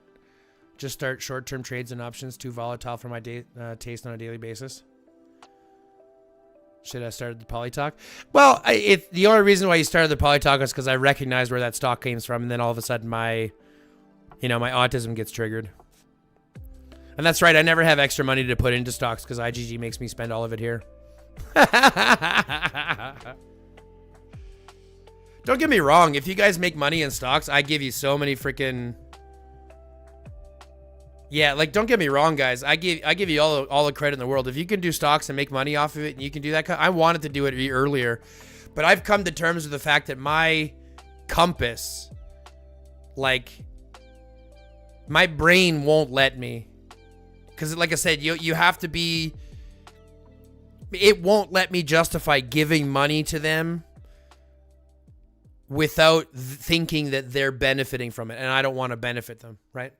Just start short-term trades and options. Too volatile for my taste on a daily basis. Should I start the Polytalk? Well, the only reason why you started the Polytalk is because I recognized where that stock came from, and then all of a sudden my autism gets triggered. And that's right, I never have extra money to put into stocks because IGG makes me spend all of it here. Don't get me wrong. If you guys make money in stocks, I give you so many freaking... Yeah, like, don't get me wrong, guys. I give you all the credit in the world. If you can do stocks and make money off of it and you can do that, I wanted to do it earlier. But I've come to terms with the fact that my compass, like, my brain won't let me. Because, like I said, you have to be... It won't let me justify giving money to them without thinking that they're benefiting from it. And I don't want to benefit them, right?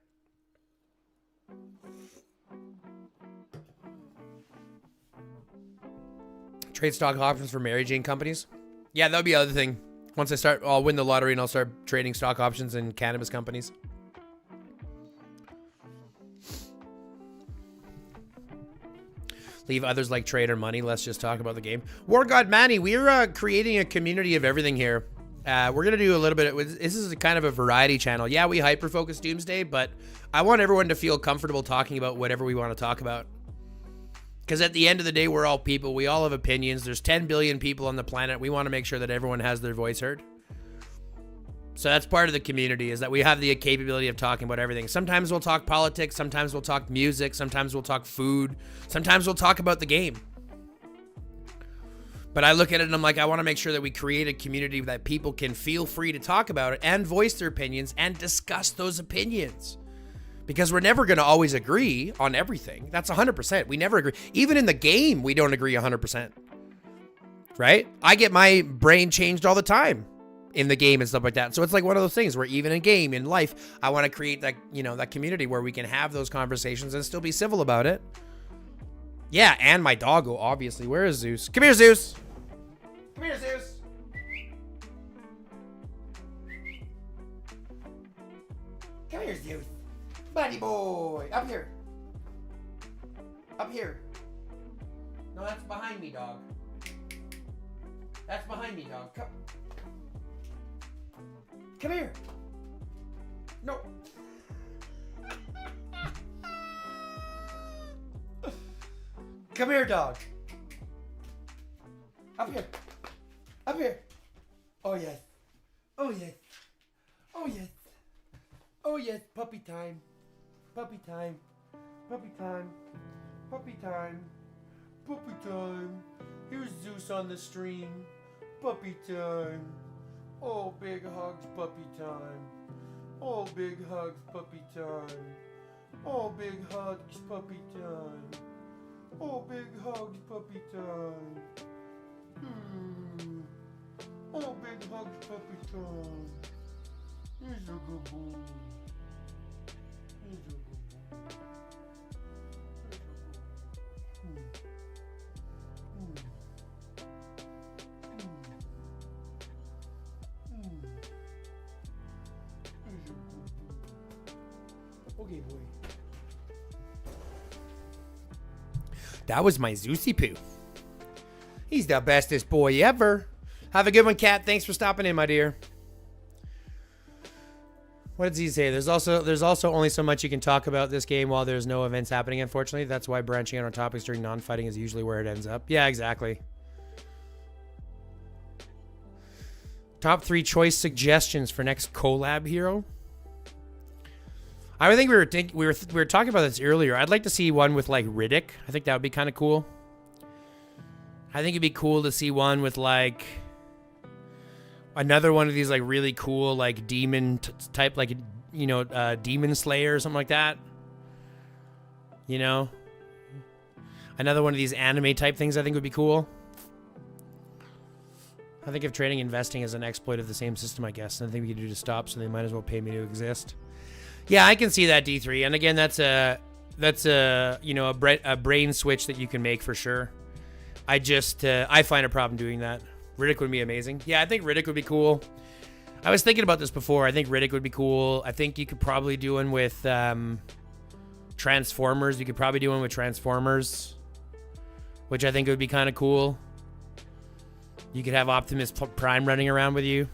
Trade stock options for Mary Jane companies. Yeah, that would be the other thing. Once I start, I'll win the lottery and I'll start trading stock options in cannabis companies. Leave others like trade or money. Let's just talk about the game. War God Manny, we're creating a community of everything here. We're going to do a little bit of... This is a kind of a variety channel. Yeah, we hyper-focus Doomsday, but I want everyone to feel comfortable talking about whatever we want to talk about. Because at the end of the day, we're all people. We all have opinions. There's 10 billion people on the planet. We want to make sure that everyone has their voice heard. So that's part of the community, is that we have the capability of talking about everything. Sometimes we'll talk politics. Sometimes we'll talk music. Sometimes we'll talk food. Sometimes we'll talk about the game. But I look at it and I'm like, I want to make sure that we create a community that people can feel free to talk about it and voice their opinions and discuss those opinions. Because we're never going to always agree on everything. That's 100%. We never agree. Even in the game, we don't agree 100%. Right? I get my brain changed all the time in the game and stuff like that. So it's like one of those things where even in game, in life, I want to create that, that community where we can have those conversations and still be civil about it. Yeah, and my doggo, obviously. Where is Zeus? Come here, Zeus. Come here, Zeus. Come here, Zeus. Buddy boy. Up here. Up here. No, that's behind me, dog. That's behind me, dog. Come. Come here. No. Come here, dog. Up here. Up here. Oh, yes. Oh, yes. Oh, yes. Oh, yes. Puppy time. Puppy time. Puppy time. Puppy time. Puppy time. Here's Zeus on the stream. Puppy time. Oh, big hugs, puppy time. Oh, big hugs, puppy time. Oh, big hugs, puppy time. Oh, big hugs, puppy time. Oh, big hugs, puppy time. Here's a good boy. Here's a good boy. Okay, boy. That was my Zeusy Poo. He's the bestest boy ever. Have a good one, Kat. Thanks for stopping in, my dear. What did he say? There's also only so much you can talk about this game while there's no events happening, unfortunately. That's why branching out on topics during non-fighting is usually where it ends up. Yeah, exactly. Top 3 choice suggestions for next collab hero. I think we were talking about this earlier. I'd like to see one with like Riddick. I think that would be kind of cool. I think it'd be cool to see one with like another one of these like really cool like demon type, like Demon Slayer or something like that. Another one of these anime type things I think would be cool. I think if trading and investing is an exploit of the same system, I guess, nothing we can do to stop, so they might as well pay me to exist. Yeah, I can see that, D3. And again, that's a brain switch that you can make for sure. I find a problem doing that. Riddick would be amazing. Yeah, I think Riddick would be cool. I was thinking about this before. I think Riddick would be cool. I think you could probably do one with Transformers. You could probably do one with Transformers, which I think would be kind of cool. You could have Optimus Prime running around with you.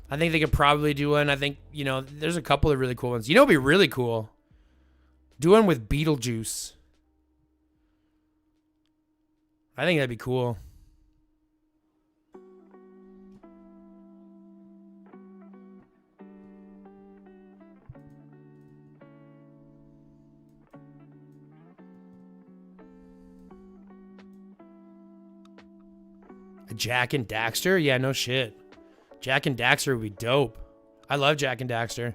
I think they could probably do one. I think, you know, there's a couple of really cool ones. You know, it'd be really cool. Do one with Beetlejuice. I think that'd be cool. Jack and Daxter? Yeah, no shit. Jack and Daxter would be dope. I love Jack and Daxter.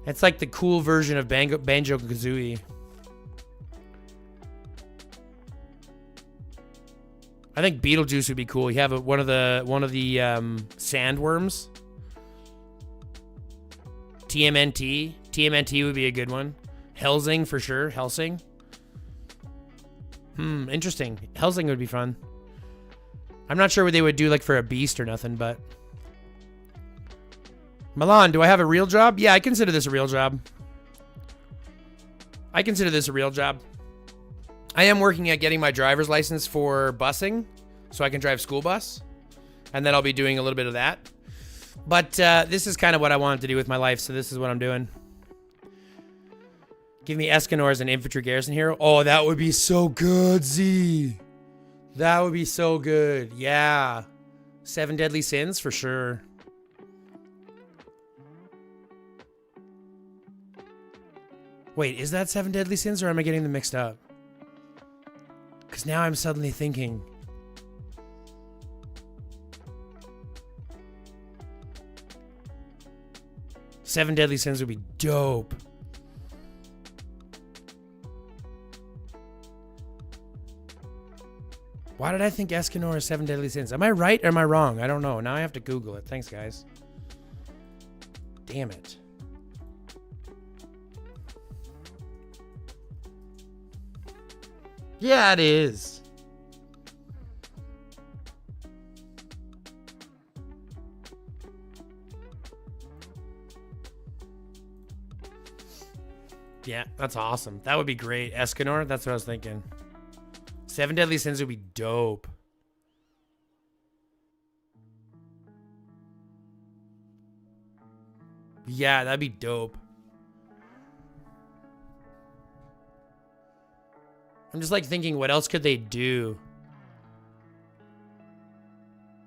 It's like the cool version of Banjo-Kazooie. I think Beetlejuice would be cool. You have one of the sandworms. TMNT. TMNT would be a good one. Helsing for sure. Helsing. Interesting. Helsing would be fun. I'm not sure what they would do like for a beast or nothing, but... Milan, do I have a real job? Yeah, I consider this a real job. I consider this a real job. I am working at getting my driver's license for busing, so I can drive school bus. And then I'll be doing a little bit of that. But this is kind of what I wanted to do with my life, so this is what I'm doing. Give me Escanor as an infantry garrison hero. Oh, that would be so good, Z. That would be so good. Yeah. 7 Deadly Sins for sure. Wait, is that 7 Deadly Sins or am I getting them mixed up? Because now I'm suddenly thinking. Seven Deadly Sins would be dope. Why did I think Escanor is 7 Deadly Sins? Am I right or am I wrong? I don't know. Now I have to Google it. Thanks, guys. Damn it. Yeah, it is. Yeah, that's awesome. That would be great. Escanor, that's what I was thinking. 7 Deadly Sins would be dope. Yeah, that'd be dope. I'm just like thinking, what else could they do?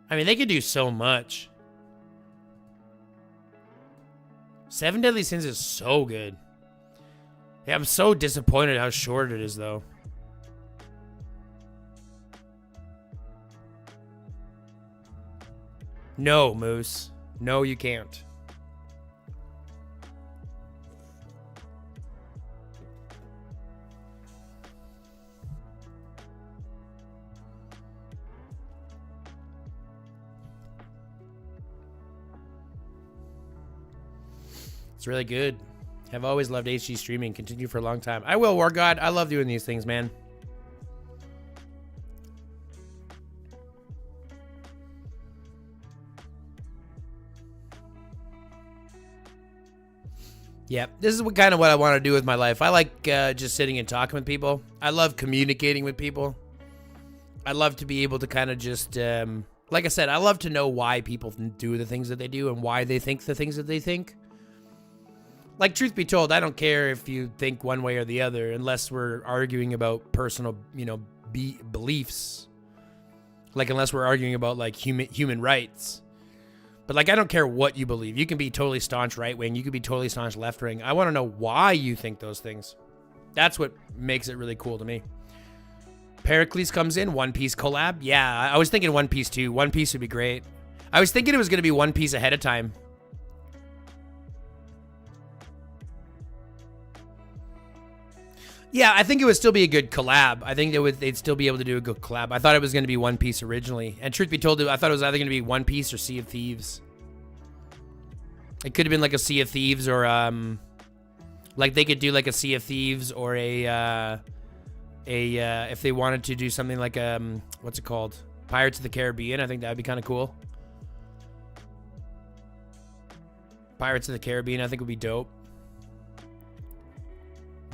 I mean, they could do so much. 7 Deadly Sins is so good. Yeah, I'm so disappointed how short it is, though. No, Moose. No, you can't. It's really good. I've always loved HD streaming. Continue for a long time. I will, War God. I love doing these things, man. Yeah, this is kind of what I want to do with my life. I like just sitting and talking with people. I love communicating with people. I love to be able to kind of just, like I said, I love to know why people do the things that they do and why they think the things that they think. Like, truth be told, I don't care if you think one way or the other, unless we're arguing about personal, you know, beliefs. Like, unless we're arguing about, like, human rights. But, like, I don't care what you believe. You can be totally staunch right-wing. You can be totally staunch left-wing. I want to know why you think those things. That's what makes it really cool to me. Pericles comes in. One Piece collab. Yeah, I was thinking One Piece too. One Piece would be great. I was thinking it was going to be One Piece ahead of time. Yeah, I think it would still be a good collab. I think they'd still be able to do a good collab. I thought it was going to be One Piece originally. And truth be told, I thought it was either going to be One Piece or Sea of Thieves. It could have been like a Sea of Thieves or, like they could do like a Sea of Thieves or if they wanted to do something like, what's it called? Pirates of the Caribbean. I think that would be kind of cool. Pirates of the Caribbean, I think would be dope.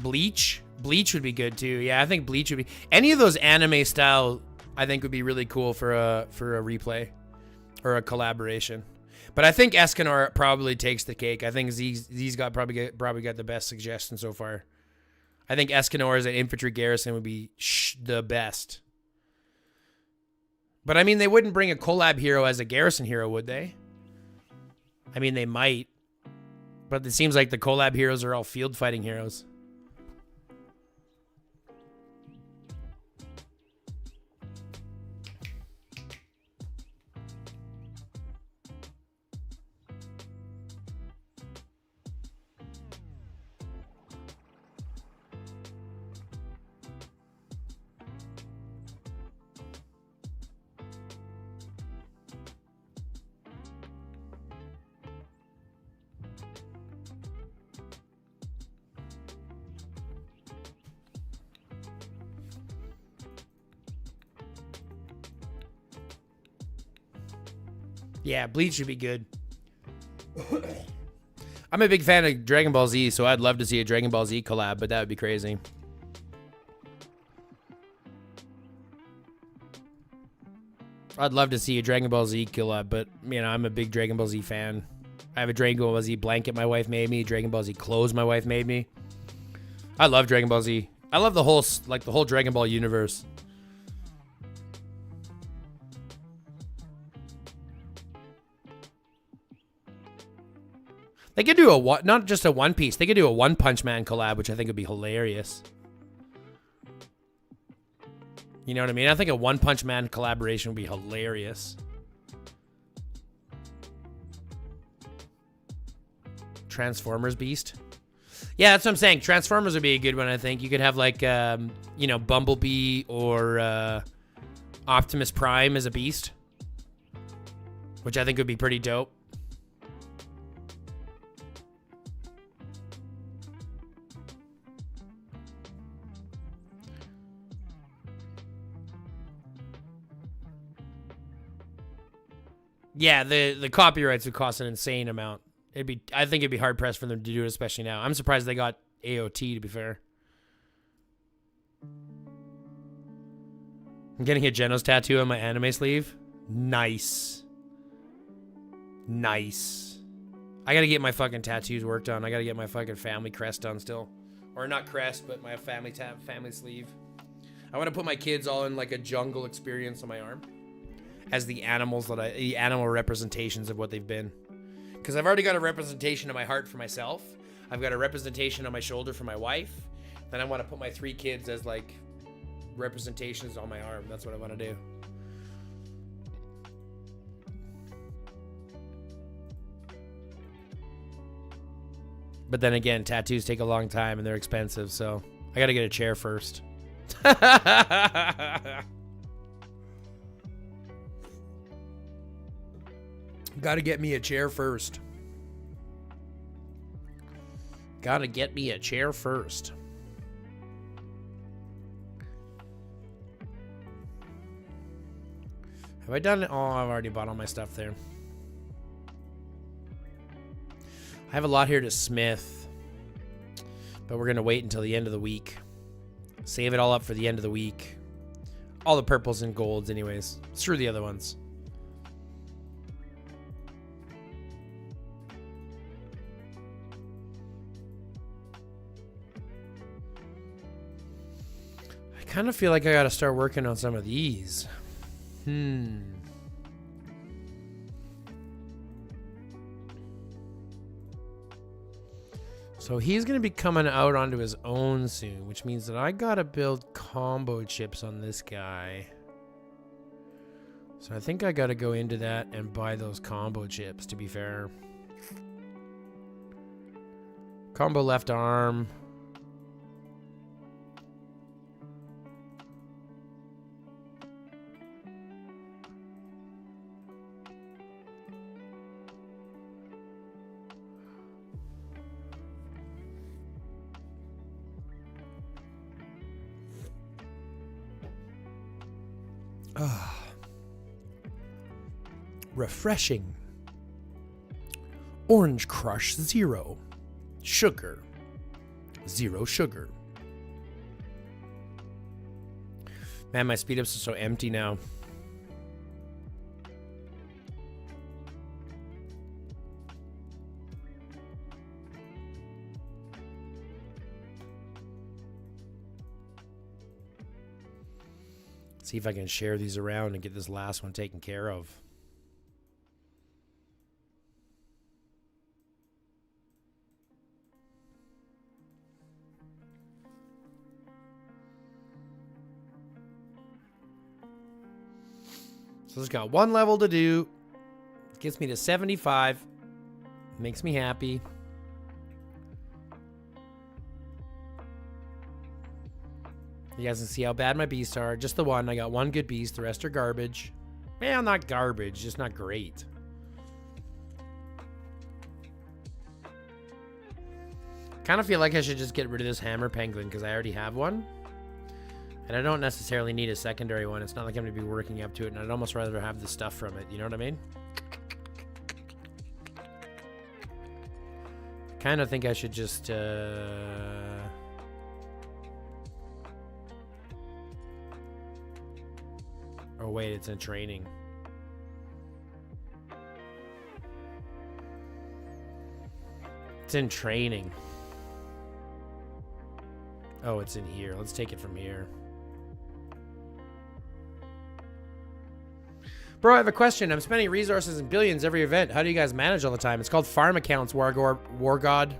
Bleach. Bleach would be good too. Yeah, I think Bleach would be. Any of those anime style, I think would be really cool for a replay or a collaboration. But I think Escanor probably takes the cake. I think Z's got probably got the best suggestion so far. I think Escanor as an infantry garrison would be the best. But I mean, they wouldn't bring a collab hero as a garrison hero, would they? I mean, they might. But it seems like the collab heroes are all field fighting heroes. Yeah, Bleach should be good. I'm a big fan of Dragon Ball Z, so I'd love to see a Dragon Ball Z collab, but that would be crazy. I'd love to see a Dragon Ball Z collab, but, you know, I'm a big Dragon Ball Z fan. I have a Dragon Ball Z blanket my wife made me, Dragon Ball Z clothes my wife made me. I love Dragon Ball Z. I love the whole Dragon Ball universe. They could do not just a One Piece. They could do a One Punch Man collab, which I think would be hilarious. You know what I mean? I think a One Punch Man collaboration would be hilarious. Transformers Beast. Yeah, that's what I'm saying. Transformers would be a good one, I think. You could have like, you know, Bumblebee or Optimus Prime as a beast, which I think would be pretty dope. Yeah, the copyrights would cost an insane amount. I think it'd be hard pressed for them to do it, especially now. I'm surprised they got AOT, to be fair. I'm getting a Genos tattoo on my anime sleeve. Nice. Nice. I gotta get my fucking tattoos worked on. I gotta get my fucking family crest done still. Or not crest, but my family sleeve. I want to put my kids all in like a jungle experience on my arm. As the animals the animal representations of what they've been. Because I've already got a representation of my heart for myself. I've got a representation on my shoulder for my wife. Then I want to put my 3 kids as like representations on my arm. That's what I want to do. But then again, tattoos take a long time and they're expensive, so I got to get a chair first. Gotta get me a chair first. Gotta get me a chair first. Have I done it? Oh, I've already bought all my stuff there. I have a lot here to smith, but we're gonna wait until the end of the week. Save it all up for the end of the week. All the purples and golds anyways. Screw the other ones. I kind of feel like I gotta start working on some of these. So he's going to be coming out onto his own soon, which means that I got to build combo chips on this guy. So I think I got to go into that and buy those combo chips, to be fair. Combo left arm. Refreshing. Orange Crush 0. Sugar zero sugar. Man, my speed ups are so empty now. See if I can share these around and get this last one taken care of. So it's got one level to do. Gets me to 75. Makes me happy. You guys can see how bad my beasts are. Just the one. I got one good beast. The rest are garbage. Well, not garbage. Just not great. Kind of feel like I should just get rid of this hammer penguin because I already have one. And I don't necessarily need a secondary one. It's not like I'm going to be working up to it. And I'd almost rather have the stuff from it. You know what I mean? Kind of think I should just... Oh, wait, it's in training. It's in training. Oh, it's in here. Let's take it from here. Bro, I have a question. I'm spending resources in billions every event. How do you guys manage all the time? It's called farm accounts, War God.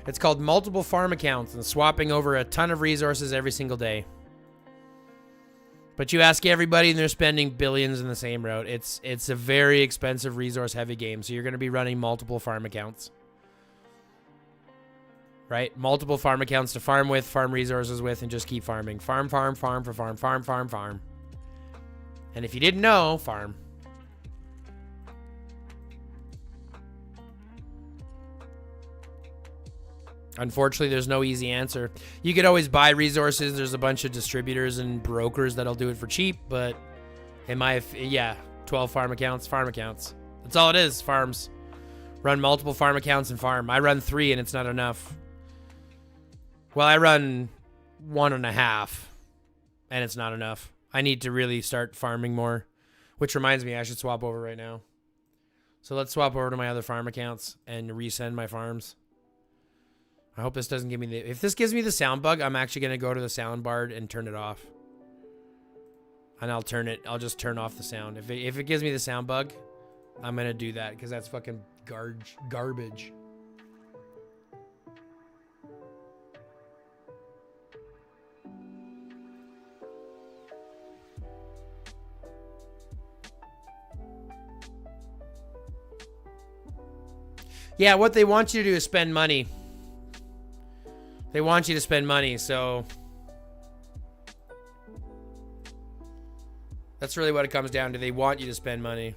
It's called multiple farm accounts and swapping over a ton of resources every single day. But you ask everybody and they're spending billions in the same route. It's a very expensive resource heavy game. So you're going to be running multiple farm accounts. Right? Multiple farm accounts to farm with, farm resources with, and just keep farming. Farm for farm. And if you didn't know, farm. Unfortunately, there's no easy answer. You could always buy resources. There's a bunch of distributors and brokers that'll do it for cheap, but in my, 12 farm accounts. That's all it is, farms. Run multiple farm accounts and farm. I run 3 and it's not enough. Well, I run 1.5 and it's not enough. I need to really start farming more, which reminds me I should swap over right now. So let's swap over to my other farm accounts and resend my farms. I hope this doesn't give me the... If this gives me the sound bug, I'm actually going to go to the sound bar and turn it off. And I'll just turn off the sound. If it gives me the sound bug, I'm going to do that because that's fucking garbage. Yeah, what they want you to do is spend money. They want you to spend money, so that's really what it comes down to. They want you to spend money.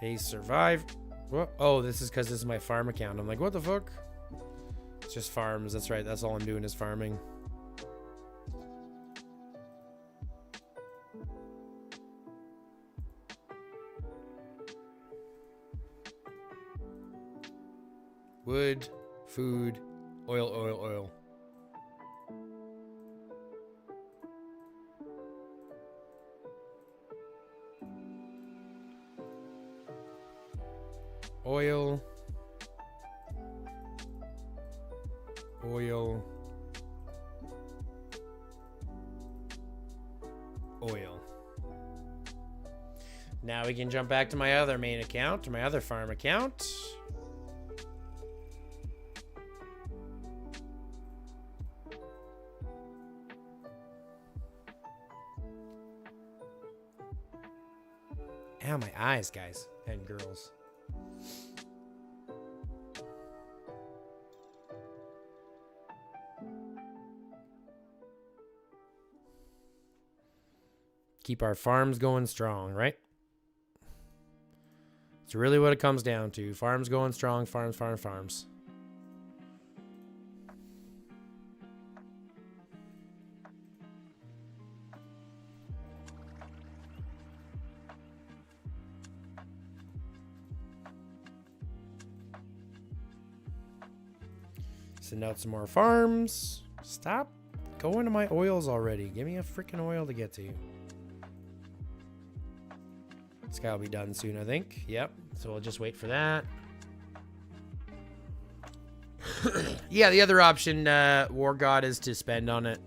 They survive. What? Oh, this is because this is my farm account. I'm like, what the fuck? It's just farms. That's right. That's all I'm doing is farming. Wood, food, oil. Oil. Now we can jump back to my other main account, to my other farm account. Ow, my eyes, guys and girls. Keep our farms going strong, right? It's really what it comes down to. Farms going strong, farms. Send out some more farms. Stop going to my oils already. Give me a freaking oil to get to. This guy will be done soon, I think. Yep. So we'll just wait for that. Yeah, the other option, War God, is to spend on it.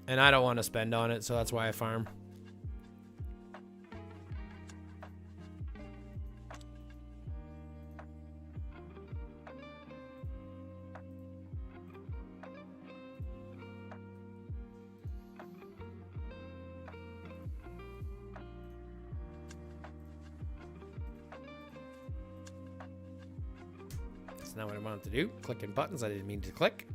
And I don't want to spend on it, so that's why I farm. That's not what I wanted to do. Clicking buttons I didn't mean to click.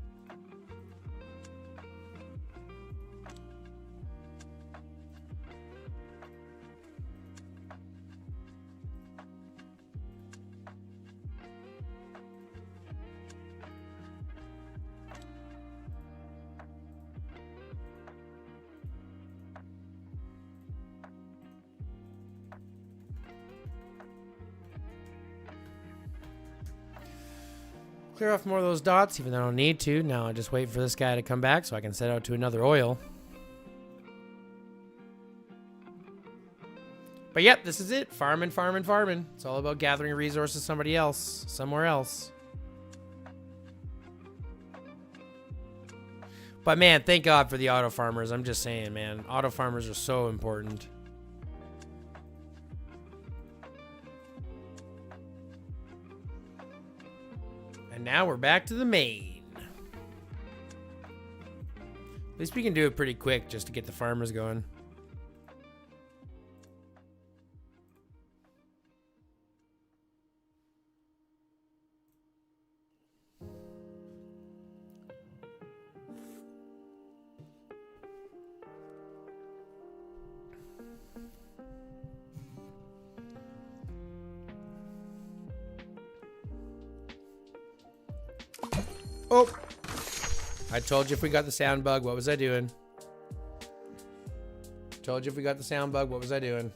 Clear off more of those dots, even though I don't need to. Now I just wait for this guy to come back so I can set out to another oil. But yep, this is it. Farming, farming, farming. It's all about gathering resources somebody else, somewhere else. But man, thank God for the auto farmers. I'm just saying, man. Auto farmers are so important. And now we're back to the main. At least we can do it pretty quick just to get the farmers going. Oh, I told you if we got the sound bug, what was I doing? Told you if we got the sound bug, what was I doing?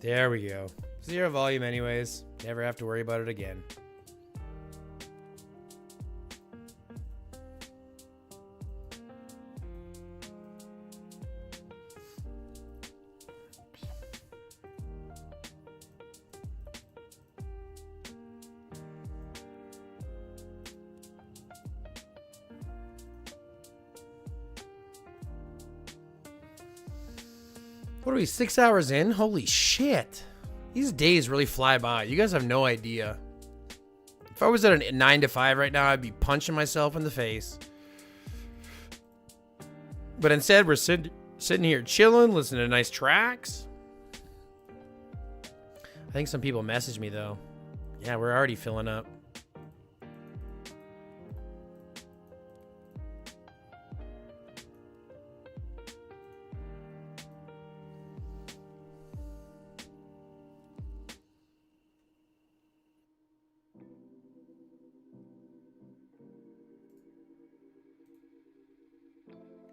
There we go. Zero volume anyways. Never have to worry about it again. What are we, 6 hours in? Holy shit. These days really fly by. You guys have no idea. If I was at a 9 to 5 right now, I'd be punching myself in the face. But instead, we're sitting here chilling, listening to nice tracks. I think some people messaged me, though. Yeah, we're already filling up.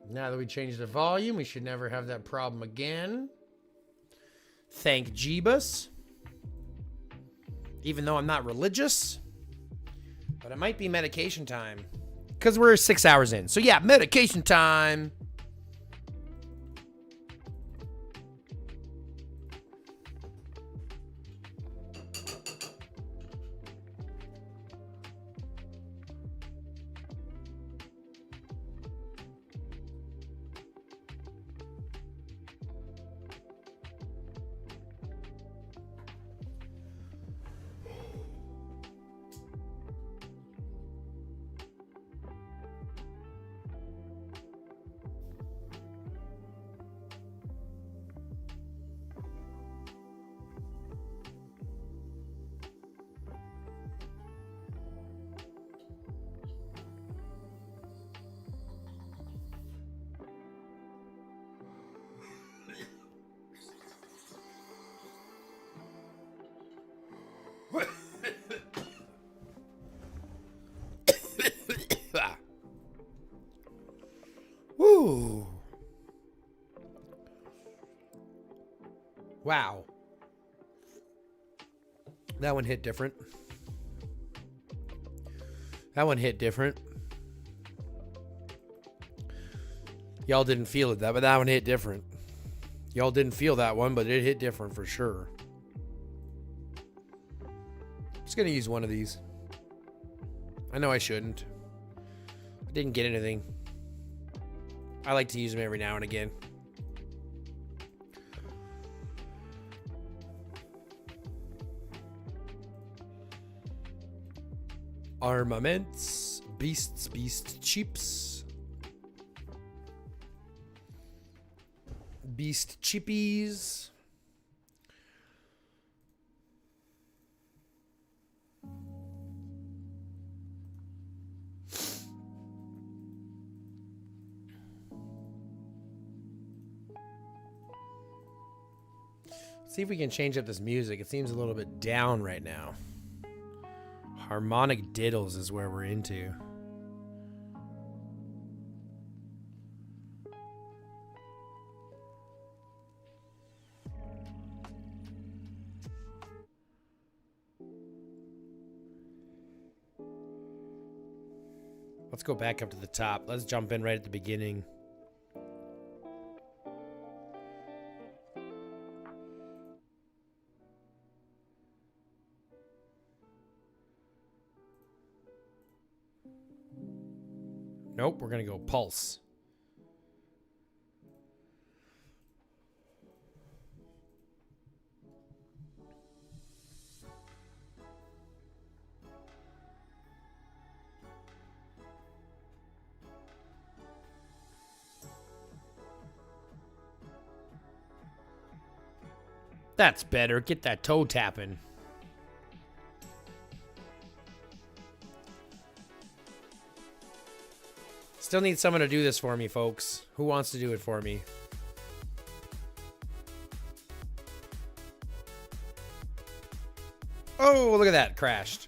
Now that we changed the volume, we should never have that problem again. Thank Jeebus. Even though I'm not religious. But it might be medication time. Because we're 6 hours in. So yeah, medication time. Wow. That one hit different. That one hit different. Y'all didn't feel it, but that one hit different. Y'all didn't feel that one, but it hit different for sure. Just gonna use one of these. I know I shouldn't. I didn't get anything. I like to use them every now and again. Armaments, beast cheaps, beast chippies. See if we can change up this music. It seems a little bit down right now. Harmonic diddles is where we're into. Let's go back up to the top. Let's jump in right at the beginning. Nope, we're going to go pulse. That's better. Get that toe tapping. Still need someone to do this for me, folks. Who wants to do it for me? Oh, look at that. Crashed.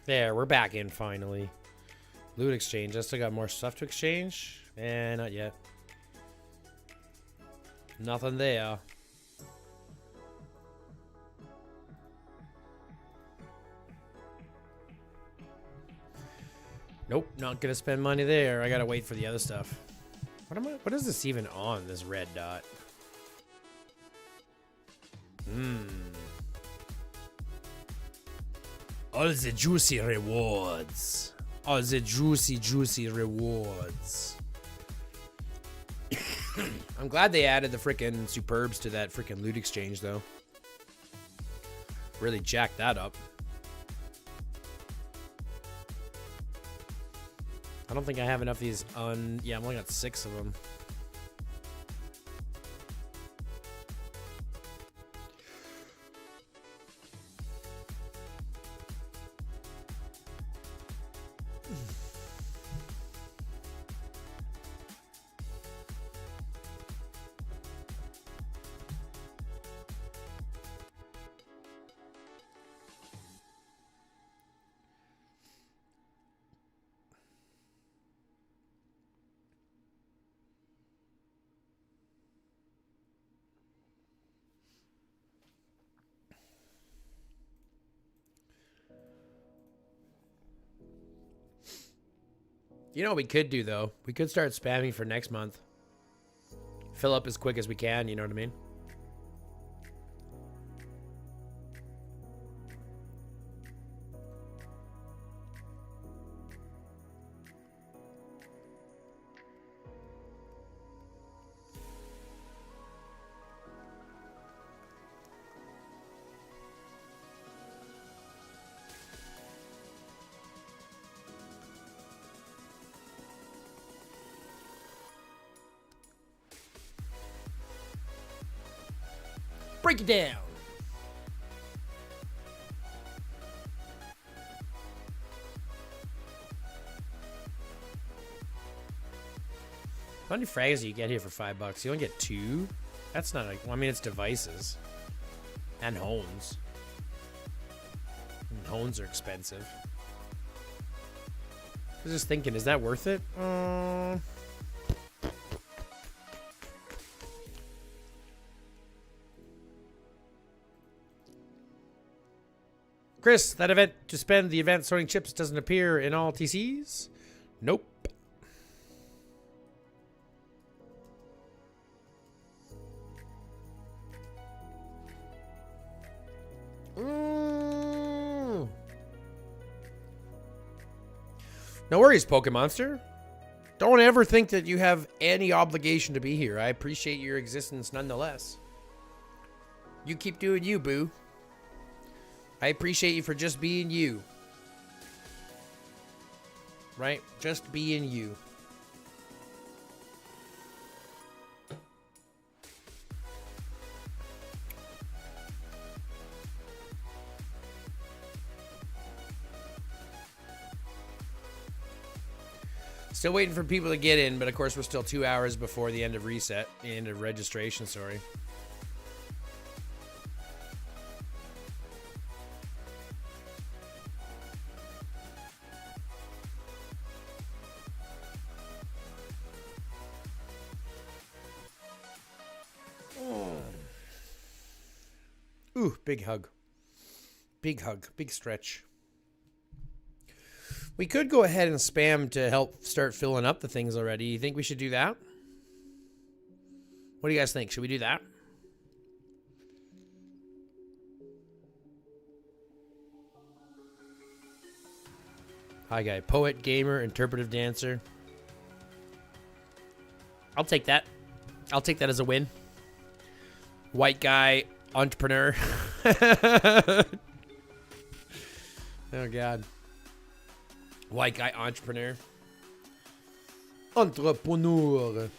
There, we're back in finally. Loot exchange. I still got more stuff to exchange. Not yet. Nothing there. Nope, not gonna spend money there. I gotta wait for the other stuff. What is this even on, this red dot? All the juicy rewards. All the juicy rewards. I'm glad they added the frickin' superbs to that frickin' loot exchange, though. Really jacked that up. I don't think I have enough of these yeah, I've only got 6 of them. You know what we could do, though? We could start spamming for next month. Fill up as quick as we can, you know what I mean? Break it down. How many frags do you get here for $5? You only get 2? That's not like, well, I mean, it's devices. And hones. And hones are expensive. I was just thinking, is that worth it? Chris, that event to spend the event sorting chips doesn't appear in all TCs? Nope. No worries, Pokemonster. Don't ever think that you have any obligation to be here. I appreciate your existence nonetheless. You keep doing you, boo. I appreciate you for just being you. Right? Just being you. Still waiting for people to get in, but of course we're still 2 hours before the end of reset, the end of registration, sorry. Ooh, big hug. Big hug, big stretch. We could go ahead and spam to help start filling up the things already. You think we should do that? What do you guys think? Should we do that? Hi, guy. Poet, gamer, interpretive dancer. I'll take that. I'll take that as a win. White guy, entrepreneur. Oh, God. White guy entrepreneur. Entrepreneur.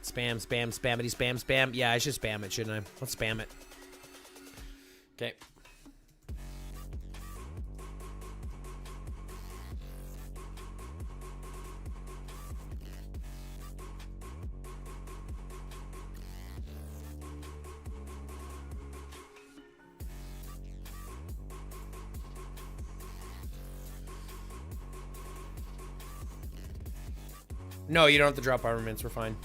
Spam, spam, spammity, spam, spam. Yeah, I should spam it, shouldn't I? Let's spam it. Okay. No, you don't have to drop armaments. We're fine.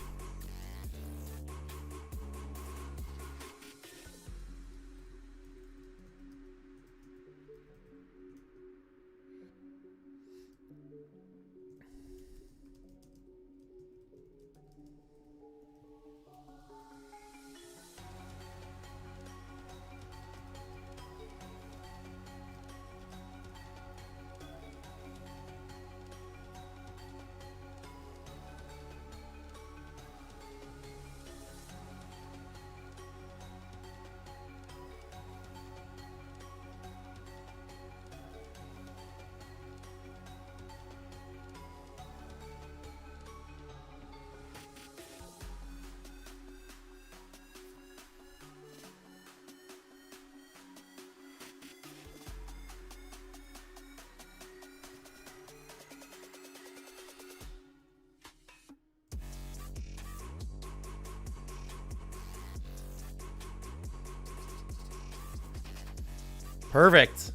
Perfect.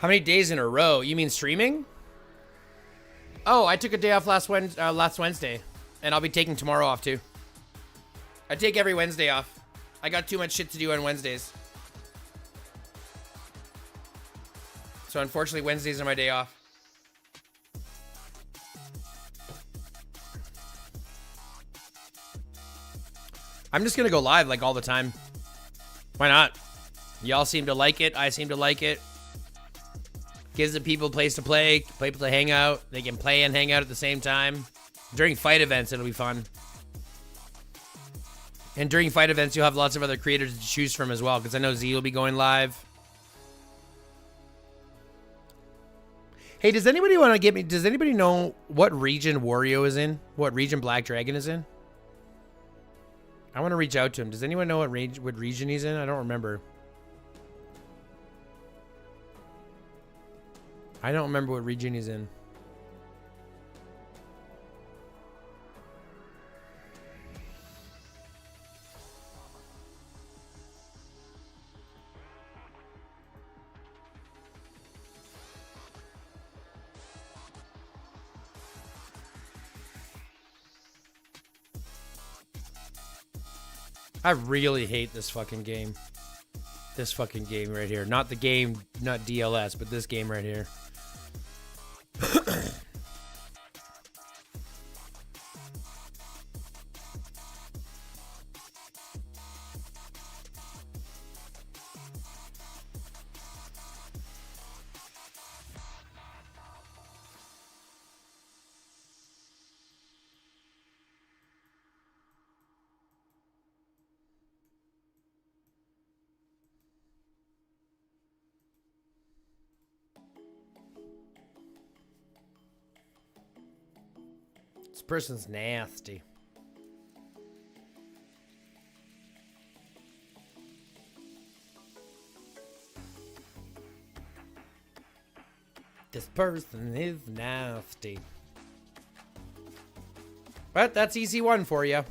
How many days in a row? You mean streaming? Oh, I took a day off last Wednesday, and I'll be taking tomorrow off too. I take every Wednesday off. I got too much shit to do on Wednesdays. So unfortunately, Wednesdays are my day off. I'm just going to go live like all the time. Why not? Y'all seem to like it. I seem to like it. Gives the people a place to play, people to hang out. They can play and hang out at the same time. During fight events, it'll be fun. And during fight events, you'll have lots of other creators to choose from as well, because I know Z will be going live. Hey, does anybody want to get me? Does anybody know what region Wario is in? What region Black Dragon is in? I want to reach out to him. Does anyone know what region he's in? I don't remember. I don't remember what region he's in. I really hate this fucking game. This fucking game right here. Not the game, not DLS, but this game right here. This person's nasty. This person is nasty. But that's easy one for you.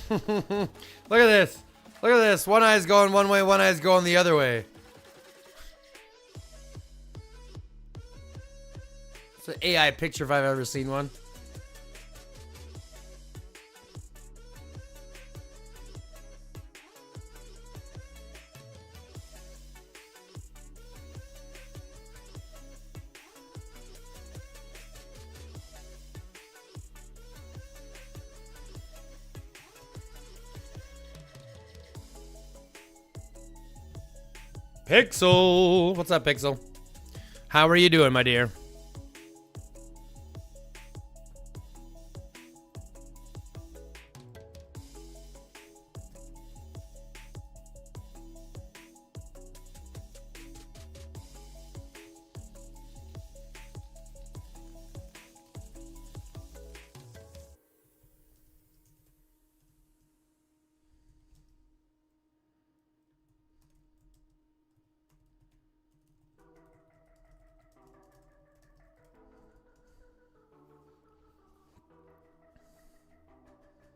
Look at this. Look at this. One eye's going one way, one eye's going the other way. It's an AI picture if I've ever seen one. Pixel. What's up, Pixel? How are you doing, my dear?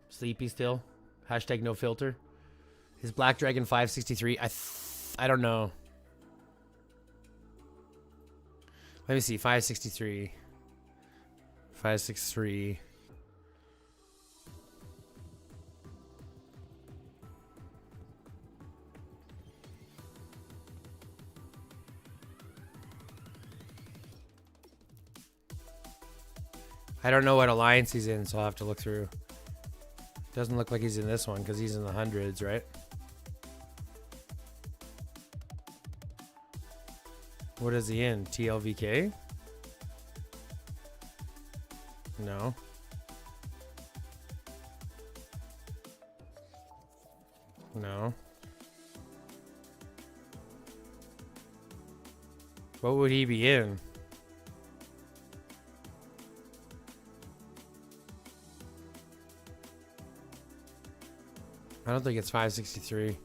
Sleepy still. Hashtag no filter. Is Black Dragon 563? I don't know. Let me see. 563. 563. I don't know what alliance he's in, so I'll have to look through. Doesn't look like he's in this one because he's in the hundreds, right? What is he in? TLVK? No. No. What would he be in? I don't think it's 563.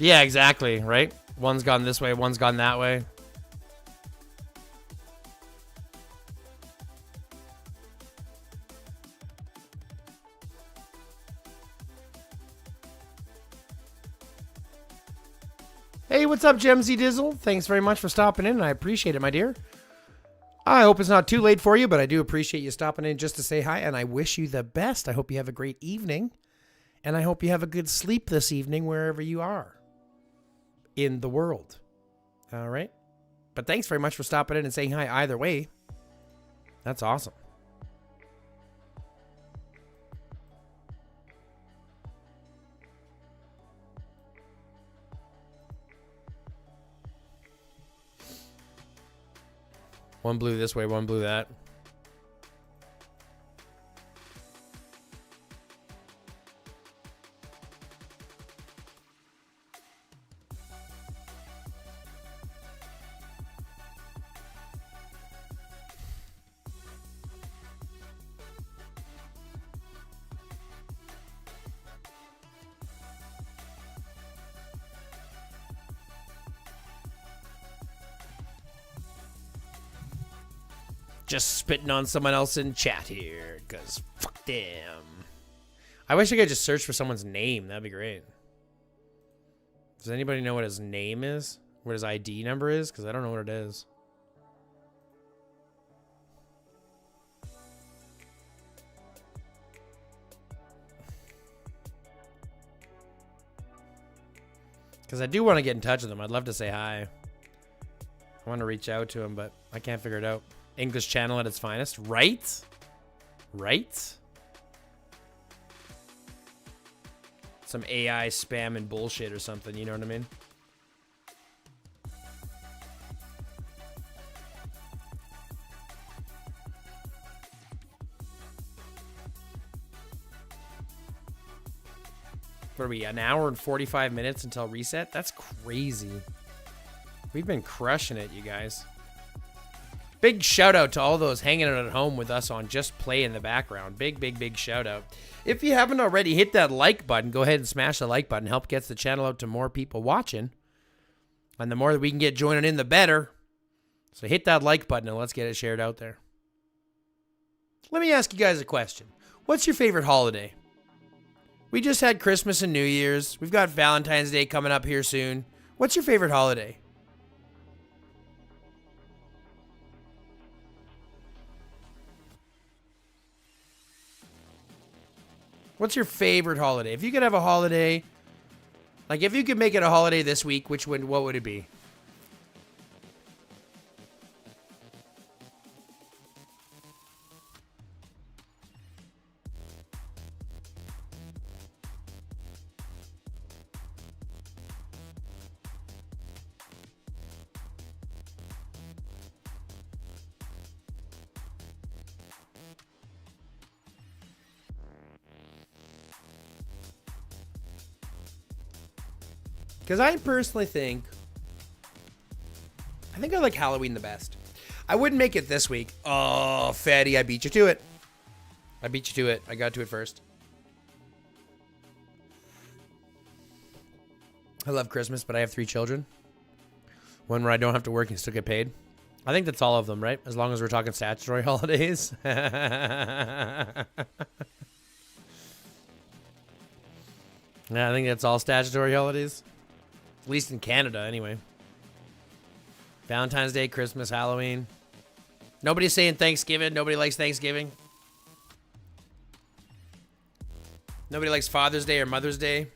Yeah, exactly, right? One's gone this way, one's gone that way. Hey, what's up, Gemsy Dizzle? Thanks very much for stopping in. I appreciate it, my dear. I hope it's not too late for you, but I do appreciate you stopping in just to say hi, and I wish you the best. I hope you have a great evening, and I hope you have a good sleep this evening wherever you are in the world. All right? But thanks very much for stopping in and saying hi either way. That's awesome. One blew this way, one blew that. Just spitting on someone else in chat here, because fuck them. I wish I could just search for someone's name. That'd be great. Does anybody know what his name is? What his ID number is? Because I don't know what it is. Because I do want to get in touch with him. I'd love to say hi. I want to reach out to him, but I can't figure it out. English channel at its finest, right? Right? Some AI spam and bullshit or something, you know what I mean? What are we, an hour and 45 minutes until reset? That's crazy. We've been crushing it, you guys. Big shout out to all those hanging out at home with us on Just Play in the background. Big, big, big shout out. If you haven't already, hit that like button. Go ahead and smash the like button. Help gets the channel out to more people watching. And the more that we can get joining in, the better. So hit that like button and let's get it shared out there. Let me ask you guys a question. What's your favorite holiday? We just had Christmas and New Year's. We've got Valentine's Day coming up here soon. What's your favorite holiday? What's your favorite holiday? If you could have a holiday, like if you could make it a holiday this week, what would it be? Because I personally think I like Halloween the best. I wouldn't make it this week. Oh, fatty, I beat you to it. I beat you to it. I got to it first. I love Christmas, but I have 3 children. One where I don't have to work and still get paid. I think that's all of them, right? As long as we're talking statutory holidays. Yeah, I think that's all statutory holidays. At least in Canada, anyway. Valentine's Day, Christmas, Halloween. Nobody's saying Thanksgiving. Nobody likes Thanksgiving. Nobody likes Father's Day or Mother's Day.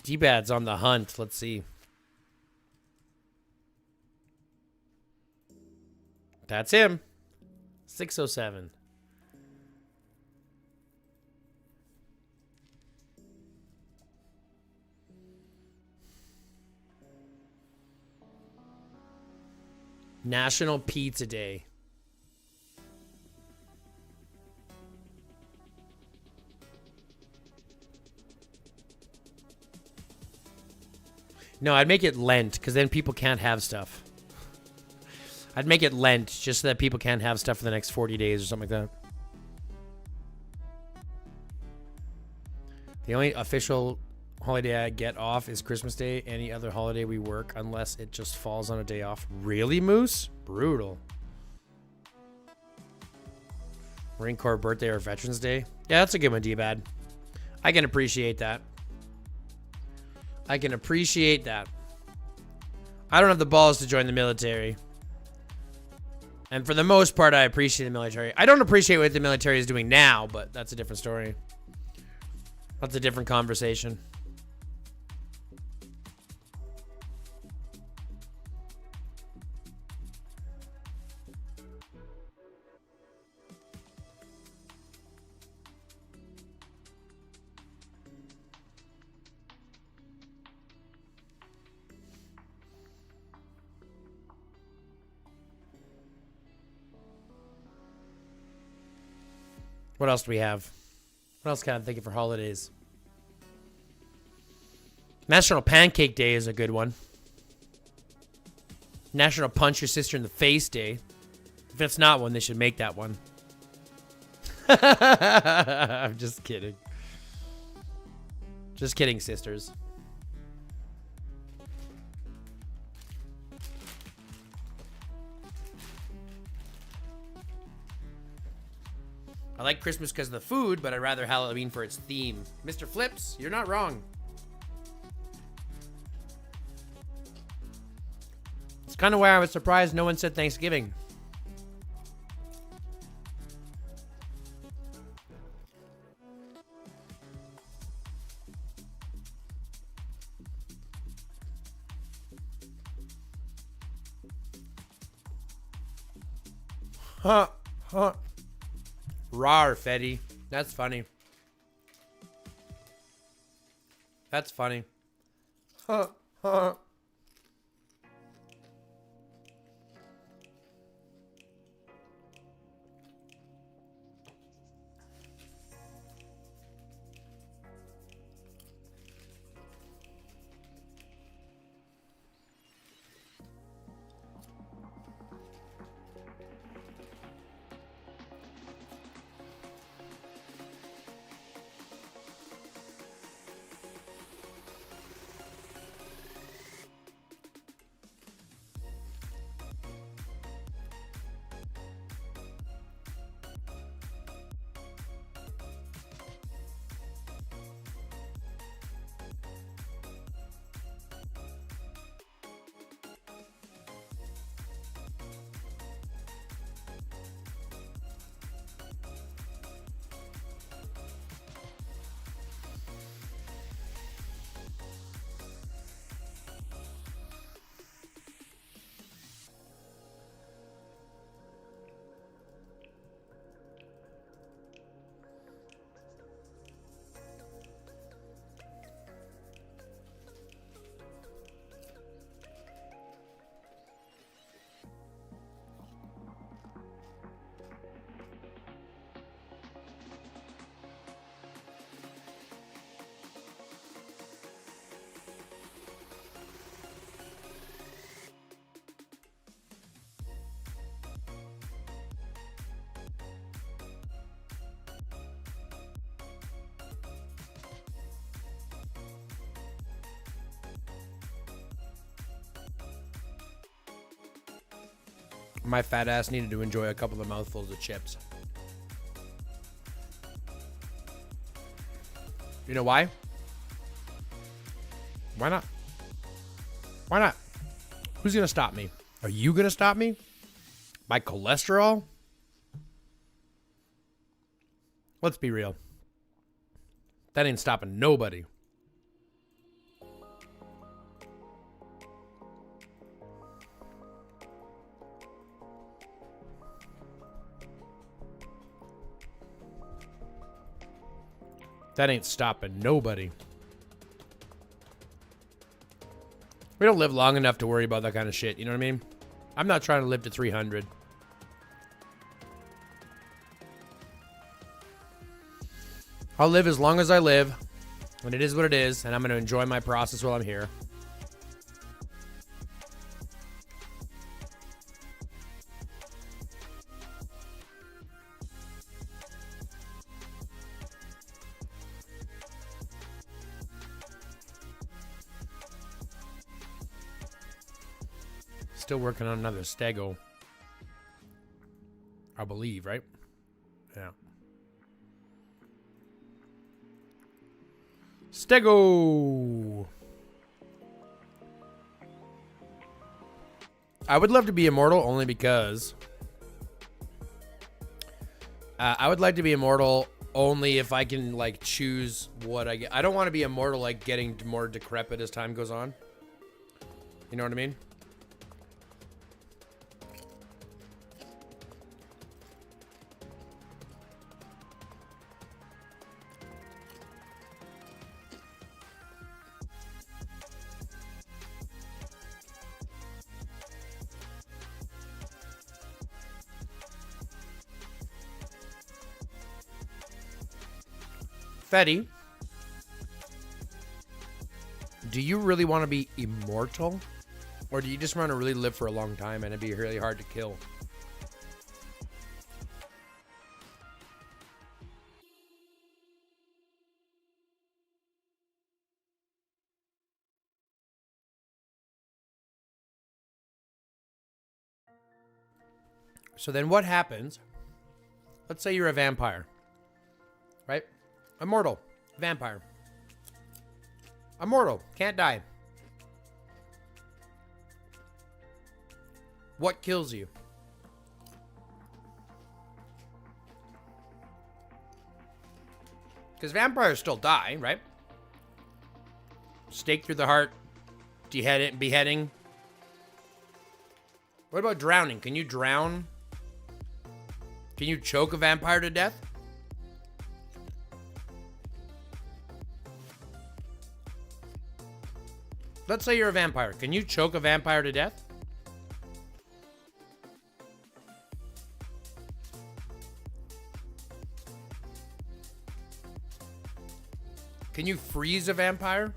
D-Bad's on the hunt. Let's see. That's him. 607. National Pizza Day. No, I'd make it Lent, because then people can't have stuff. I'd make it Lent, just so that people can't have stuff for the next 40 days or something like that. The only official holiday I get off is Christmas Day. Any other holiday we work, unless it just falls on a day off. Really, Moose? Brutal. Marine Corps birthday or Veterans Day? Yeah, that's a good one, D-Bad. I can appreciate that. I can appreciate that. I don't have the balls to join the military. And for the most part, I appreciate the military. I don't appreciate what the military is doing now, but that's a different story. That's a different conversation. What else do we have? What else can I think of for holidays? National Pancake Day is a good one. National Punch Your Sister in the Face Day. If it's not one, they should make that one. I'm just kidding. Just kidding, sisters. I like Christmas because of the food, but I'd rather Halloween for its theme. Mr. Flips, you're not wrong. It's kind of why I was surprised no one said Thanksgiving. Huh. Rar, Fetty. That's funny. That's funny. My fat ass needed to enjoy a couple of mouthfuls of chips. You know why? Why not? Why not? Who's gonna stop me? Are you gonna stop me? My cholesterol? Let's be real. That ain't stopping nobody. That ain't stopping nobody. We don't live long enough to worry about that kind of shit. You know what I mean? I'm not trying to live to 300. I'll live as long as I live. And it is what it is. And I'm going to enjoy my process while I'm here. Still working on another stego. I believe, right? Yeah. Stego. I would love to be immortal only because I would like to be immortal only if I can like choose what I get. I don't want to be immortal like getting more decrepit as time goes on. You know what I mean? Fetty, do you really want to be immortal? Or do you just want to really live for a long time and it'd be really hard to kill? So then what happens? Let's say you're a vampire, right? Immortal, vampire. Immortal, can't die. What kills you? Because vampires still die, right? Stake through the heart, beheading. What about drowning? Can you drown? Can you choke a vampire to death? Let's say you're a vampire. Can you choke a vampire to death? Can you freeze a vampire?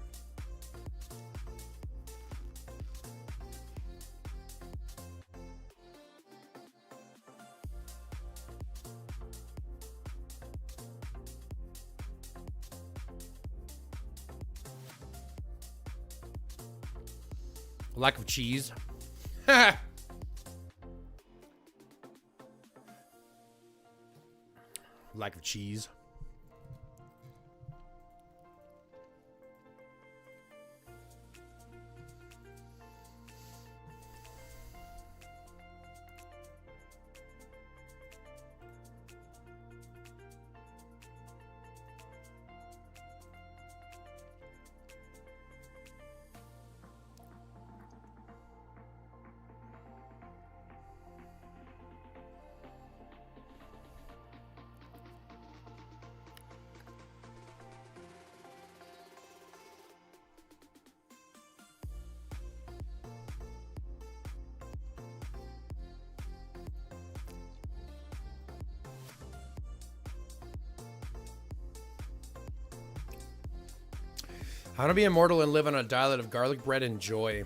Lack of cheese. Lack of cheese. How to be immortal and live on a diet of garlic bread and joy.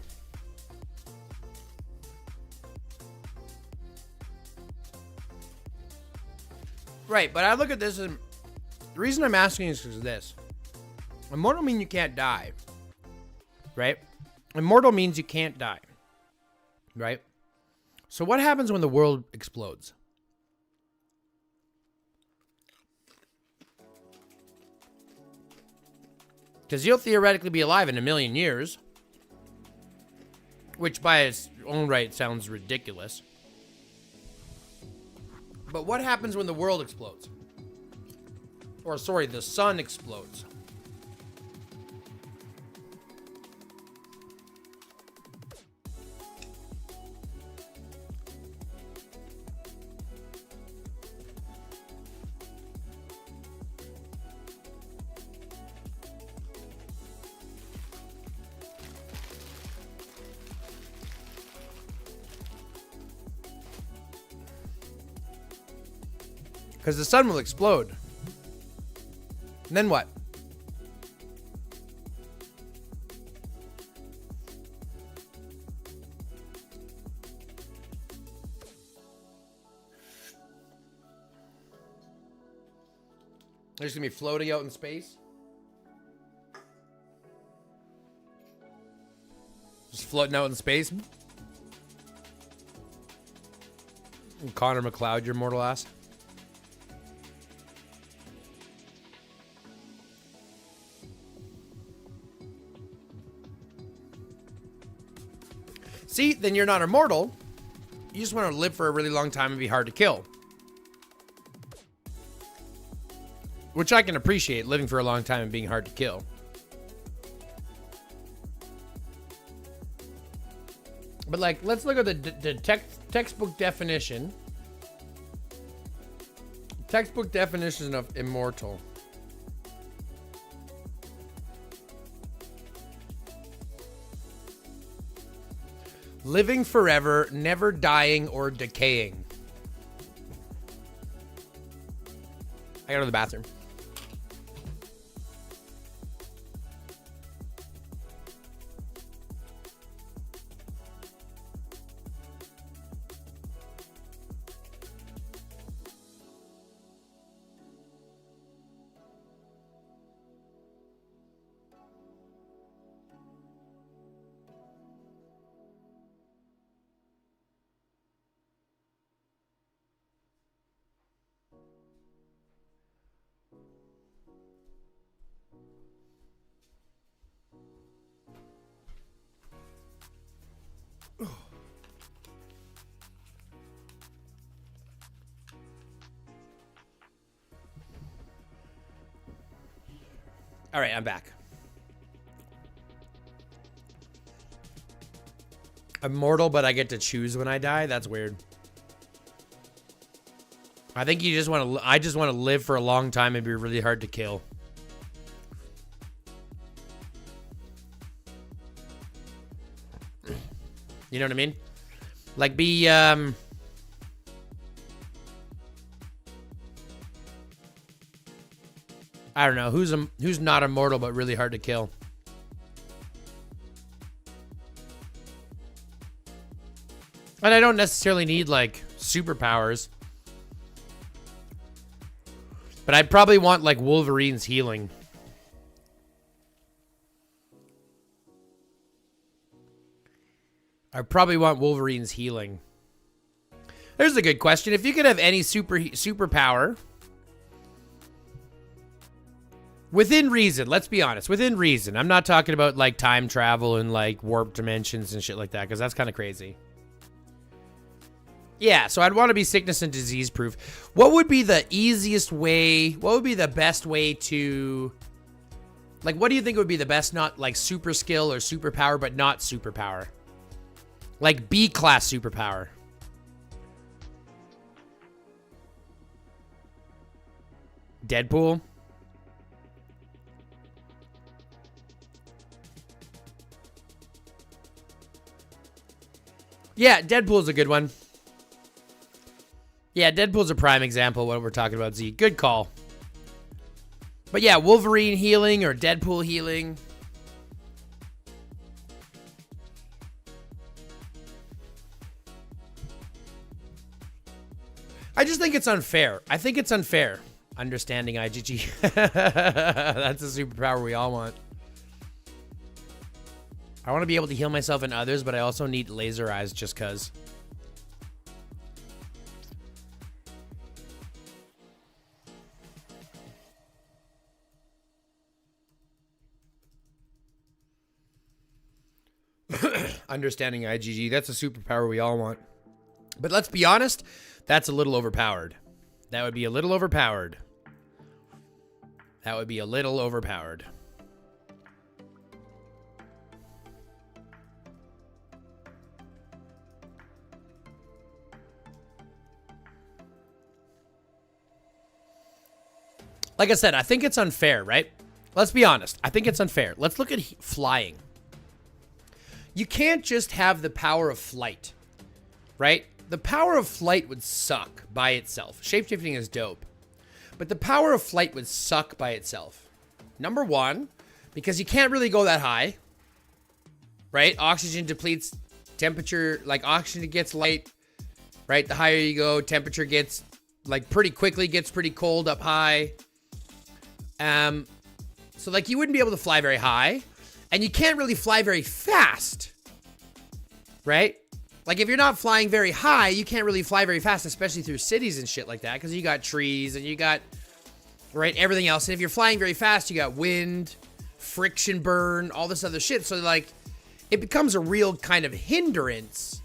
Right, but I look at this and the reason I'm asking is because of this. Immortal means you can't die. Right? Immortal means you can't die. Right? So what happens when the world explodes? Because you'll theoretically be alive in 1,000,000 years. Which by its own right sounds ridiculous. But what happens when the world explodes? Or sorry, the sun explodes. Because the sun will explode. And then what? They're just going to be floating out in space? Just floating out in space? And Connor McLeod, your mortal ass. See, then you're not immortal. You just want to live for a really long time and be hard to kill. Which I can appreciate, living for a long time and being hard to kill. But like, let's look at the textbook definition. Textbook definition of immortal. Living forever, never dying or decaying. I gotta go to the bathroom. All right, I'm back. I'm mortal, but I get to choose when I die. That's weird. I think you just want to. I just want to live for a long time and be really hard to kill. You know what I mean? Like be I don't know who's not immortal but really hard to kill. And I don't necessarily need like superpowers. But I'd probably want like Wolverine's healing. I probably want Wolverine's healing. There's a good question. If you could have any superpower within reason, let's be honest, within reason. I'm not talking about like time travel and like warp dimensions and shit like that, because that's kind of crazy. Yeah, so I'd want to be sickness and disease proof. What would be the easiest way? What would be the best way to, like, what do you think would be the best, not like super skill or superpower, but not superpower? Like B-class superpower. Deadpool? Yeah, Deadpool's a good one. Yeah, Deadpool's a prime example of what we're talking about, Z. Good call. But yeah, Wolverine healing or Deadpool healing. I just think it's unfair. I think it's unfair. Understanding IGG. That's a superpower we all want. I want to be able to heal myself and others, but I also need laser eyes just cuz. Understanding IGG. That's a superpower we all want. But let's be honest, that's a little overpowered. That would be a little overpowered. That would be a little overpowered. Like I said, I think it's unfair, right? Let's be honest. I think it's unfair. Let's look at flying. You can't just have the power of flight, right? The power of flight would suck by itself. Shapeshifting is dope. But the power of flight would suck by itself. Number one, because you can't really go that high, right? Oxygen depletes, temperature, like oxygen gets light, right? The higher you go, temperature gets, like pretty quickly gets pretty cold up high. So like you wouldn't be able to fly very high, and you can't really fly very fast, right? Like if you're not flying very high, you can't really fly very fast, especially through cities and shit like that, because you got trees and you got, right, everything else. And if you're flying very fast, you got wind, friction burn, all this other shit. So like it becomes a real kind of hindrance,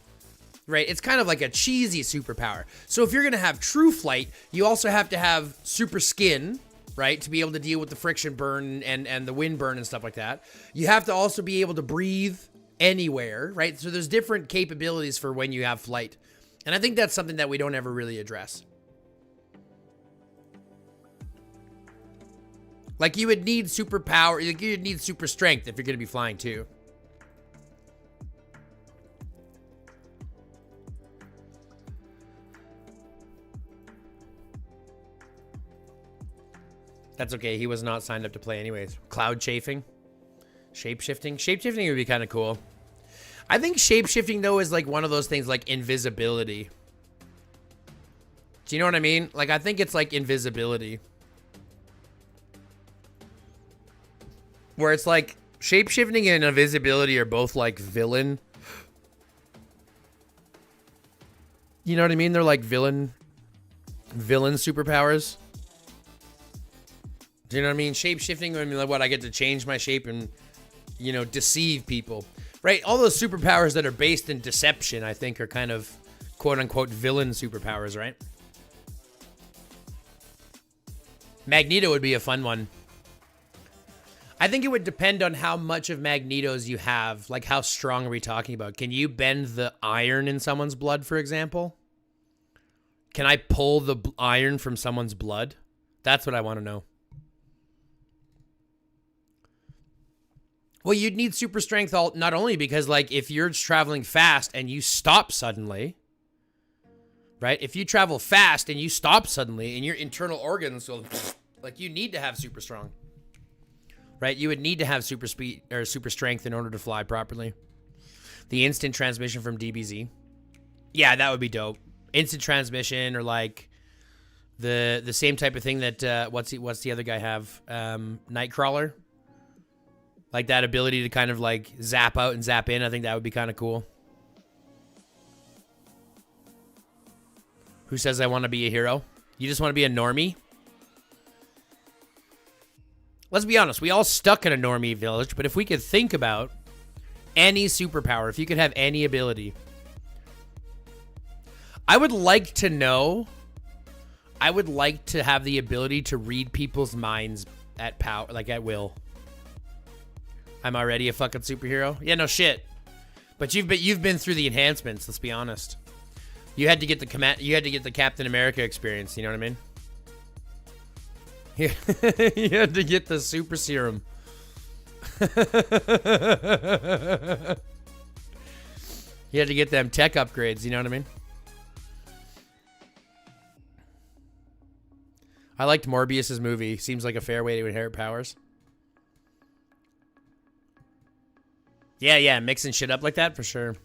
right? It's kind of like a cheesy superpower. So if you're going to have true flight, you also have to have super skin, right? To be able to deal with the friction burn and the wind burn and stuff like that. You have to also be able to breathe anywhere, right? So there's different capabilities for when you have flight. And I think that's something that we don't ever really address. Like you would need superpower, like you'd need super strength if you're going to be flying too. That's okay. He was not signed up to play anyways. Cloud chafing. Shape-shifting. Shape-shifting would be kind of cool. I think shape-shifting, though, is like one of those things like invisibility. Do you know what I mean? Like, I think it's like invisibility. Where it's like shape-shifting and invisibility are both like villain. You know what I mean? They're like villain superpowers. Do you know what I mean? Shape-shifting, I mean, like what, I get to change my shape and, you know, deceive people. Right? All those superpowers that are based in deception, I think, are kind of quote-unquote villain superpowers, right? Magneto would be a fun one. I think it would depend on how much of Magneto's you have. Like, how strong are we talking about? Can you bend the iron in someone's blood, for example? Can I pull the iron from someone's blood? That's what I want to know. Well, you'd need super strength not only because, like, if you're traveling fast and you stop suddenly, right? If you travel fast and you stop suddenly and your internal organs go, like, you need to have super strong, right? You would need to have super speed or super strength in order to fly properly. The instant transmission from DBZ. Yeah, that would be dope. Instant transmission, or like the same type of thing that, what's the other guy have? Nightcrawler. Like that ability to kind of like zap out and zap in. I think that would be kind of cool. Who says I want to be a hero? You just want to be a normie? Let's be honest. We all stuck in a normie village. But if we could think about any superpower, if you could have any ability, I would like to know. I would like to have the ability to read people's minds at power, like at will. I'm already a fucking superhero. Yeah, no shit. But you've been through the enhancements. Let's be honest. You had to get the Captain America experience. You know what I mean? You had to get the super serum. You had to get them tech upgrades. You know what I mean? I liked Morbius's movie. Seems like a fair way to inherit powers. Yeah, mixing shit up like that, for sure.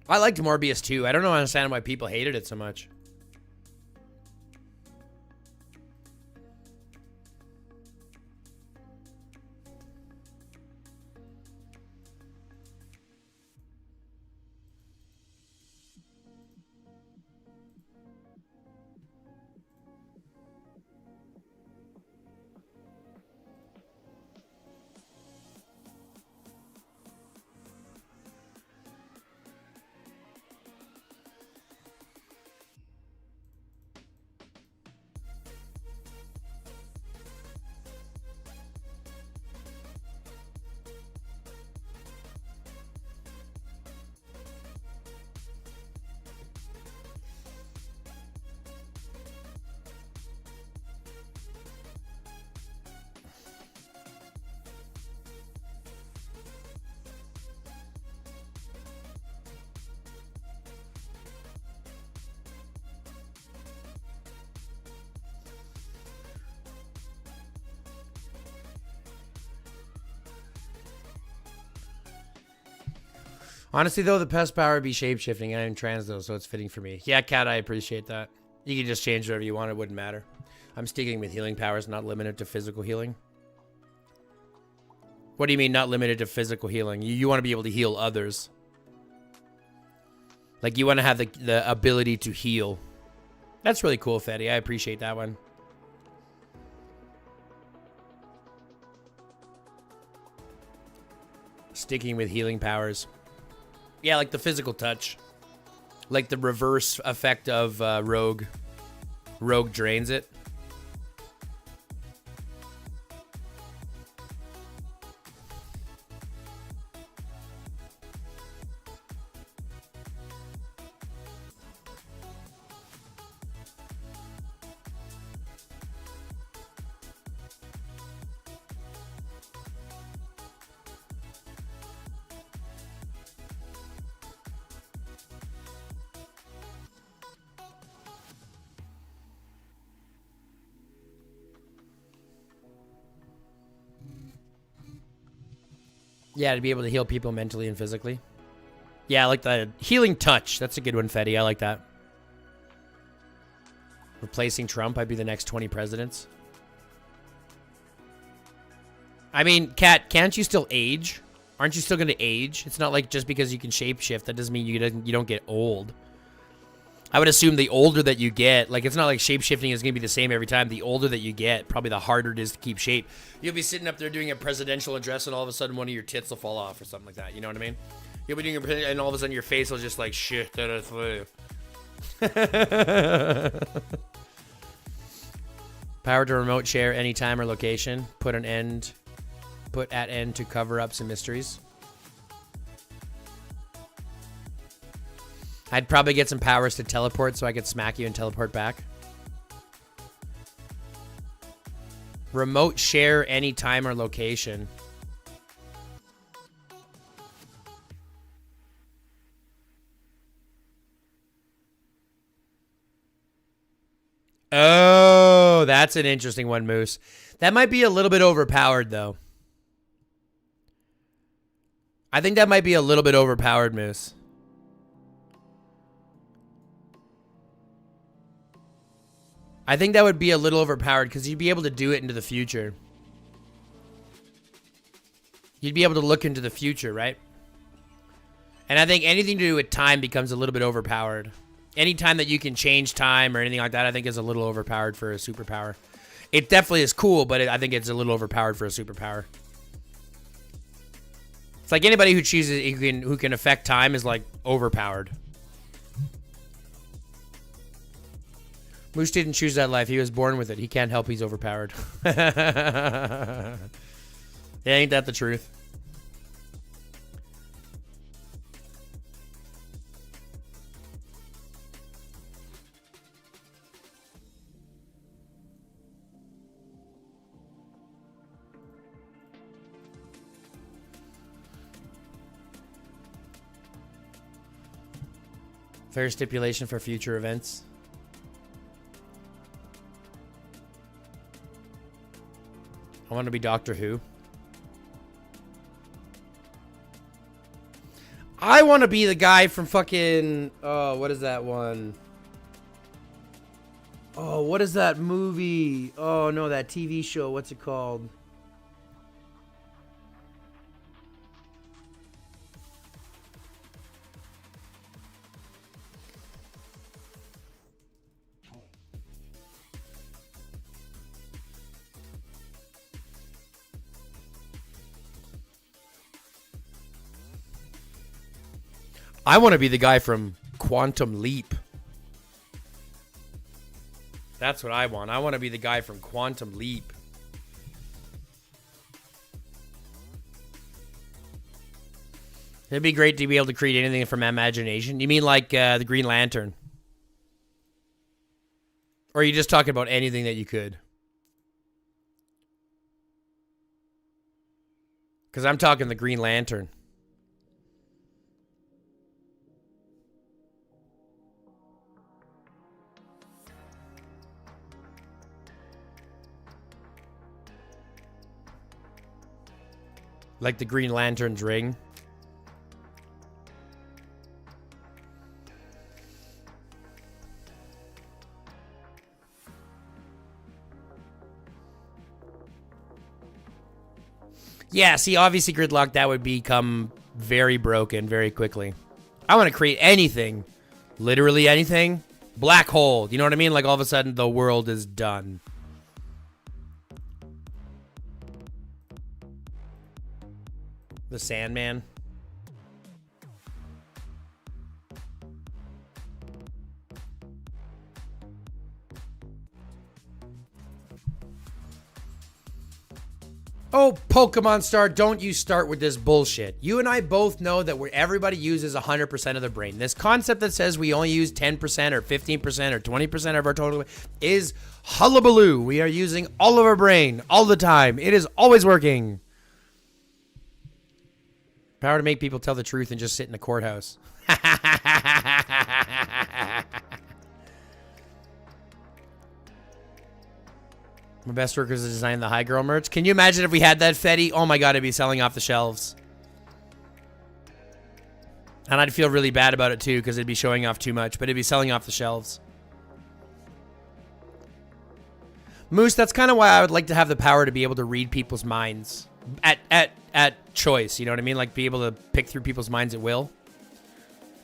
I liked Morbius, too. I don't understand why people hated it so much. Honestly, though, the best power would be shape-shifting. I'm trans, though, so it's fitting for me. Yeah, Kat, I appreciate that. You can just change whatever you want. It wouldn't matter. I'm sticking with healing powers, not limited to physical healing. What do you mean not limited to physical healing? You want to be able to heal others. Like, you want to have the ability to heal. That's really cool, Fetty. I appreciate that one. Sticking with healing powers. Yeah, like the physical touch. Like the reverse effect of Rogue. Rogue drains it. Yeah, to be able to heal people mentally and physically. Yeah, I like the healing touch. That's a good one, Fetty. I like that. Replacing Trump, I'd be the next 20 presidents. I mean, Kat, can't you still age? Aren't you still going to age? It's not like just because you can shapeshift, that doesn't mean you don't get old. I would assume the older that you get, like, it's not like shapeshifting is going to be the same every time. The older that you get, probably the harder it is to keep shape. You'll be sitting up there doing a presidential address and all of a sudden one of your tits will fall off or something like that. You know what I mean? You'll be doing and all of a sudden your face will just like, shit, that is flu. Power to remote share anytime or location. Put at end to cover up some mysteries. I'd probably get some powers to teleport so I could smack you and teleport back. Remote share any time or location. Oh, that's an interesting one, Moose. That might be a little bit overpowered, though. I think that might be a little bit overpowered, Moose. I think that would be a little overpowered because you'd be able to do it into the future. You'd be able to look into the future, right? And I think anything to do with time becomes a little bit overpowered. Any time that you can change time or anything like that, I think is a little overpowered for a superpower. It definitely is cool, but I think it's a little overpowered for a superpower. It's like anybody who chooses who can affect time is like overpowered. Moose didn't choose that life. He was born with it. He can't help he's overpowered. Yeah, ain't that the truth? Fair stipulation for future events. I want to be Doctor Who. I want to be the guy from fucking... Oh, what is that one? Oh, what is that movie? Oh, no, that TV show. What's it called? I want to be the guy from Quantum Leap. That's what I want. I want to be the guy from Quantum Leap. It'd be great to be able to create anything from imagination. You mean like the Green Lantern? Or are you just talking about anything that you could? Because I'm talking the Green Lantern. Like the Green Lantern's ring. Yeah, see, obviously gridlock, that would become very broken very quickly. I want to create anything. Literally anything. Black hole. You know what I mean? Like all of a sudden the world is done. The Sandman. Oh, Pokemon Star, don't you start with this bullshit. You and I both know that everybody uses 100% of their brain. This concept that says we only use 10% or 15% or 20% of our total is hullabaloo. We are using all of our brain all the time. It is always working. Power to make people tell the truth and just sit in a courthouse. My best work is to design the High Girl merch. Can you imagine if we had that, Fetty? Oh my god, it'd be selling off the shelves. And I'd feel really bad about it too, because it'd be showing off too much, but it'd be selling off the shelves. Moose, that's kind of why I would like to have the power to be able to read people's minds. At choice, you know what I mean? Like be able to pick through people's minds at will.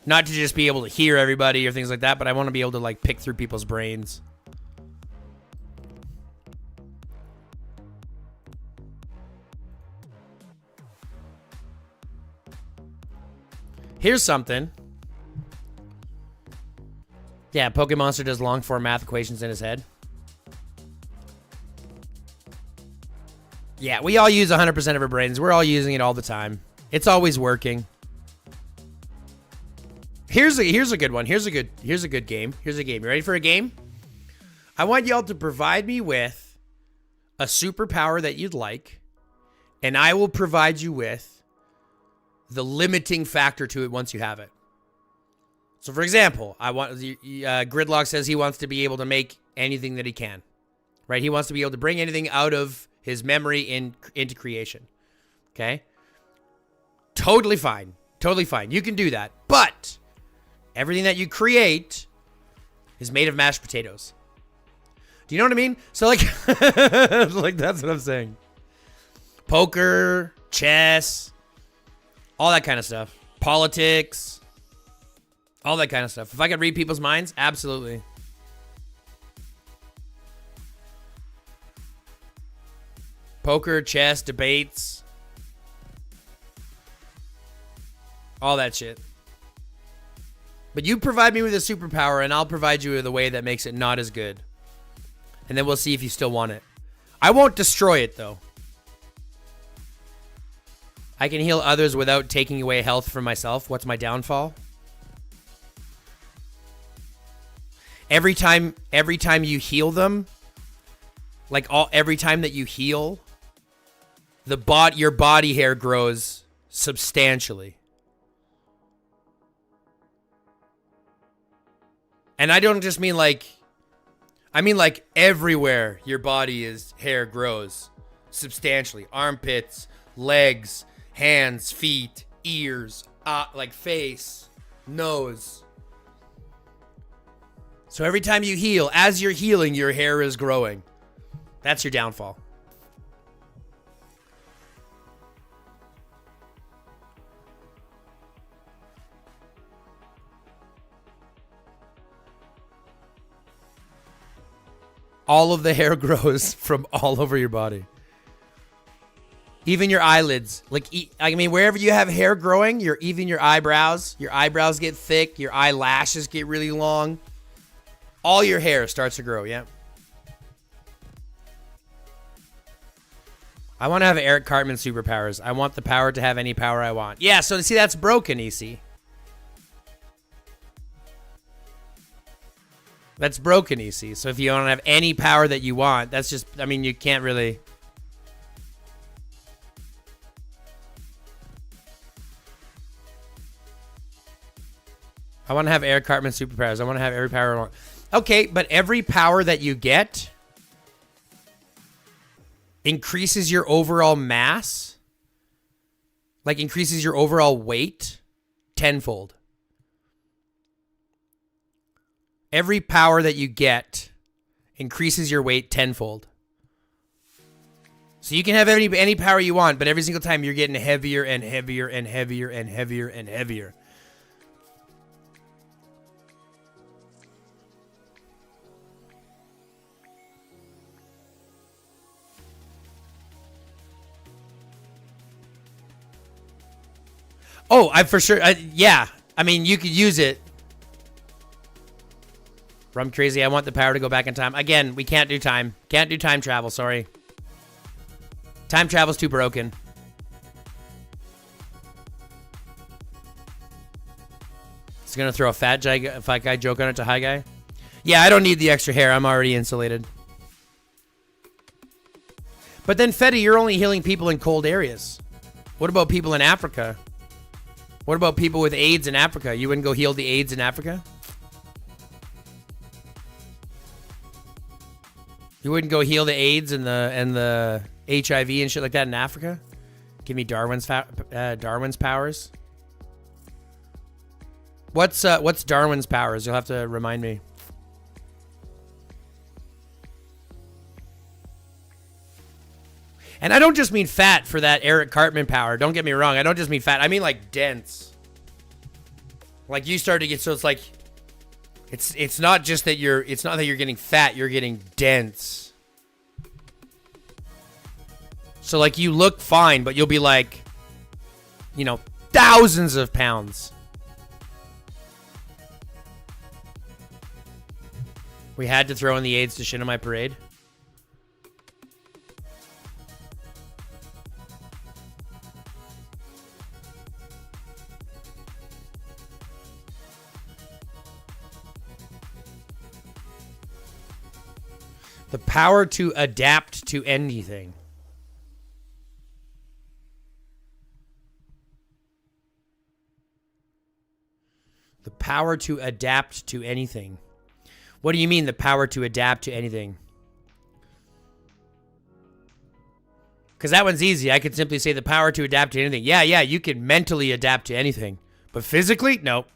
Not to just be able to hear everybody or things like that, but I want to be able to like pick through people's brains. Here's something. Yeah, Pokemonster does long form math equations in his head. Yeah, we all use 100% of our brains. We're all using it all the time. It's always working. Here's a good one. Here's a good game. Here's a game. You ready for a game? I want y'all to provide me with a superpower that you'd like, and I will provide you with the limiting factor to it once you have it. So, for example, Gridlock says he wants to be able to make anything that he can, right? He wants to be able to bring anything out of his memory into creation. Okay? Totally fine. Totally fine. You can do that. But everything that you create is made of mashed potatoes. Do you know what I mean? So, like, like that's what I'm saying. Poker, chess, all that kind of stuff. Politics. All that kind of stuff. If I could read people's minds, absolutely. Poker, chess, debates. All that shit. But you provide me with a superpower and I'll provide you with a way that makes it not as good. And then we'll see if you still want it. I won't destroy it though. I can heal others without taking away health from myself. What's my downfall? Every time you heal them, like every time that you heal, your body hair grows substantially. And I don't just mean like, I mean like everywhere your hair grows substantially. Armpits, legs, hands, feet, ears, like face, nose. So every time you heal, as you're healing, your hair is growing. That's your downfall. All of the hair grows from all over your body. Even your eyelids. Like, I mean, wherever you have hair growing, even your eyebrows get thick, your eyelashes get really long. All your hair starts to grow, yeah. I want to have Eric Cartman superpowers. I want the power to have any power I want. Yeah, so see, that's broken, EC. That's broken, EC. So if you don't have any power that you want, that's just, I mean, you can't really. I want to have Eric Cartman superpowers. I want to have every power I want. Okay, but every power that you get increases your overall mass, like increases your overall weight tenfold. Every power that you get increases your weight tenfold. So you can have any power you want, but every single time you're getting heavier and heavier and heavier and heavier and heavier. Oh, I for sure. Yeah. I mean, you could use it. Rum crazy. I want the power to go back in time. Again, we can't do time. Can't do time travel. Sorry. Time travel's too broken. It's gonna throw a fat guy joke on it to hi guy. Yeah, I don't need the extra hair. I'm already insulated. But then, Fetty, you're only healing people in cold areas. What about people in Africa? What about people with AIDS in Africa? You wouldn't go heal the AIDS in Africa? You wouldn't go heal the AIDS and the HIV and shit like that in Africa? Give me Darwin's powers. What's Darwin's powers? You'll have to remind me. And I don't just mean fat for that Eric Cartman power. Don't get me wrong. I don't just mean fat. I mean like dense. Like you start to get, so it's like, it's not just that you're getting fat, you're getting dense. So like you look fine, but you'll be like, you know, thousands of pounds. We had to throw in the AIDS to shit on my parade. The power to adapt to anything. The power to adapt to anything. What do you mean, the power to adapt to anything? Because that one's easy. I could simply say the power to adapt to anything. Yeah, you can mentally adapt to anything. But physically, no.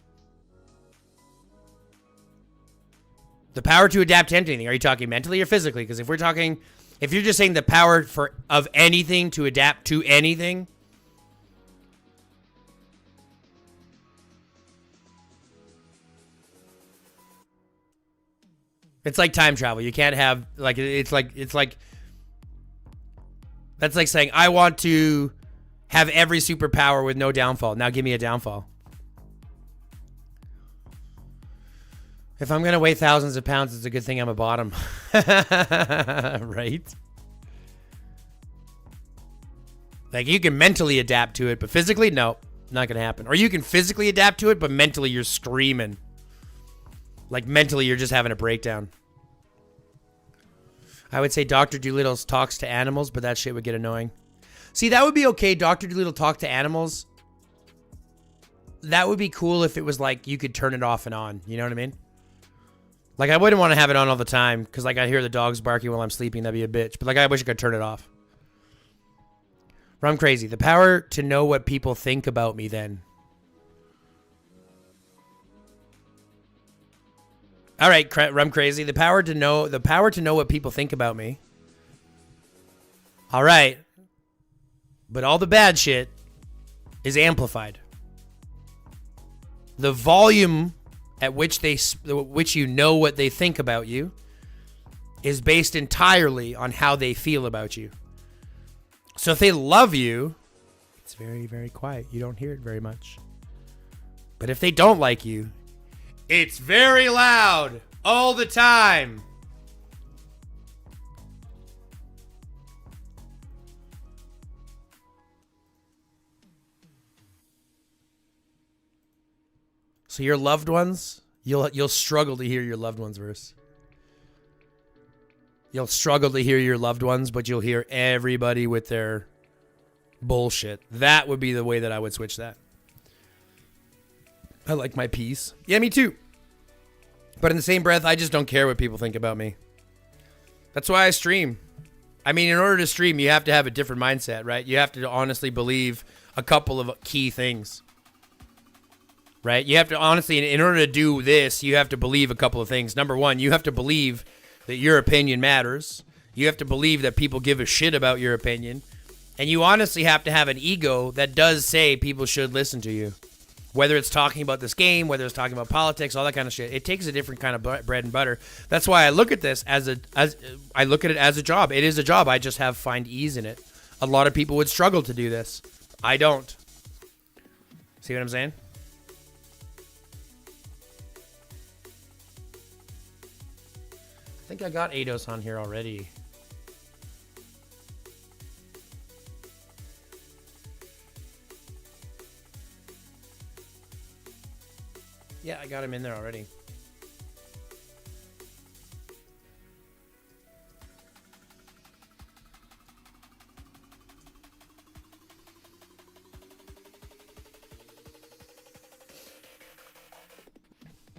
The power to adapt to anything. Are you talking mentally or physically? Because if you're just saying the power of anything to adapt to anything, it's like time travel. You can't have it's like that's like saying I want to have every superpower with no downfall. Now give me a downfall. If I'm going to weigh thousands of pounds, it's a good thing I'm a bottom. Right? Like, you can mentally adapt to it, but physically, no. Not going to happen. Or you can physically adapt to it, but mentally you're screaming. Like, mentally you're just having a breakdown. I would say Dr. Dolittle talks to animals, but that shit would get annoying. See, that would be okay. Dr. Dolittle talk to animals. That would be cool if it was like you could turn it off and on. You know what I mean? Like, I wouldn't want to have it on all the time because, like, I hear the dogs barking while I'm sleeping. That'd be a bitch. But, like, I wish I could turn it off. Rum crazy. The power to know what people think about me then. All right, Rum crazy. The power to know what people think about me. All right. But all the bad shit is amplified. The volume at which you know what they think about you is based entirely on how they feel about you. So if they love you, it's very, very quiet. You don't hear it very much. But if they don't like you, it's very loud all the time. So your loved ones, you'll struggle to hear your loved ones' verse. You'll struggle to hear your loved ones, but you'll hear everybody with their bullshit. That would be the way that I would switch that. I like my peace. Yeah, me too. But in the same breath, I just don't care what people think about me. That's why I stream. I mean, in order to stream, you have to have a different mindset, right? You have to honestly believe a couple of key things. Right? You have to honestly, in order to do this, you have to believe a couple of things. Number one, you have to believe that your opinion matters. You have to believe that people give a shit about your opinion. And you honestly have to have an ego that does say people should listen to you. Whether it's talking about this game, whether it's talking about politics, all that kind of shit. It takes a different kind of bread and butter. That's why I look at this as I look at it as a job. It is a job. I just find ease in it. A lot of people would struggle to do this. I don't. See what I'm saying? I think I got Eidos on here already. Yeah, I got him in there already.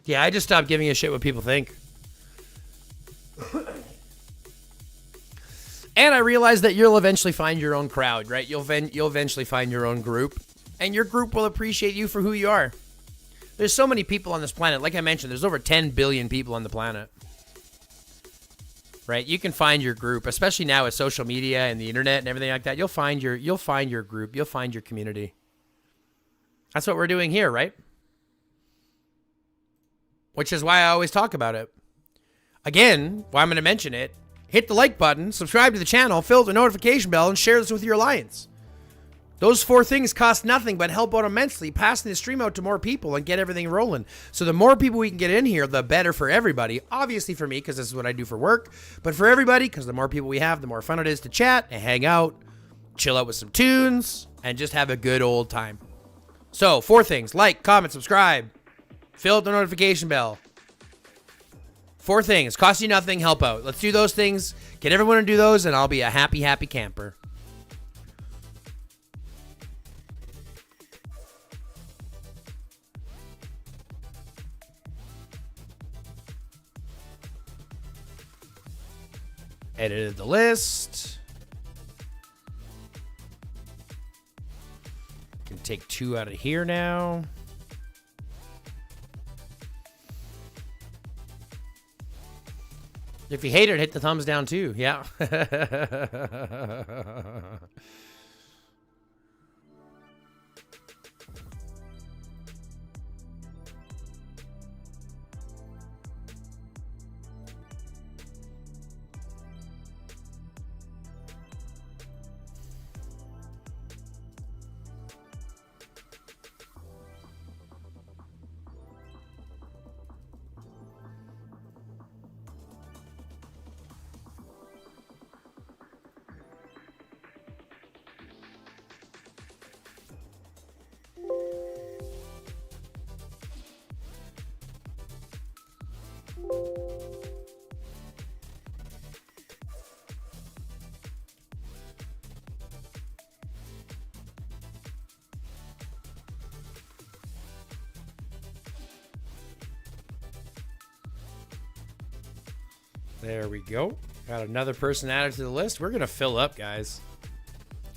Yeah, I just stopped giving a shit what people think. And I realized that you'll eventually find your own crowd, right? You'll eventually find your own group, and your group will appreciate you for who you are. There's so many people on this planet. Like I mentioned, there's over 10 billion people on the planet. Right? You can find your group, especially now with social media and the internet and everything like that. You'll find your group. You'll find your community. That's what we're doing here, right? Which is why I always talk about it. Again, why I'm going to mention it. Hit the like button, subscribe to the channel, fill the notification bell, and share this with your alliance. Those 4 things cost nothing but help out immensely, passing the stream out to more people and get everything rolling. So the more people we can get in here, the better for everybody. Obviously for me, because this is what I do for work. But for everybody, because the more people we have, the more fun it is to chat and hang out, chill out with some tunes, and just have a good old time. So 4 things. Like, comment, subscribe, fill out the notification bell. 4 things. Cost you nothing, help out. Let's do those things. Get everyone to do those, and I'll be a happy, happy camper. Edited the list. Can take 2 out of here now. If you hate it, hit the thumbs down too. Yeah. There we go. Got another person added to the list. We're going to fill up, guys.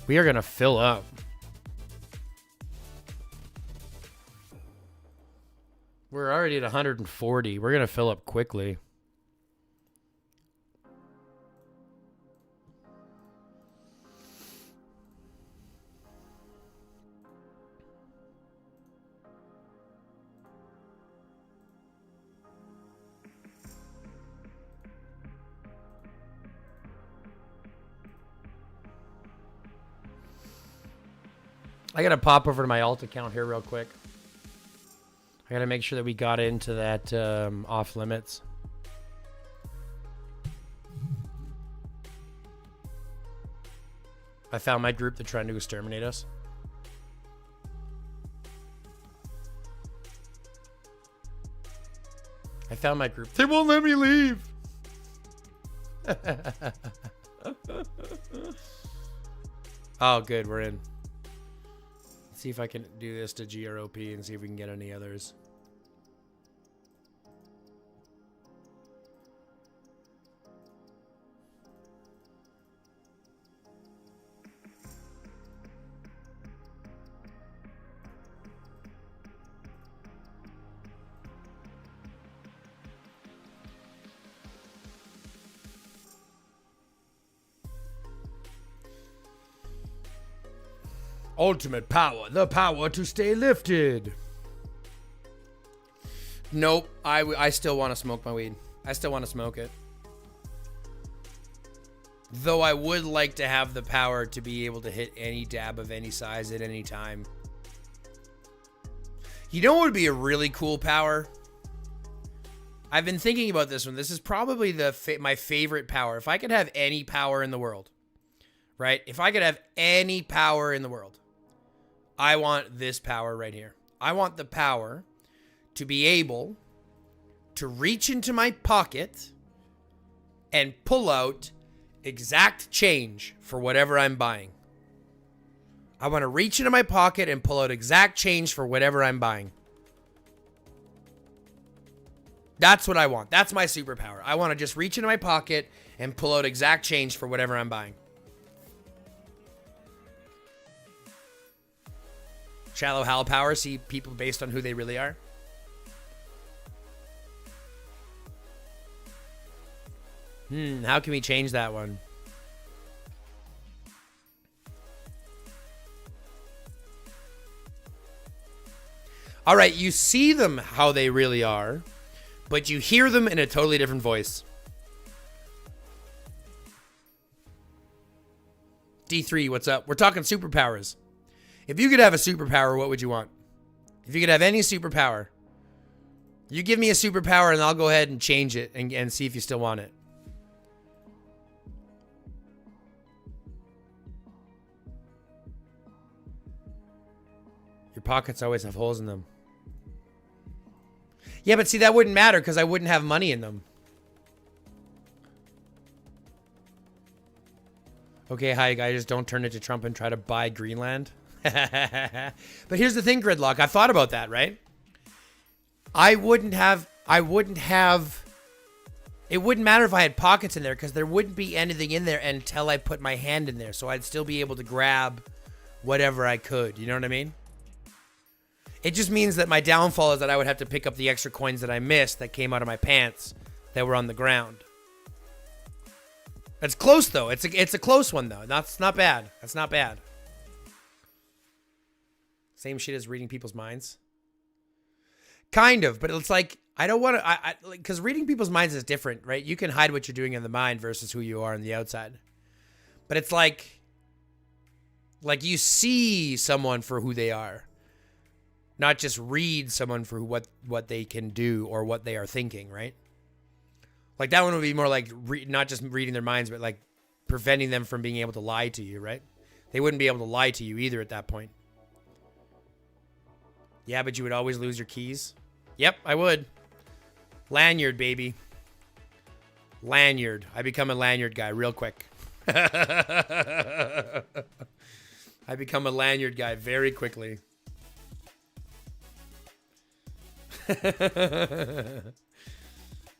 We are going to fill up. We're already at 140. We're going to fill up quickly. I gotta pop over to my alt account here real quick. I gotta make sure that we got into that off limits. I found my group. They're trying to exterminate us. I found my group. They won't let me leave. Oh, good. We're in. See if I can do this to GROP and see if we can get any others. Ultimate power. The power to stay lifted. Nope. I still want to smoke my weed. I still want to smoke it. Though I would like to have the power to be able to hit any dab of any size at any time. You know what would be a really cool power? I've been thinking about this one. This is probably my favorite power. If I could have any power in the world, right? If I could have any power in the world, I want this power right here. I want the power to be able to reach into my pocket and pull out exact change for whatever I'm buying. I want to reach into my pocket and pull out exact change for whatever I'm buying. That's what I want. That's my superpower. I want to just reach into my pocket and pull out exact change for whatever I'm buying. Shallow Hal power, see people based on who they really are. How can we change that one? All right, you see them how they really are, but you hear them in a totally different voice. D3, what's up? We're talking superpowers. If you could have a superpower, what would you want? If you could have any superpower, you give me a superpower and I'll go ahead and change it and see if you still want it. Your pockets always have holes in them. Yeah, but see, that wouldn't matter because I wouldn't have money in them. Okay, hi guys, just don't turn into Trump and try to buy Greenland. But here's the thing, Gridlock. I've thought about that, right? It wouldn't matter if I had pockets in there because there wouldn't be anything in there until I put my hand in there. So I'd still be able to grab whatever I could. You know what I mean? It just means that my downfall is that I would have to pick up the extra coins that I missed that came out of my pants that were on the ground. It's close, though. It's a close one, though. That's not bad. That's not bad. Same shit as reading people's minds. Kind of, but it's like, I don't want to, because reading people's minds is different, right? You can hide what you're doing in the mind versus who you are on the outside. But it's like you see someone for who they are. Not just read someone for what they can do or what they are thinking, right? Like that one would be more like not just reading their minds, but like preventing them from being able to lie to you, right? They wouldn't be able to lie to you either at that point. Yeah, but you would always lose your keys. Yep, I would. Lanyard, baby. Lanyard. I become a lanyard guy real quick. I become a lanyard guy very quickly.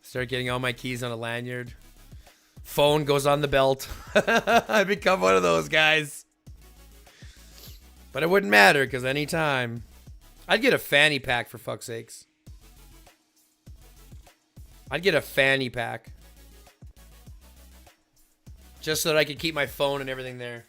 Start getting all my keys on a lanyard. Phone goes on the belt. I become one of those guys. But it wouldn't matter because anytime. I'd get a fanny pack for fuck's sakes. I'd get a fanny pack. Just so that I could keep my phone and everything there.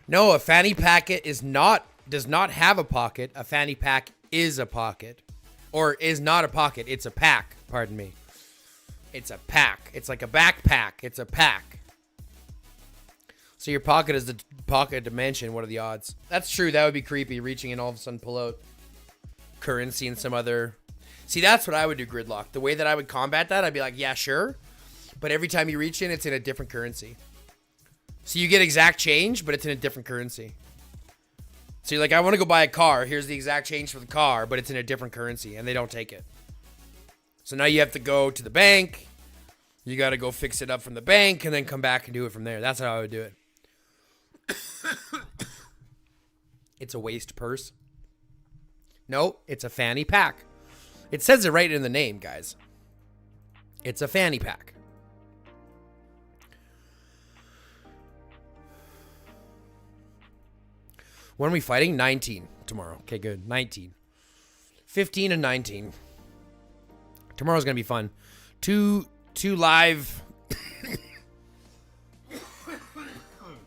No, a fanny packet does not have a pocket. A fanny pack is a pocket. Or is not a pocket. It's a pack. Pardon me. It's a pack. It's like a backpack. It's a pack. So your pocket is the pocket dimension. What are the odds? That's true. That would be creepy. Reaching and all of a sudden pull out currency in some other... See, that's what I would do, Gridlock. The way that I would combat that, I'd be like, yeah, sure. But every time you reach in, it's in a different currency. So you get exact change, but it's in a different currency. So you're like, I want to go buy a car. Here's the exact change for the car, but it's in a different currency, and they don't take it. So now you have to go to the bank. You got to go fix it up from the bank and then come back and do it from there. That's how I would do it. It's a waist purse. No, it's a fanny pack. It says it right in the name, guys. It's a fanny pack. When are we fighting? 19 tomorrow. Okay, good. 19. 15 and 19. Tomorrow's going to be fun. Two live...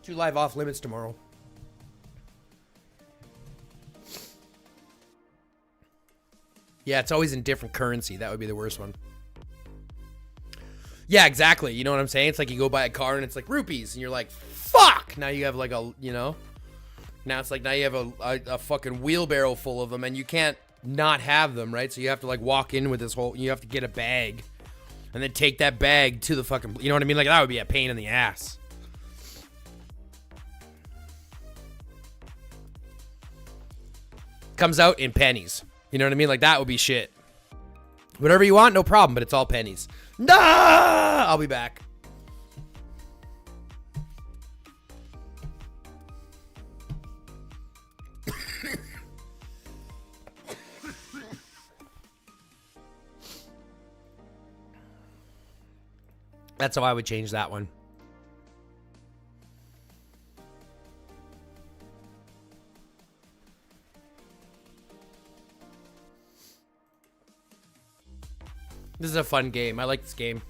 two live off limits tomorrow. Yeah, it's always in different currency. That would be the worst one. Yeah, exactly. You know what I'm saying? It's like you go buy a car and it's like rupees. And you're like, fuck! Now you have like a, you know... Now it's like now you have a fucking wheelbarrow full of them and you can't not have them, right? So you have to like walk in with this whole, you have to get a bag and then take that bag to the fucking, you know what I mean? Like that would be a pain in the ass. Comes out in pennies. You know what I mean? Like that would be shit. Whatever you want, no problem, but it's all pennies. Nah! I'll be back. That's how I would change that one. This is a fun game. I like this game.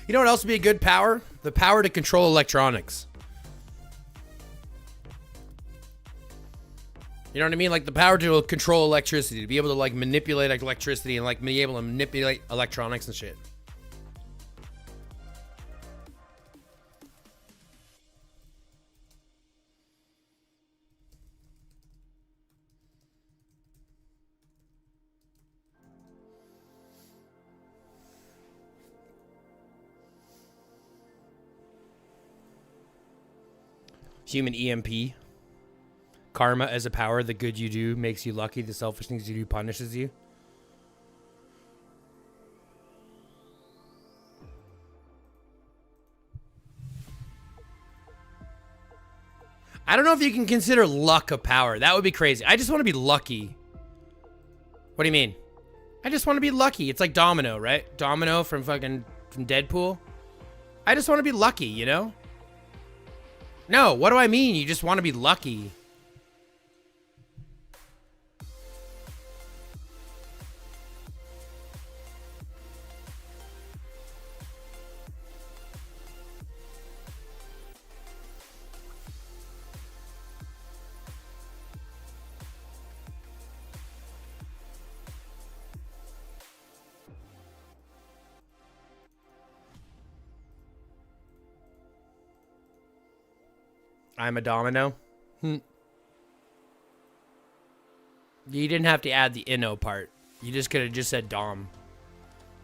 You know what else would be a good power? The power to control electronics. You know what I mean? Like the power to control electricity, to be able to like manipulate electricity and like be able to manipulate electronics and shit. Human EMP. Karma as a power. The good you do makes you lucky. The selfish things you do punishes you. I don't know if you can consider luck a power. That would be crazy. I just want to be lucky. What do you mean? I just want to be lucky. It's like Domino, right? Domino from Deadpool. I just want to be lucky, you know? No, what do I mean? You just want to be lucky. I'm a domino. You didn't have to add the inno part. You just could have just said dom.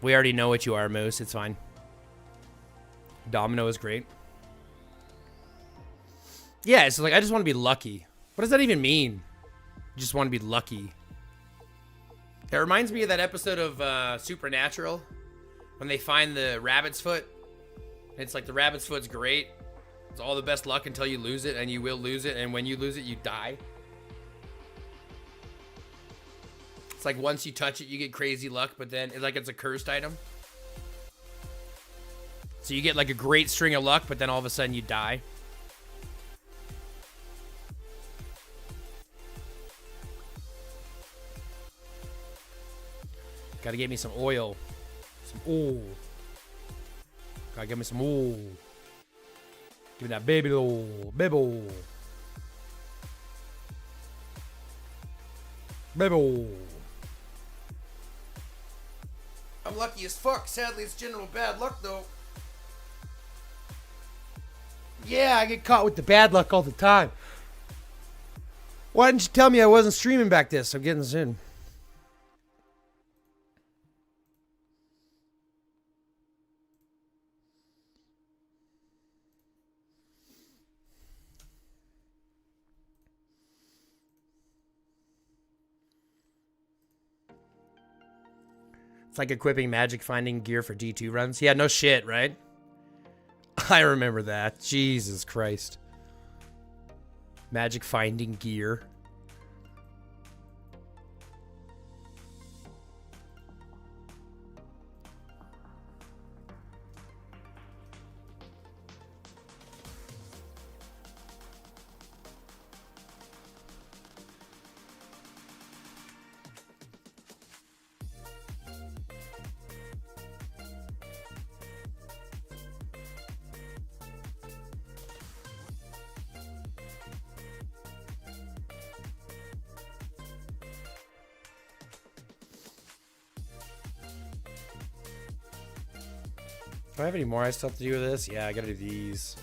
We already know what you are, Moose. It's fine. Domino is great. Yeah, it's like I just want to be lucky. What does that even mean? You just want to be lucky. It reminds me of that episode of Supernatural when they find the rabbit's foot. It's like the rabbit's foot's great. It's all the best luck until you lose it, and you will lose it, and when you lose it, you die. It's like once you touch it, you get crazy luck, but then it's a cursed item. So you get like a great string of luck, but then all of a sudden you die. Gotta get me some oil. Some oil. Gotta get me some oil. Give me that baby oil. Baby oil. Baby oil. I'm lucky as fuck. Sadly, it's general bad luck, though. Yeah, I get caught with the bad luck all the time. Why didn't you tell me I wasn't streaming back this? I'm getting this in. It's like equipping magic finding gear for D2 runs. Yeah, no shit, right? I remember that. Jesus Christ. Magic finding gear. Do I have any more I still have to do with this? Yeah, I gotta do these.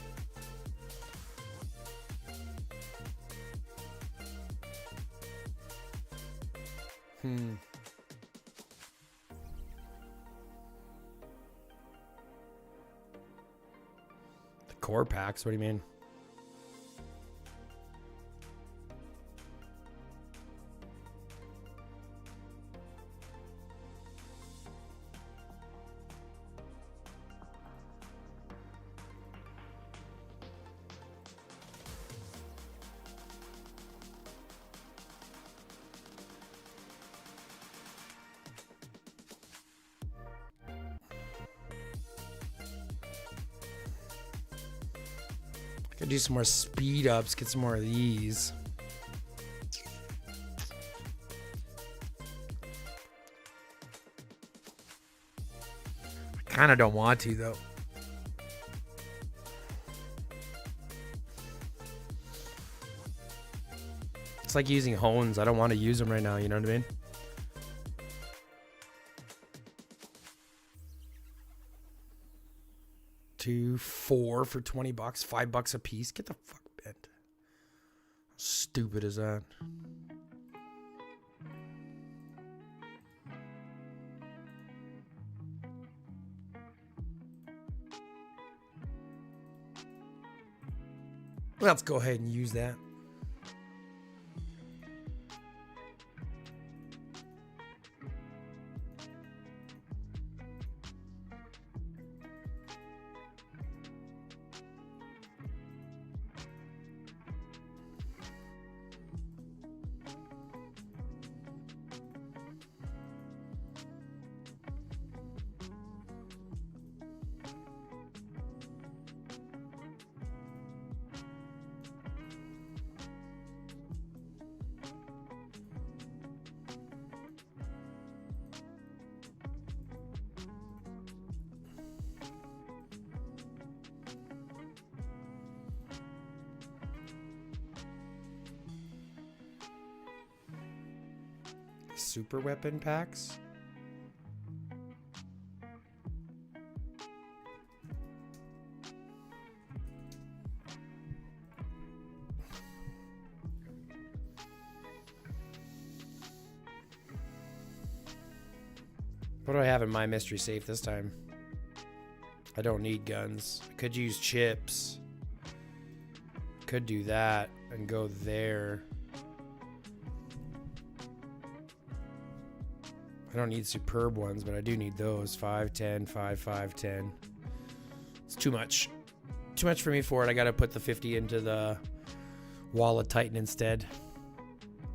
The core packs, what do you mean? Gotta do some more speed ups, get some more of these. I kinda don't want to though. It's like using hones. I don't want to use them right now, you know what I mean? Two, four for $20, $5 a piece. Get the fuck bent. How stupid is that? Let's go ahead and use that. Super weapon packs. What do I have in my mystery safe this time? I don't need guns. I could use chips. Could do that and go there. I don't need superb ones, but I do need those. 5, 10, 5, 5, 10. It's too much. Too much for me for it. I got to put the 50 into the wall of Titan instead.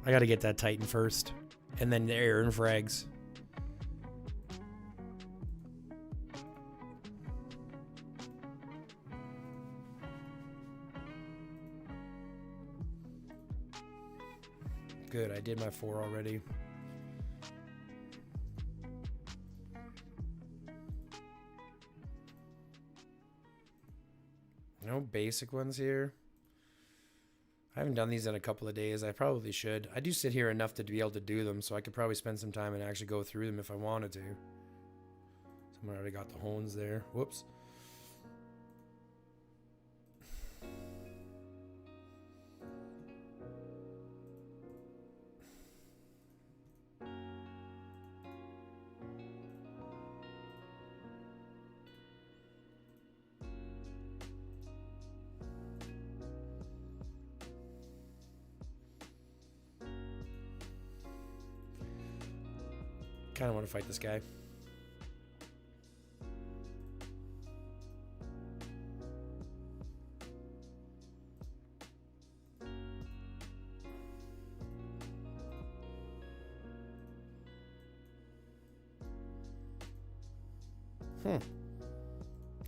I got to get that Titan first. And then the air and frags. Good, I did my 4 already. No basic ones here. I haven't done these in a couple of days. I probably should. I do sit here enough to be able to do them, so I could probably spend some time and actually go through them if I wanted to. Someone already got the hones there. Whoops. Kind of want to fight this guy.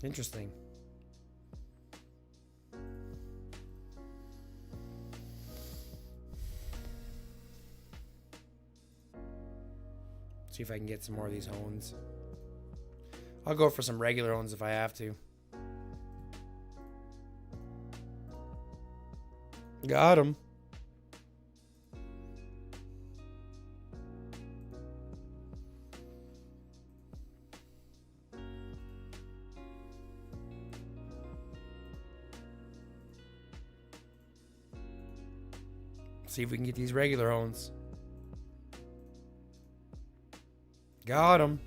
Interesting. See if I can get some more of these hones. I'll go for some regular hones if I have to. Got him. See if we can get these regular hones. Got him.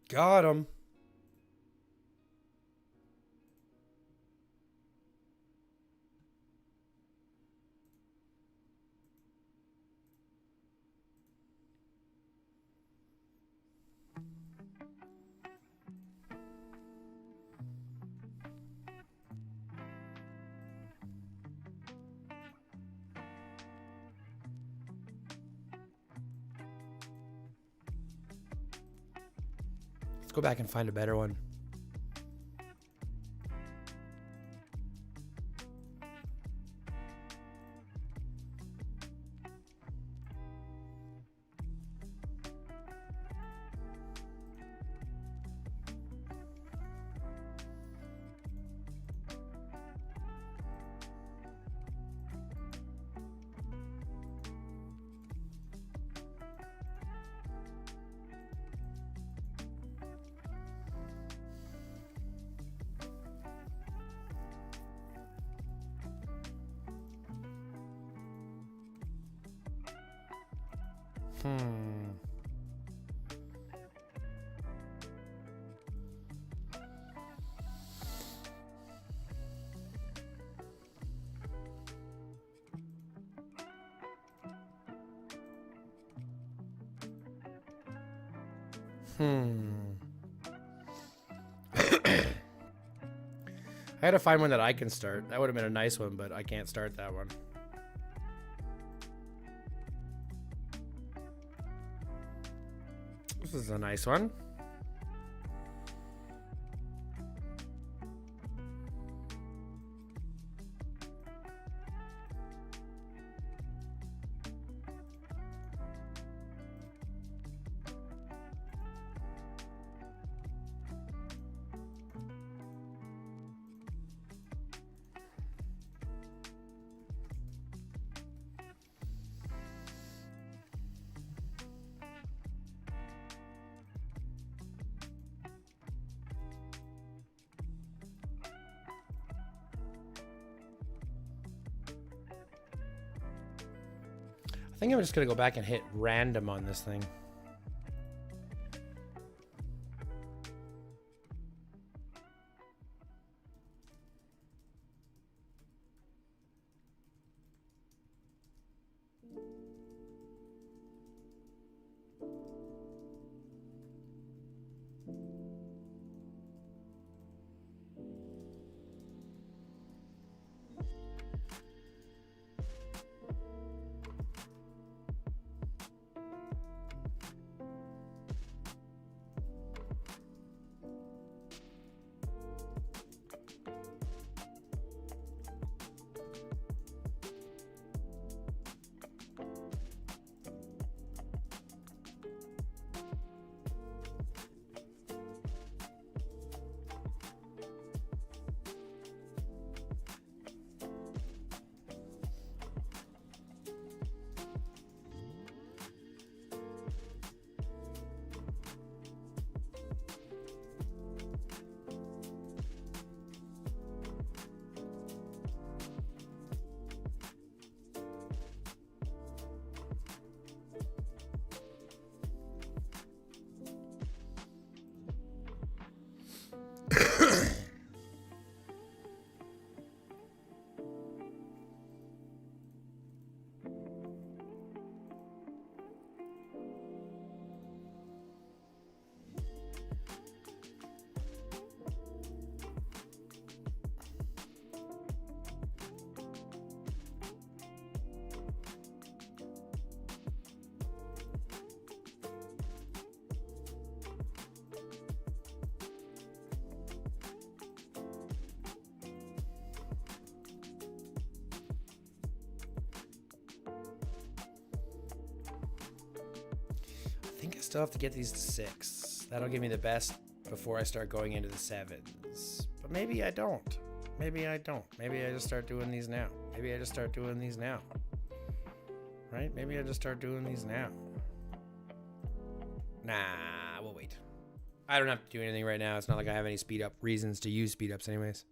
Got him. Let's go back and find a better one. I had to find one that I can start. That would have been a nice one, but I can't start that one. This is a nice one. I think I'm just going to go back and hit random on this thing. Still have to get these to 6. That'll give me the best before I start going into the 7s. But maybe I don't. Maybe I don't. Maybe I just start doing these now. Maybe I just start doing these now. Right? Maybe I just start doing these now. Nah, we'll wait. I don't have to do anything right now. It's not like I have any speed up reasons to use speed ups anyways.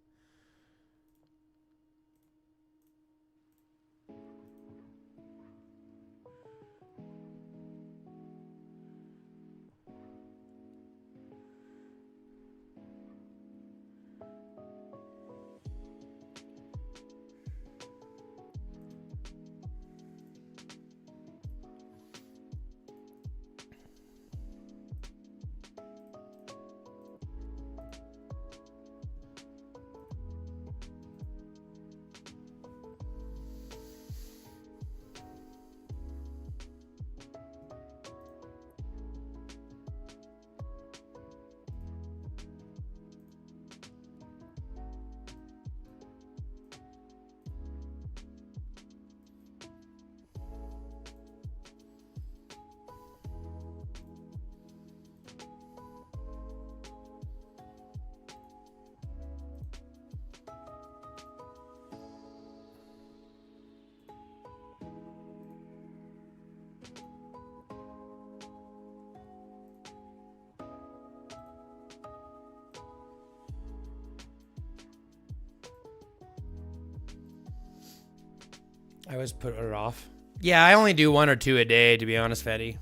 I always put it off. Yeah, I only do 1 or 2 a day, to be honest, Fetty.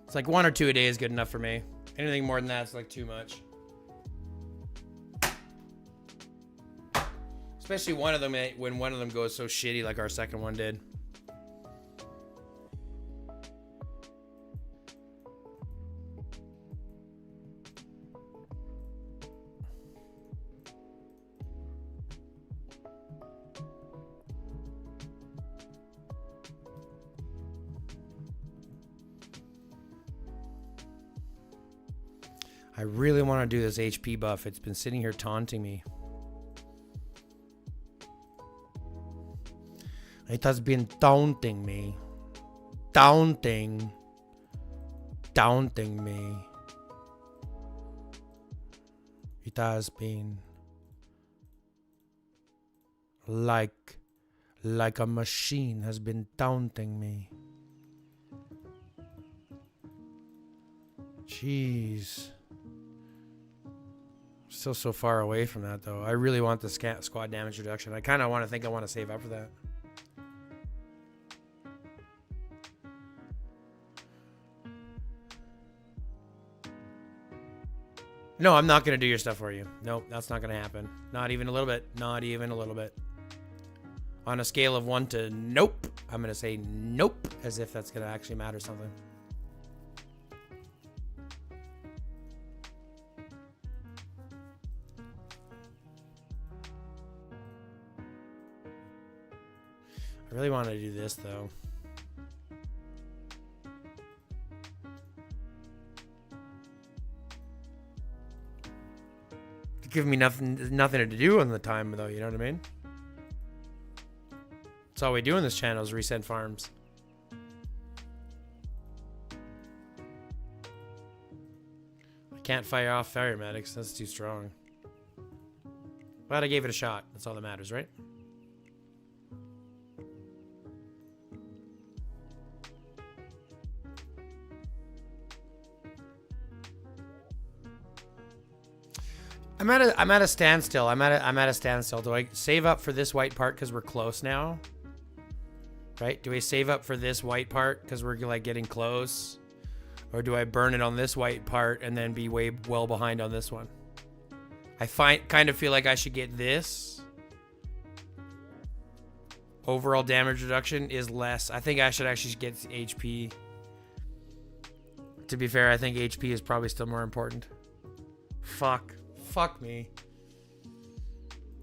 It's like 1 or 2 a day is good enough for me. Anything more than that's like too much. Especially one of them, when one of them goes so shitty like our second one did. I really want to do this HP buff. It's been sitting here taunting me. It has been taunting me. Taunting me. It has been like a machine has been taunting me. Jeez. Still so far away from that, though. I really want the squad damage reduction. I kind of want to save up for that. No, I'm not going to do your stuff for you. Nope, that's not going to happen. Not even a little bit. Not even a little bit. On a scale of 1 to nope, I'm going to say nope, as if that's going to actually matter something. I really want to do this, though. Give me nothing to do on the time, though, you know what I mean? That's all we do in this channel is reset farms. I can't fire off fire medics, that's too strong. But I gave it a shot, that's all that matters, right? I'm at a standstill. I'm at a standstill. Do I save up for this white part because we're close now? Right? Do I save up for this white part because we're like getting close? Or do I burn it on this white part and then be well behind on this one? I kind of feel like I should get this. Overall damage reduction is less. I think I should actually get HP. To be fair, I think HP is probably still more important. Fuck me.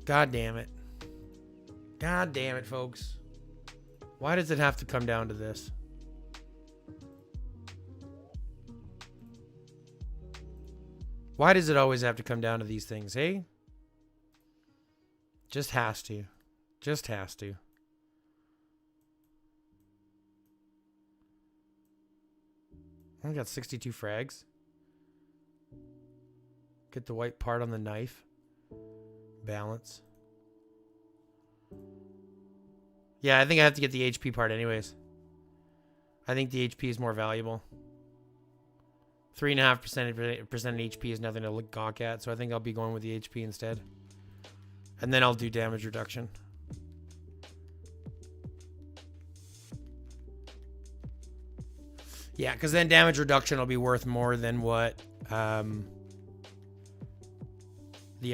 God damn it. God damn it, folks. Why does it have to come down to this? Why does it always have to come down to these things, hey? Just has to. Just has to. I got 62 frags. Get the white part on the knife. Balance. Yeah, I think I have to get the HP part anyways. I think the HP is more valuable. 3.5% HP is nothing to look gawk at, so I think I'll be going with the HP instead. And then I'll do damage reduction. Yeah, because then damage reduction will be worth more than what the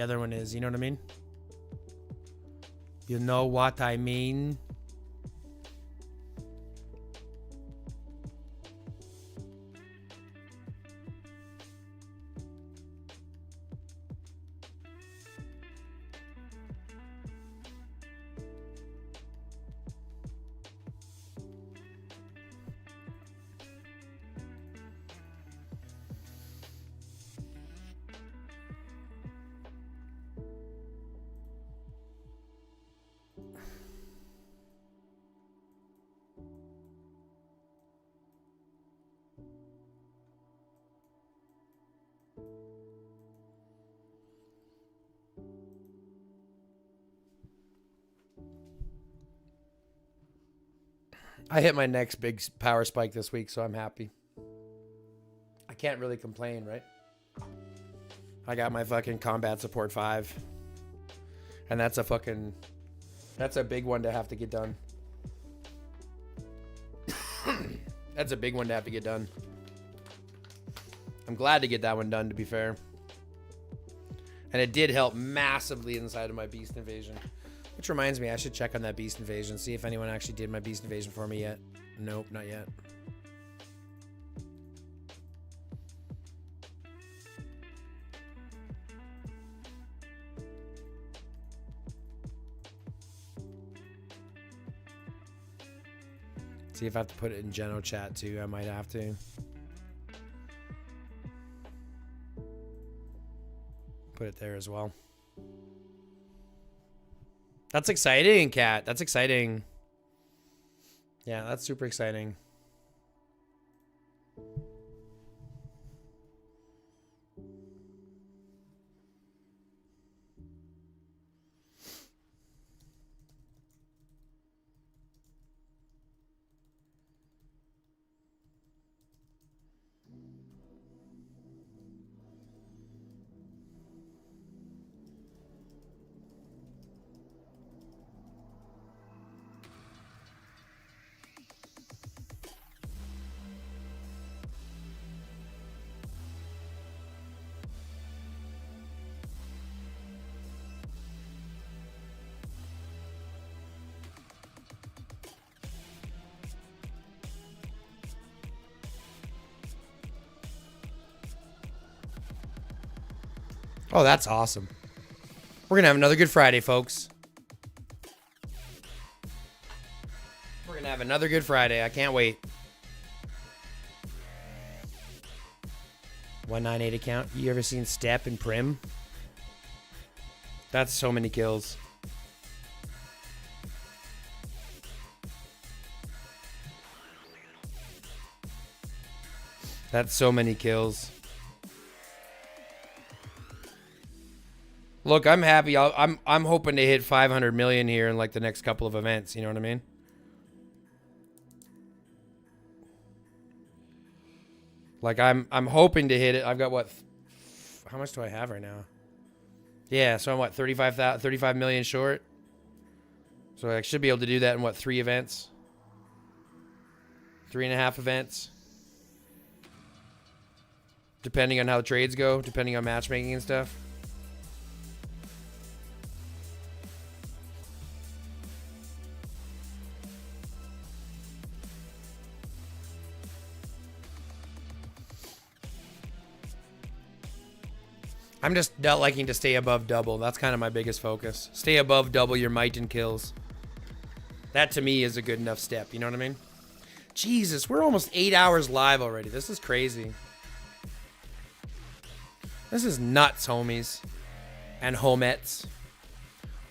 other one is. You know what I mean? You know what I mean? I hit my next big power spike this week, so I'm happy. I can't really complain, right? I got my fucking combat support 5. And that's a big one to have to get done. That's a big one to have to get done. I'm glad to get that one done, to be fair. And it did help massively inside of my beast invasion. Which reminds me, I should check on that beast invasion, see if anyone actually did my beast invasion for me yet. Nope, not yet. See if I have to put it in Geno chat too. I might have to. Put it there as well. That's exciting, Kat. That's exciting. Yeah, that's super exciting. Oh, that's awesome. We're going to have another good Friday, folks. We're going to have another good Friday. I can't wait. 198 account. You ever seen Step and Prim? That's so many kills. That's so many kills. Look, I'm happy. I'm hoping to hit 500 million here in like the next couple of events. You know what I mean? Like I'm hoping to hit it. I've got what? How much do I have right now? Yeah, so I'm what, 35 million short. So I should be able to do that in what, 3 events? 3.5 events. Depending on how the trades go, depending on matchmaking and stuff. I'm just not liking to stay above double. That's kind of my biggest focus. Stay above double your might and kills. That to me is a good enough step. You know what I mean? Jesus, we're almost 8 hours live already. This is crazy. This is nuts, homies. And homettes.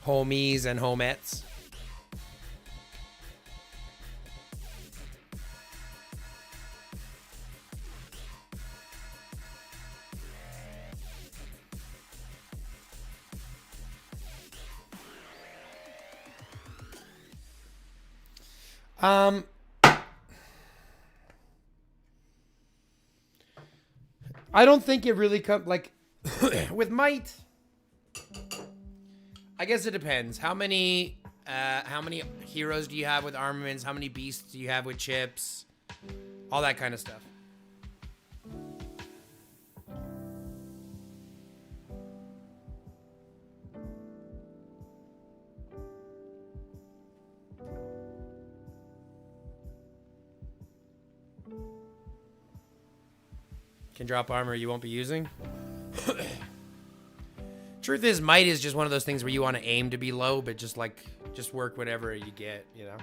Homies and homettes. Um, I don't think it really comes like with might. I guess it depends. How many heroes do you have with armaments? How many beasts do you have with chips? All that kind of stuff. Can drop armor you won't be using. Truth is, might is just one of those things where you want to aim to be low, but just work whatever you get, you know?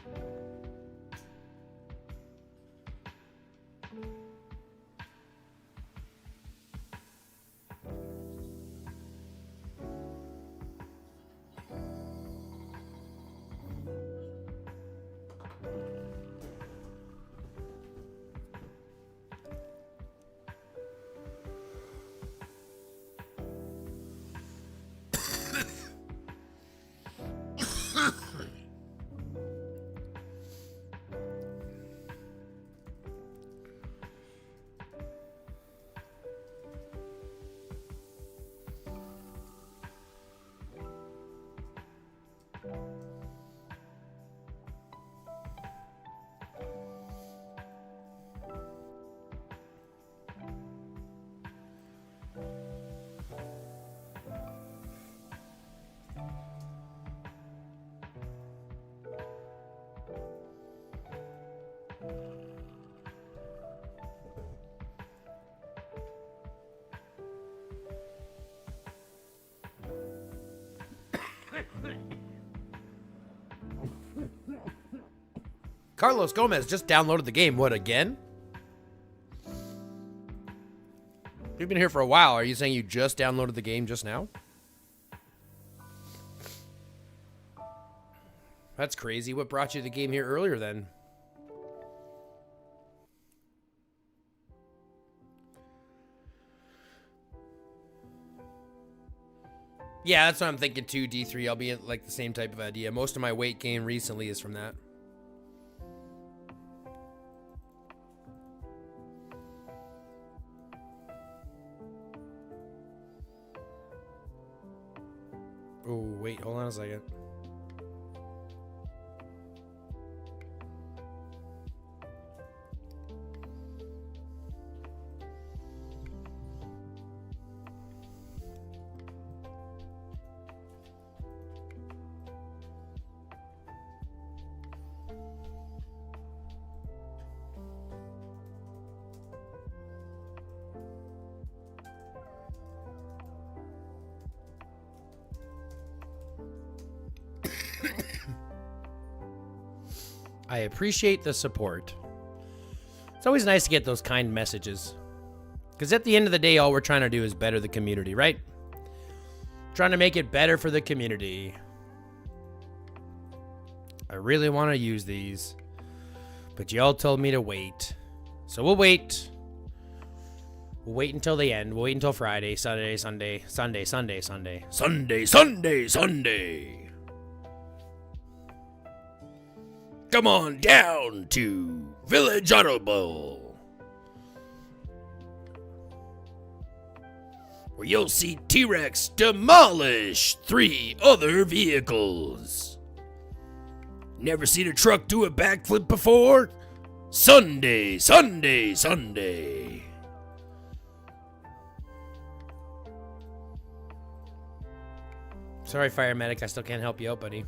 Carlos Gomez just downloaded the game. What, again? You've been here for a while. Are you saying you just downloaded the game just now? That's crazy. What brought you the game here earlier then? Yeah, that's what I'm thinking too, D3. I'll be at like the same type of idea. Most of my weight gain recently is from that. Oh, wait, hold on a second. I appreciate the support. It's always nice to get those kind messages. Because at the end of the day, all we're trying to do is better the community, right? Trying to make it better for the community. I really want to use these. But y'all told me to wait. So we'll wait. We'll wait until the end. We'll wait until Friday, Saturday, Sunday, Sunday, Sunday, Sunday. Sunday, Sunday, Sunday. Come on down to Village Audible, where you'll see T-Rex demolish 3 other vehicles. Never seen a truck do a backflip before? Sunday, Sunday, Sunday. Sorry, Fire Medic, I still can't help you out, buddy.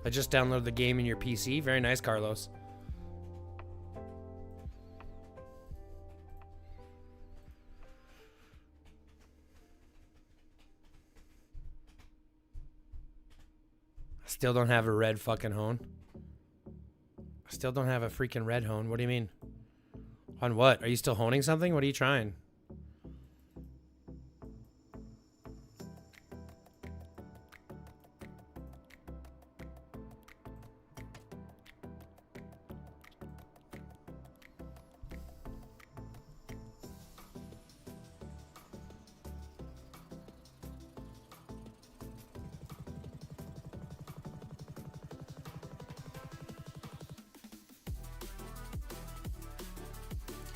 I just downloaded the game in your PC. Very nice, Carlos. I still don't have a red fucking hone. I still don't have a freaking red hone. What do you mean? On what? Are you still honing something? What are you trying?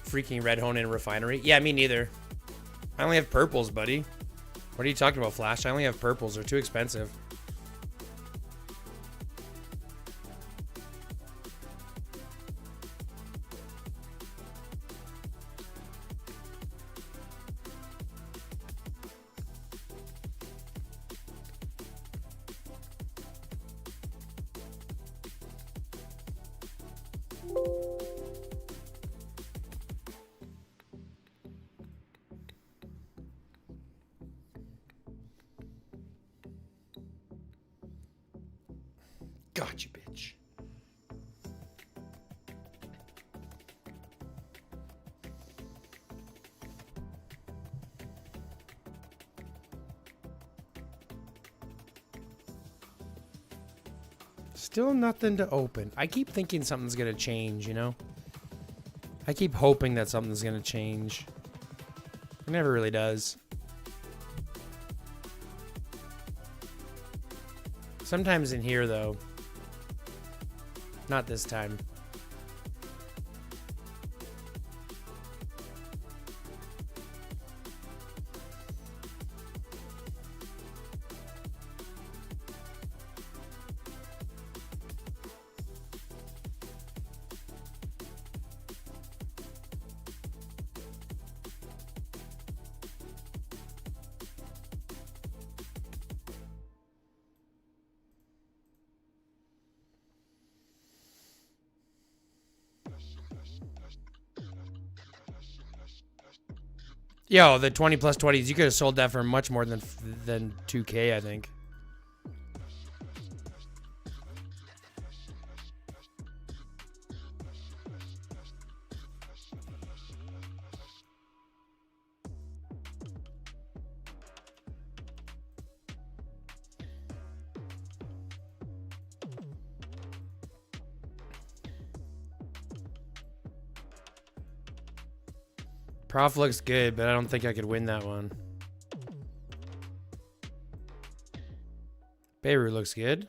freaking red hone in a refinery. Yeah, me neither. I only have purples, buddy. What are you talking about, Flash? I only have purples. They're too expensive. Got you, bitch. Still nothing to open. I keep thinking something's gonna change, you know? I keep hoping that something's gonna change. It never really does. Sometimes in here, though. Not this time. Yo, the 20 plus 20s, you could have sold that for much more than 2K, I think. Prof looks good, but I don't think I could win that one. Beirut looks good.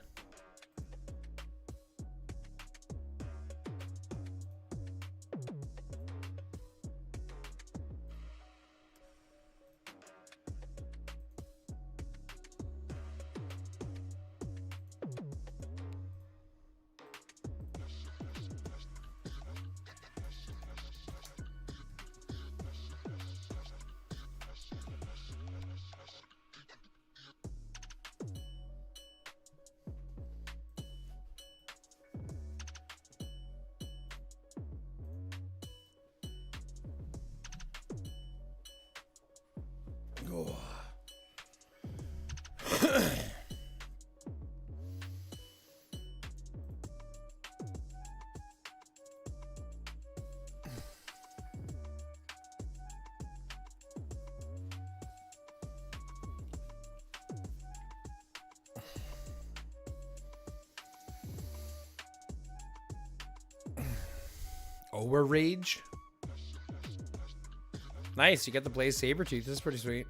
Over Rage. Nice, you get the Blaze Sabertooth. This is pretty sweet.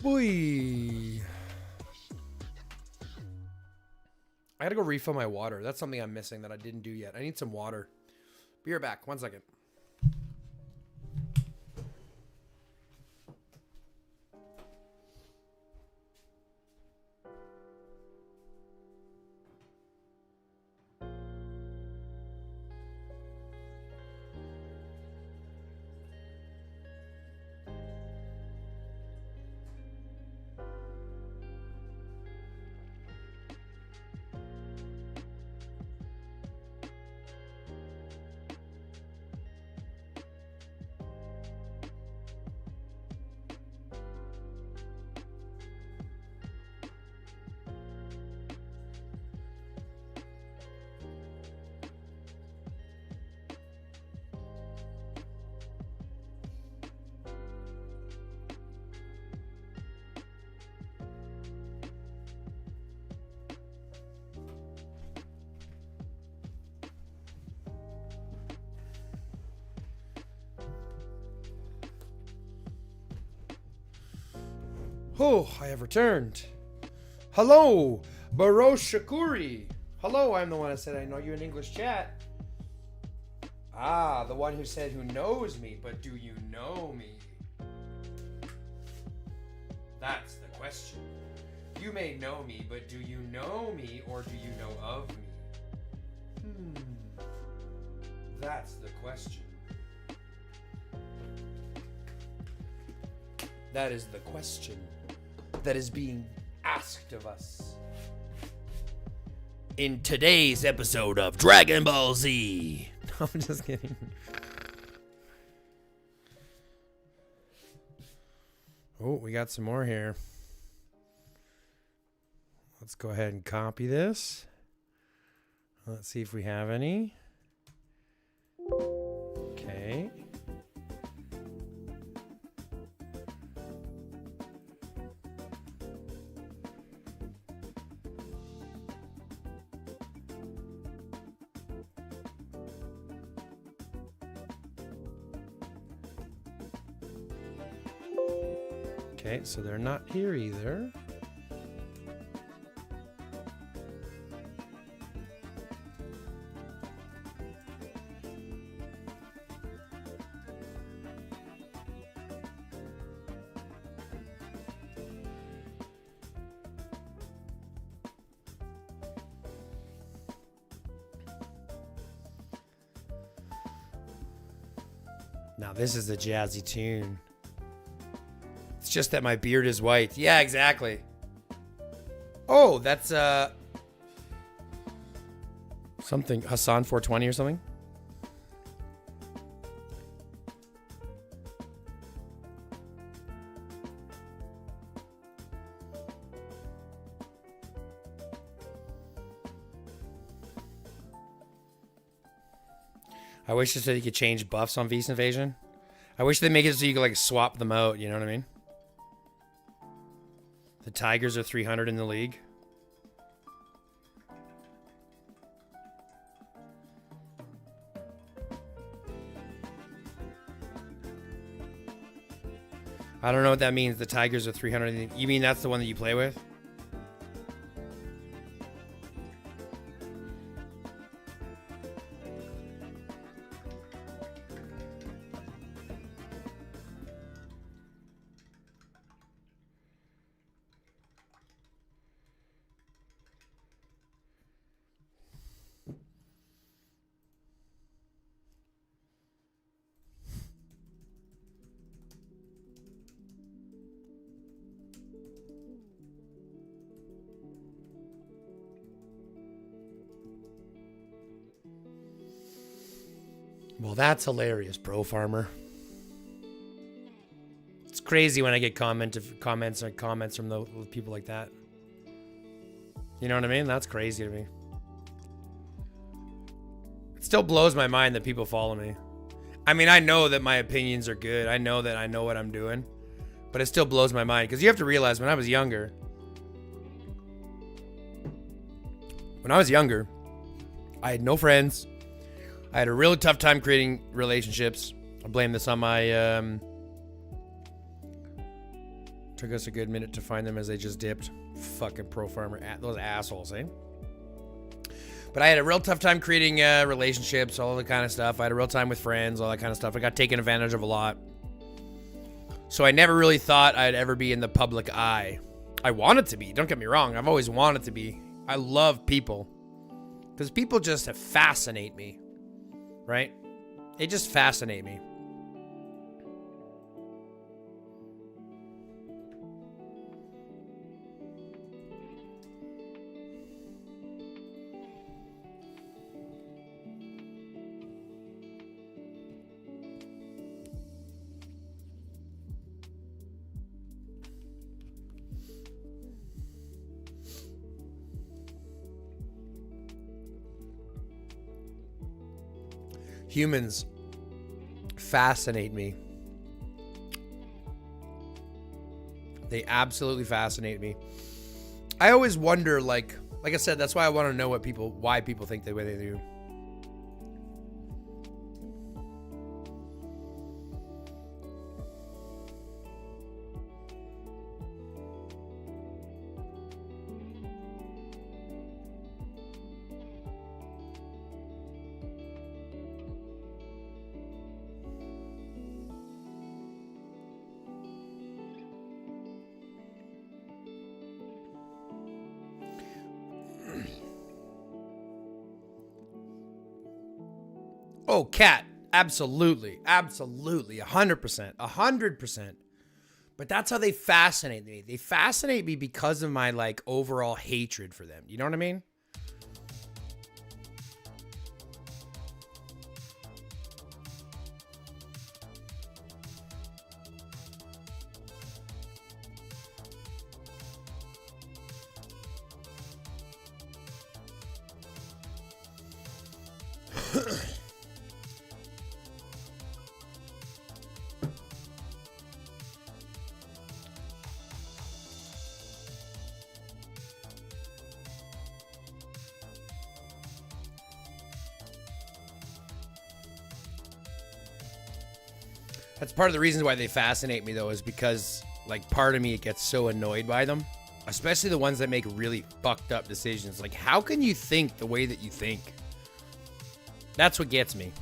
Boy. I gotta go refill my water. That's something I'm missing that I didn't do yet. I need some water. Be right back. 1 second. Oh, I have returned. Hello, Barosh Shakuri. Hello, I'm the one that said I know you in English chat. Ah, the one who said who knows me, but do you know me? That's the question. You may know me, but do you know me or do you know of me? That's the question. That is the question that is being asked of us. In today's episode of Dragon Ball Z. I'm just kidding. Oh, we got some more here. Let's go ahead and copy this. Let's see if we have any. Okay. Okay, so they're not here either. Now this is a jazzy tune. It's just that my beard is white. Yeah, exactly. Oh, that's something Hassan 420 or something. I wish it said you could change buffs on Beast Invasion. I wish they make it so you could like swap them out, you know what I mean? The Tigers are 300 in the league. I don't know what that means. The Tigers are 300. You mean that's the one that you play with? Well, that's hilarious, Pro Farmer. It's crazy when I get comments from the people like that. You know what I mean? That's crazy to me. It still blows my mind that people follow me. I mean, I know that my opinions are good. I know that I know what I'm doing. But it still blows my mind. Because you have to realize when I was younger, I had no friends. I had a really tough time creating relationships. I blame this on my, took us a good minute to find them as they just dipped. Fucking Pro Farmer, those assholes, eh? But I had a real tough time creating relationships, all that kind of stuff. I had a real time with friends, all that kind of stuff. I got taken advantage of a lot. So I never really thought I'd ever be in the public eye. I wanted to be, don't get me wrong. I've always wanted to be. I love people. Because people just fascinate me. Right? They just fascinate me. Humans fascinate me. They absolutely fascinate me. I always wonder, like I said, that's why I want to know why people think the way they do. Oh, cat. Absolutely. Absolutely. 100%. 100%. But that's how they fascinate me. They fascinate me because of my, like, overall hatred for them. You know what I mean? That's part of the reasons why they fascinate me, though, is because, like, part of me gets so annoyed by them, especially the ones that make really fucked up decisions. Like, how can you think the way that you think? That's what gets me.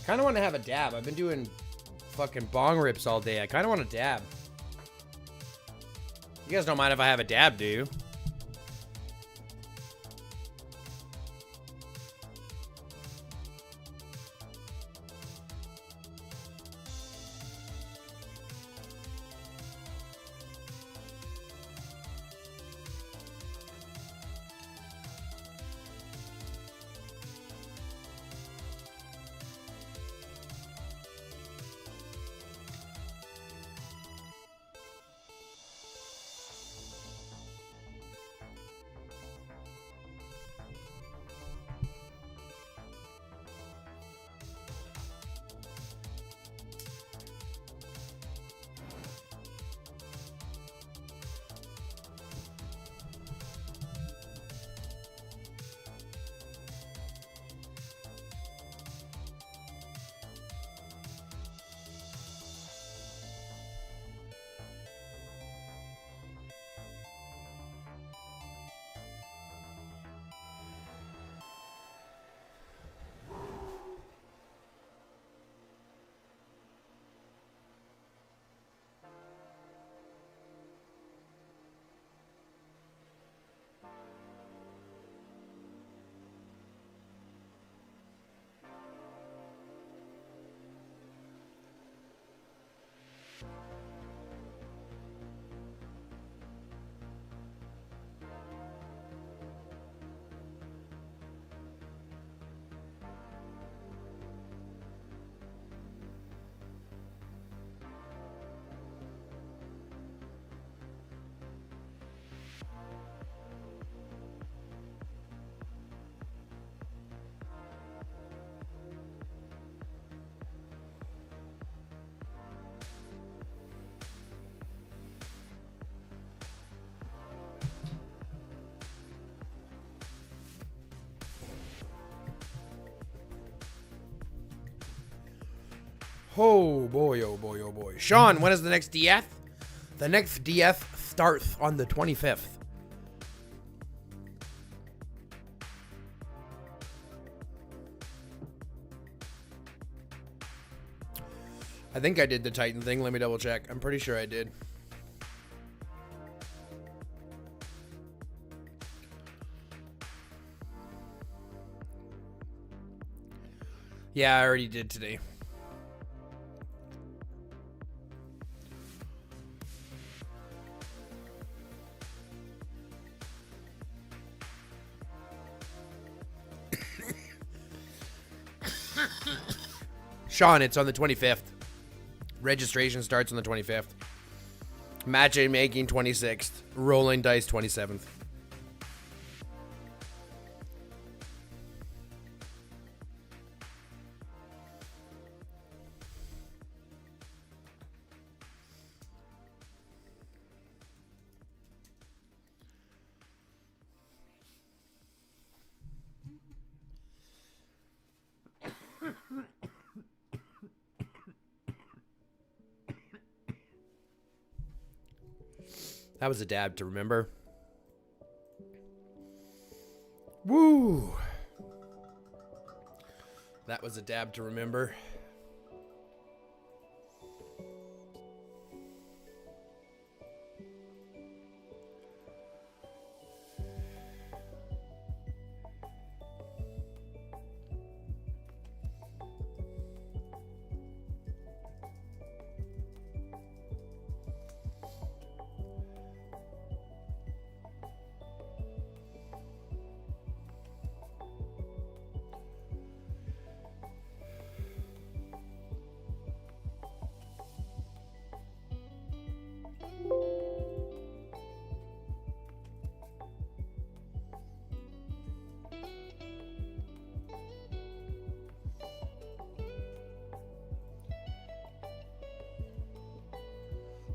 Kind of want to have a dab. I've been doing fucking bong rips all day. I kind of want to dab. You guys don't mind if I have a dab, do you? Oh boy, oh boy, oh boy. Sean, when is the next DF? The next DF starts on the 25th. I think I did the Titan thing. Let me double check. I'm pretty sure I did. Yeah, I already did today. Sean, it's on the 25th. Registration starts on the 25th. Matchmaking 26th. Rolling dice 27th. That was a dab to remember. Woo! That was a dab to remember.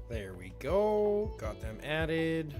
There we go. Got them added.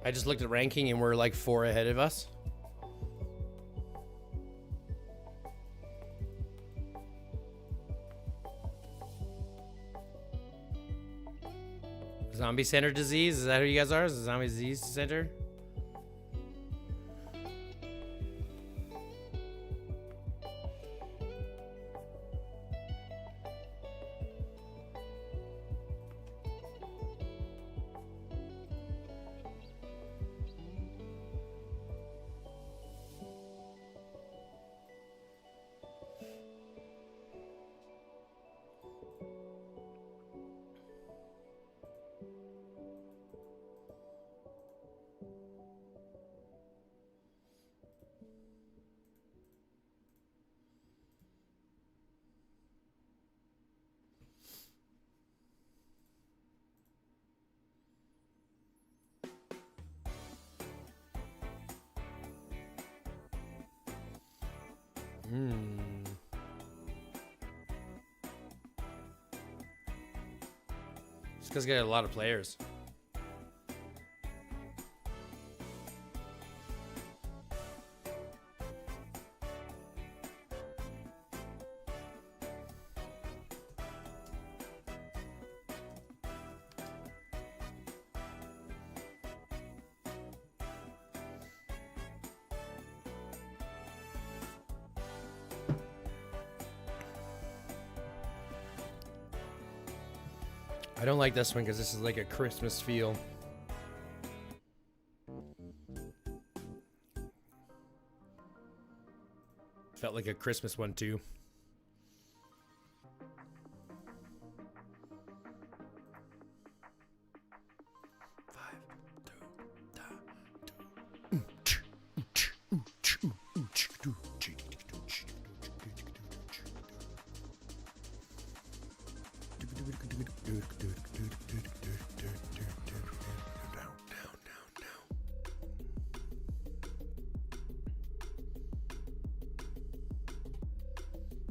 I just looked at ranking and we're like 4 ahead of us. Zombie Center Disease? Is that who you guys are? Is it Zombie Disease Center? Just because got a lot of players. I don't like this one because this is like a Christmas feel. Felt like a Christmas one too.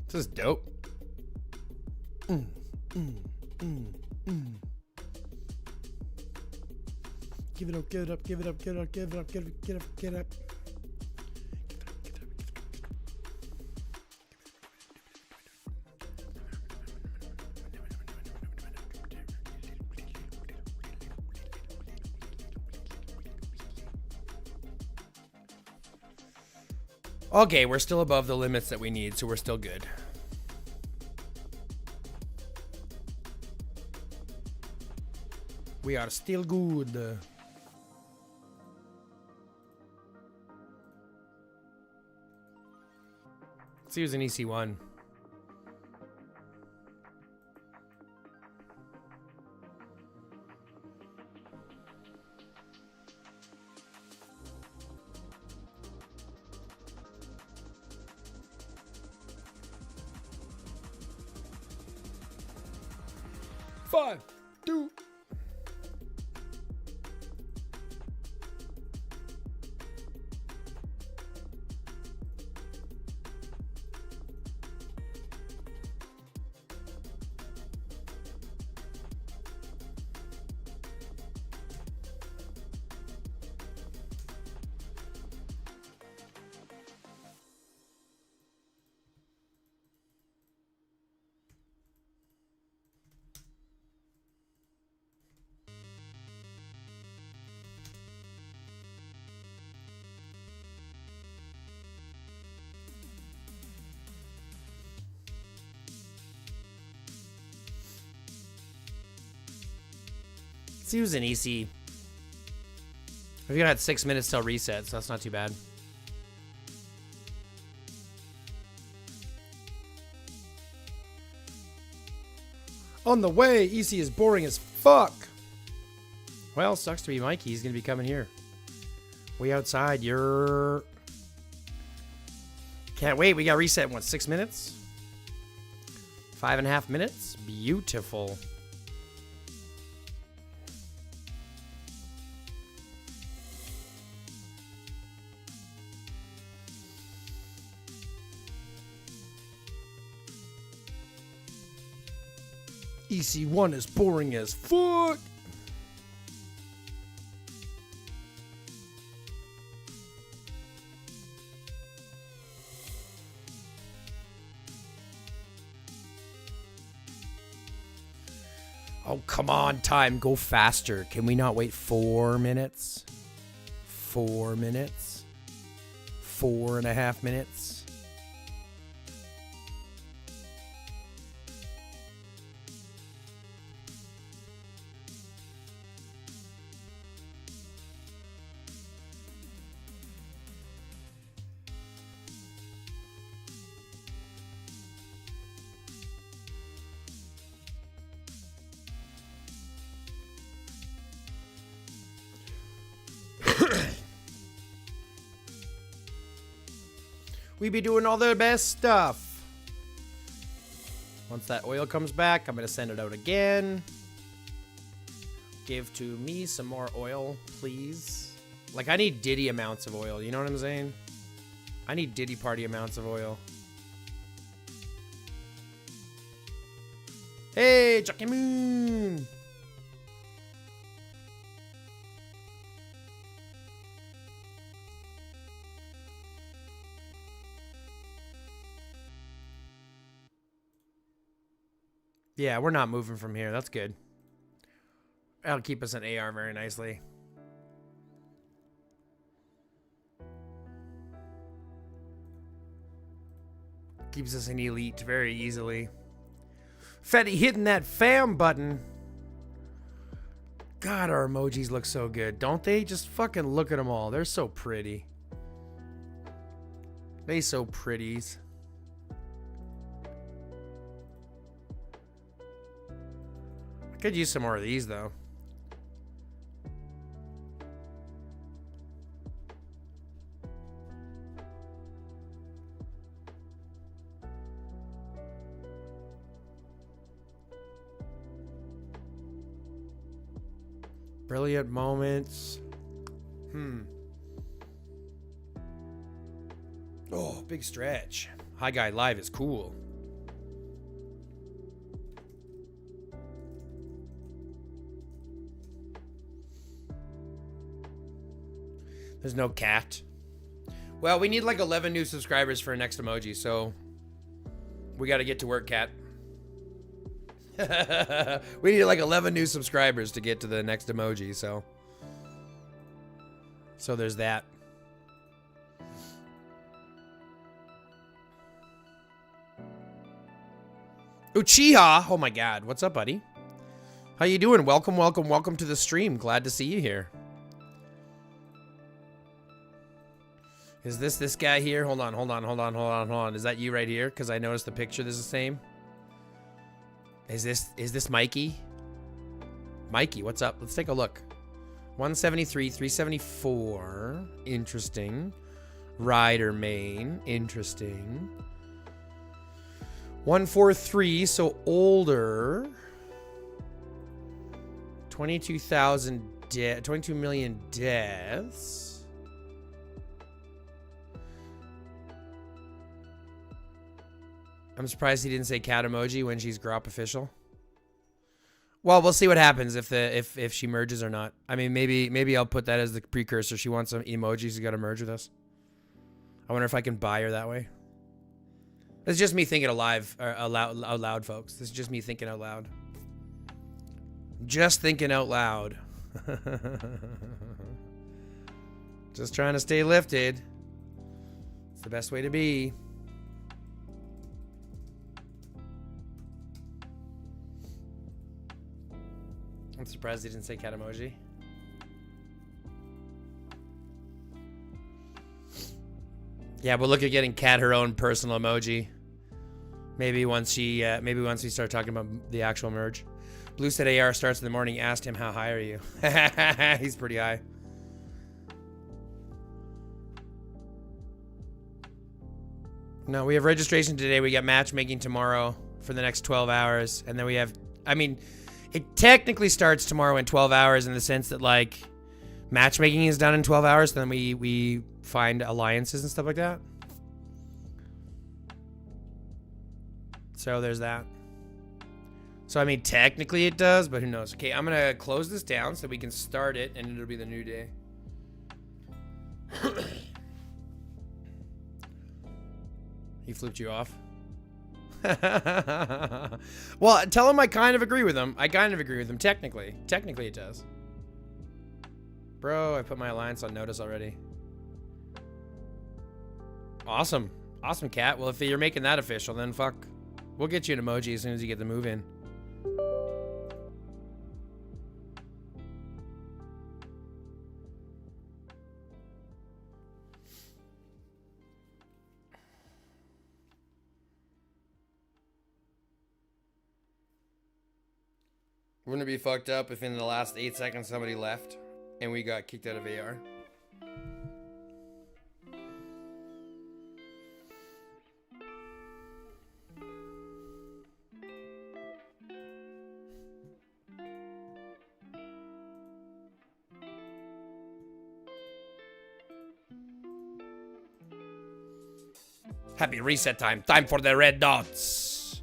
This is dope. Give it up, give it up, give it up, give it up, give it up, give it up, give it up, give it up. Okay, we're still above the limits that we need, so we're still good. We are still good. Let's use an EC1. Five, two. Let's use an EC We've got 6 minutes till reset, so that's not too bad. On the way, EC is boring as fuck. Well, sucks to be Mikey. He's going to be coming here. Way outside. You're... Can't wait. We got reset in, what, 6 minutes? 5.5 minutes? Beautiful. EC1 is boring as fuck. Oh, come on, time. Go faster. Can we not wait 4 minutes? 4 minutes? 4.5 minutes? We be doing all the best stuff. Once that oil comes back, I'm going to send it out again. Give to me some more oil, please. Like, I need Diddy amounts of oil. You know what I'm saying? I need Diddy party amounts of oil. Hey, Chucky Moon! Yeah, we're not moving from here. That's good. That'll keep us in AR very nicely. Keeps us in elite very easily. Fetty hitting that fam button. God, our emojis look so good, don't they? Just fucking look at them all. They're so pretty. They so pretties. Could use some more of these, though. Brilliant moments. Oh, big stretch. Hi Guy Live is cool. There's no cat. Well, we need like 11 new subscribers for our next emoji, so we got to get to work, cat. We need like 11 new subscribers to get to the next emoji, so there's that. Uchiha! Oh my god, what's up, buddy? How you doing? Welcome, welcome, welcome to the stream. Glad to see you here. Is this guy here? Hold on. Is that you right here? Because I noticed the picture is the same. Is this Mikey? Mikey, what's up? Let's take a look. 173, 374. Interesting. Rider main. Interesting. 143, so older. 22,000 22 million deaths. I'm surprised he didn't say cat emoji when she's Grop official. Well, we'll see what happens if she merges or not. I mean, maybe I'll put that as the precursor. She wants some emojis. She's got to merge with us. I wonder if I can buy her that way. It's just me thinking out loud, folks. This is just me thinking out loud. Just thinking out loud. Just trying to stay lifted. It's the best way to be. I'm surprised he didn't say cat emoji. Yeah, we'll look at getting Kat her own personal emoji. Maybe once we start talking about the actual merge. Blue said AR starts in the morning. Asked him, how high are you? He's pretty high. No, we have registration today. We got matchmaking tomorrow for the next 12 hours. And then we have, I mean, it technically starts tomorrow in 12 hours in the sense that, like, matchmaking is done in 12 hours. Then we find alliances and stuff like that. So there's that. So, I mean, technically it does, but who knows? Okay, I'm going to close this down so we can start it, and it'll be the new day. He flipped you off? Well, tell him I kind of agree with him. Technically. Technically it does. Bro, I put my alliance on notice already. Awesome. Awesome, Cat. Well, if you're making that official, then fuck. We'll get you an emoji as soon as you get the move in. Wouldn't it be fucked up if in the last 8 seconds somebody left and we got kicked out of AR? Happy reset time. Time for the red dots.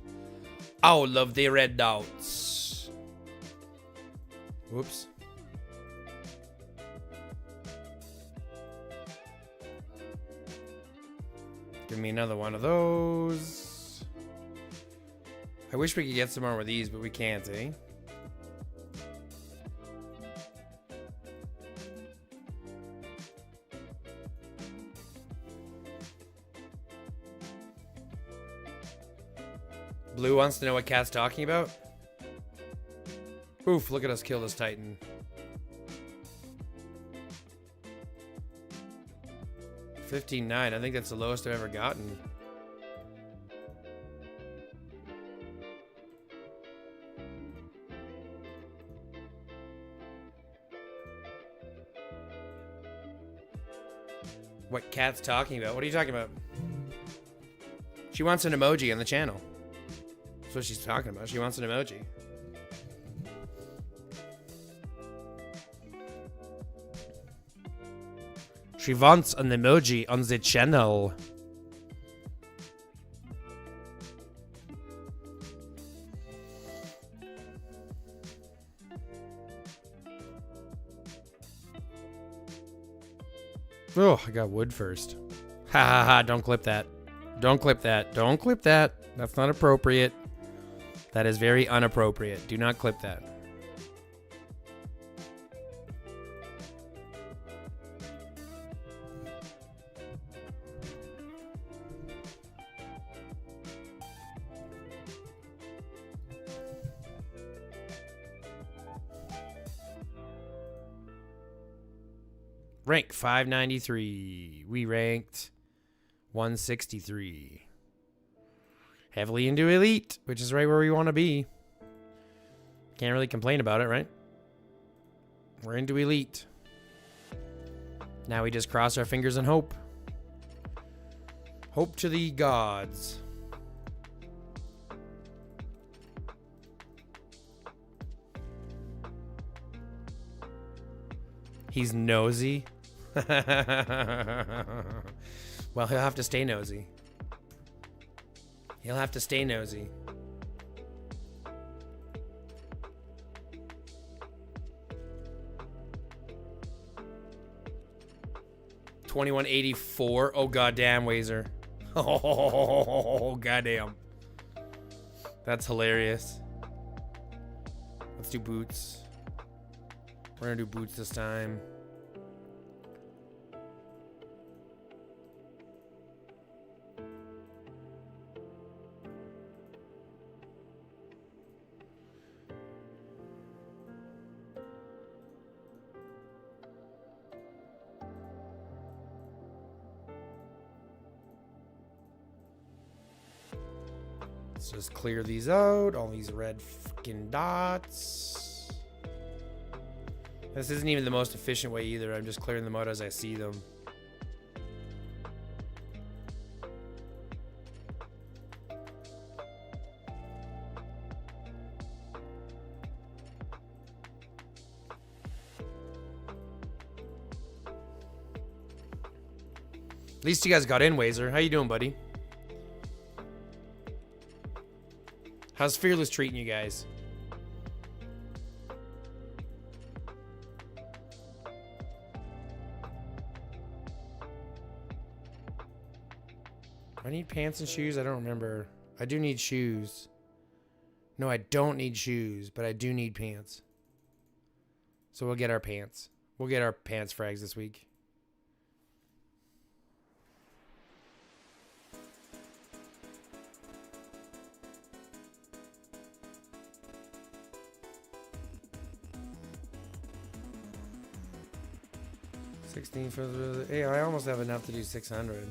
All of the red dots. Whoops. Give me another one of those. I wish we could get some more with these, but we can't, eh? Blue wants to know what Cat's talking about. Oof, look at us kill this Titan. $15.9. I think that's the lowest I've ever gotten. What Cat's talking about? What are you talking about? She wants an emoji on the channel. That's what she's talking about. She wants an emoji. She wants an emoji on the channel. Oh, I got wood first. Ha ha ha, don't clip that. Don't clip that. Don't clip that. That's not appropriate. That is very unappropriate. Do not clip that. Rank 593. We ranked 163. Heavily into elite, which is right where we want to be. Can't really complain about it, right? We're into elite. Now we just cross our fingers and hope. Hope to the gods. He's nosy. Well, he'll have to stay nosy. He'll have to stay nosy. $21.84. Oh goddamn, Wazer. Oh goddamn. That's hilarious. Let's do boots. We're gonna do boots this time. So just clear these out. All these red freaking dots. This isn't even the most efficient way either. I'm just clearing them out as I see them. At least you guys got in, Wazer. How you doing, buddy? How's Fearless treating you guys? I need pants and shoes. I don't remember. I do need shoes. No, I don't need shoes, but I do need pants. So we'll get our pants. We'll get our pants frags this week. $16 for the... Hey, I almost have enough to do 600.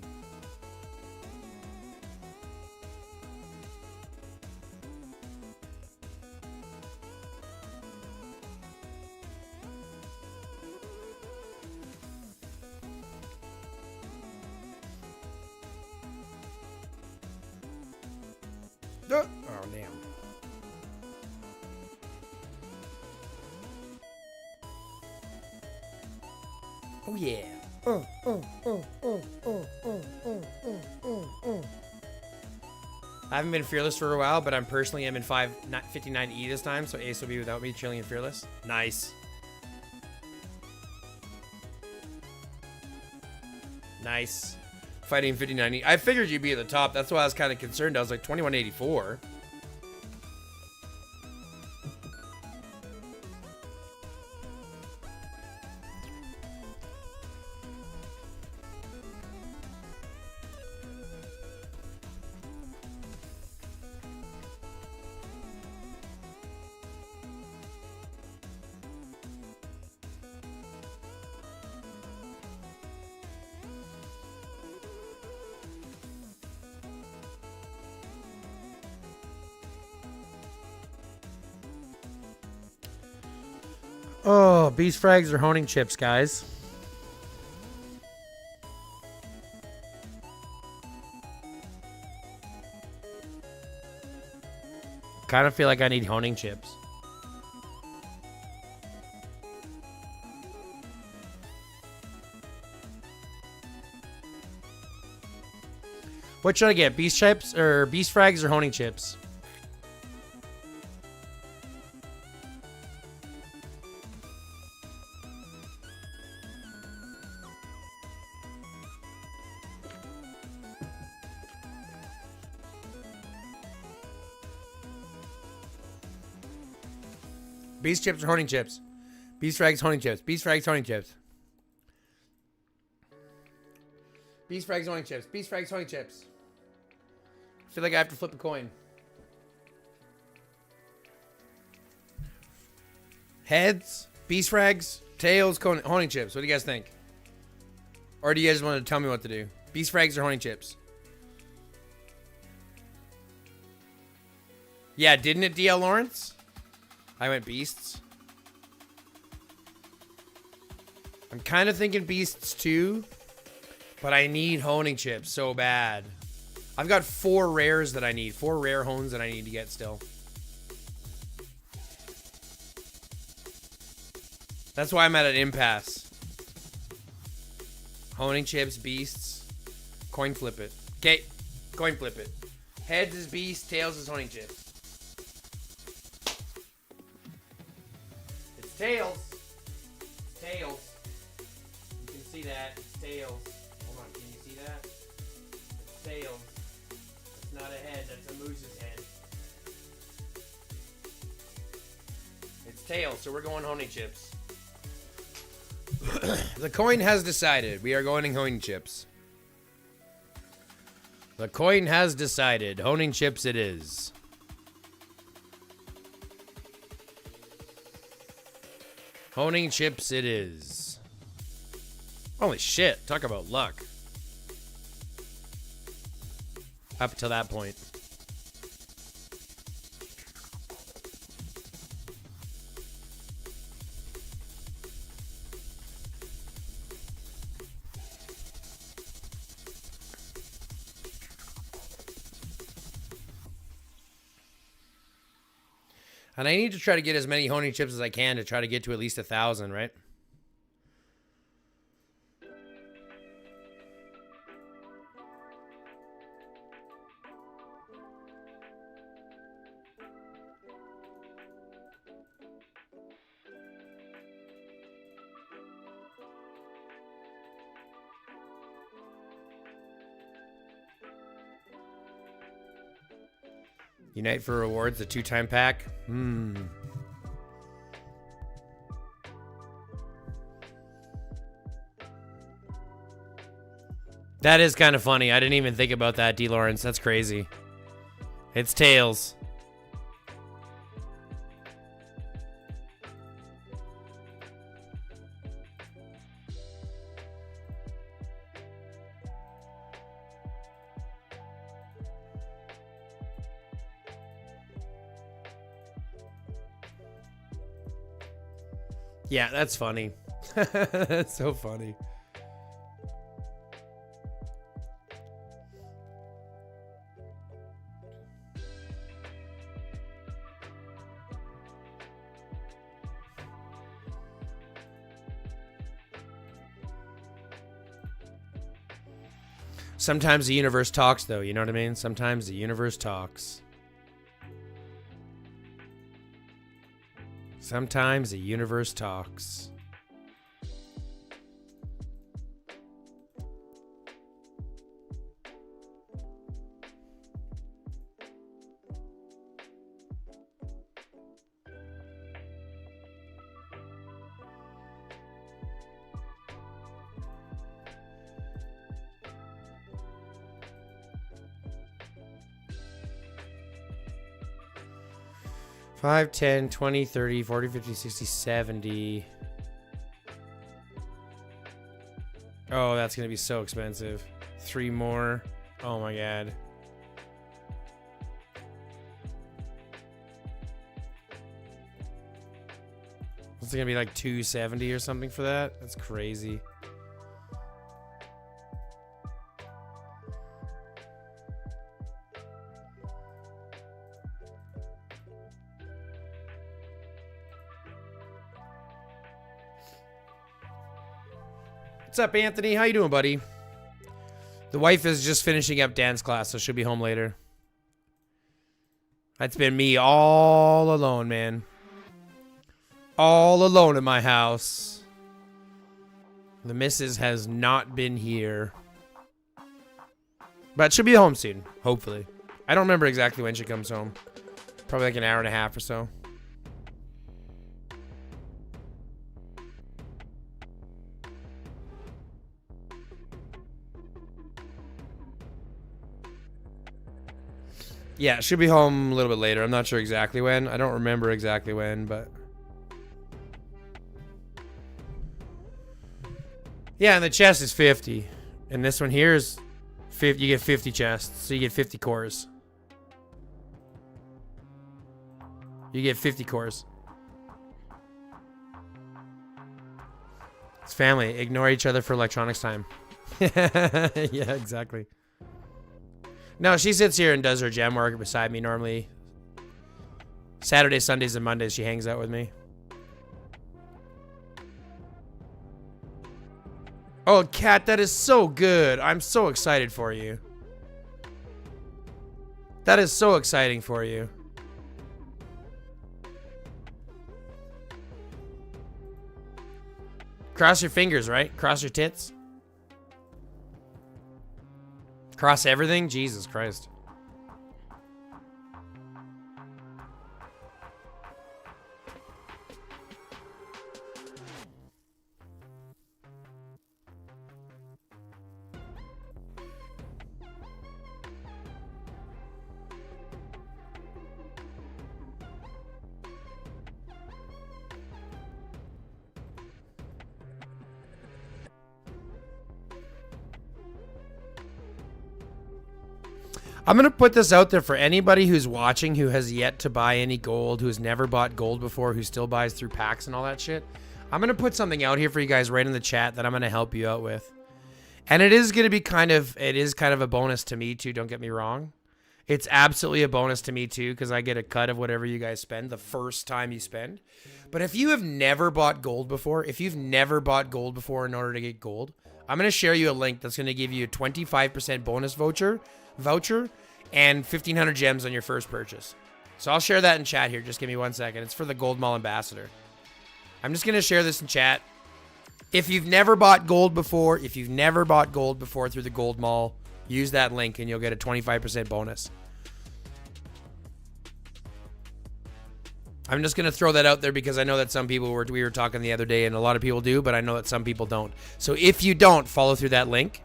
Oh, damn. Oh, yeah. I haven't been Fearless for a while, but I'm personally am in 59E this time, so Ace will be without me, chilling and Fearless. Nice. Nice. Fighting 59E. I figured you'd be at the top. That's why I was kind of concerned. I was like 2184. Oh, beast frags or honing chips, guys. Kind of feel like I need honing chips. What should I get? Beast chips or beast frags or honing chips? Beast chips or honing chips? Beast frags, honing chips. Beast frags, honing chips. Beast frags, honing chips. Beast frags, honing chips. I feel like I have to flip a coin. Heads, beast frags, tails, honing chips. What do you guys think? Or do you guys want to tell me what to do? Beast frags or honing chips? Yeah, didn't it, DL Lawrence? I went beasts. I'm kind of thinking beasts too, but I need honing chips so bad. I've got 4 rares that I need. 4 rare hones that I need to get still. That's why I'm at an impasse. Honing chips, beasts. Coin flip it. Okay, coin flip it. Heads is beast, tails is honing chips. Tails. Tails. You can see that. It's tails. Hold on. Can you see that? It's tails. It's not a head. That's a moose's head. It's tails. So we're going honing chips. The coin has decided. We are going honing chips. The coin has decided. Honing chips it is. Honing chips it is. Holy shit. Talk about luck. Up to that point. And I need to try to get as many honing chips as I can to try to get to at least 1,000, right? Unite for rewards, the 2-time pack. That is kind of funny. I didn't even think about that, D. Lawrence. That's crazy. It's Tails. Yeah, that's funny. That's so funny. Sometimes the universe talks, though. You know what I mean? Sometimes the universe talks. Sometimes the universe talks. Five, 10, 20, 30, 40, 50, 60, 70. Oh, that's going to be so expensive. 3 more. Oh my god. It's going to be like 270 or something for that. That's crazy. What's up, Anthony? How you doing, buddy? The wife is just finishing up dance class, so she'll be home later. That's been me all alone, man. All alone in my house. The missus has not been here. But she'll be home soon, hopefully. I don't remember exactly when she comes home. Probably like an hour and a half or so. Yeah, she'll be home a little bit later. I'm not sure exactly when. I don't remember exactly when, but... Yeah, and the chest is 50. And this one here is 50. You get 50 chests, so you get 50 cores. You get 50 cores. It's family. Ignore each other for electronics time. Yeah, exactly. No, she sits here and does her gem work beside me normally. Saturdays, Sundays, and Mondays, she hangs out with me. Oh, Kat, that is so good. I'm so excited for you. That is so exciting for you. Cross your fingers, right? Cross your tits. Cross everything? Jesus Christ. I'm going to put this out there for anybody who's watching who has yet to buy any gold, who's never bought gold before, who still buys through packs and all that shit. I'm going to put something out here for you guys right in the chat that I'm going to help you out with. And it is going to be kind of a bonus to me too, don't get me wrong. It's absolutely a bonus to me too, because I get a cut of whatever you guys spend the first time you spend. But if you have never bought gold before, in order to get gold, I'm going to share you a link that's going to give you a 25% bonus voucher and 1,500 gems on your first purchase. So I'll share that in chat here. Just give me 1 second. It's for the Gold Mall Ambassador. I'm just going to share this in chat. If you've never bought gold before through the Gold Mall, use that link and you'll get a 25% bonus. I'm just going to throw that out there because I know that some people we were talking the other day and a lot of people do, but I know that some people don't. So if you don't, follow through that link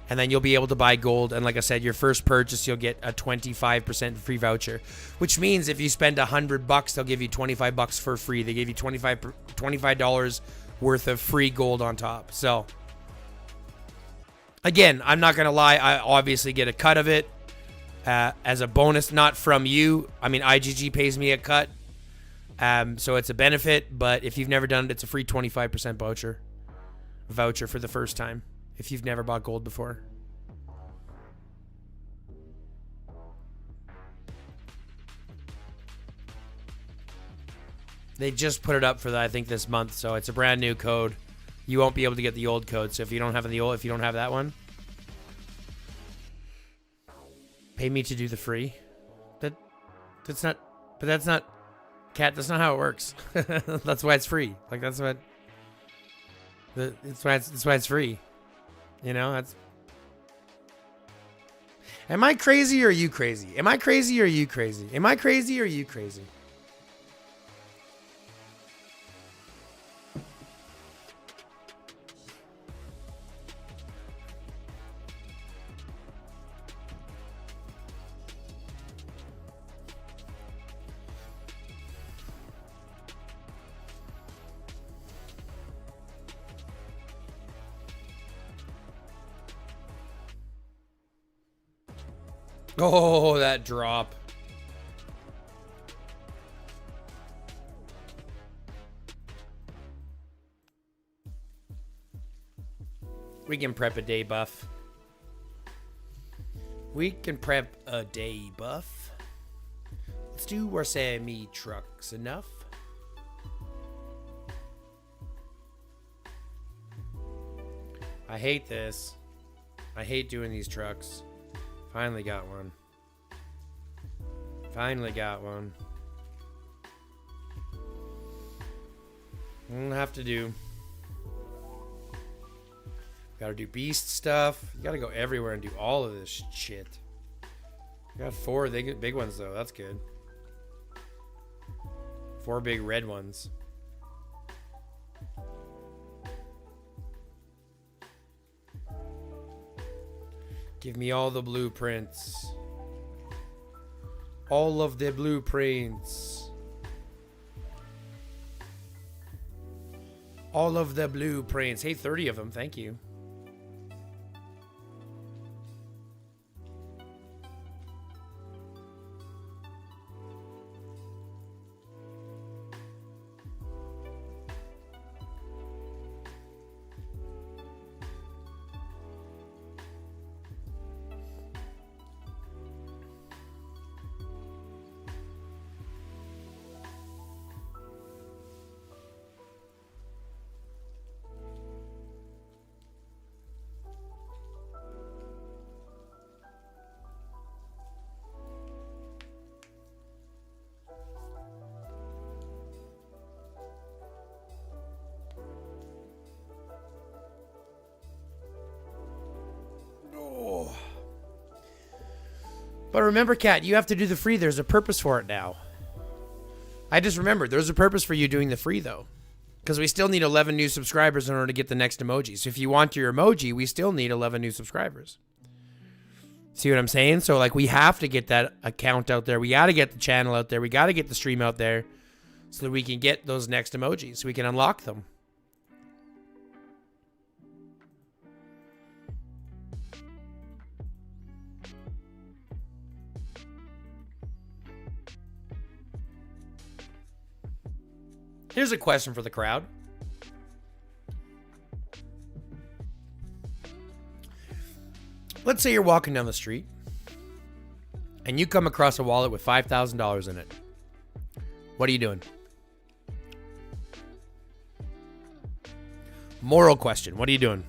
and then you'll be able to buy gold. And like I said, your first purchase, you'll get a 25% free voucher, which means if you spend $100, they'll give you $25 for free. They give you $25 worth of free gold on top. So again, I'm not going to lie. I obviously get a cut of it as a bonus, not from you. I mean, IGG pays me a cut. So it's a benefit, but if you've never done it, it's a free 25% voucher for the first time if you've never bought gold before. They just put it up for I think this month, so it's a brand new code. You won't be able to get the old code, so if you don't have that one, pay me to do the free. That's not Cat, that's not how it works. That's why it's free. Like that's why it's free. You know, that's. Am I crazy or are you crazy? Am I crazy or are you crazy? Am I crazy or are you crazy? Oh, that drop. We can prep a day buff. Let's do our semi trucks enough. I hate this. I hate doing these trucks. Finally got one. I'm gonna have to do. Gotta do beast stuff. You gotta go everywhere and do all of this shit. Got 4 big ones though. That's good. 4 big red ones. Give me all the blueprints. All of the blueprints. All of the blueprints. Hey, 30 of them. Thank you. But remember, Kat, you have to do the free. There's a purpose for it now. I just remembered. There's a purpose for you doing the free, though. Because we still need 11 new subscribers in order to get the next emoji. So if you want your emoji, we still need 11 new subscribers. See what I'm saying? So, like, we have to get that account out there. We got to get the channel out there. We got to get the stream out there so that we can get those next emojis. So we can unlock them. Here's a question for the crowd. Let's say you're walking down the street and you come across a wallet with $5,000 in it, what are you doing? Moral question. What are you doing?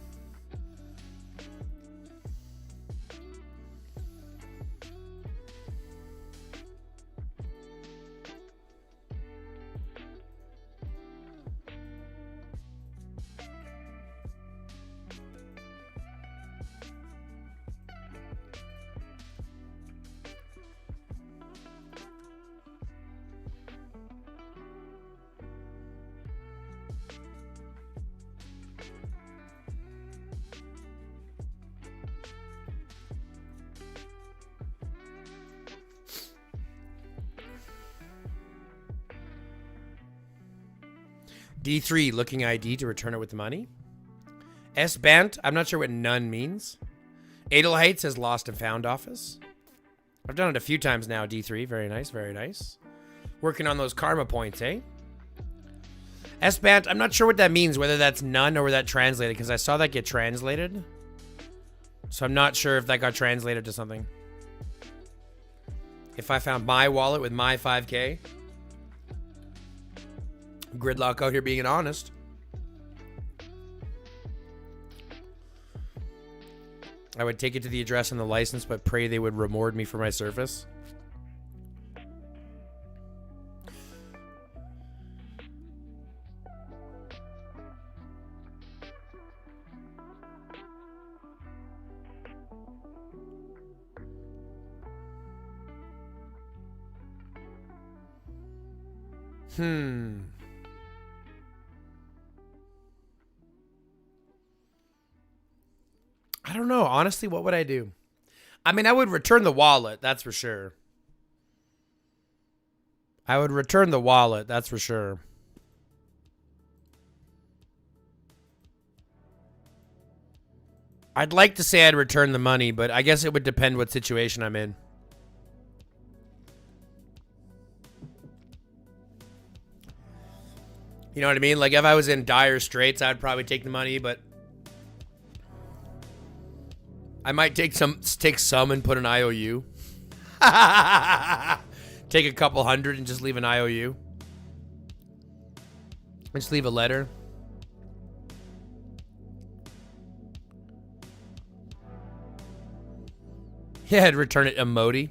D3, looking ID to return it with money. S Bant, I'm not sure what none means. Adelheid says lost and found office. I've done it a few times now, D3. Very nice, very nice. Working on those karma points, eh? S Bant, I'm not sure what that means, whether that's none or whether that translated, because I saw that get translated. So I'm not sure if that got translated to something. If I found my wallet with my 5K. Gridlock out here being honest. I would take it to the address and the license, but pray they would reward me for my service. I don't know. Honestly, what would I do? I mean, I would return the wallet. That's for sure. I would return the wallet. That's for sure. I'd like to say I'd return the money, but I guess it would depend what situation I'm in. You know what I mean? Like, if I was in dire straits, I'd probably take the money, but I might take some and put an IOU. Take a couple hundred and just leave an IOU. Just leave a letter. Yeah, I'd return it emoji.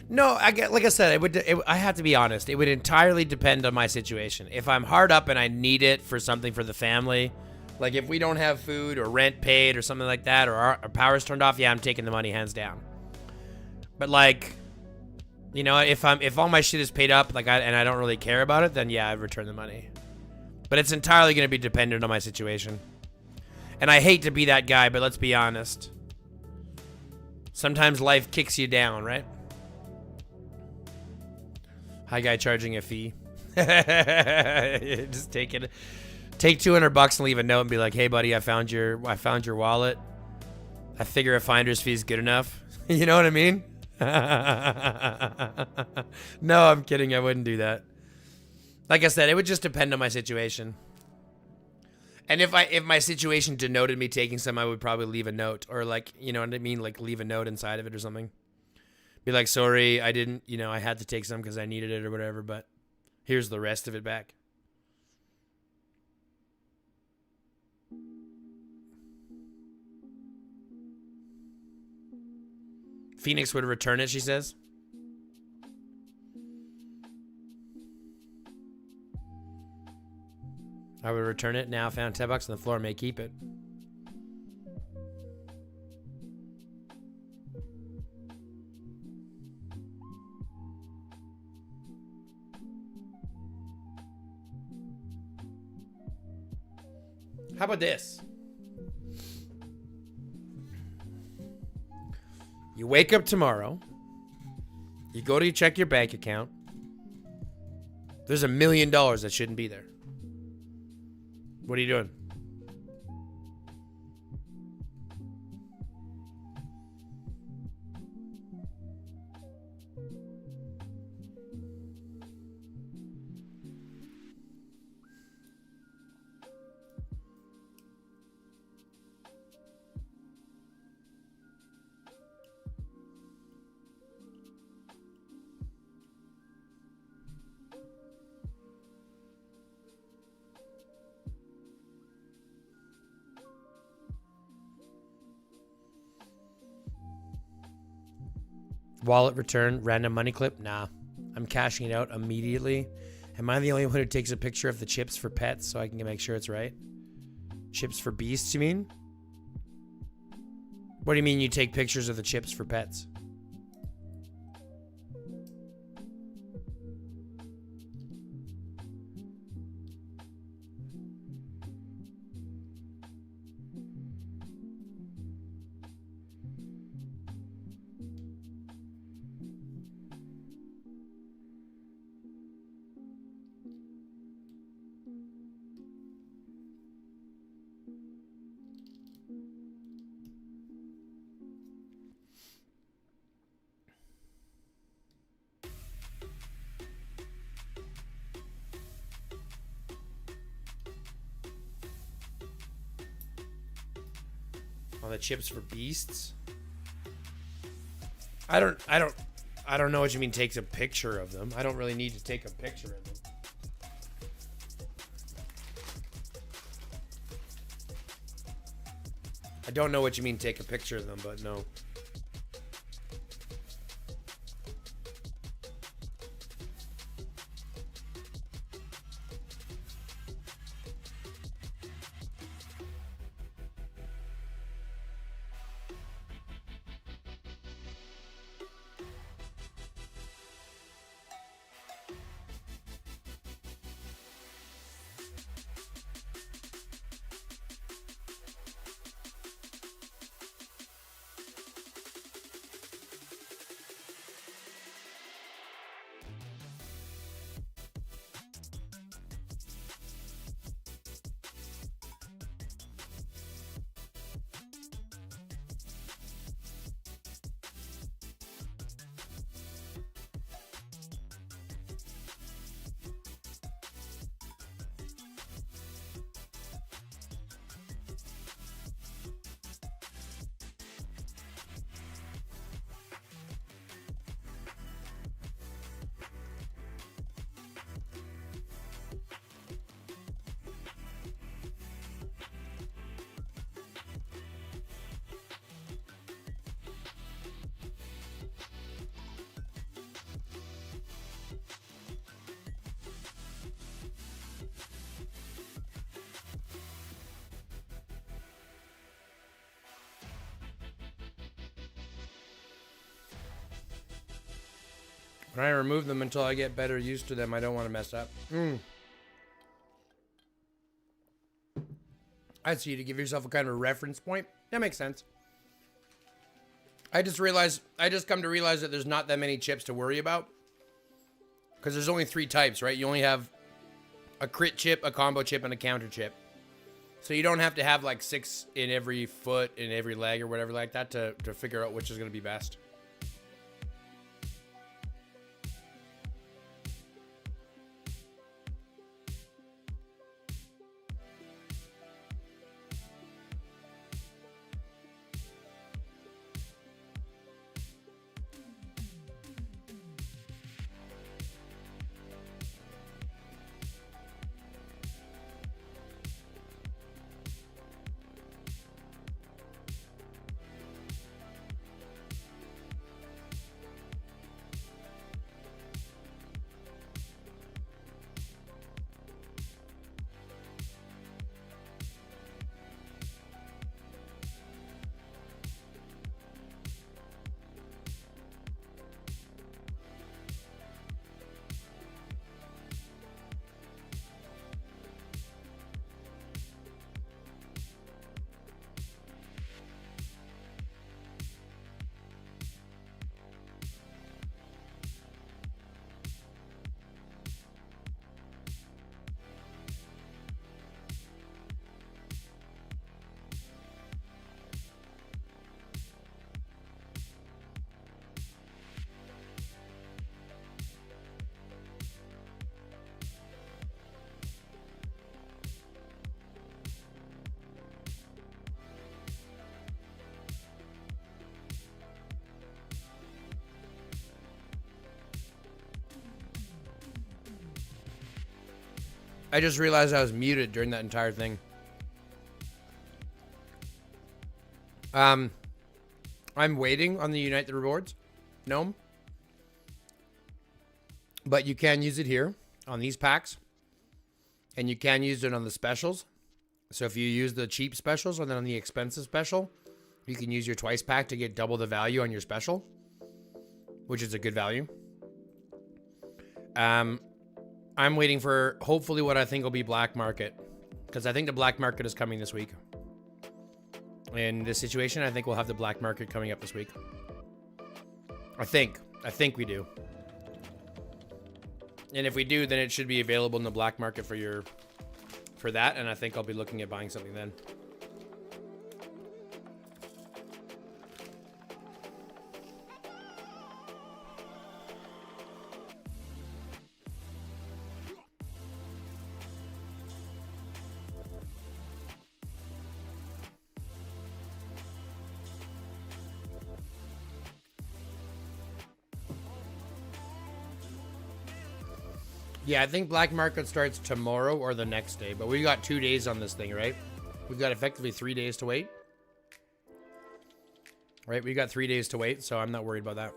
No, like I said, I have to be honest. It would entirely depend on my situation. If I'm hard up and I need it for something for the family, like if we don't have food or rent paid or something like that, or our power's turned off, yeah, I'm taking the money hands down. But like, you know, if all my shit is paid up, like and I don't really care about it, then yeah, I'd return the money. But it's entirely going to be dependent on my situation. And I hate to be that guy, but let's be honest. Sometimes life kicks you down, right? Hi, guy charging a fee. Just take it. Take $200 and leave a note and be like, "Hey, buddy, I found your wallet. I figure a finder's fee is good enough." You know what I mean? No, I'm kidding. I wouldn't do that. Like I said, it would just depend on my situation. And if my situation denoted me taking some, I would probably leave a note, or like, you know what I mean, like leave a note inside of it or something. Be like, "Sorry, I didn't, you know, I had to take some because I needed it or whatever, but here's the rest of it back." Phoenix would return it, she says. I would return it. Now found $10 on the floor, may keep it. How about this? You wake up tomorrow. You go to check your bank account. There's $1 million that shouldn't be there. What are you doing? Wallet return, random money clip. Nah, I'm cashing it out immediately. Am I the only one who takes a picture of the chips for pets so I can make sure it's right? Chips for beasts, you mean? What do you mean you take pictures of the chips for pets? Oh, the chips for beasts? I don't know what you mean takes a picture of them. I don't really need to take a picture of them. I don't know what you mean take a picture of them, but no. When I remove them until I get better used to them, I don't want to mess up. I see, to give yourself a kind of a reference point. That makes sense. I just come to realize that there's not that many chips to worry about. Because there's only 3 types, right? You only have a crit chip, a combo chip, and a counter chip. So you don't have to have like 6 in every foot, in every leg, or whatever like that to figure out which is going to be best. I just realized I was muted during that entire thing. I'm waiting on the Unite the Rewards. Gnome. But you can use it here on these packs. And you can use it on the specials. So if you use the cheap specials and then on the expensive special, you can use your twice pack to get double the value on your special, which is a good value. I'm waiting for hopefully what I think will be black market, because I think the black market is coming this week. In this situation, I think we'll have the black market coming up this week. I think we do. And if we do, then it should be available in the black market for that, and I think I'll be looking at buying something then. Yeah, I think black market starts tomorrow or the next day, but we got 2 days on this thing, right? We've got effectively 3 days to wait. Right, we got 3 days to wait, so I'm not worried about that.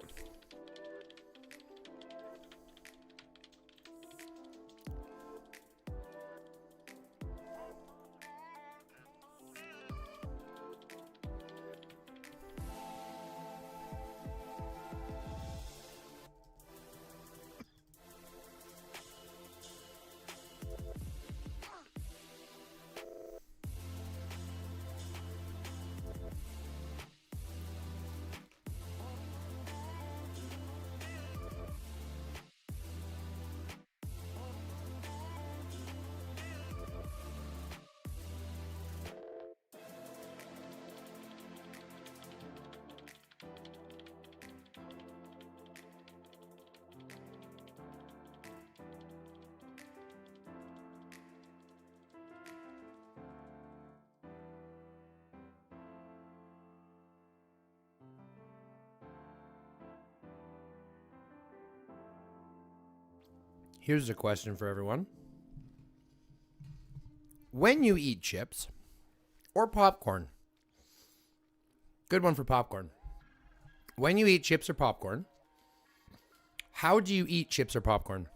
Here's a question for everyone. When you eat chips or popcorn, good one for popcorn. When you eat chips or popcorn, how do you eat chips or popcorn?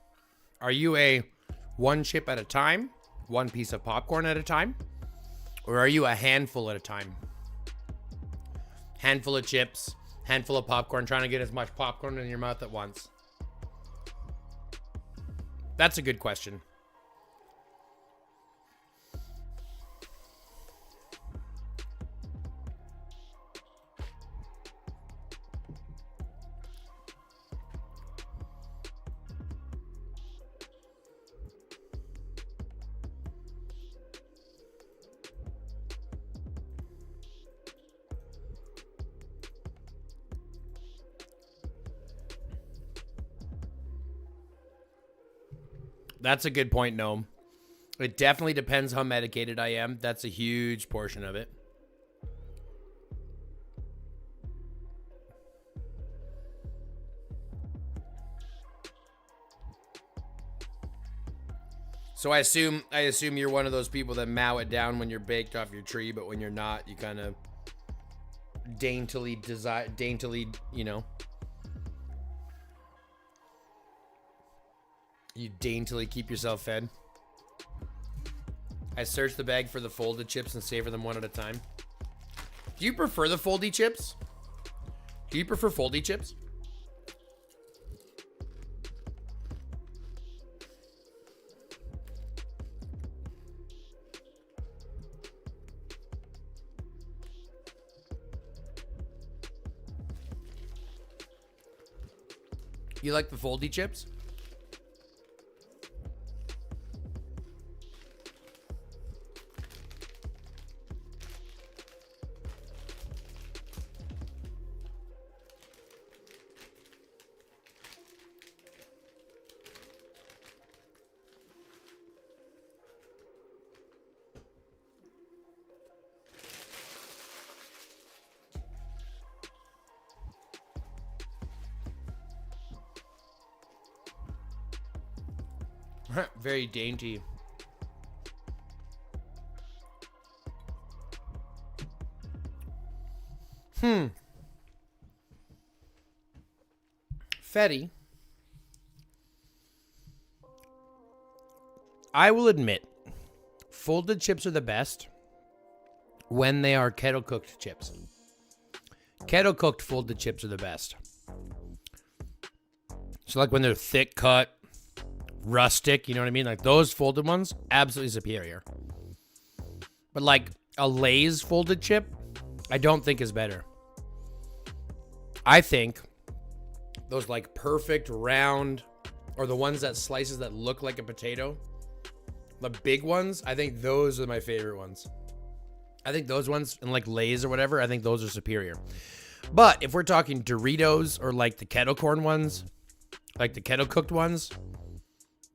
Are you a one chip at a time, one piece of popcorn at a time? Or are you a handful at a time? Handful of chips, handful of popcorn, trying to get as much popcorn in your mouth at once. That's a good question. That's a good point, Gnome. It definitely depends how medicated I am. That's a huge portion of it. So I assume you're one of those people that mow it down when you're baked off your tree, but when you're not, you kind of daintily, you know, you daintily keep yourself fed. I search the bag for the folded chips and savor them one at a time. Do you prefer the foldy chips? Do you prefer foldy chips? You like the foldy chips? Very dainty. Fetty, I will admit, folded chips are the best when they are kettle cooked chips. Kettle cooked folded chips are the best. So like when they're thick cut, rustic, you know what I mean? Like those folded ones, absolutely superior. But like a Lay's folded chip, I don't think is better. I think those like perfect round, or the ones that slices that look like a potato, the big ones, I think those are my favorite ones. I think those ones, and like Lay's or whatever, I think those are superior. But if we're talking Doritos or like the kettle corn ones, like the kettle cooked ones,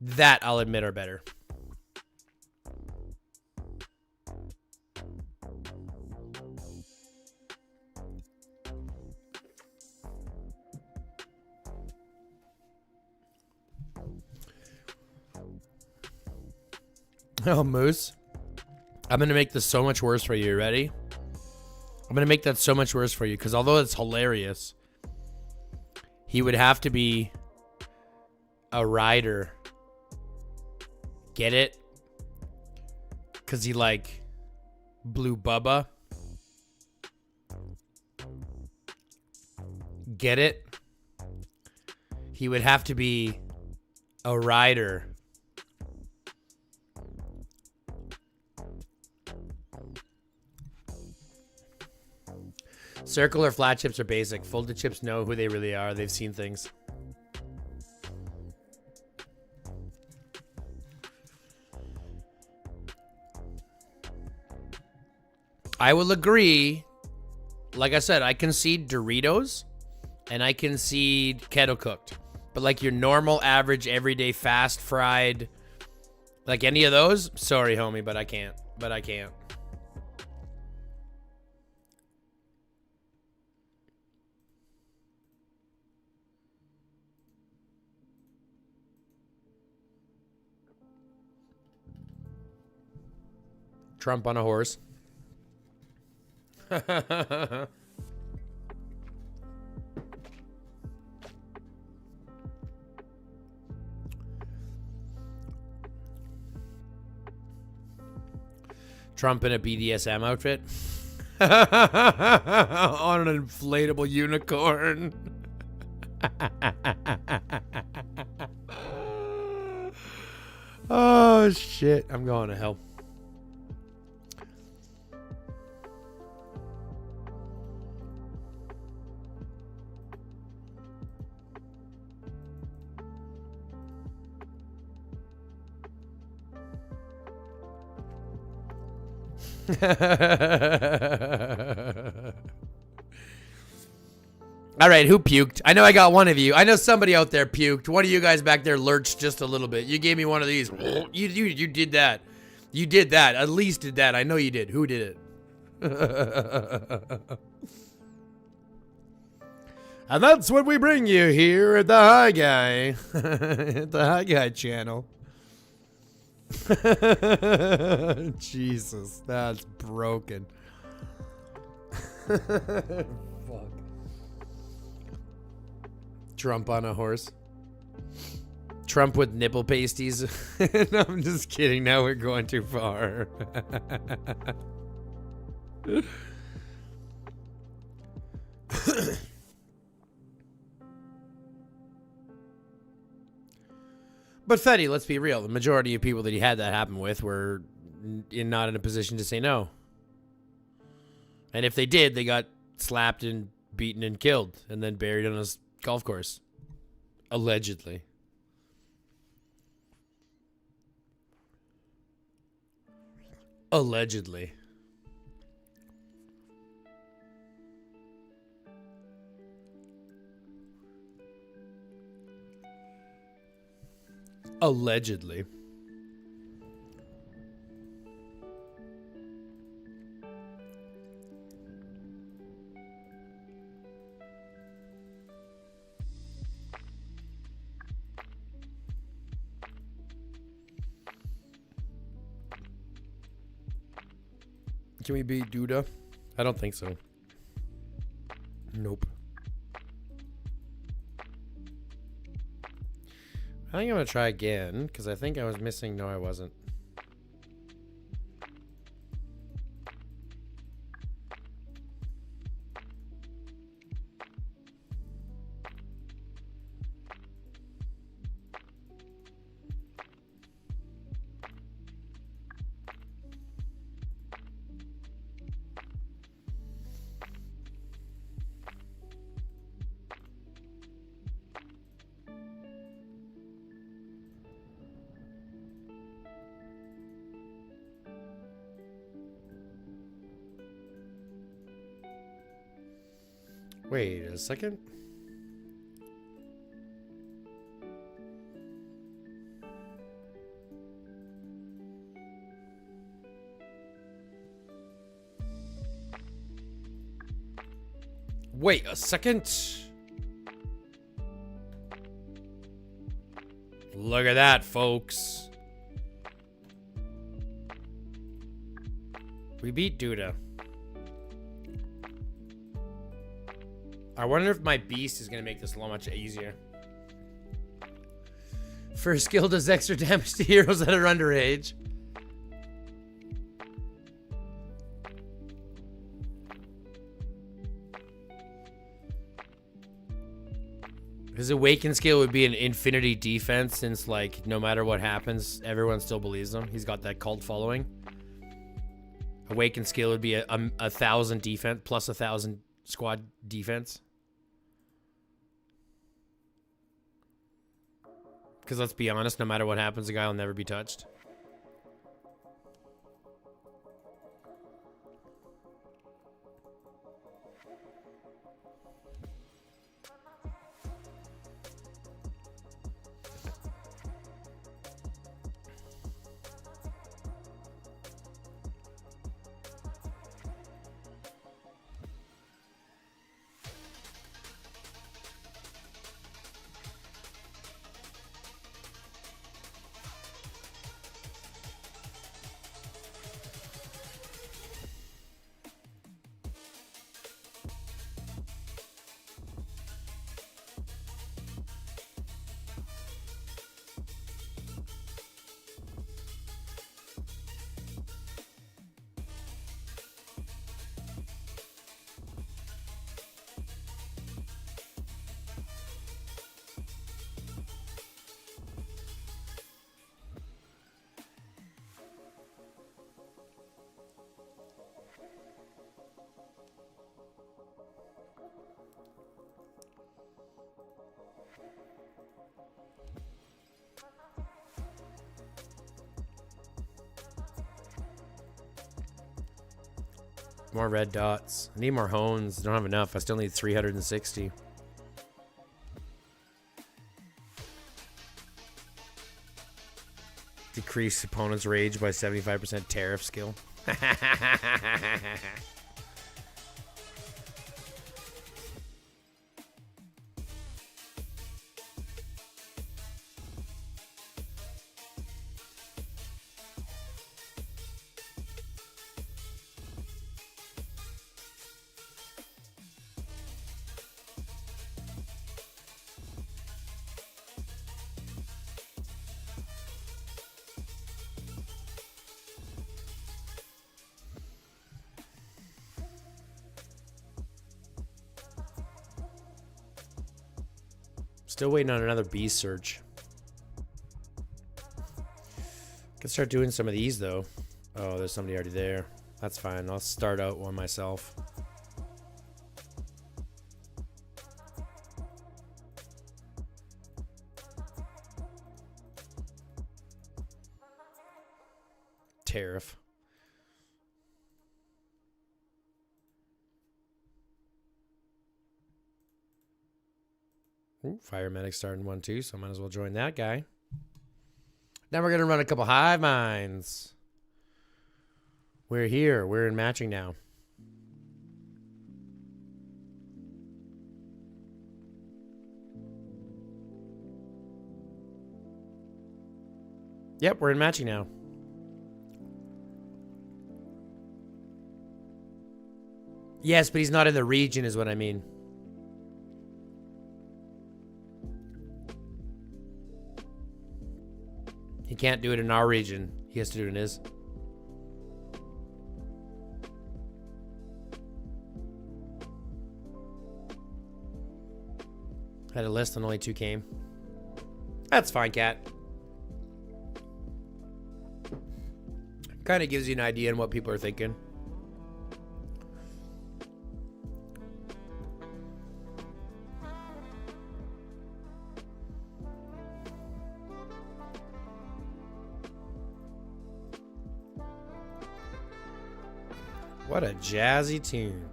that I'll admit are better. Oh, Moose. I'm going to make this so much worse for you. You ready? I'm going to make that so much worse for you because although it's hilarious, he would have to be a rider. Get it? Because he like blew Bubba. Get it? He would have to be a rider. Circle or flat chips are basic. Folded chips know who they really are. They've seen things. I will agree. Like I said, I concede Doritos and I concede kettle cooked. But like your normal, average, everyday, fast fried, like any of those, sorry, homie, but I can't. But I can't. Trump on a horse. Trump in a BDSM outfit. On an inflatable unicorn. Oh, shit. I'm going to hell. All right, who puked? I know I got one of you. I know somebody out there puked. One of you guys back there lurched just a little bit. You gave me one of these. You did that. You did that. At least did that. I know you did. Who did it? And that's what we bring you here at the High Guy. At the High Guy channel. Jesus, that's broken. Fuck. Trump on a horse. Trump with nipple pasties. No, I'm just kidding. Now we're going too far. But Fetty, let's be real. The majority of people that he had that happen with were not in a position to say no. And if they did, they got slapped and beaten and killed and then buried on a golf course. Allegedly. Allegedly. Allegedly. Can we beat Duda? I don't think so. Nope. I think I'm going to try again, because I think I was missing. No, I wasn't. Wait a second. Wait a second. Look at that, folks. We beat Duda. I wonder if my beast is going to make this a lot much easier. First skill does extra damage to heroes that are underage. His awaken skill would be an infinity defense, since like no matter what happens, everyone still believes him. He's got that cult following. Awaken skill would be a 1,000 defense plus 1,000 squad defense. Because let's be honest, no matter what happens, the guy will never be touched. More red dots. I need more hones. I don't have enough. I still need 360. Decrease opponent's rage by 75% tariff skill. Still waiting on another beast search. Could start doing some of these though. Oh, there's somebody already there. That's fine. I'll start out one myself. Tariff. Ooh, fire medic starting one too, so I might as well join that guy. Now we're gonna run a couple hive minds. We're here. We're in matching now. Yep, we're in matching now. Yes, but he's not in the region is what I mean. can't do it in our region. He has to do it in his. Had a list and only 2 came. That's fine, Cat. Kind of gives you an idea on what people are thinking. What a jazzy tune.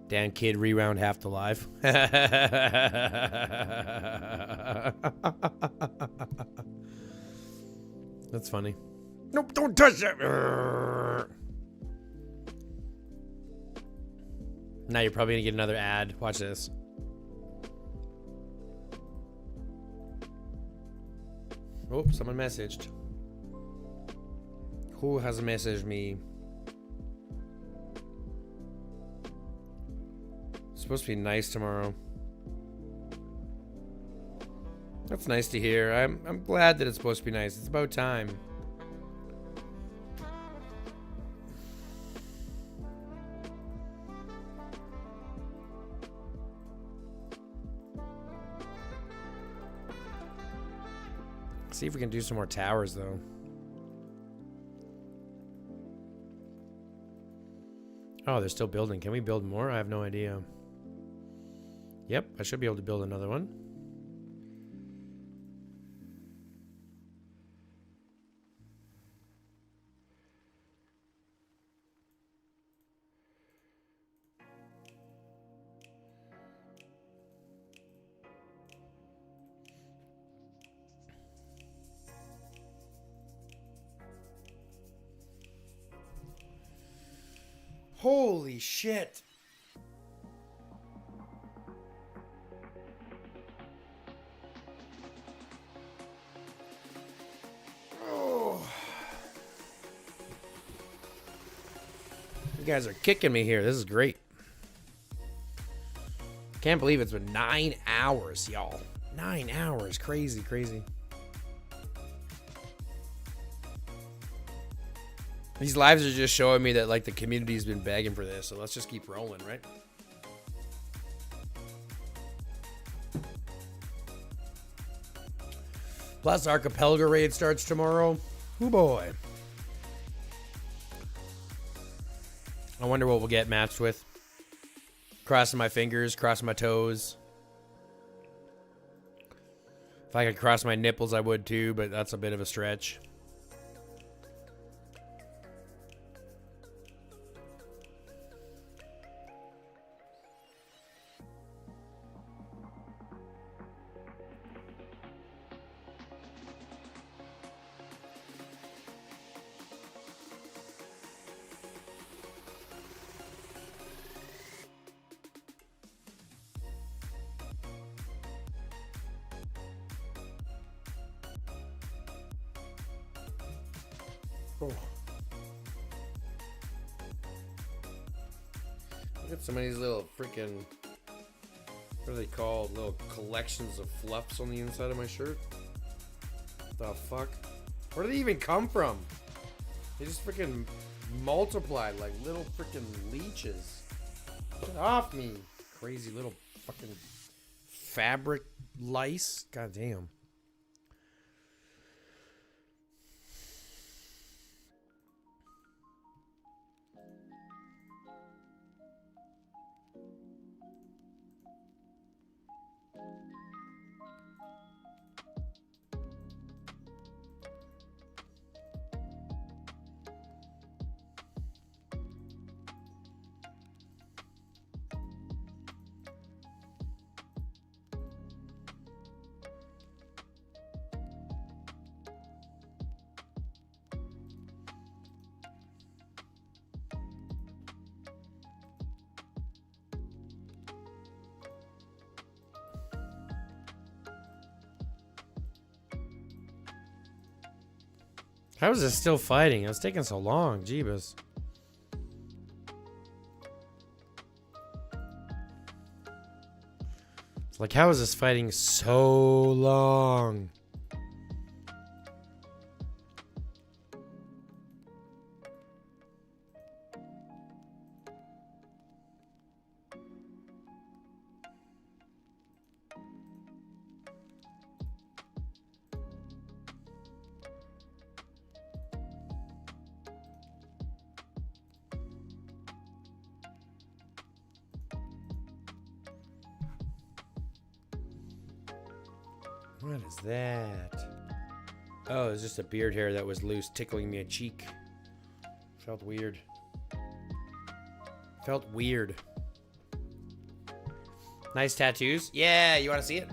Dan Kid rewound half the live. That's funny. Nope, don't touch that. Now you're probably gonna get another ad. Watch this. Oh, someone messaged. Who has messaged me? It's supposed to be nice tomorrow. That's nice to hear. I'm glad that it's supposed to be nice. It's about time. See if we can do some more towers, though. Oh, they're still building. Can we build more? I have no idea. Yep, I should be able to build another one. Holy shit. Oh. You guys are kicking me here. This is great. Can't believe it's been 9 hours, y'all. 9 hours. Crazy, crazy. These lives are just showing me that, like, the community's been begging for this, so let's just keep rolling, right? Plus, Archipelago Raid starts tomorrow. Oh boy. I wonder what we'll get matched with. Crossing my fingers, crossing my toes. If I could cross my nipples, I would too, but that's a bit of a stretch. Oh. Look at some of these little freaking, what are they called? Little collections of fluffs on the inside of my shirt. The fuck? Where do they even come from? They just freaking multiplied like little freaking leeches. Get off me. Crazy little fucking fabric lice. God damn. How is it still fighting? It's taking so long. Jeebus. Like, how is this fighting so long? What is that? Oh, it's just a beard hair that was loose, tickling me a cheek. Felt weird. Felt weird. Nice tattoos. Yeah, you want to see it?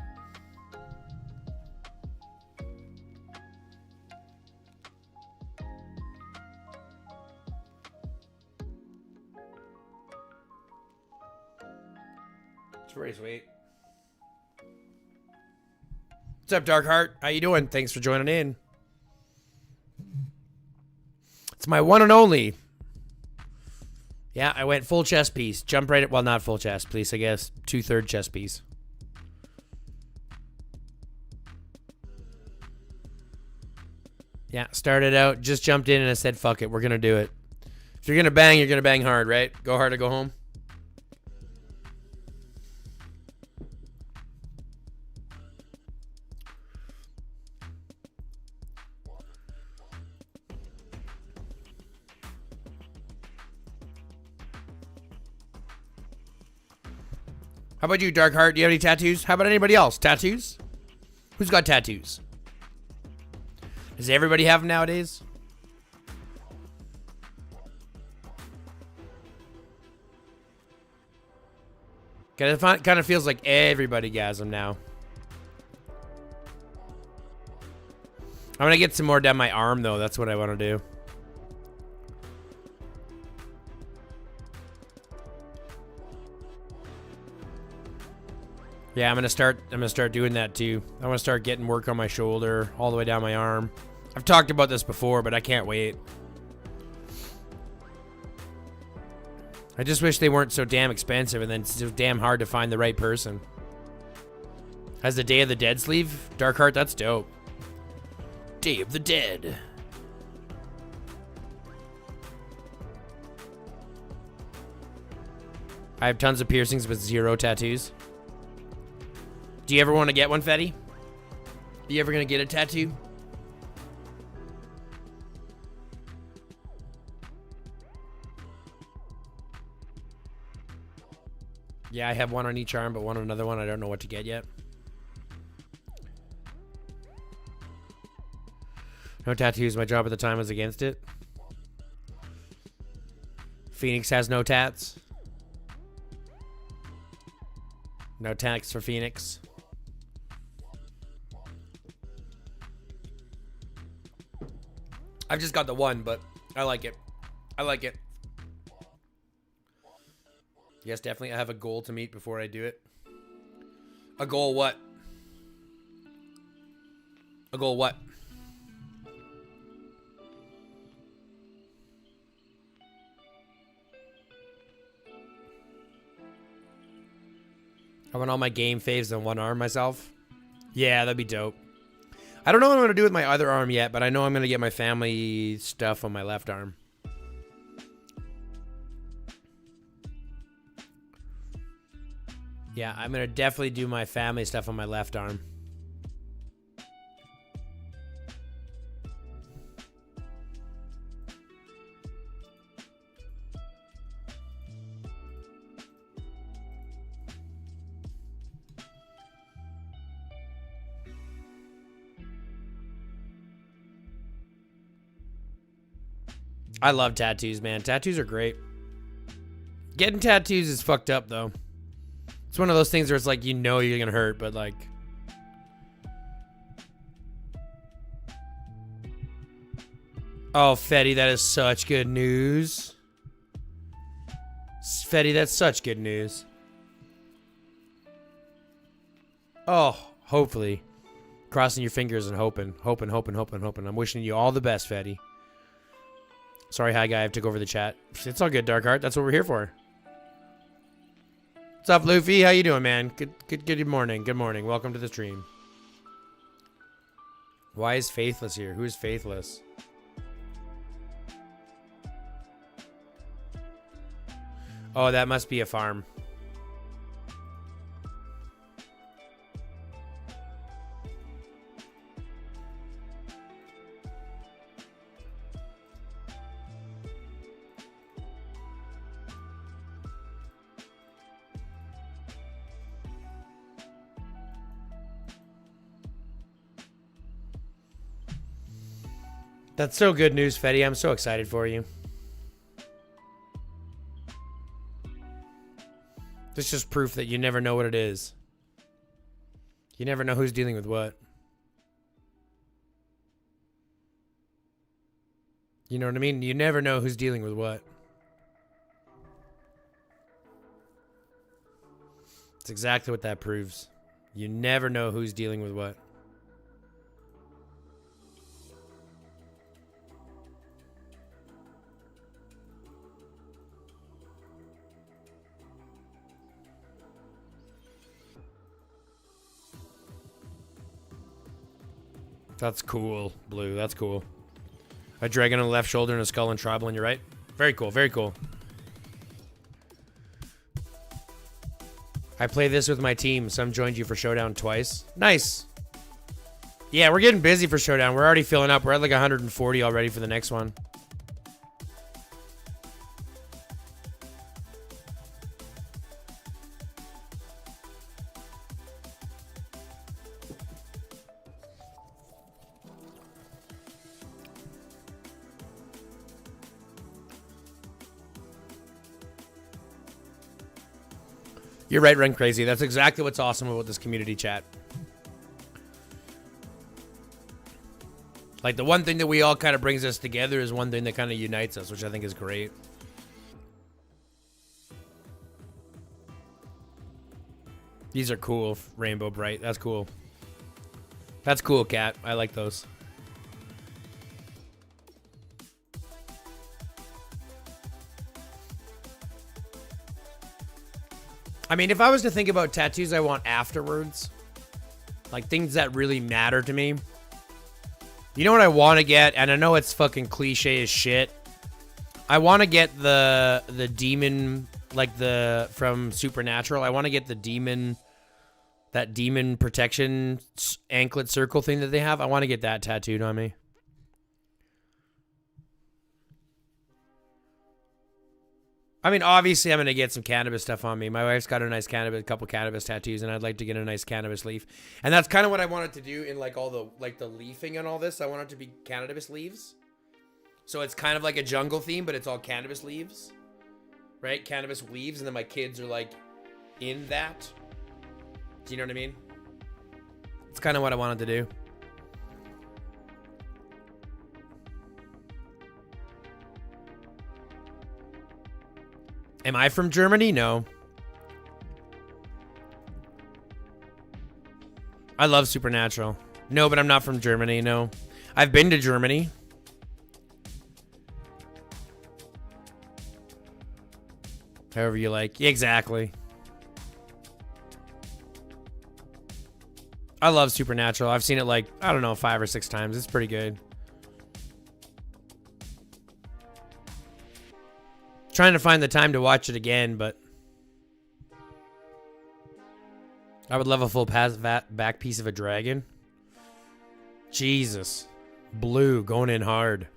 It's pretty sweet. What's up, Darkheart? How you doing? Thanks for joining in. It's my one and only. Yeah, I went full chest piece. Jump right at, well, not full chest piece, I guess. 2/3 chest piece. Yeah, started out, just jumped in and I said, fuck it, we're going to do it. If you're going to bang hard, right? Go hard or go home. How about you, Darkheart? Do you have any tattoos? How about anybody else? Tattoos? Who's got tattoos? Does everybody have them nowadays? It kind of feels like everybody has them now. I'm going to get some more down my arm, though. That's what I want to do. Yeah, I'm gonna start doing that too. I want to start getting work on my shoulder, all the way down my arm. I've talked about this before, but I can't wait. I just wish they weren't so damn expensive and then so damn hard to find the right person. Has the Day of the Dead sleeve? Darkheart, that's dope. Day of the Dead. I have tons of piercings with 0 tattoos. Do you ever want to get one, Fetty? You ever gonna get a tattoo? Yeah, I have one on each arm, but one on another one I don't know what to get yet. No tattoos. My job at the time was against it. Phoenix has no tats. No tats for Phoenix. I've just got the one, but I like it. I like it. Yes, definitely. I have a goal to meet before I do it. A goal what? A goal what? I want all my game faves on one arm myself. Yeah, that'd be dope. I don't know what I'm going to do with my other arm yet, but I know I'm going to get my family stuff on my left arm. Yeah, I'm going to definitely do my family stuff on my left arm. I love tattoos, man. Tattoos are great. Getting tattoos is fucked up, though. It's one of those things where it's like, you know you're gonna hurt, but like... Oh, Fetty, that is such good news. Fetty, that's such good news. Oh, hopefully. Crossing your fingers and hoping. Hoping. I'm wishing you all the best, Fetty. Sorry, hi guy, I took over the chat. It's all good, Darkheart. That's what we're here for. What's up, Luffy? How you doing, man? Good morning. Good morning. Welcome to the stream. Why is Faithless here? Who's Faithless? Oh, that must be a farm. That's so good news, Fetty. I'm so excited for you. This is just proof that you never know what it is. You never know who's dealing with what. You know what I mean? You never know who's dealing with what. That's exactly what that proves. You never know who's dealing with what. That's cool, Blue. That's cool. A dragon on the left shoulder and a skull and tribal on your right. Very cool. Very cool. I play this with my team. Some joined you for Showdown twice. Nice. Yeah, we're getting busy for Showdown. We're already filling up. We're at like 140 already for the next one. You're right, Run Crazy. That's exactly what's awesome about this community chat. Like, the one thing that we all kind of brings us together is one thing that kind of unites us, which I think is great. These are cool, Rainbow Bright. That's cool. That's cool, Cat. I like those. I mean, if I was to think about tattoos I want afterwards, like things that really matter to me, you know what I want to get? And I know it's fucking cliche as shit. I want to get the demon, like the, from Supernatural. I want to get the demon, that demon protection anklet circle thing that they have. I want to get that tattooed on me. I mean, obviously, I'm going to get some cannabis stuff on me. My wife's got a nice couple cannabis tattoos, and I'd like to get a nice cannabis leaf. And that's kind of what I wanted to do in like all the, like the leafing and all this. I want it to be cannabis leaves. So it's kind of like a jungle theme, but it's all cannabis leaves, right? Cannabis leaves, and then my kids are like in that. Do you know what I mean? It's kind of what I wanted to do. Am I from Germany? No. I love Supernatural. No, but I'm not from Germany, no. I've been to Germany. However you like. Yeah, exactly. I love Supernatural. I've seen it like, I don't know, 5 or 6 times. It's pretty good. Trying to find the time to watch it again, but I would love a full back piece of a dragon. Jesus. Blue going in hard.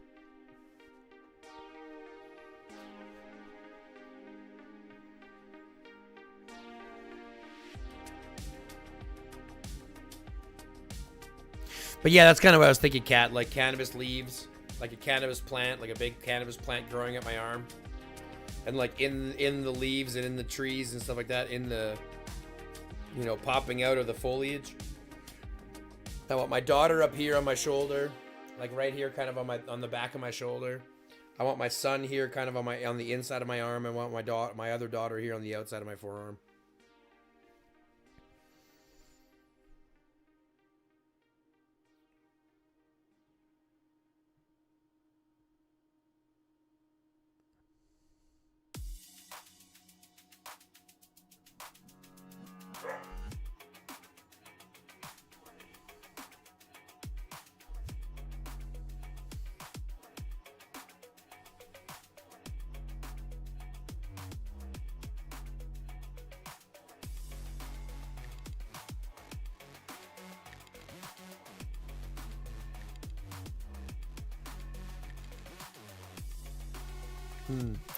But yeah, that's kind of what I was thinking, Cat. Like cannabis leaves, like a cannabis plant, like a big cannabis plant growing up my arm. And like in the leaves and in the trees and stuff like that, in the, you know, popping out of the foliage. I want my daughter up here on my shoulder, like right here, kind of on the back of my shoulder. I want my son here, kind of on the inside of my arm. I want my other daughter here on the outside of my forearm.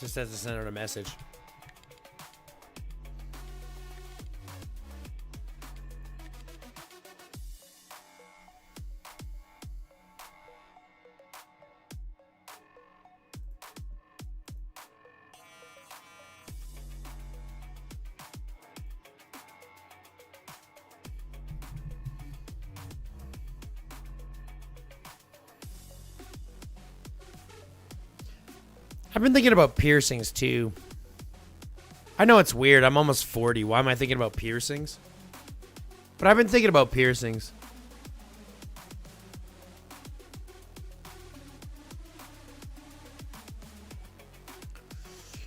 Just has to send out a message. I've been thinking about piercings too. I know it's weird. I'm almost 40. Why am I thinking about piercings? But I've been thinking about piercings.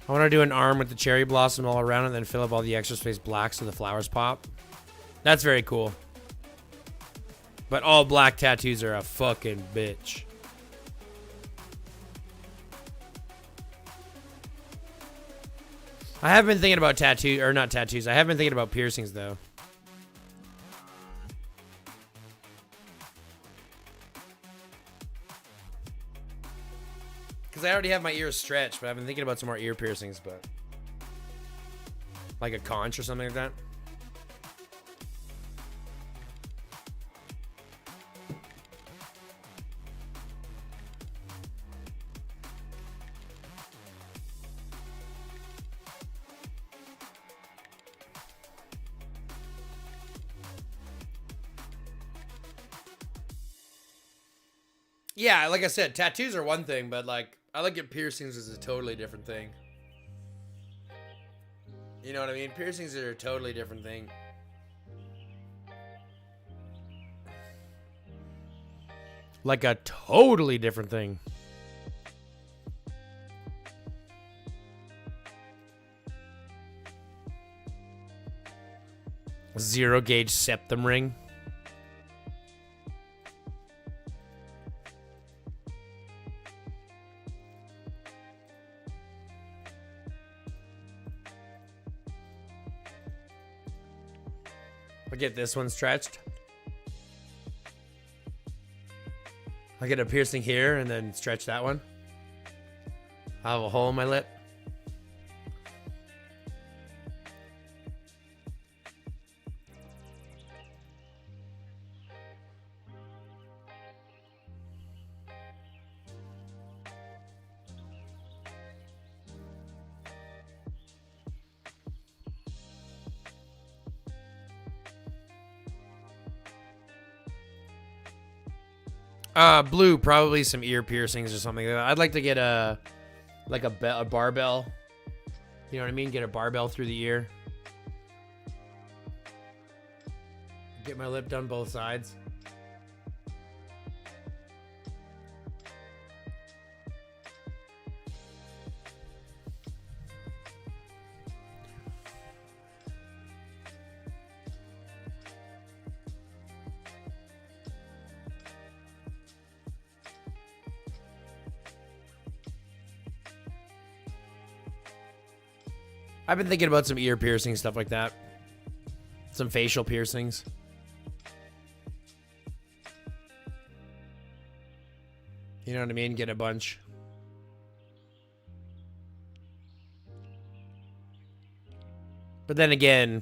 I want to do an arm with the cherry blossom all around and then fill up all the extra space black so the flowers pop. That's very cool. But all black tattoos are a fucking bitch. I have been thinking about not tattoos. I have been thinking about piercings though. Because I already have my ears stretched, but I've been thinking about some more ear piercings, but like a conch or something like that. Yeah, like I said, tattoos are one thing, but like I look at piercings as a totally different thing. You know what I mean? Piercings are a totally different thing. Like a totally different thing. Zero gauge septum ring. I'll get this one stretched. I'll get a piercing here and then stretch that one. I'll have a hole in my lip. Blue, probably some ear piercings or something like that. I'd like to get a barbell. You know what I mean? Get a barbell through the ear. Get my lip done both sides. I've been thinking about some ear piercing, stuff like that. Some facial piercings. You know what I mean? Get a bunch. But then again,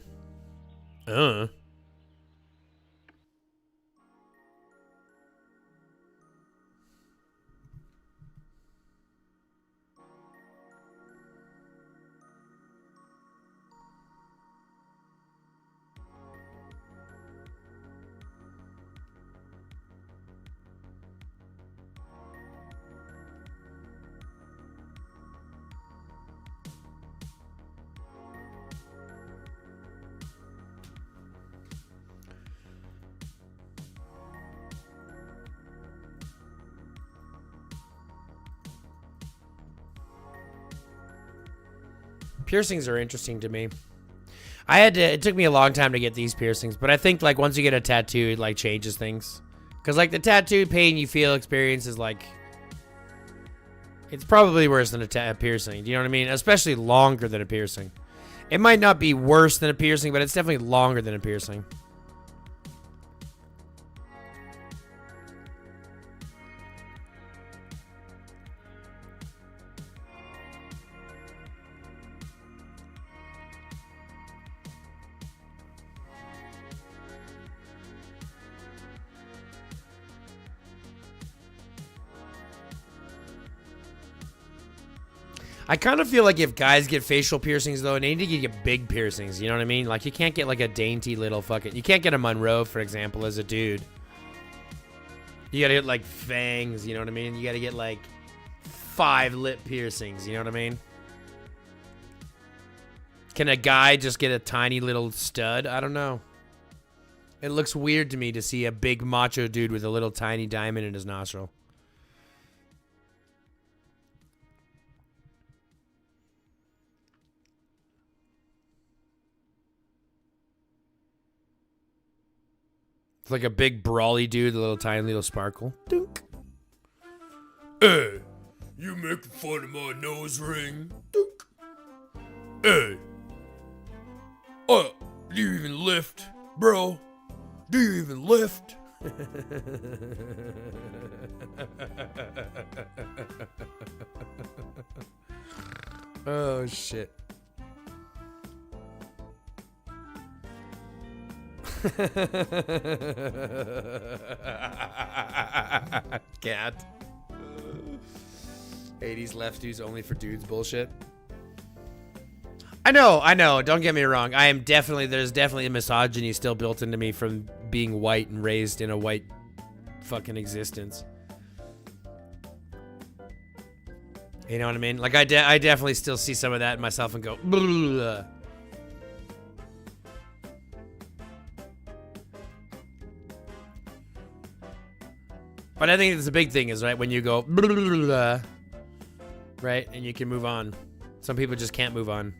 piercings are interesting to me. It took me a long time to get these piercings, but I think like once you get a tattoo, it like changes things. Cause like the tattoo pain you feel experience is like, it's probably worse than a piercing. Do you know what I mean? Especially longer than a piercing. It might not be worse than a piercing, but it's definitely longer than a piercing. I kind of feel like if guys get facial piercings, though, they need to get big piercings. You know what I mean? Like, you can't get, like, a dainty little fucking... You can't get a Monroe, for example, as a dude. You gotta get, like, fangs, you know what I mean? You gotta get, like, 5 lip piercings, you know what I mean? Can a guy just get a tiny little stud? I don't know. It looks weird to me to see a big macho dude with a little tiny diamond in his nostril. It's like a big brawly dude, a little tiny little sparkle. Dunk. Hey, you making fun of my nose ring? Dunk. Hey. Oh, do you even lift, bro? Do you even lift? Oh, shit. Cat. 80s left dudes only for dudes bullshit. I know. Don't get me wrong. There's definitely a misogyny still built into me from being white and raised in a white fucking existence. You know what I mean? Like, I definitely still see some of that in myself and go, blah. But I think it's a big thing is, right, when you go, blah, right, and you can move on. Some people just can't move on.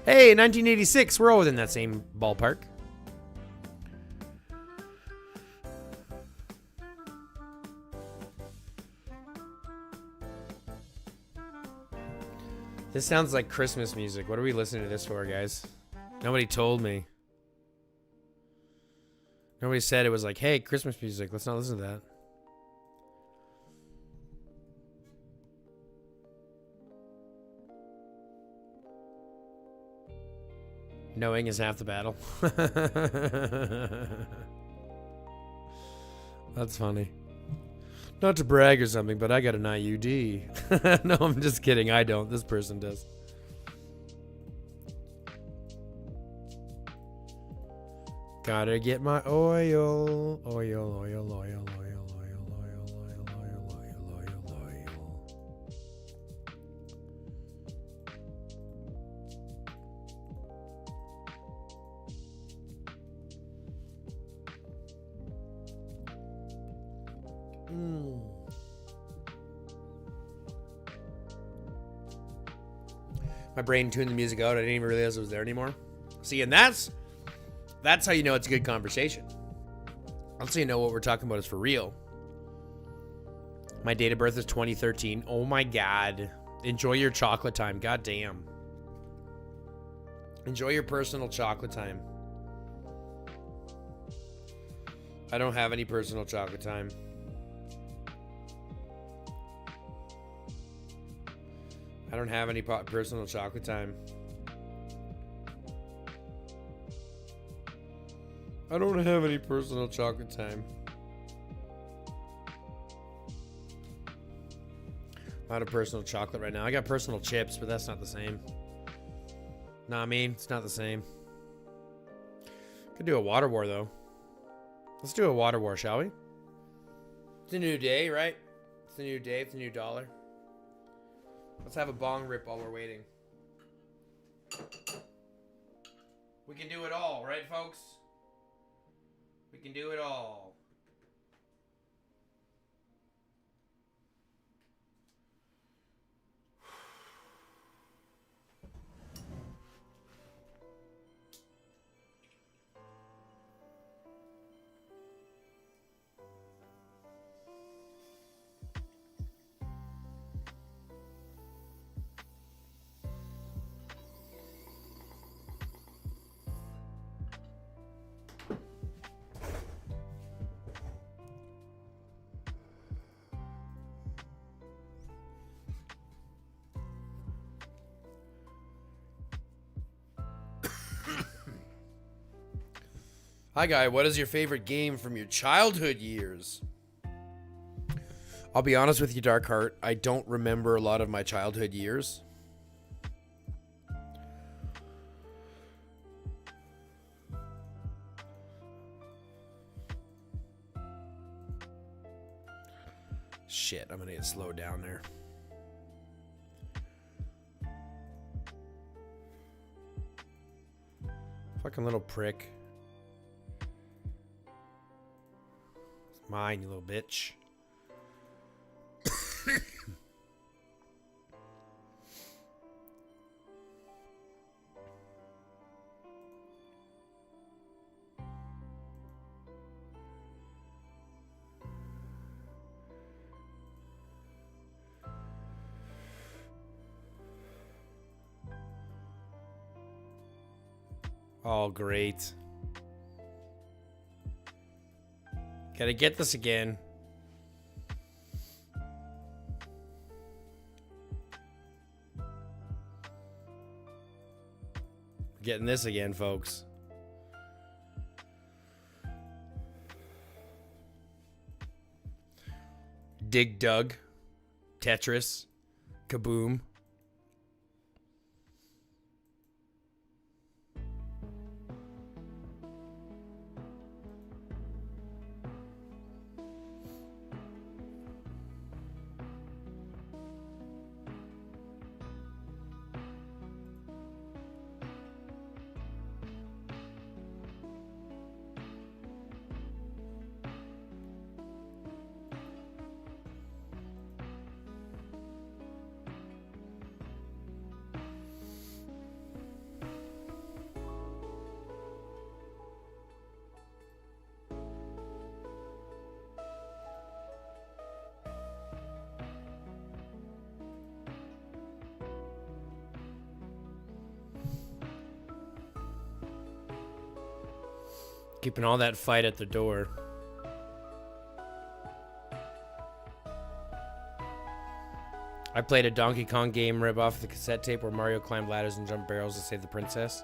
Hey, 1986, we're all within that same ballpark. This sounds like Christmas music. What are we listening to this for, guys? Nobody told me. Nobody said it was like, hey, Christmas music. Let's not listen to that. Knowing is half the battle. That's funny. Not to brag or something, but I got an IUD. No, I'm just kidding. I don't. This person does. Gotta get my oil. Oil. My brain tuned the music out. I didn't even realize it was there anymore. See, and that's how you know it's a good conversation. That's how you know what we're talking about is for real. My date of birth is 2013. Oh my God. Enjoy your chocolate time. God damn. Enjoy your personal chocolate time. I don't have any personal chocolate time. I don't have any personal chocolate time. I don't have any personal chocolate time. I'm out of personal chocolate right now. I got personal chips, but that's not the same. Nah, I mean, it's not the same. Could do a water war, though. Let's do a water war, shall we? It's a new day, right? It's a new day. It's a new dollar. Let's have a bong rip while we're waiting. We can do it all, right, folks? We can do it all. Hi, Guy. What is your favorite game from your childhood years? I'll be honest with you, Darkheart. I don't remember a lot of my childhood years. Shit, I'm gonna get slowed down there. Fucking little prick. It's mine, you little bitch. Oh, great. Gotta get this again. Getting this again, folks. Dig Dug. Tetris. Kaboom. Keeping all that fight at the door. I played a Donkey Kong game rip off the cassette tape where Mario climbed ladders and jumped barrels to save the princess.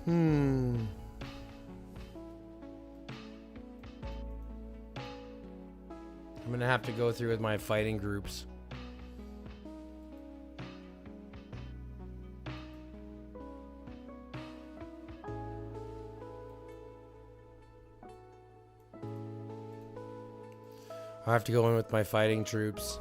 I'm gonna have to go through with my fighting groups. I have to go in with my fighting troops.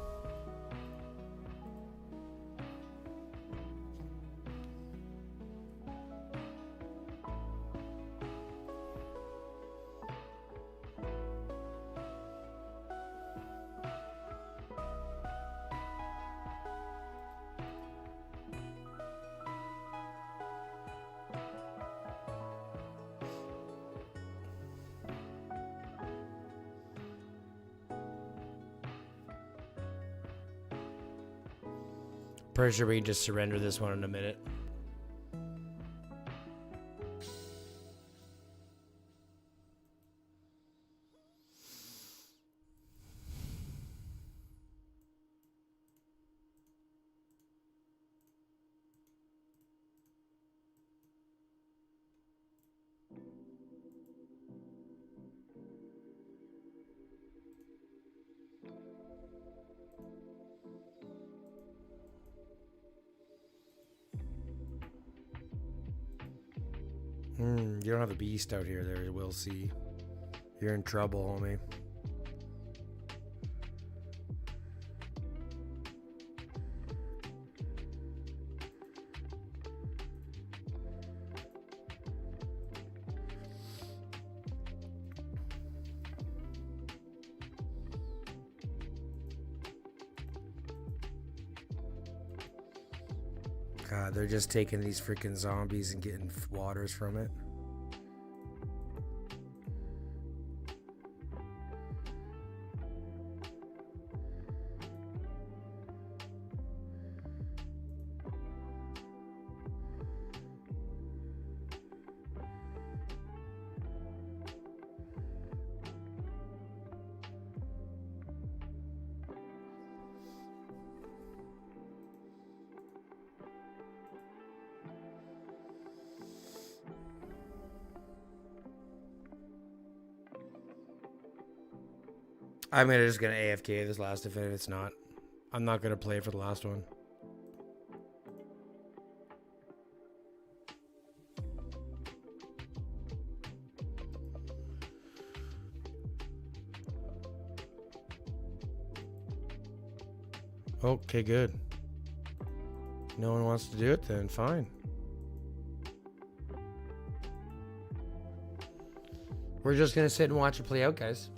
Pretty sure we can just surrender this one in a minute. You don't have a beast out here there, we'll see. You're in trouble, homie. God, they're just taking these freaking zombies and getting waters from it. I'm just gonna AFK this last if it's not. I'm not gonna play for the last one. Okay, good. No one wants to do it then, fine. We're just gonna sit and watch it play out, guys.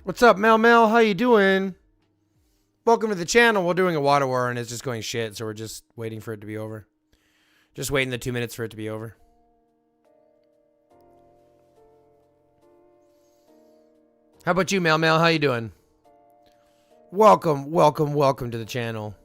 What's up, Mel? How you doing? Welcome to the channel. We're doing a water war and it's just going shit, so we're just waiting for it to be over. Just waiting the 2 minutes for it to be over. How about you, Mel? How you doing? Welcome to the channel.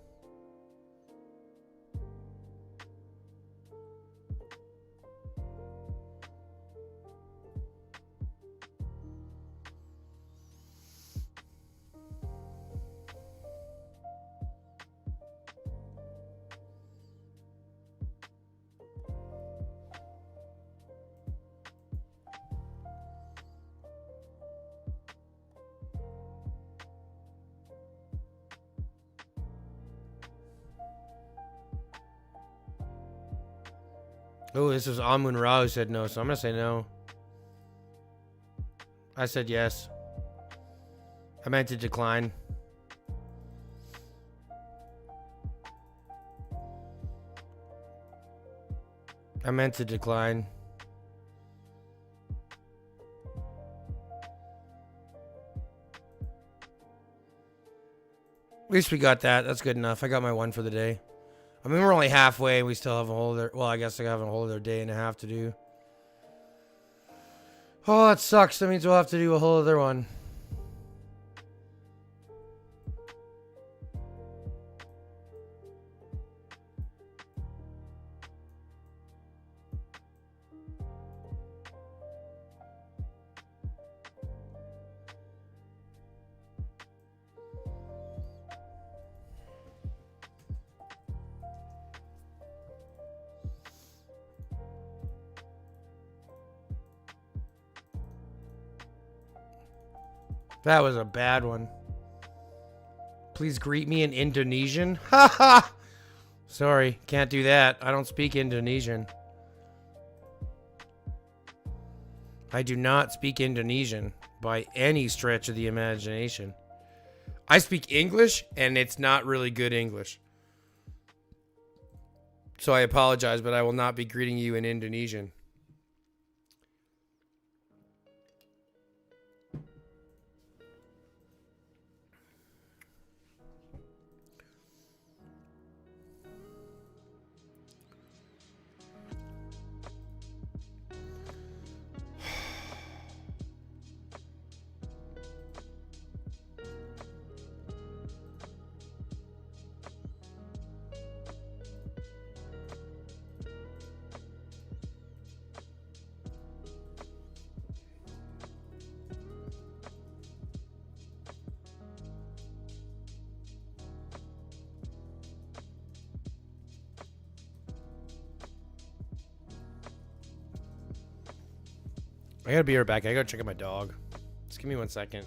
Oh, this was Amun Ra who said no, so I'm gonna say no. I said yes. I meant to decline. I meant to decline. At least we got that. That's good enough. I got my one for the day. I mean, we're only halfway and we still have a whole other... Well, I guess I have a whole other day and a half to do. Oh, that sucks. That means we'll have to do a whole other one. That was a bad one. Please greet me in Indonesian. Ha ha! Sorry, can't do that. I don't speak Indonesian. I do not speak Indonesian by any stretch of the imagination. I speak English, and it's not really good English. So I apologize, but I will not be greeting you in Indonesian. I gotta be right back. I gotta check out my dog. Just give me 1 second.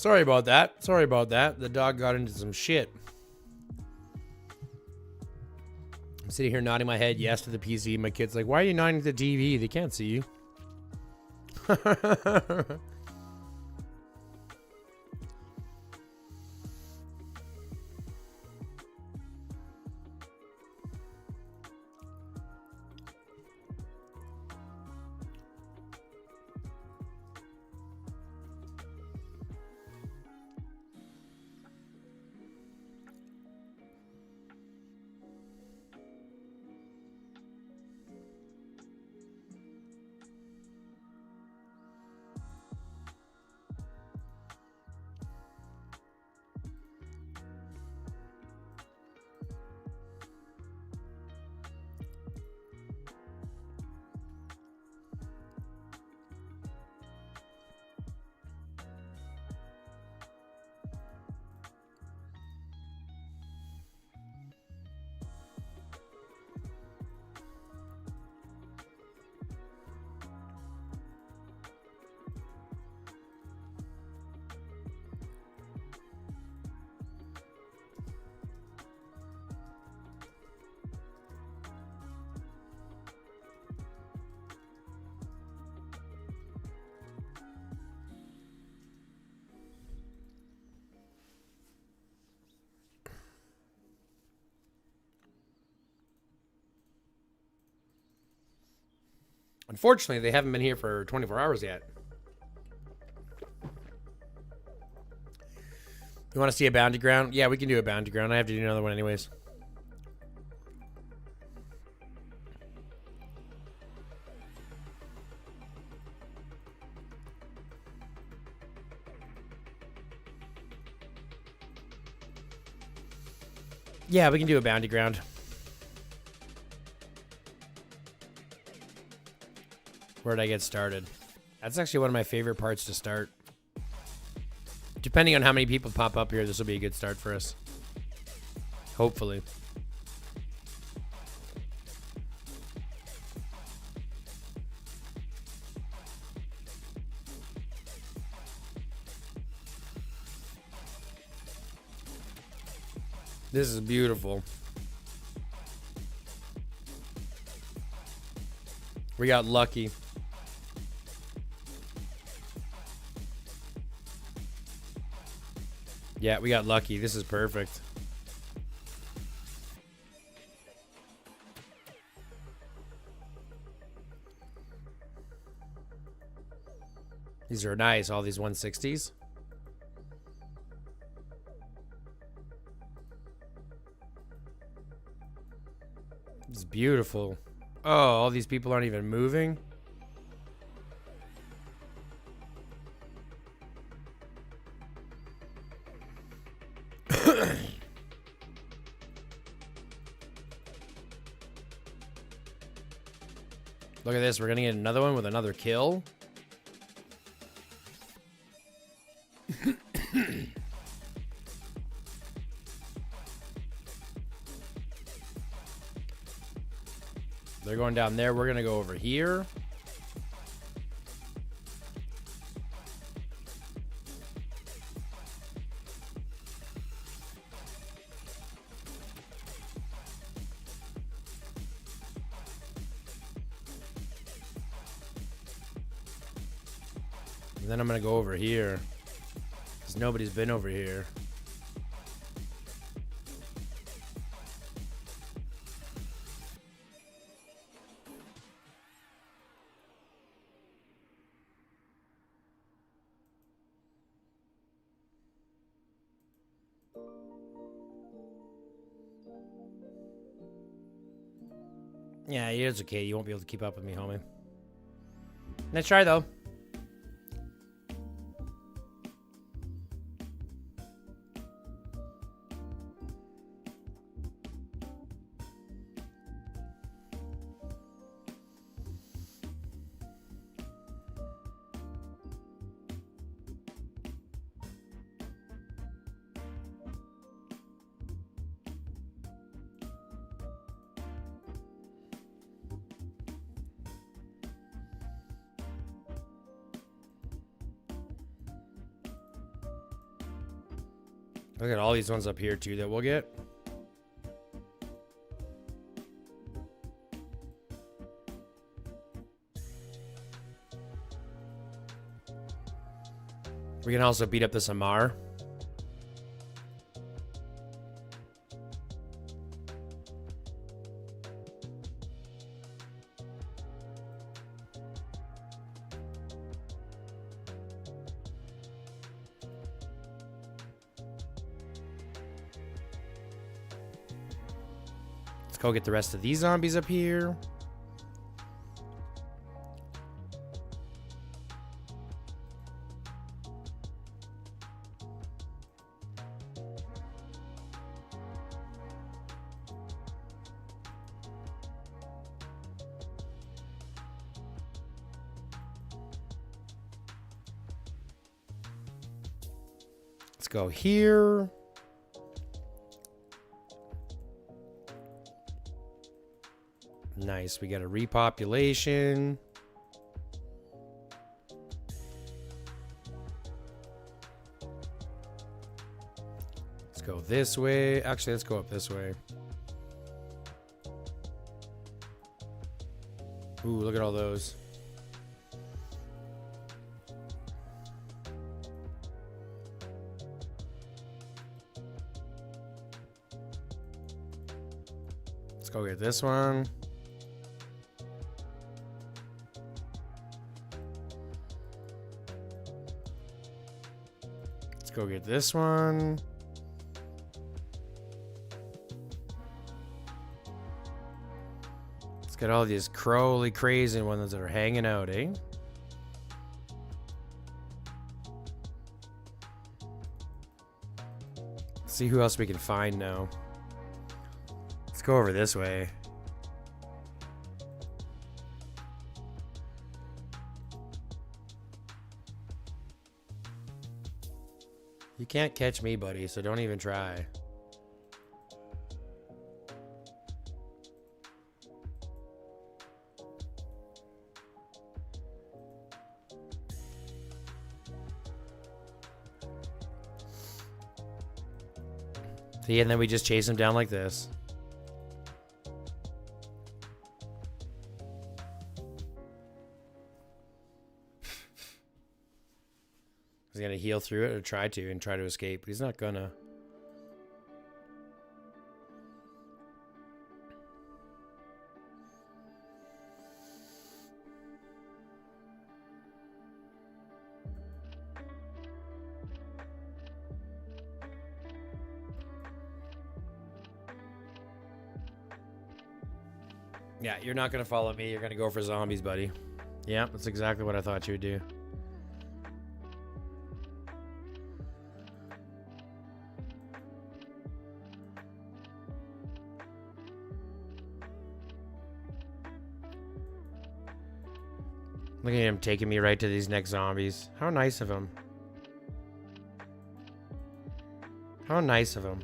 Sorry about that. Sorry about that. The dog got into some shit. I'm sitting here nodding my head yes to the PC. My kid's like, why are you nodding to the TV? They can't see you. Unfortunately, they haven't been here for 24 hours yet. You want to see a bounty ground? Yeah, we can do a bounty ground. I have to do another one anyways. Yeah, we can do a bounty ground. Where'd I get started? That's actually one of my favorite parts to start. Depending on how many people pop up here, this will be a good start for us. Hopefully. This is beautiful. We got lucky. Yeah, we got lucky. This is perfect. These are nice, all these 160s. It's beautiful. Oh, all these people aren't even moving. Look at this. We're going to get another one with another kill. They're going down there. We're going to go over here. And then I'm going to go over here. Because nobody's been over here. Yeah, it's okay. You won't be able to keep up with me, homie. Let's try, though. Look at all these ones up here too that we'll get. We can also beat up this Amar. Let's go get the rest of these zombies up here. Let's go here. Nice. We got a repopulation. Let's go this way. Actually, let's go up this way. Ooh, look at all those. Let's go get this one. Let's go get this one. Let's get all these crowly crazy ones that are hanging out, eh? Let's see who else we can find now. Let's go over this way. You can't catch me, buddy, so don't even try. See, and then we just chase him down like this. He's gonna heal through it or try to escape, but he's not gonna. Yeah, you're not gonna follow me. You're gonna go for zombies, buddy. Yeah, that's exactly what I thought you would do. Look at him taking me right to these next zombies. How nice of him. How nice of him.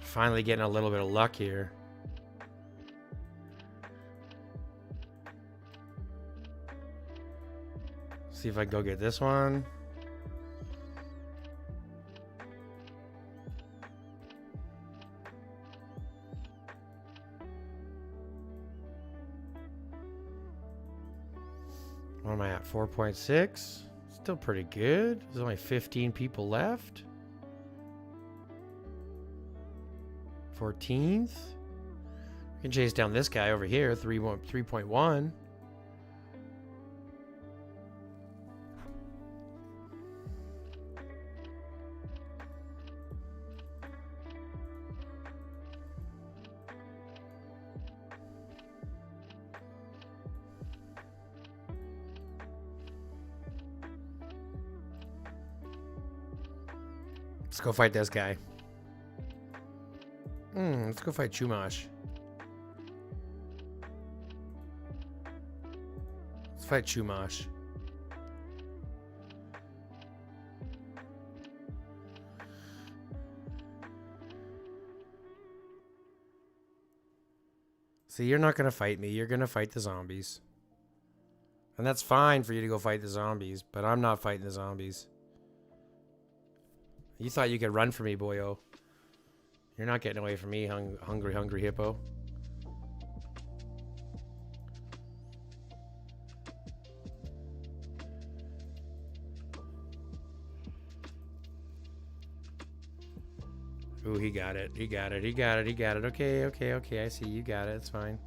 Finally getting a little bit of luck here. See if I can go get this one. What am I at? 4.6? Still pretty good. There's only 15 people left. 14th. We can chase down this guy over here, 3.1. Let's go fight this guy. Let's go fight Chumash. Let's fight Chumash. See, you're not going to fight me. You're going to fight the zombies. And that's fine for you to go fight the zombies, but I'm not fighting the zombies. You thought you could run from me, boyo. You're not getting away from me, hungry hippo. Ooh, he got it. He got it. He got it. He got it. Okay, okay, okay. I see. You got it. It's fine.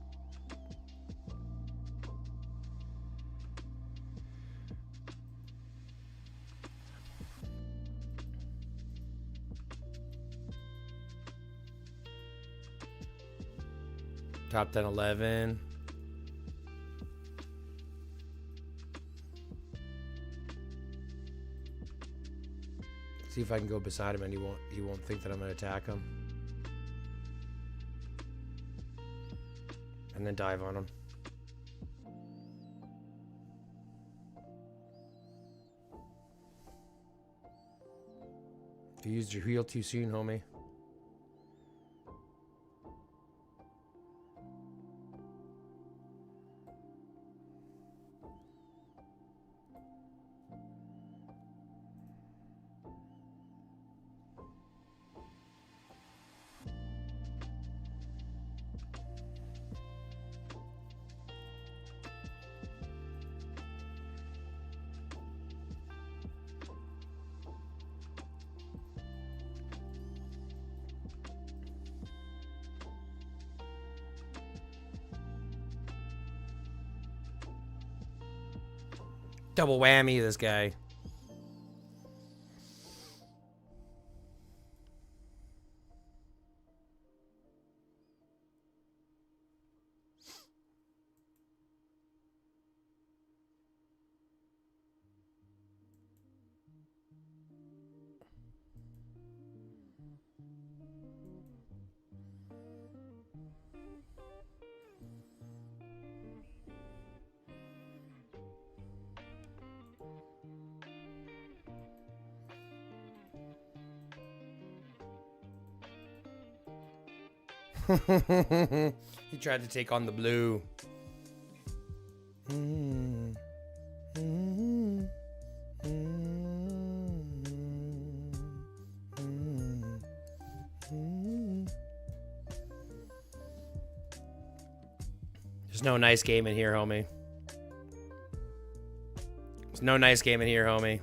Top 10, 11. See if I can go beside him and he won't think that I'm gonna attack him. And then dive on him. You used your heal too soon, homie. Double whammy, this guy. He tried to take on the blue. There's no nice game in here, homie. There's no nice game in here, homie.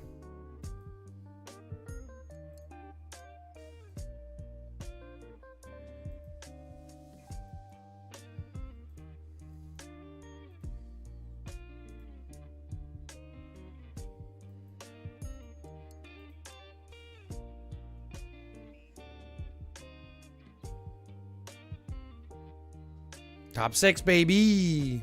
Top 6, baby.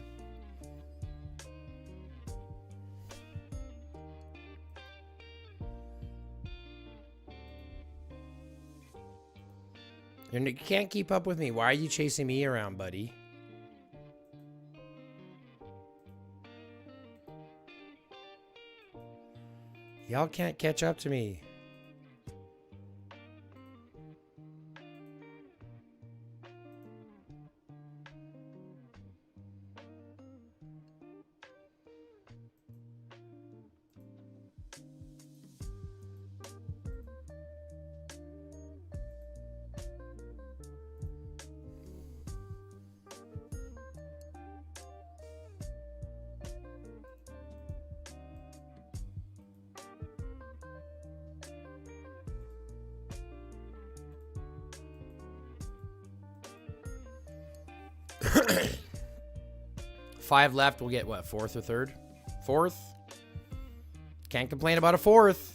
You can't keep up with me. Why are you chasing me around, buddy? Y'all can't catch up to me. Five left. We'll get what, fourth or third? Fourth. Can't complain about a fourth.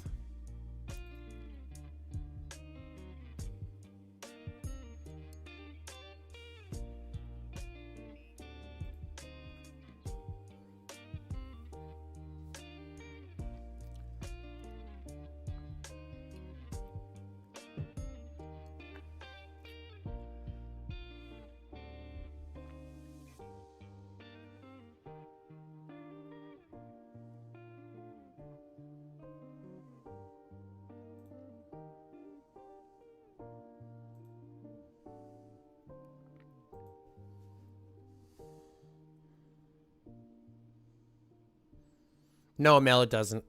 No, Mel, it doesn't.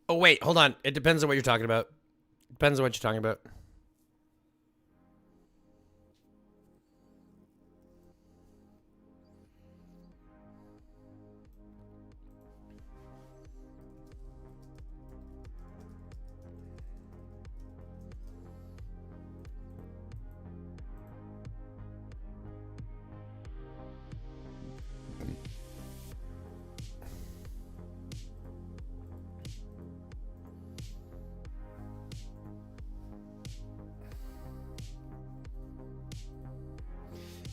Oh, wait, hold on. It depends on what you're talking about. Depends on what you're talking about.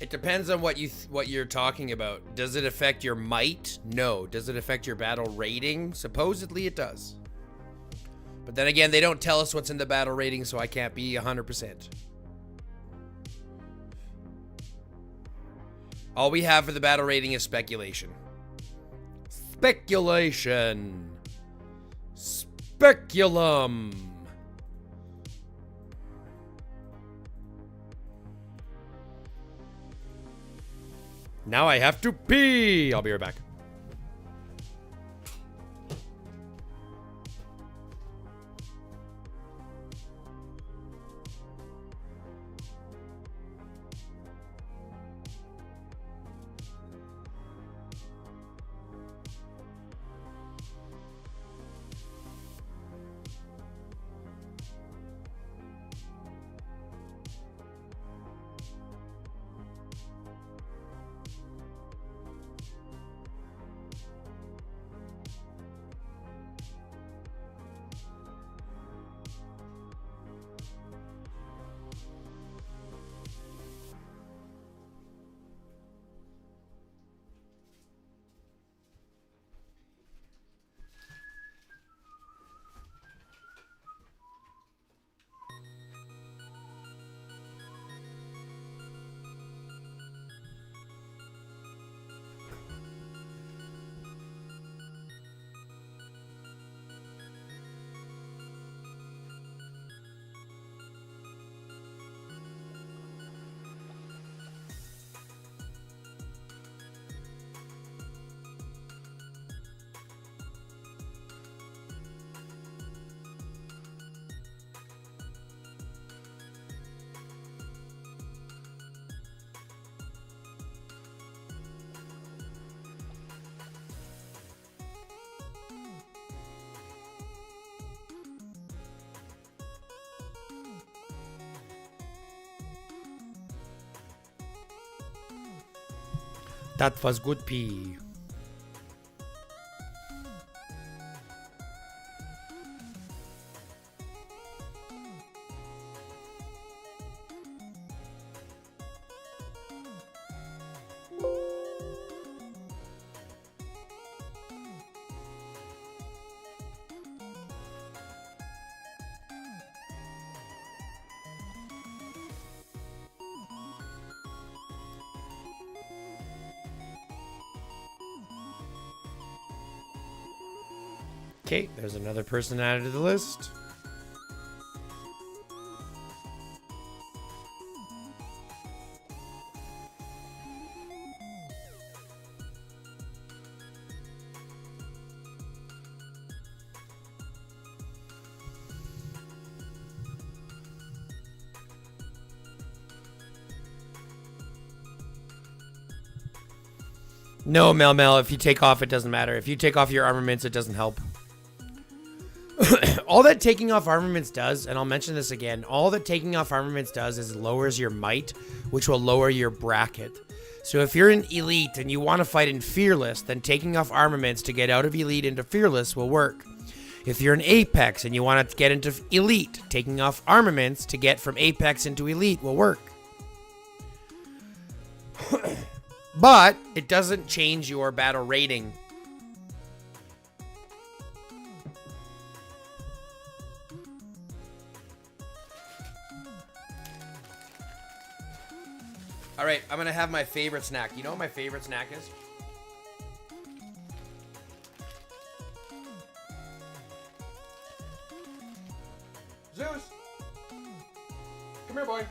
It depends on what you're talking about. Does it affect your might? No. Does it affect your battle rating? Supposedly it does. But then again, they don't tell us what's in the battle rating, so I can't be 100%. All we have for the battle rating is speculation. Speculation. Speculum. Now I have to pee. I'll be right back. That was good pee. Okay, there's another person added to the list. No, Mel, if you take off, it doesn't matter. If you take off your armaments, it doesn't help. All that taking off armaments does, and I'll mention this again, all that taking off armaments does is lowers your might, which will lower your bracket. So if you're in Elite and you want to fight in Fearless, then taking off armaments to get out of Elite into Fearless will work. If you're in Apex and you want to get into Elite, taking off armaments to get from Apex into Elite will work. But it doesn't change your battle rating. All right, I'm going to have my favorite snack. You know what my favorite snack is? Zeus! Come here, boy.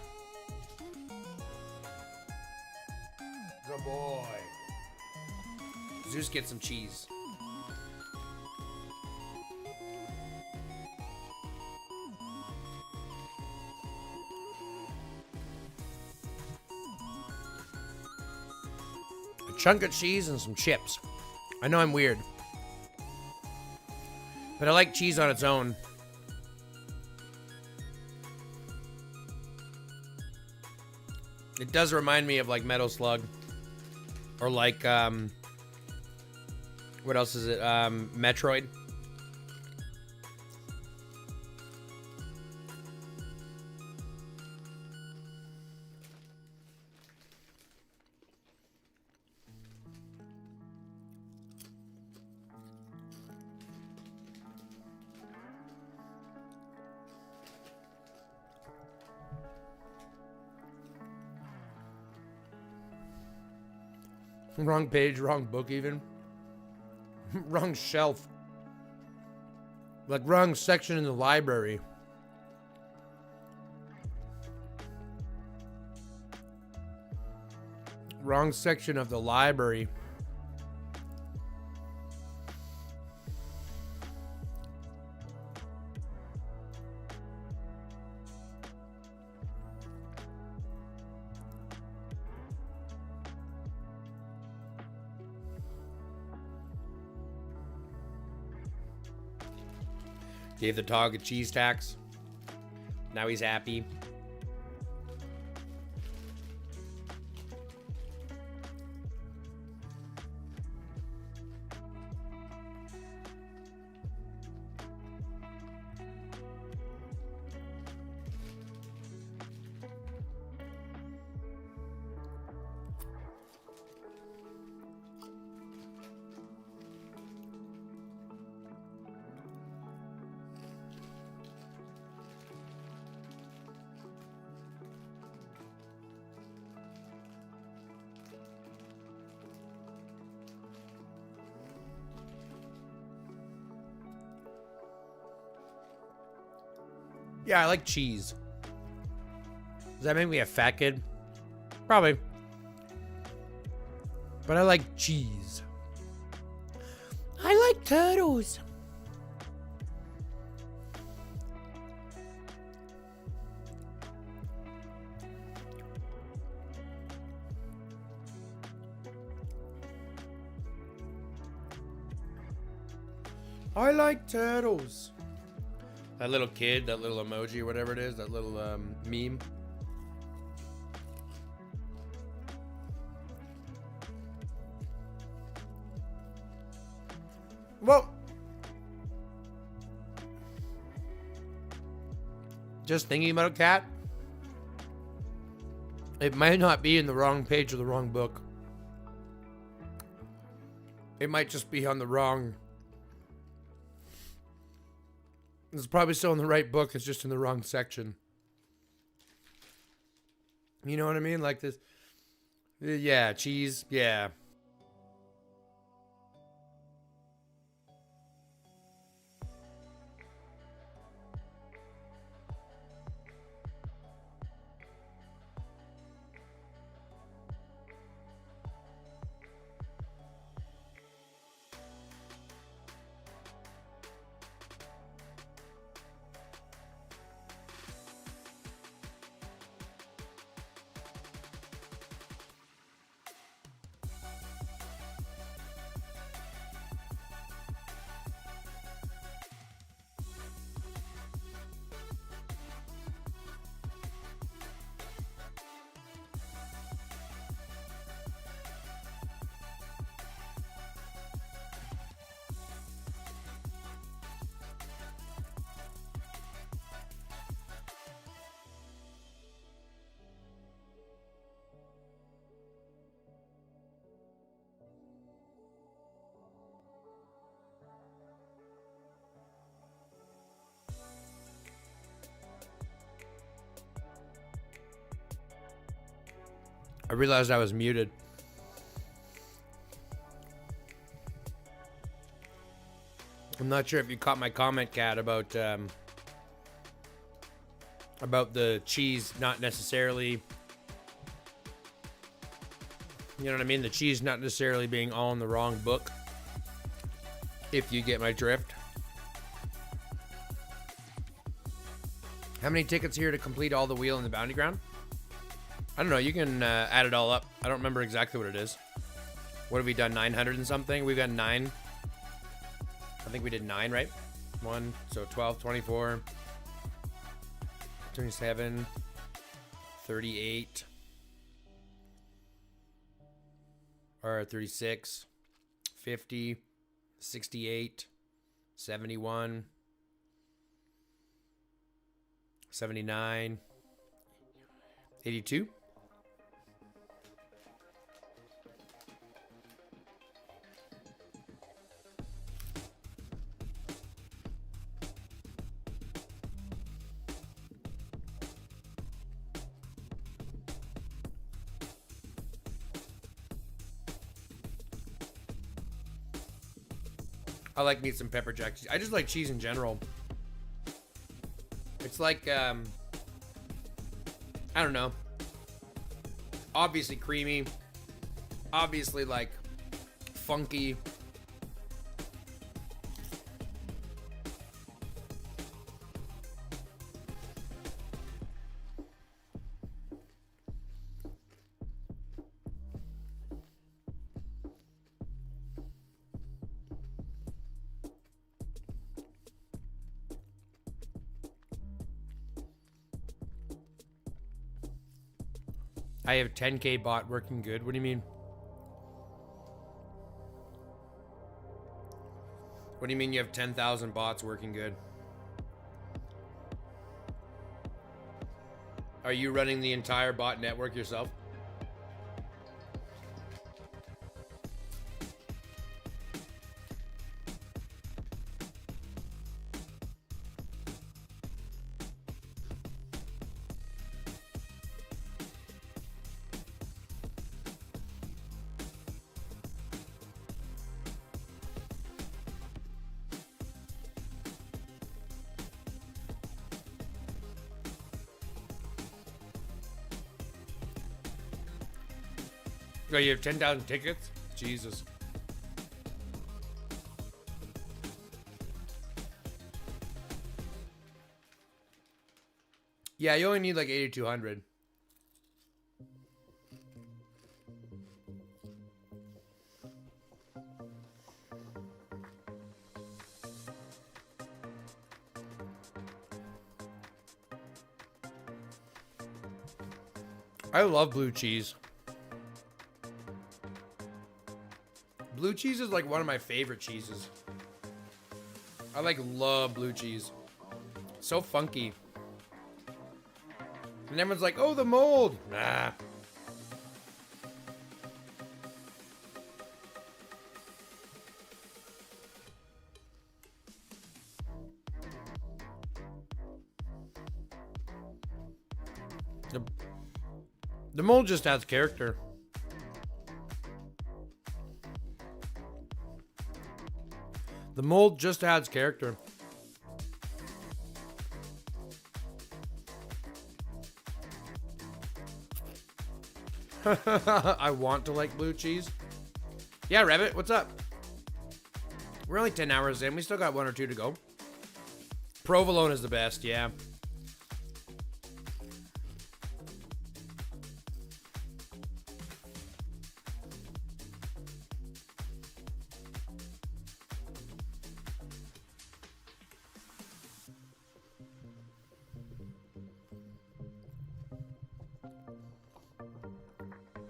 Good boy. Zeus, get some cheese. A chunk of cheese and some chips. I know I'm weird, but I like cheese on its own. It does remind me of like Metal Slug, or like what else is it? Metroid. Wrong page, wrong book even. Wrong shelf. Like wrong section in the library. Wrong section of the library. Gave the dog a cheese tax. Now he's happy. Yeah, I like cheese. Does that make me a fat kid? Probably. But I like cheese. I like turtles. I like turtles. That little kid, that little emoji, or whatever it is, that little meme. Well, just thinking about a cat, it might not be in the wrong page of the wrong book. It might just be on the wrong... It's probably still in the right book. It's just in the wrong section. You know what I mean? Like this. Yeah, cheese. Yeah. I realized I was muted. I'm not sure if you caught my comment, Kat, about the cheese not necessarily You know what I mean? The cheese not necessarily being all in the wrong book. If you get my drift. How many tickets here to complete all the wheel in the bounty ground? I don't know. You can add it all up. I don't remember exactly what it is. What have we done? 900 and something? We've got 9. I think we did 9, right? 1, so 12, 24, 27, 38, or 36, 50, 68, 71, 79, 82. I like me some pepper jack cheese. I just like cheese in general. It's like, I don't know. Obviously creamy. Obviously like funky. I have 10K bot working good. What do you mean? What do you mean you have 10,000 bots working good? Are you running the entire bot network yourself? Oh, you have 10,000 tickets? Jesus. Yeah, you only need like 8,200. I love blue cheese. Blue cheese is like one of my favorite cheeses. I like love blue cheese. So funky. And everyone's like, oh, the mold. Nah. The mold just has character. The mold just adds character. I want to like blue cheese. Yeah, Rabbit, what's up? We're only 10 hours in. We still got 1 or 2 to go. Provolone is the best, yeah.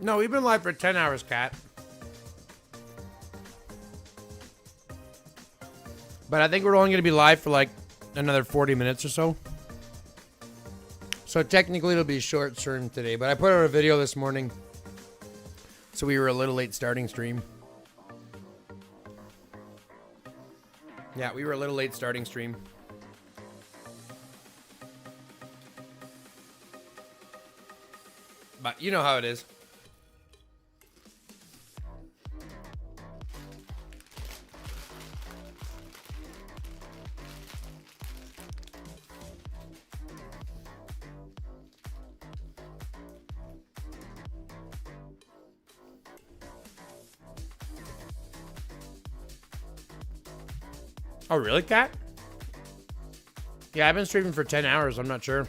No, we've been live for 10 hours, Kat. But I think we're only going to be live for like another 40 minutes or so. So technically it'll be a short stream today. But I put out a video this morning. So we were a little late starting stream. Yeah, we were a little late starting stream. But you know how it is. Oh, really, Kat? Yeah, I've been streaming for 10 hours. I'm not sure.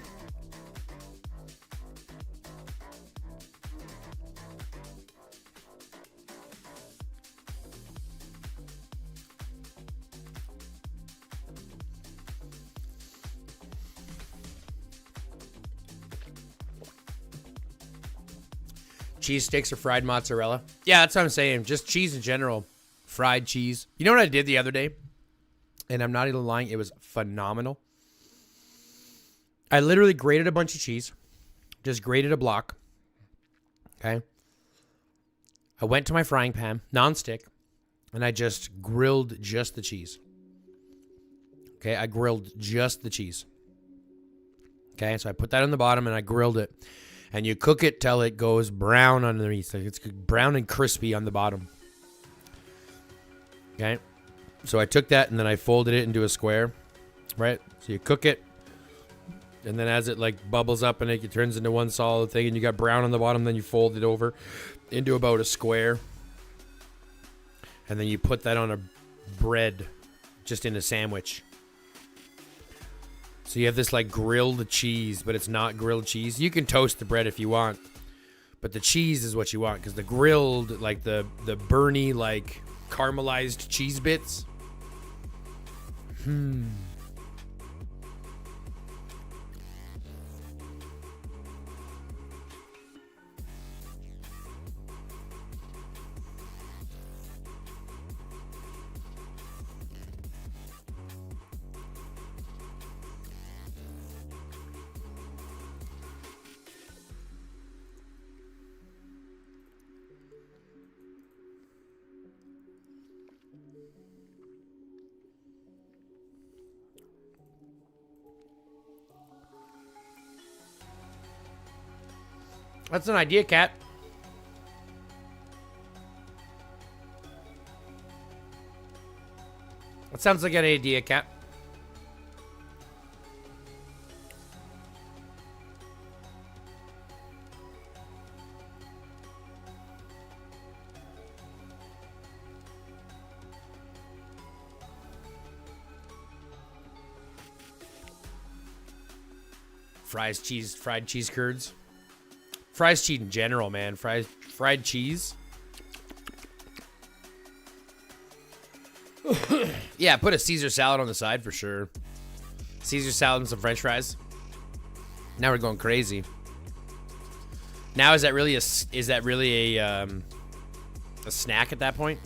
Cheese sticks or fried mozzarella? Yeah, that's what I'm saying. Just cheese in general. Fried cheese. You know what I did the other day? And I'm not even lying. It was phenomenal. I literally grated a bunch of cheese. Just grated a block. Okay. I went to my frying pan, non-stick, and I just grilled just the cheese. Okay, I grilled just the cheese. Okay, so I put that on the bottom and I grilled it. And you cook it till it goes brown underneath. Like it's brown and crispy on the bottom. Okay. So I took that and then I folded it into a square. Right? So you cook it. And then as it like bubbles up and it turns into one solid thing and you got brown on the bottom, then you fold it over into about a square. And then you put that on a bread just in a sandwich. So you have this like grilled cheese, but it's not grilled cheese. You can toast the bread if you want, but the cheese is what you want because the grilled, like the burny, like caramelized cheese bits. That's an idea, Kat. That sounds like an idea, Kat. Fried cheese curds. Fried cheese in general, man. Fried cheese. Yeah, put a Caesar salad on the side for sure. Caesar salad and some French fries. Now we're going crazy. Now is that really a snack at that point?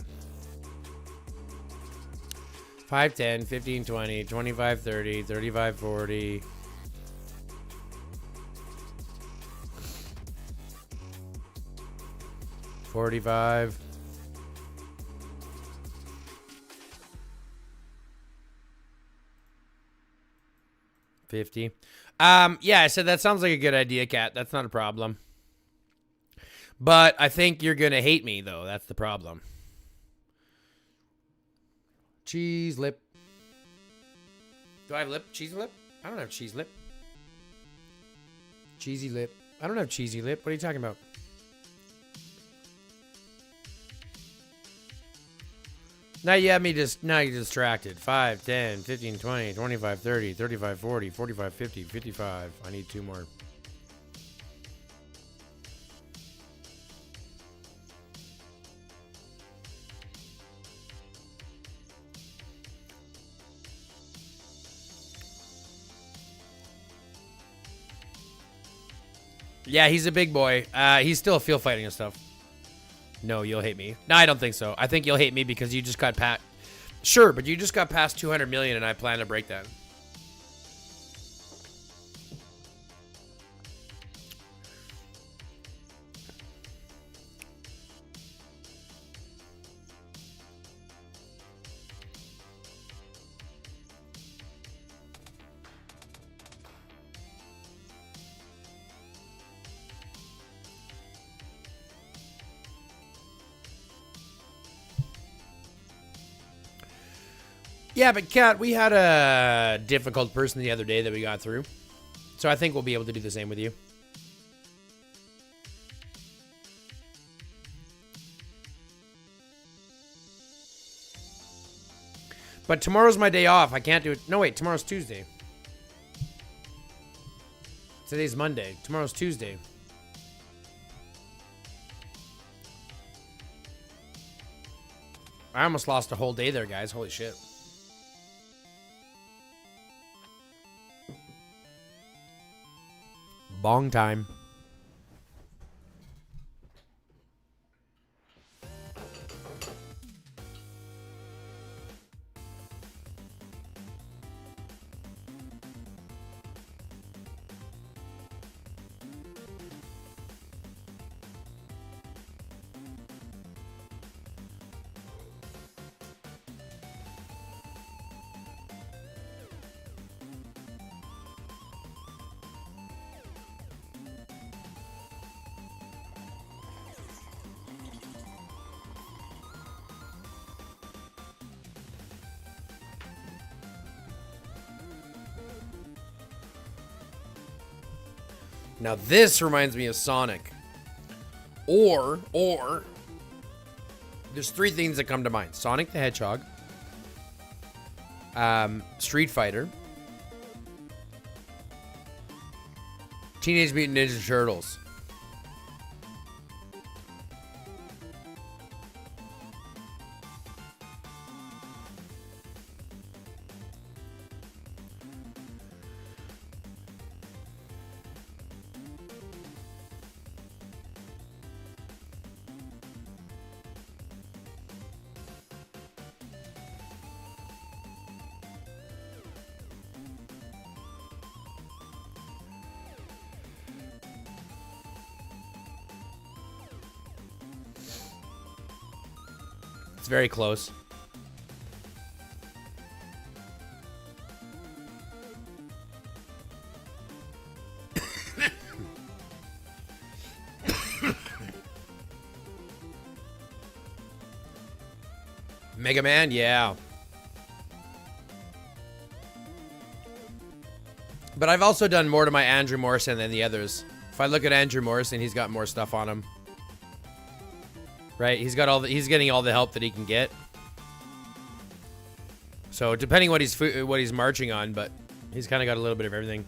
5, 10, 15, 20, 25, 30, 35, 40. 45. 50. Yeah, I said that sounds like a good idea, Kat. That's not a problem. But I think you're going to hate me, though. That's the problem. Cheese lip. Do I have lip? Cheesy lip? I don't have cheese lip. Cheesy lip. I don't have cheesy lip. What are you talking about? Now you have me now you're distracted. 5, 10, 15, 20, 25, 30, 35, 40, 45, 50, 55. I need 2 more. Yeah, he's a big boy. He's still field fighting and stuff. No, you'll hate me. No, I don't think so. I think you'll hate me because you just got past... Sure, but you just got past 200 million and I plan to break that. Yeah, but Kat, we had a difficult person the other day that we got through. So I think we'll be able to do the same with you. But tomorrow's my day off. I can't do it. No, wait. Tomorrow's Tuesday. Today's Monday. Tomorrow's Tuesday. I almost lost a whole day there, guys. Holy shit. Bong time. Now this reminds me of Sonic. Or there's three things that come to mind. Sonic the Hedgehog, Street Fighter, Teenage Mutant Ninja Turtles. It's very close. Mega Man, yeah. But I've also done more to my Andrew Morrison than the others. If I look at Andrew Morrison, he's got more stuff on him. Right? He's getting all the help that he can get. So depending what he's marching on, but he's kind of got a little bit of everything.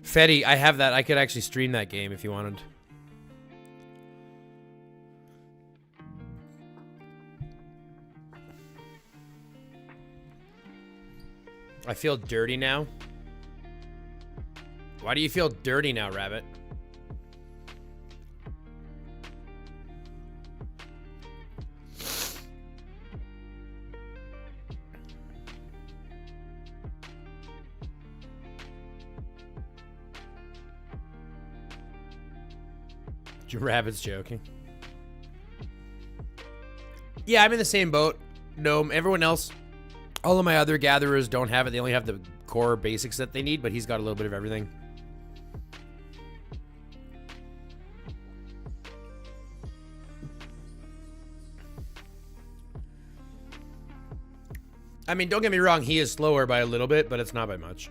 Fetty, I have that. I could actually stream that game if you wanted. I feel dirty now. Why do you feel dirty now, Rabbit? Your Rabbit's joking. Yeah, I'm in the same boat. No, everyone else, all of my other gatherers don't have it. They only have the core basics that they need, but he's got a little bit of everything. I mean, don't get me wrong, he is slower by a little bit, but it's not by much.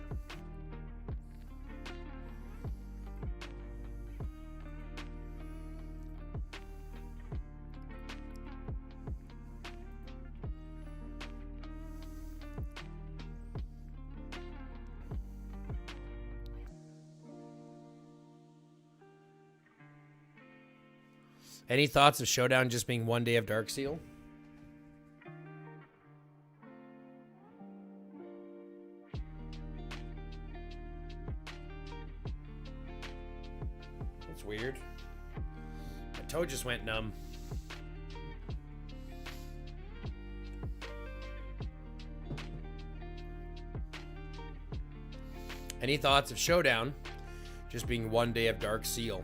Any thoughts of Showdown just being one day of Dark Seal? That's weird. My toe just went numb. Any thoughts of Showdown just being one day of Dark Seal?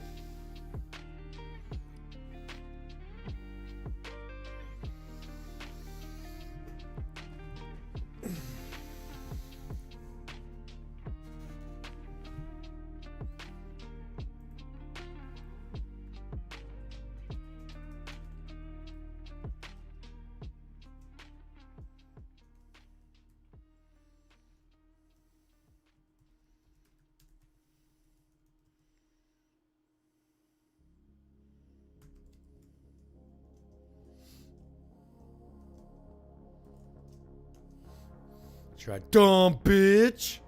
Try dumb bitch.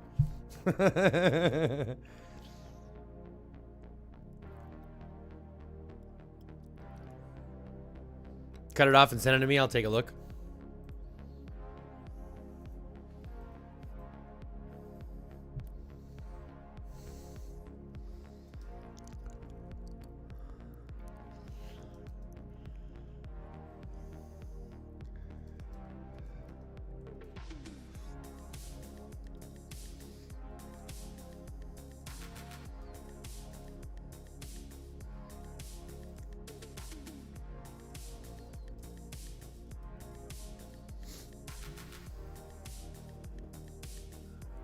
Cut it off and send it to me. I'll take a look.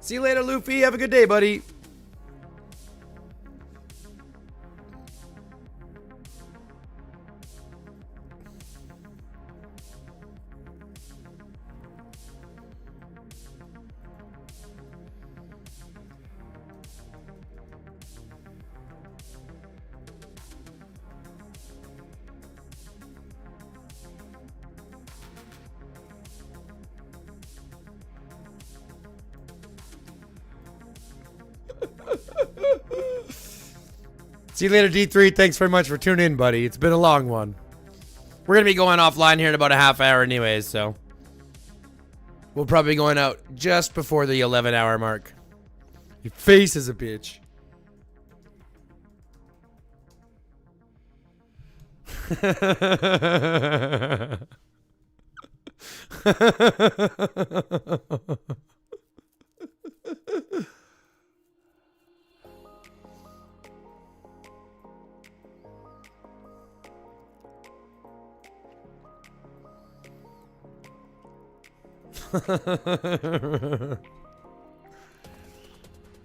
See you later, Luffy. Have a good day, buddy. See you later, D3. Thanks very much for tuning in, buddy. It's been a long one. We're going to be going offline here in about a half hour anyways, so we'll probably be going out just before the 11-hour mark. Your face is a bitch.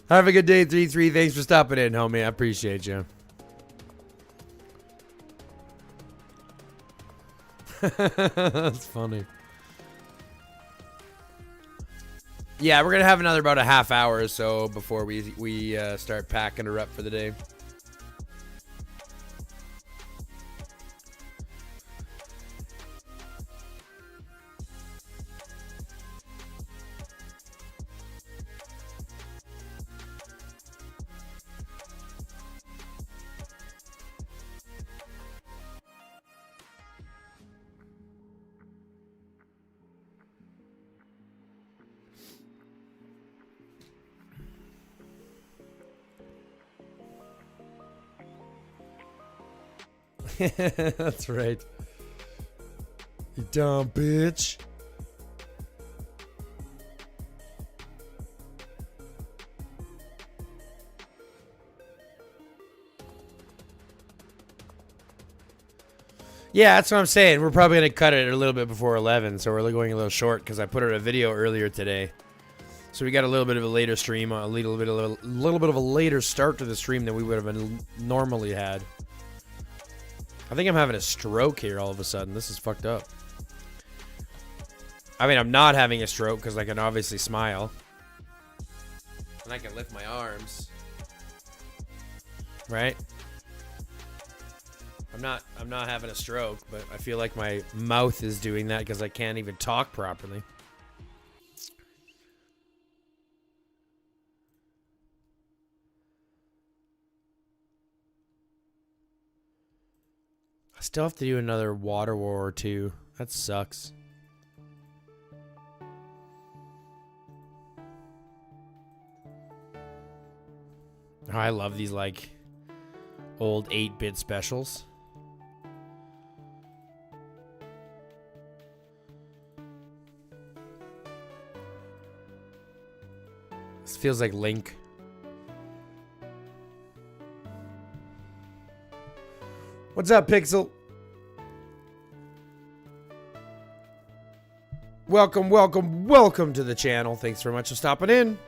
Have a good day, 3-3. Thanks for stopping in, homie. I appreciate you. That's funny. Yeah, we're gonna have another about a half hour or so before we start packing her up for the day. That's right. You dumb bitch. Yeah, that's what I'm saying. We're probably going to cut it a little bit before 11, so we're going a little short because I put out a video earlier today. So we got a little bit of a later stream, a little bit of a later start to the stream than we would have normally had. I think I'm having a stroke here all of a sudden. This is fucked up. I mean, I'm not having a stroke because I can obviously smile. And I can lift my arms. Right? I'm not having a stroke, but I feel like my mouth is doing that because I can't even talk properly. I still have to do another water war or two. That sucks. Oh, I love these like old 8-bit specials. This feels like Link. What's up, Pixel? Welcome, welcome, welcome to the channel. Thanks very much for stopping in.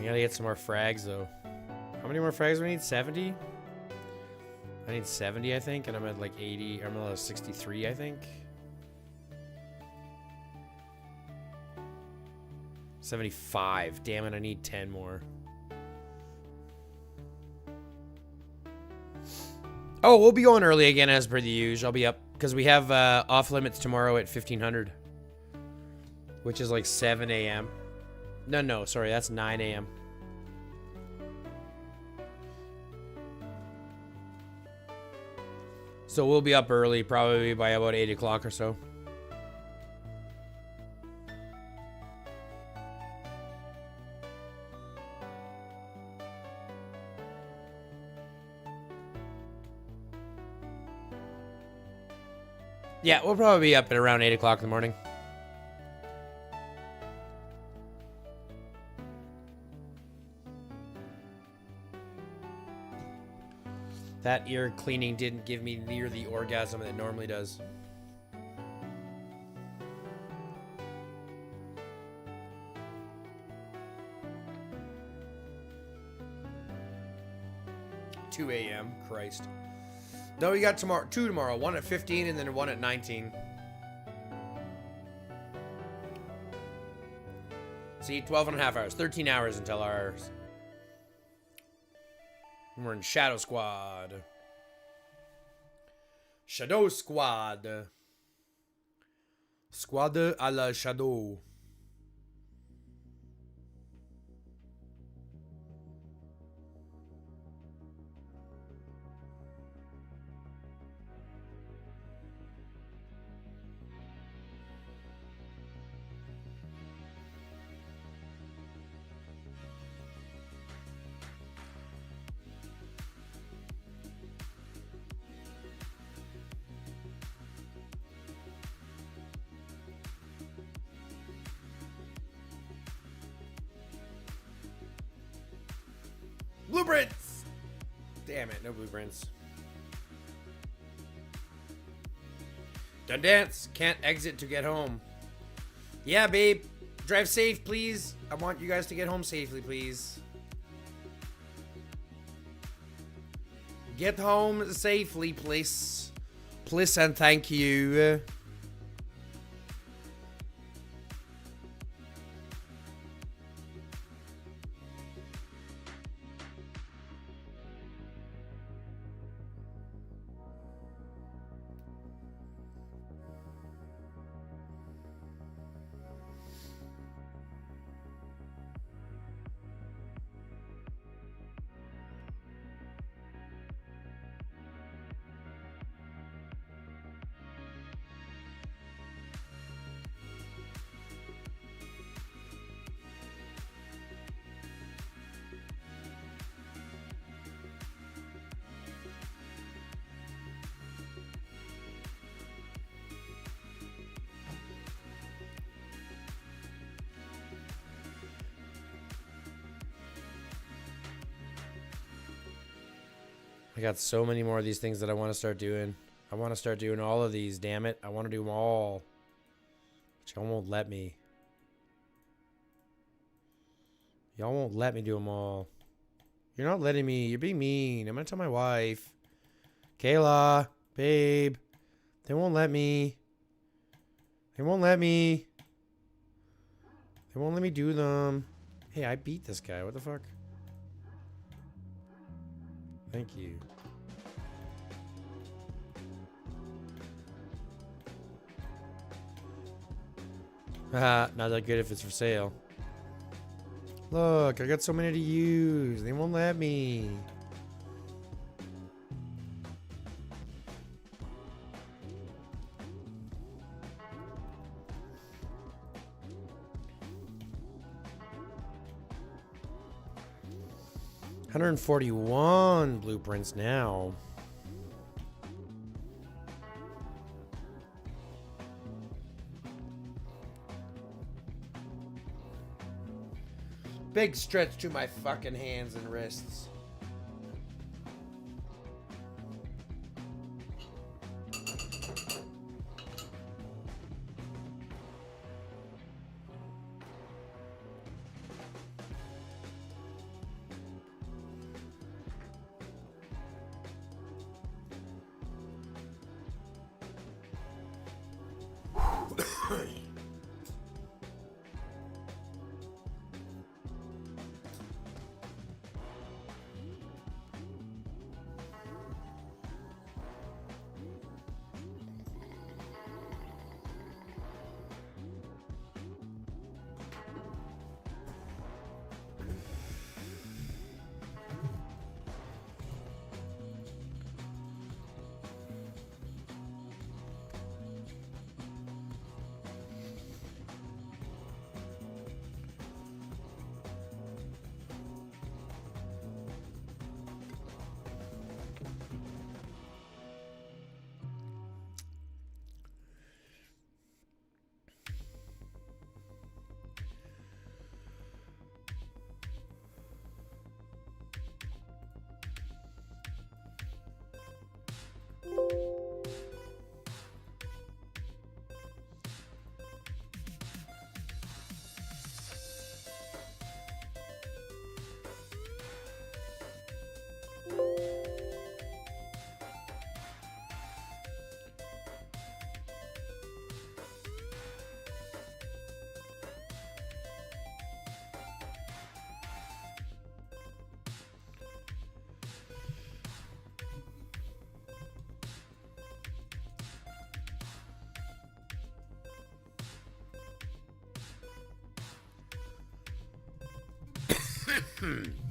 I gotta get some more frags, though. How many more frags do we need? 70? I need 70, I think, and I'm at like 80. I'm at 63, I think. 75. Damn it, I need 10 more. Oh, we'll be going early again as per the usual. I'll be up because we have off limits tomorrow at 1500, which is like 7 a.m. No, sorry, that's 9 a.m. So we'll be up early, probably by about 8 o'clock or so. Yeah, we'll probably be up at around 8 o'clock in the morning. That ear cleaning didn't give me near the orgasm it normally does. $2 a.m. Christ. No, we got two tomorrow. One at 15 and then one at 19. See, 12 and a half hours. 13 hours until ours. We're in Shadow Squad. Shadow Squad. Squad à la Shadow. Blueprints! Damn it, no blueprints. Done dance. Can't exit to get home. Yeah, babe. Drive safe, please. I want you guys to get home safely, please. Get home safely, please. Please and thank you. 'I got so many more of these things that I want to start doing. I want to start doing all of these, damn it. I want to do them all. But y'all won't let me. Y'all won't let me do them all. You're not letting me. You're being mean. I'm going to tell my wife. Kayla. Babe. They won't let me. They won't let me. They won't let me do them. Hey, I beat this guy. What the fuck? Thank you. Haha, not that good if it's for sale. Look, I got so many to use. They won't let me. $141 blueprints now. Big stretch to my fucking hands and wrists.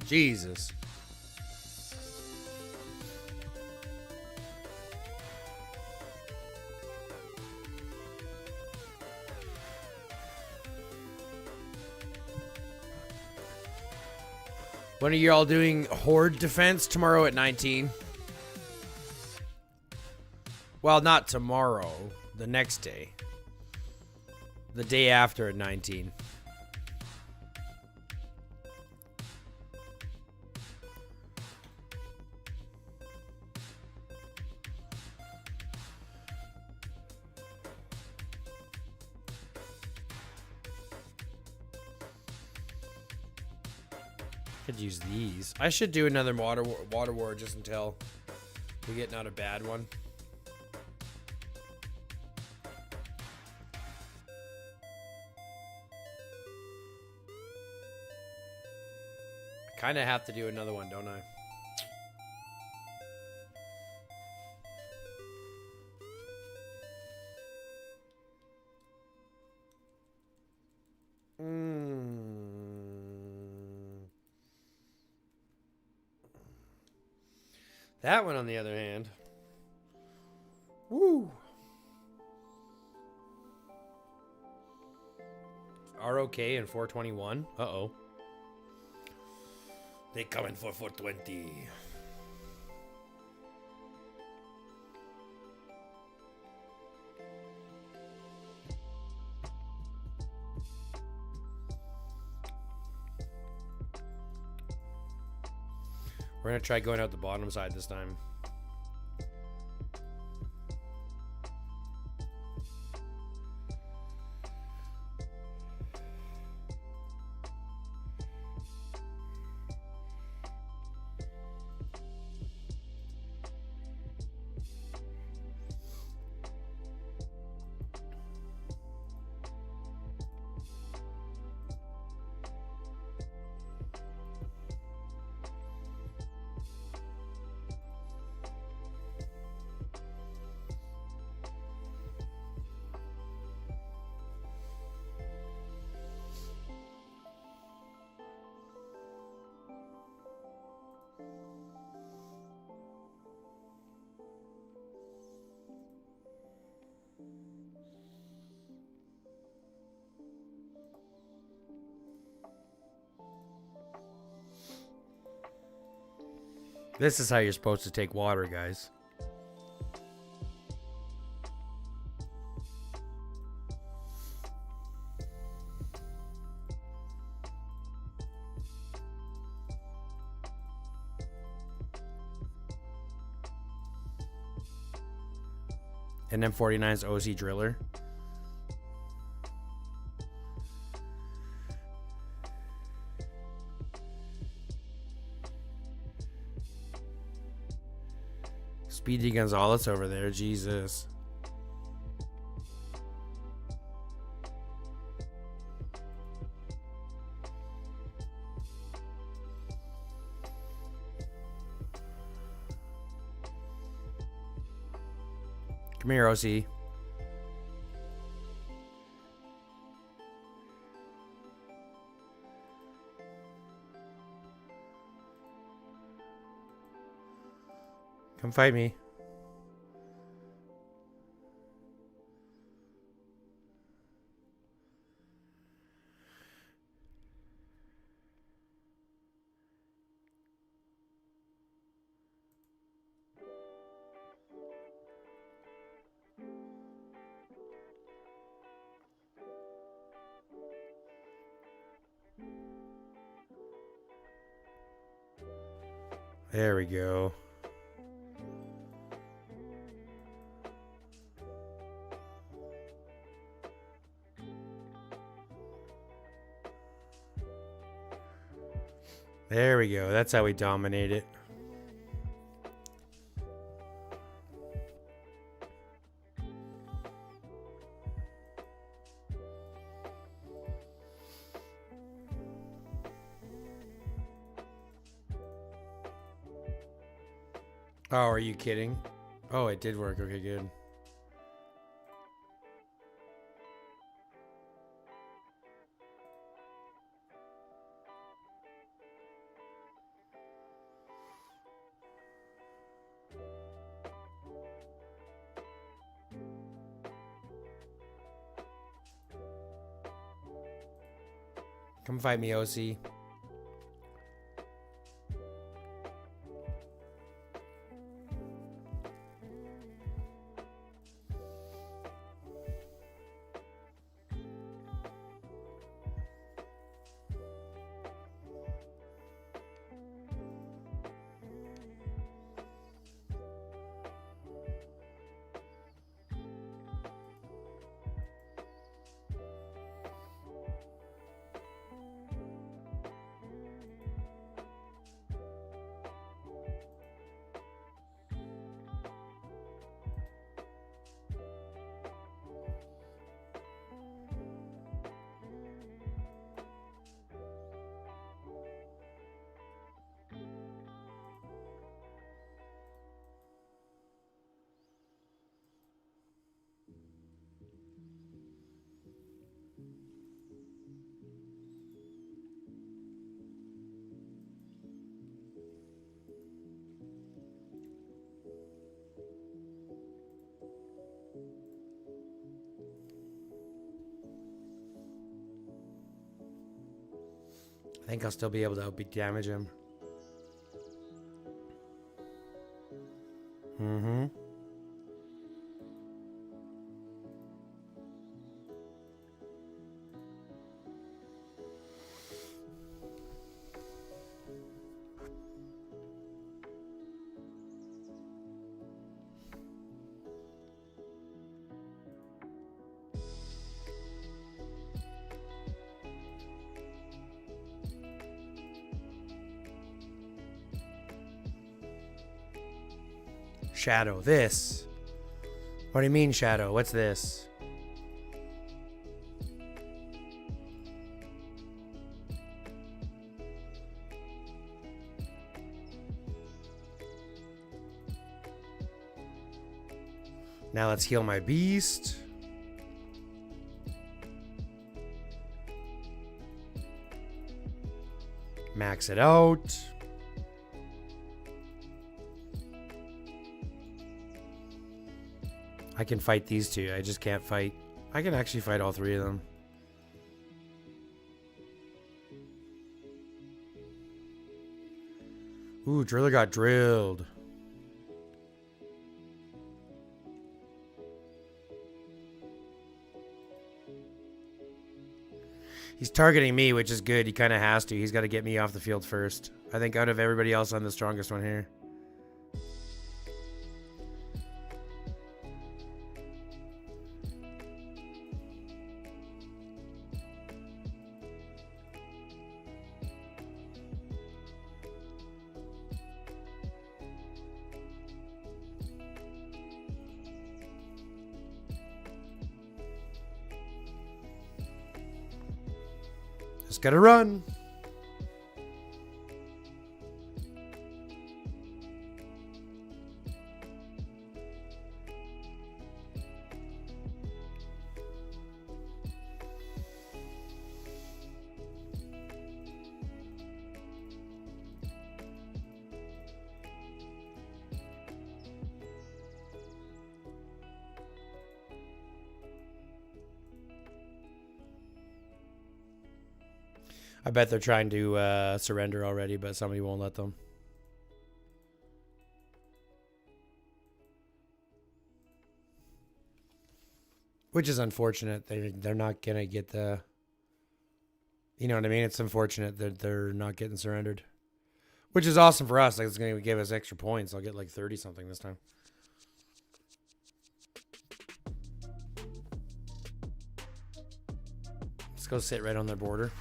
Jesus. When are you all doing Horde Defense? Tomorrow at 19. Well, not tomorrow. The next day. The day after at 19. Could use these. I should do another water war just until we get not a bad one. I kind of have to do another one, don't I? That one, on the other hand. Woo! ROK and 421. Uh-oh. They coming for 420. We're going to try going out the bottom side this time. This is how you're supposed to take water, guys. And then 49's OC Driller. Speedy Gonzalez over there, Jesus. Come here, OC. Come fight me. There we go. There we go. That's how we dominate it. Oh, are you kidding? Oh, it did work. Okay, good. Come fight me, OC. I think I'll still be able to outbeat damage him. Mm-hmm. Shadow, this. What do you mean, Shadow? What's this? Now let's heal my beast. Max it out. I can fight these two. I just can't fight. I can actually fight all three of them. Ooh, Driller got drilled. He's targeting me, which is good. He kind of has to. He's got to get me off the field first. I think out of everybody else, I'm the strongest one here. Just gotta run. I bet they're trying to surrender already, but somebody won't let them. Which is unfortunate. They're not going to get the... You know what I mean? It's unfortunate that they're not getting surrendered. Which is awesome for us. Like, it's going to give us extra points. I'll get like 30-something this time. Let's go sit right on their border.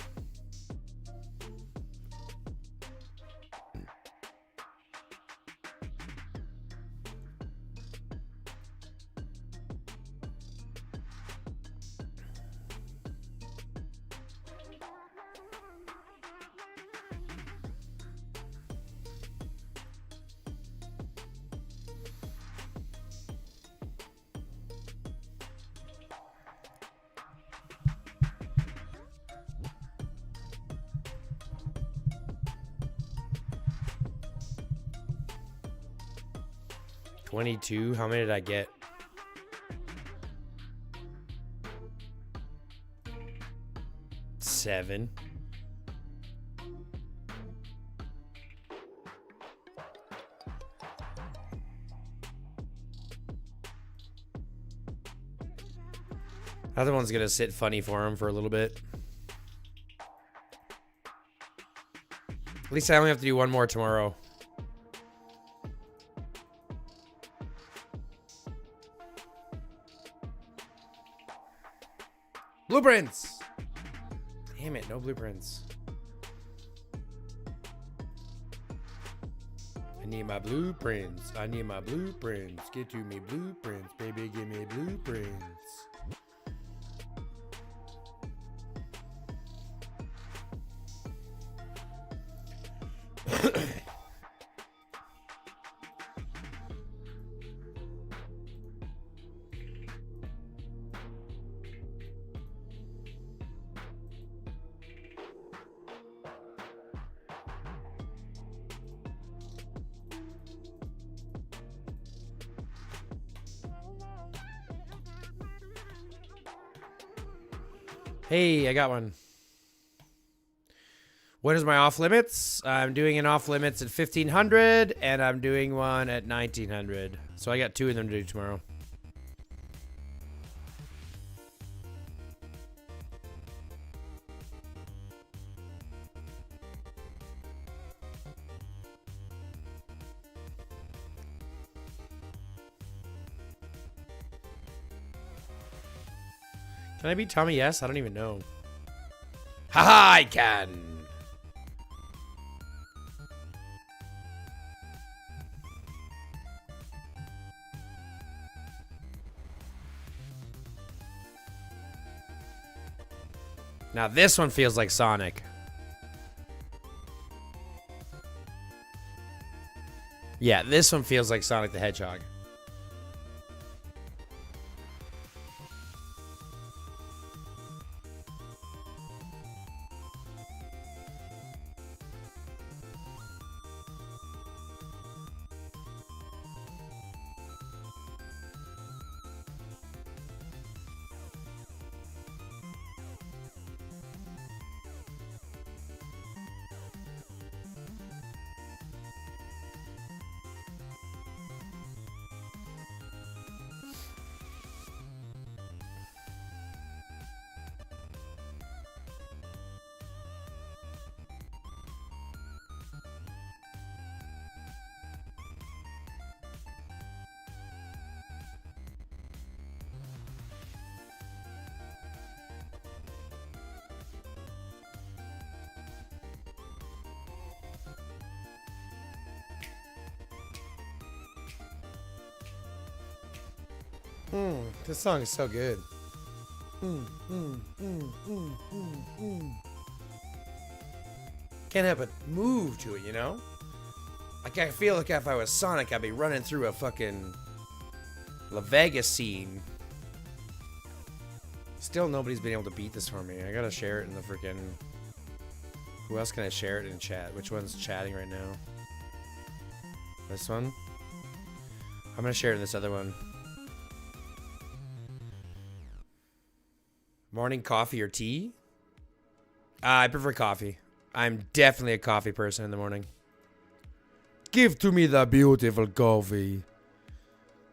$22. How many did I get? $7. Other one's gonna sit funny for him for a little bit. At least I only have to do one more tomorrow. Blueprints! Damn it, no blueprints. I need my blueprints. I need my blueprints. Get to me blueprints. Baby, give me blueprints. Hey, I got one. What is my off limits? I'm doing an off limits at 1500 and I'm doing one at 1900. So I got two of them to do tomorrow. Can I beat Tommy? Yes? I don't even know. Haha, I can! Now this one feels like Sonic. Yeah, this one feels like Sonic the Hedgehog. This song is so good. Can't help but move to it, you know? Like, I feel like if I was Sonic, I'd be running through a fucking La Vegas scene. Still, nobody's been able to beat this for me. I gotta share it in the freaking... Who else can I share it in chat? Which one's chatting right now? This one? I'm gonna share it in this other one. Morning coffee or tea? I prefer coffee. I'm definitely a coffee person in the morning. Give to me the beautiful coffee.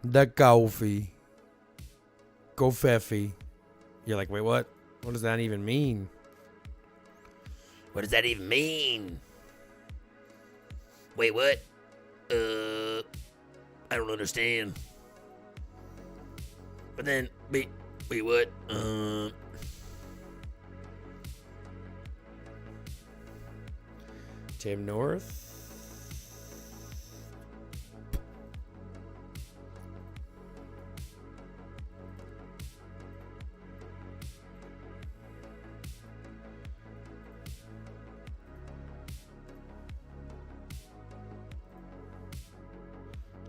The coffee. Coffee. You're like, wait, what? What does that even mean? What does that even mean? Wait, what? I don't understand. But then, wait, what? Tim North.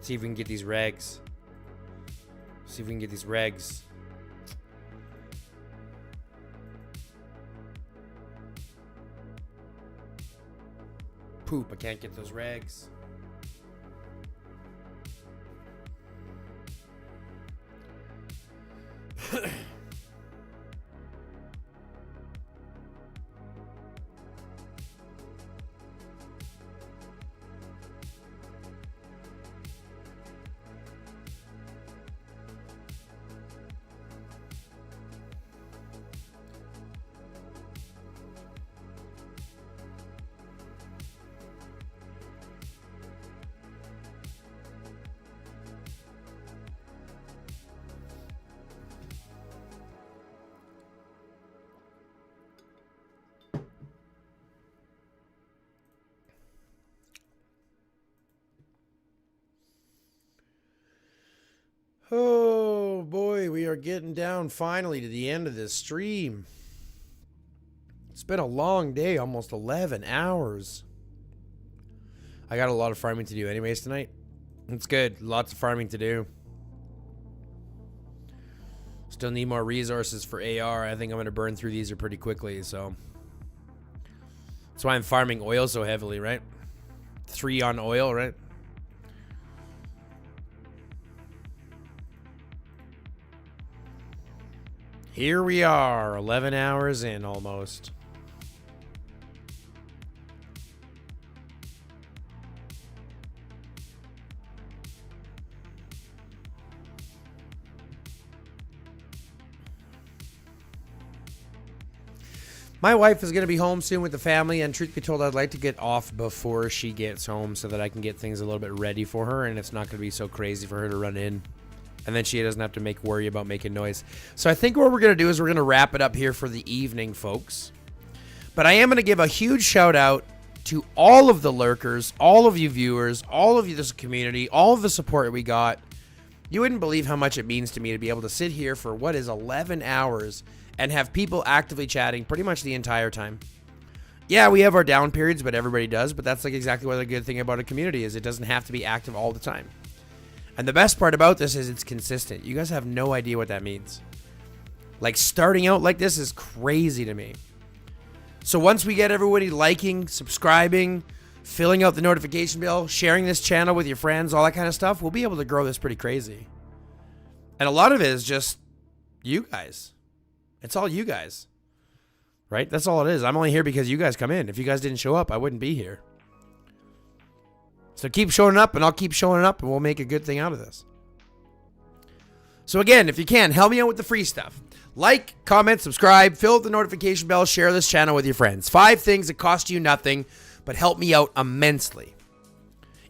See if we can get these regs. See if we can get these regs. Poop, I can't get those regs. Oh boy, we are getting down finally to the end of this stream. It's been a long day, almost 11 hours. I got a lot of farming to do anyways tonight. It's good, lots of farming to do. Still need more resources for AR. I think I'm going to burn through these pretty quickly, so. That's why I'm farming oil so heavily, right? 3 on oil, right? Here we are, 11 hours in almost. My wife is going to be home soon with the family, and truth be told, I'd like to get off before she gets home so that I can get things a little bit ready for her, and it's not going to be so crazy for her to run in. And then she doesn't have to worry about making noise. So I think what we're going to do is we're going to wrap it up here for the evening, folks. But I am going to give a huge shout out to all of the lurkers, all of you viewers, all of you this community, all of the support we got. You wouldn't believe how much it means to me to be able to sit here for what is 11 hours and have people actively chatting pretty much the entire time. Yeah, we have our down periods, but everybody does. But that's like exactly what the good thing about a community is. It doesn't have to be active all the time. And the best part about this is it's consistent. You guys have no idea what that means. Like, starting out like this is crazy to me. So once we get everybody liking, subscribing, filling out the notification bell, sharing this channel with your friends, all that kind of stuff, we'll be able to grow this pretty crazy. And a lot of it is just you guys. It's all you guys. Right? That's all it is. I'm only here because you guys come in. If you guys didn't show up, I wouldn't be here. So keep showing up, and I'll keep showing up, and we'll make a good thing out of this. So again, if you can, help me out with the free stuff. Like, comment, subscribe, fill out the notification bell, share this channel with your friends. 5 things that cost you nothing, but help me out immensely.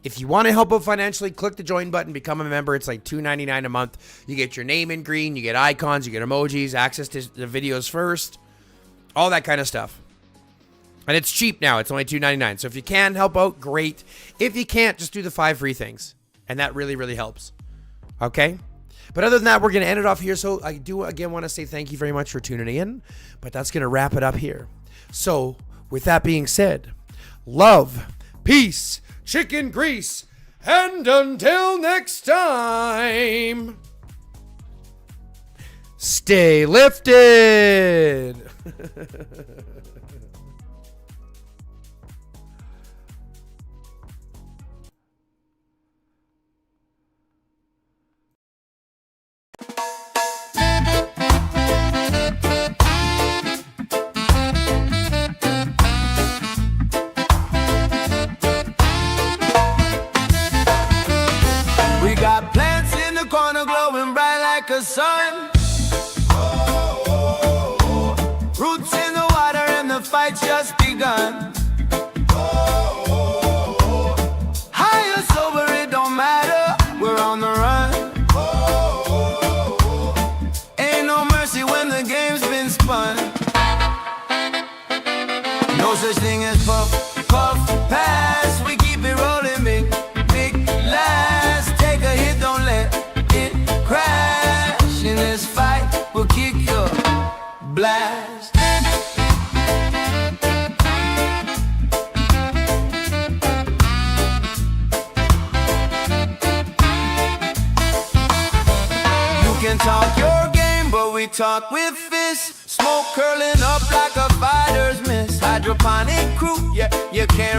If you want to help out financially, click the join button, become a member. It's like $2.99 a month. You get your name in green, you get icons, you get emojis, access to the videos first, all that kind of stuff. And it's cheap now. It's only $2.99. So if you can help out, great. If you can't, just do the 5 free things. And that really, really helps. Okay? But other than that, we're going to end it off here. So I do, again, want to say thank you very much for tuning in. But that's going to wrap it up here. So with that being said, love, peace, chicken grease, and until next time, stay lifted. We got plants in the corner glowing bright like a sun. Roots in the water and the fight's just begun. High or sober, it don't matter, we're on the run. Ain't no mercy when the game's been spun. No such thing as puff, puff, pass. We keep it rolling, big, big last. Take a hit, don't let it crash. In this fight, we'll kick your blast. You can talk your game, but we talk with fists. Smoke curling up like a fighter's miss. Hydroponic crew, yeah, you can't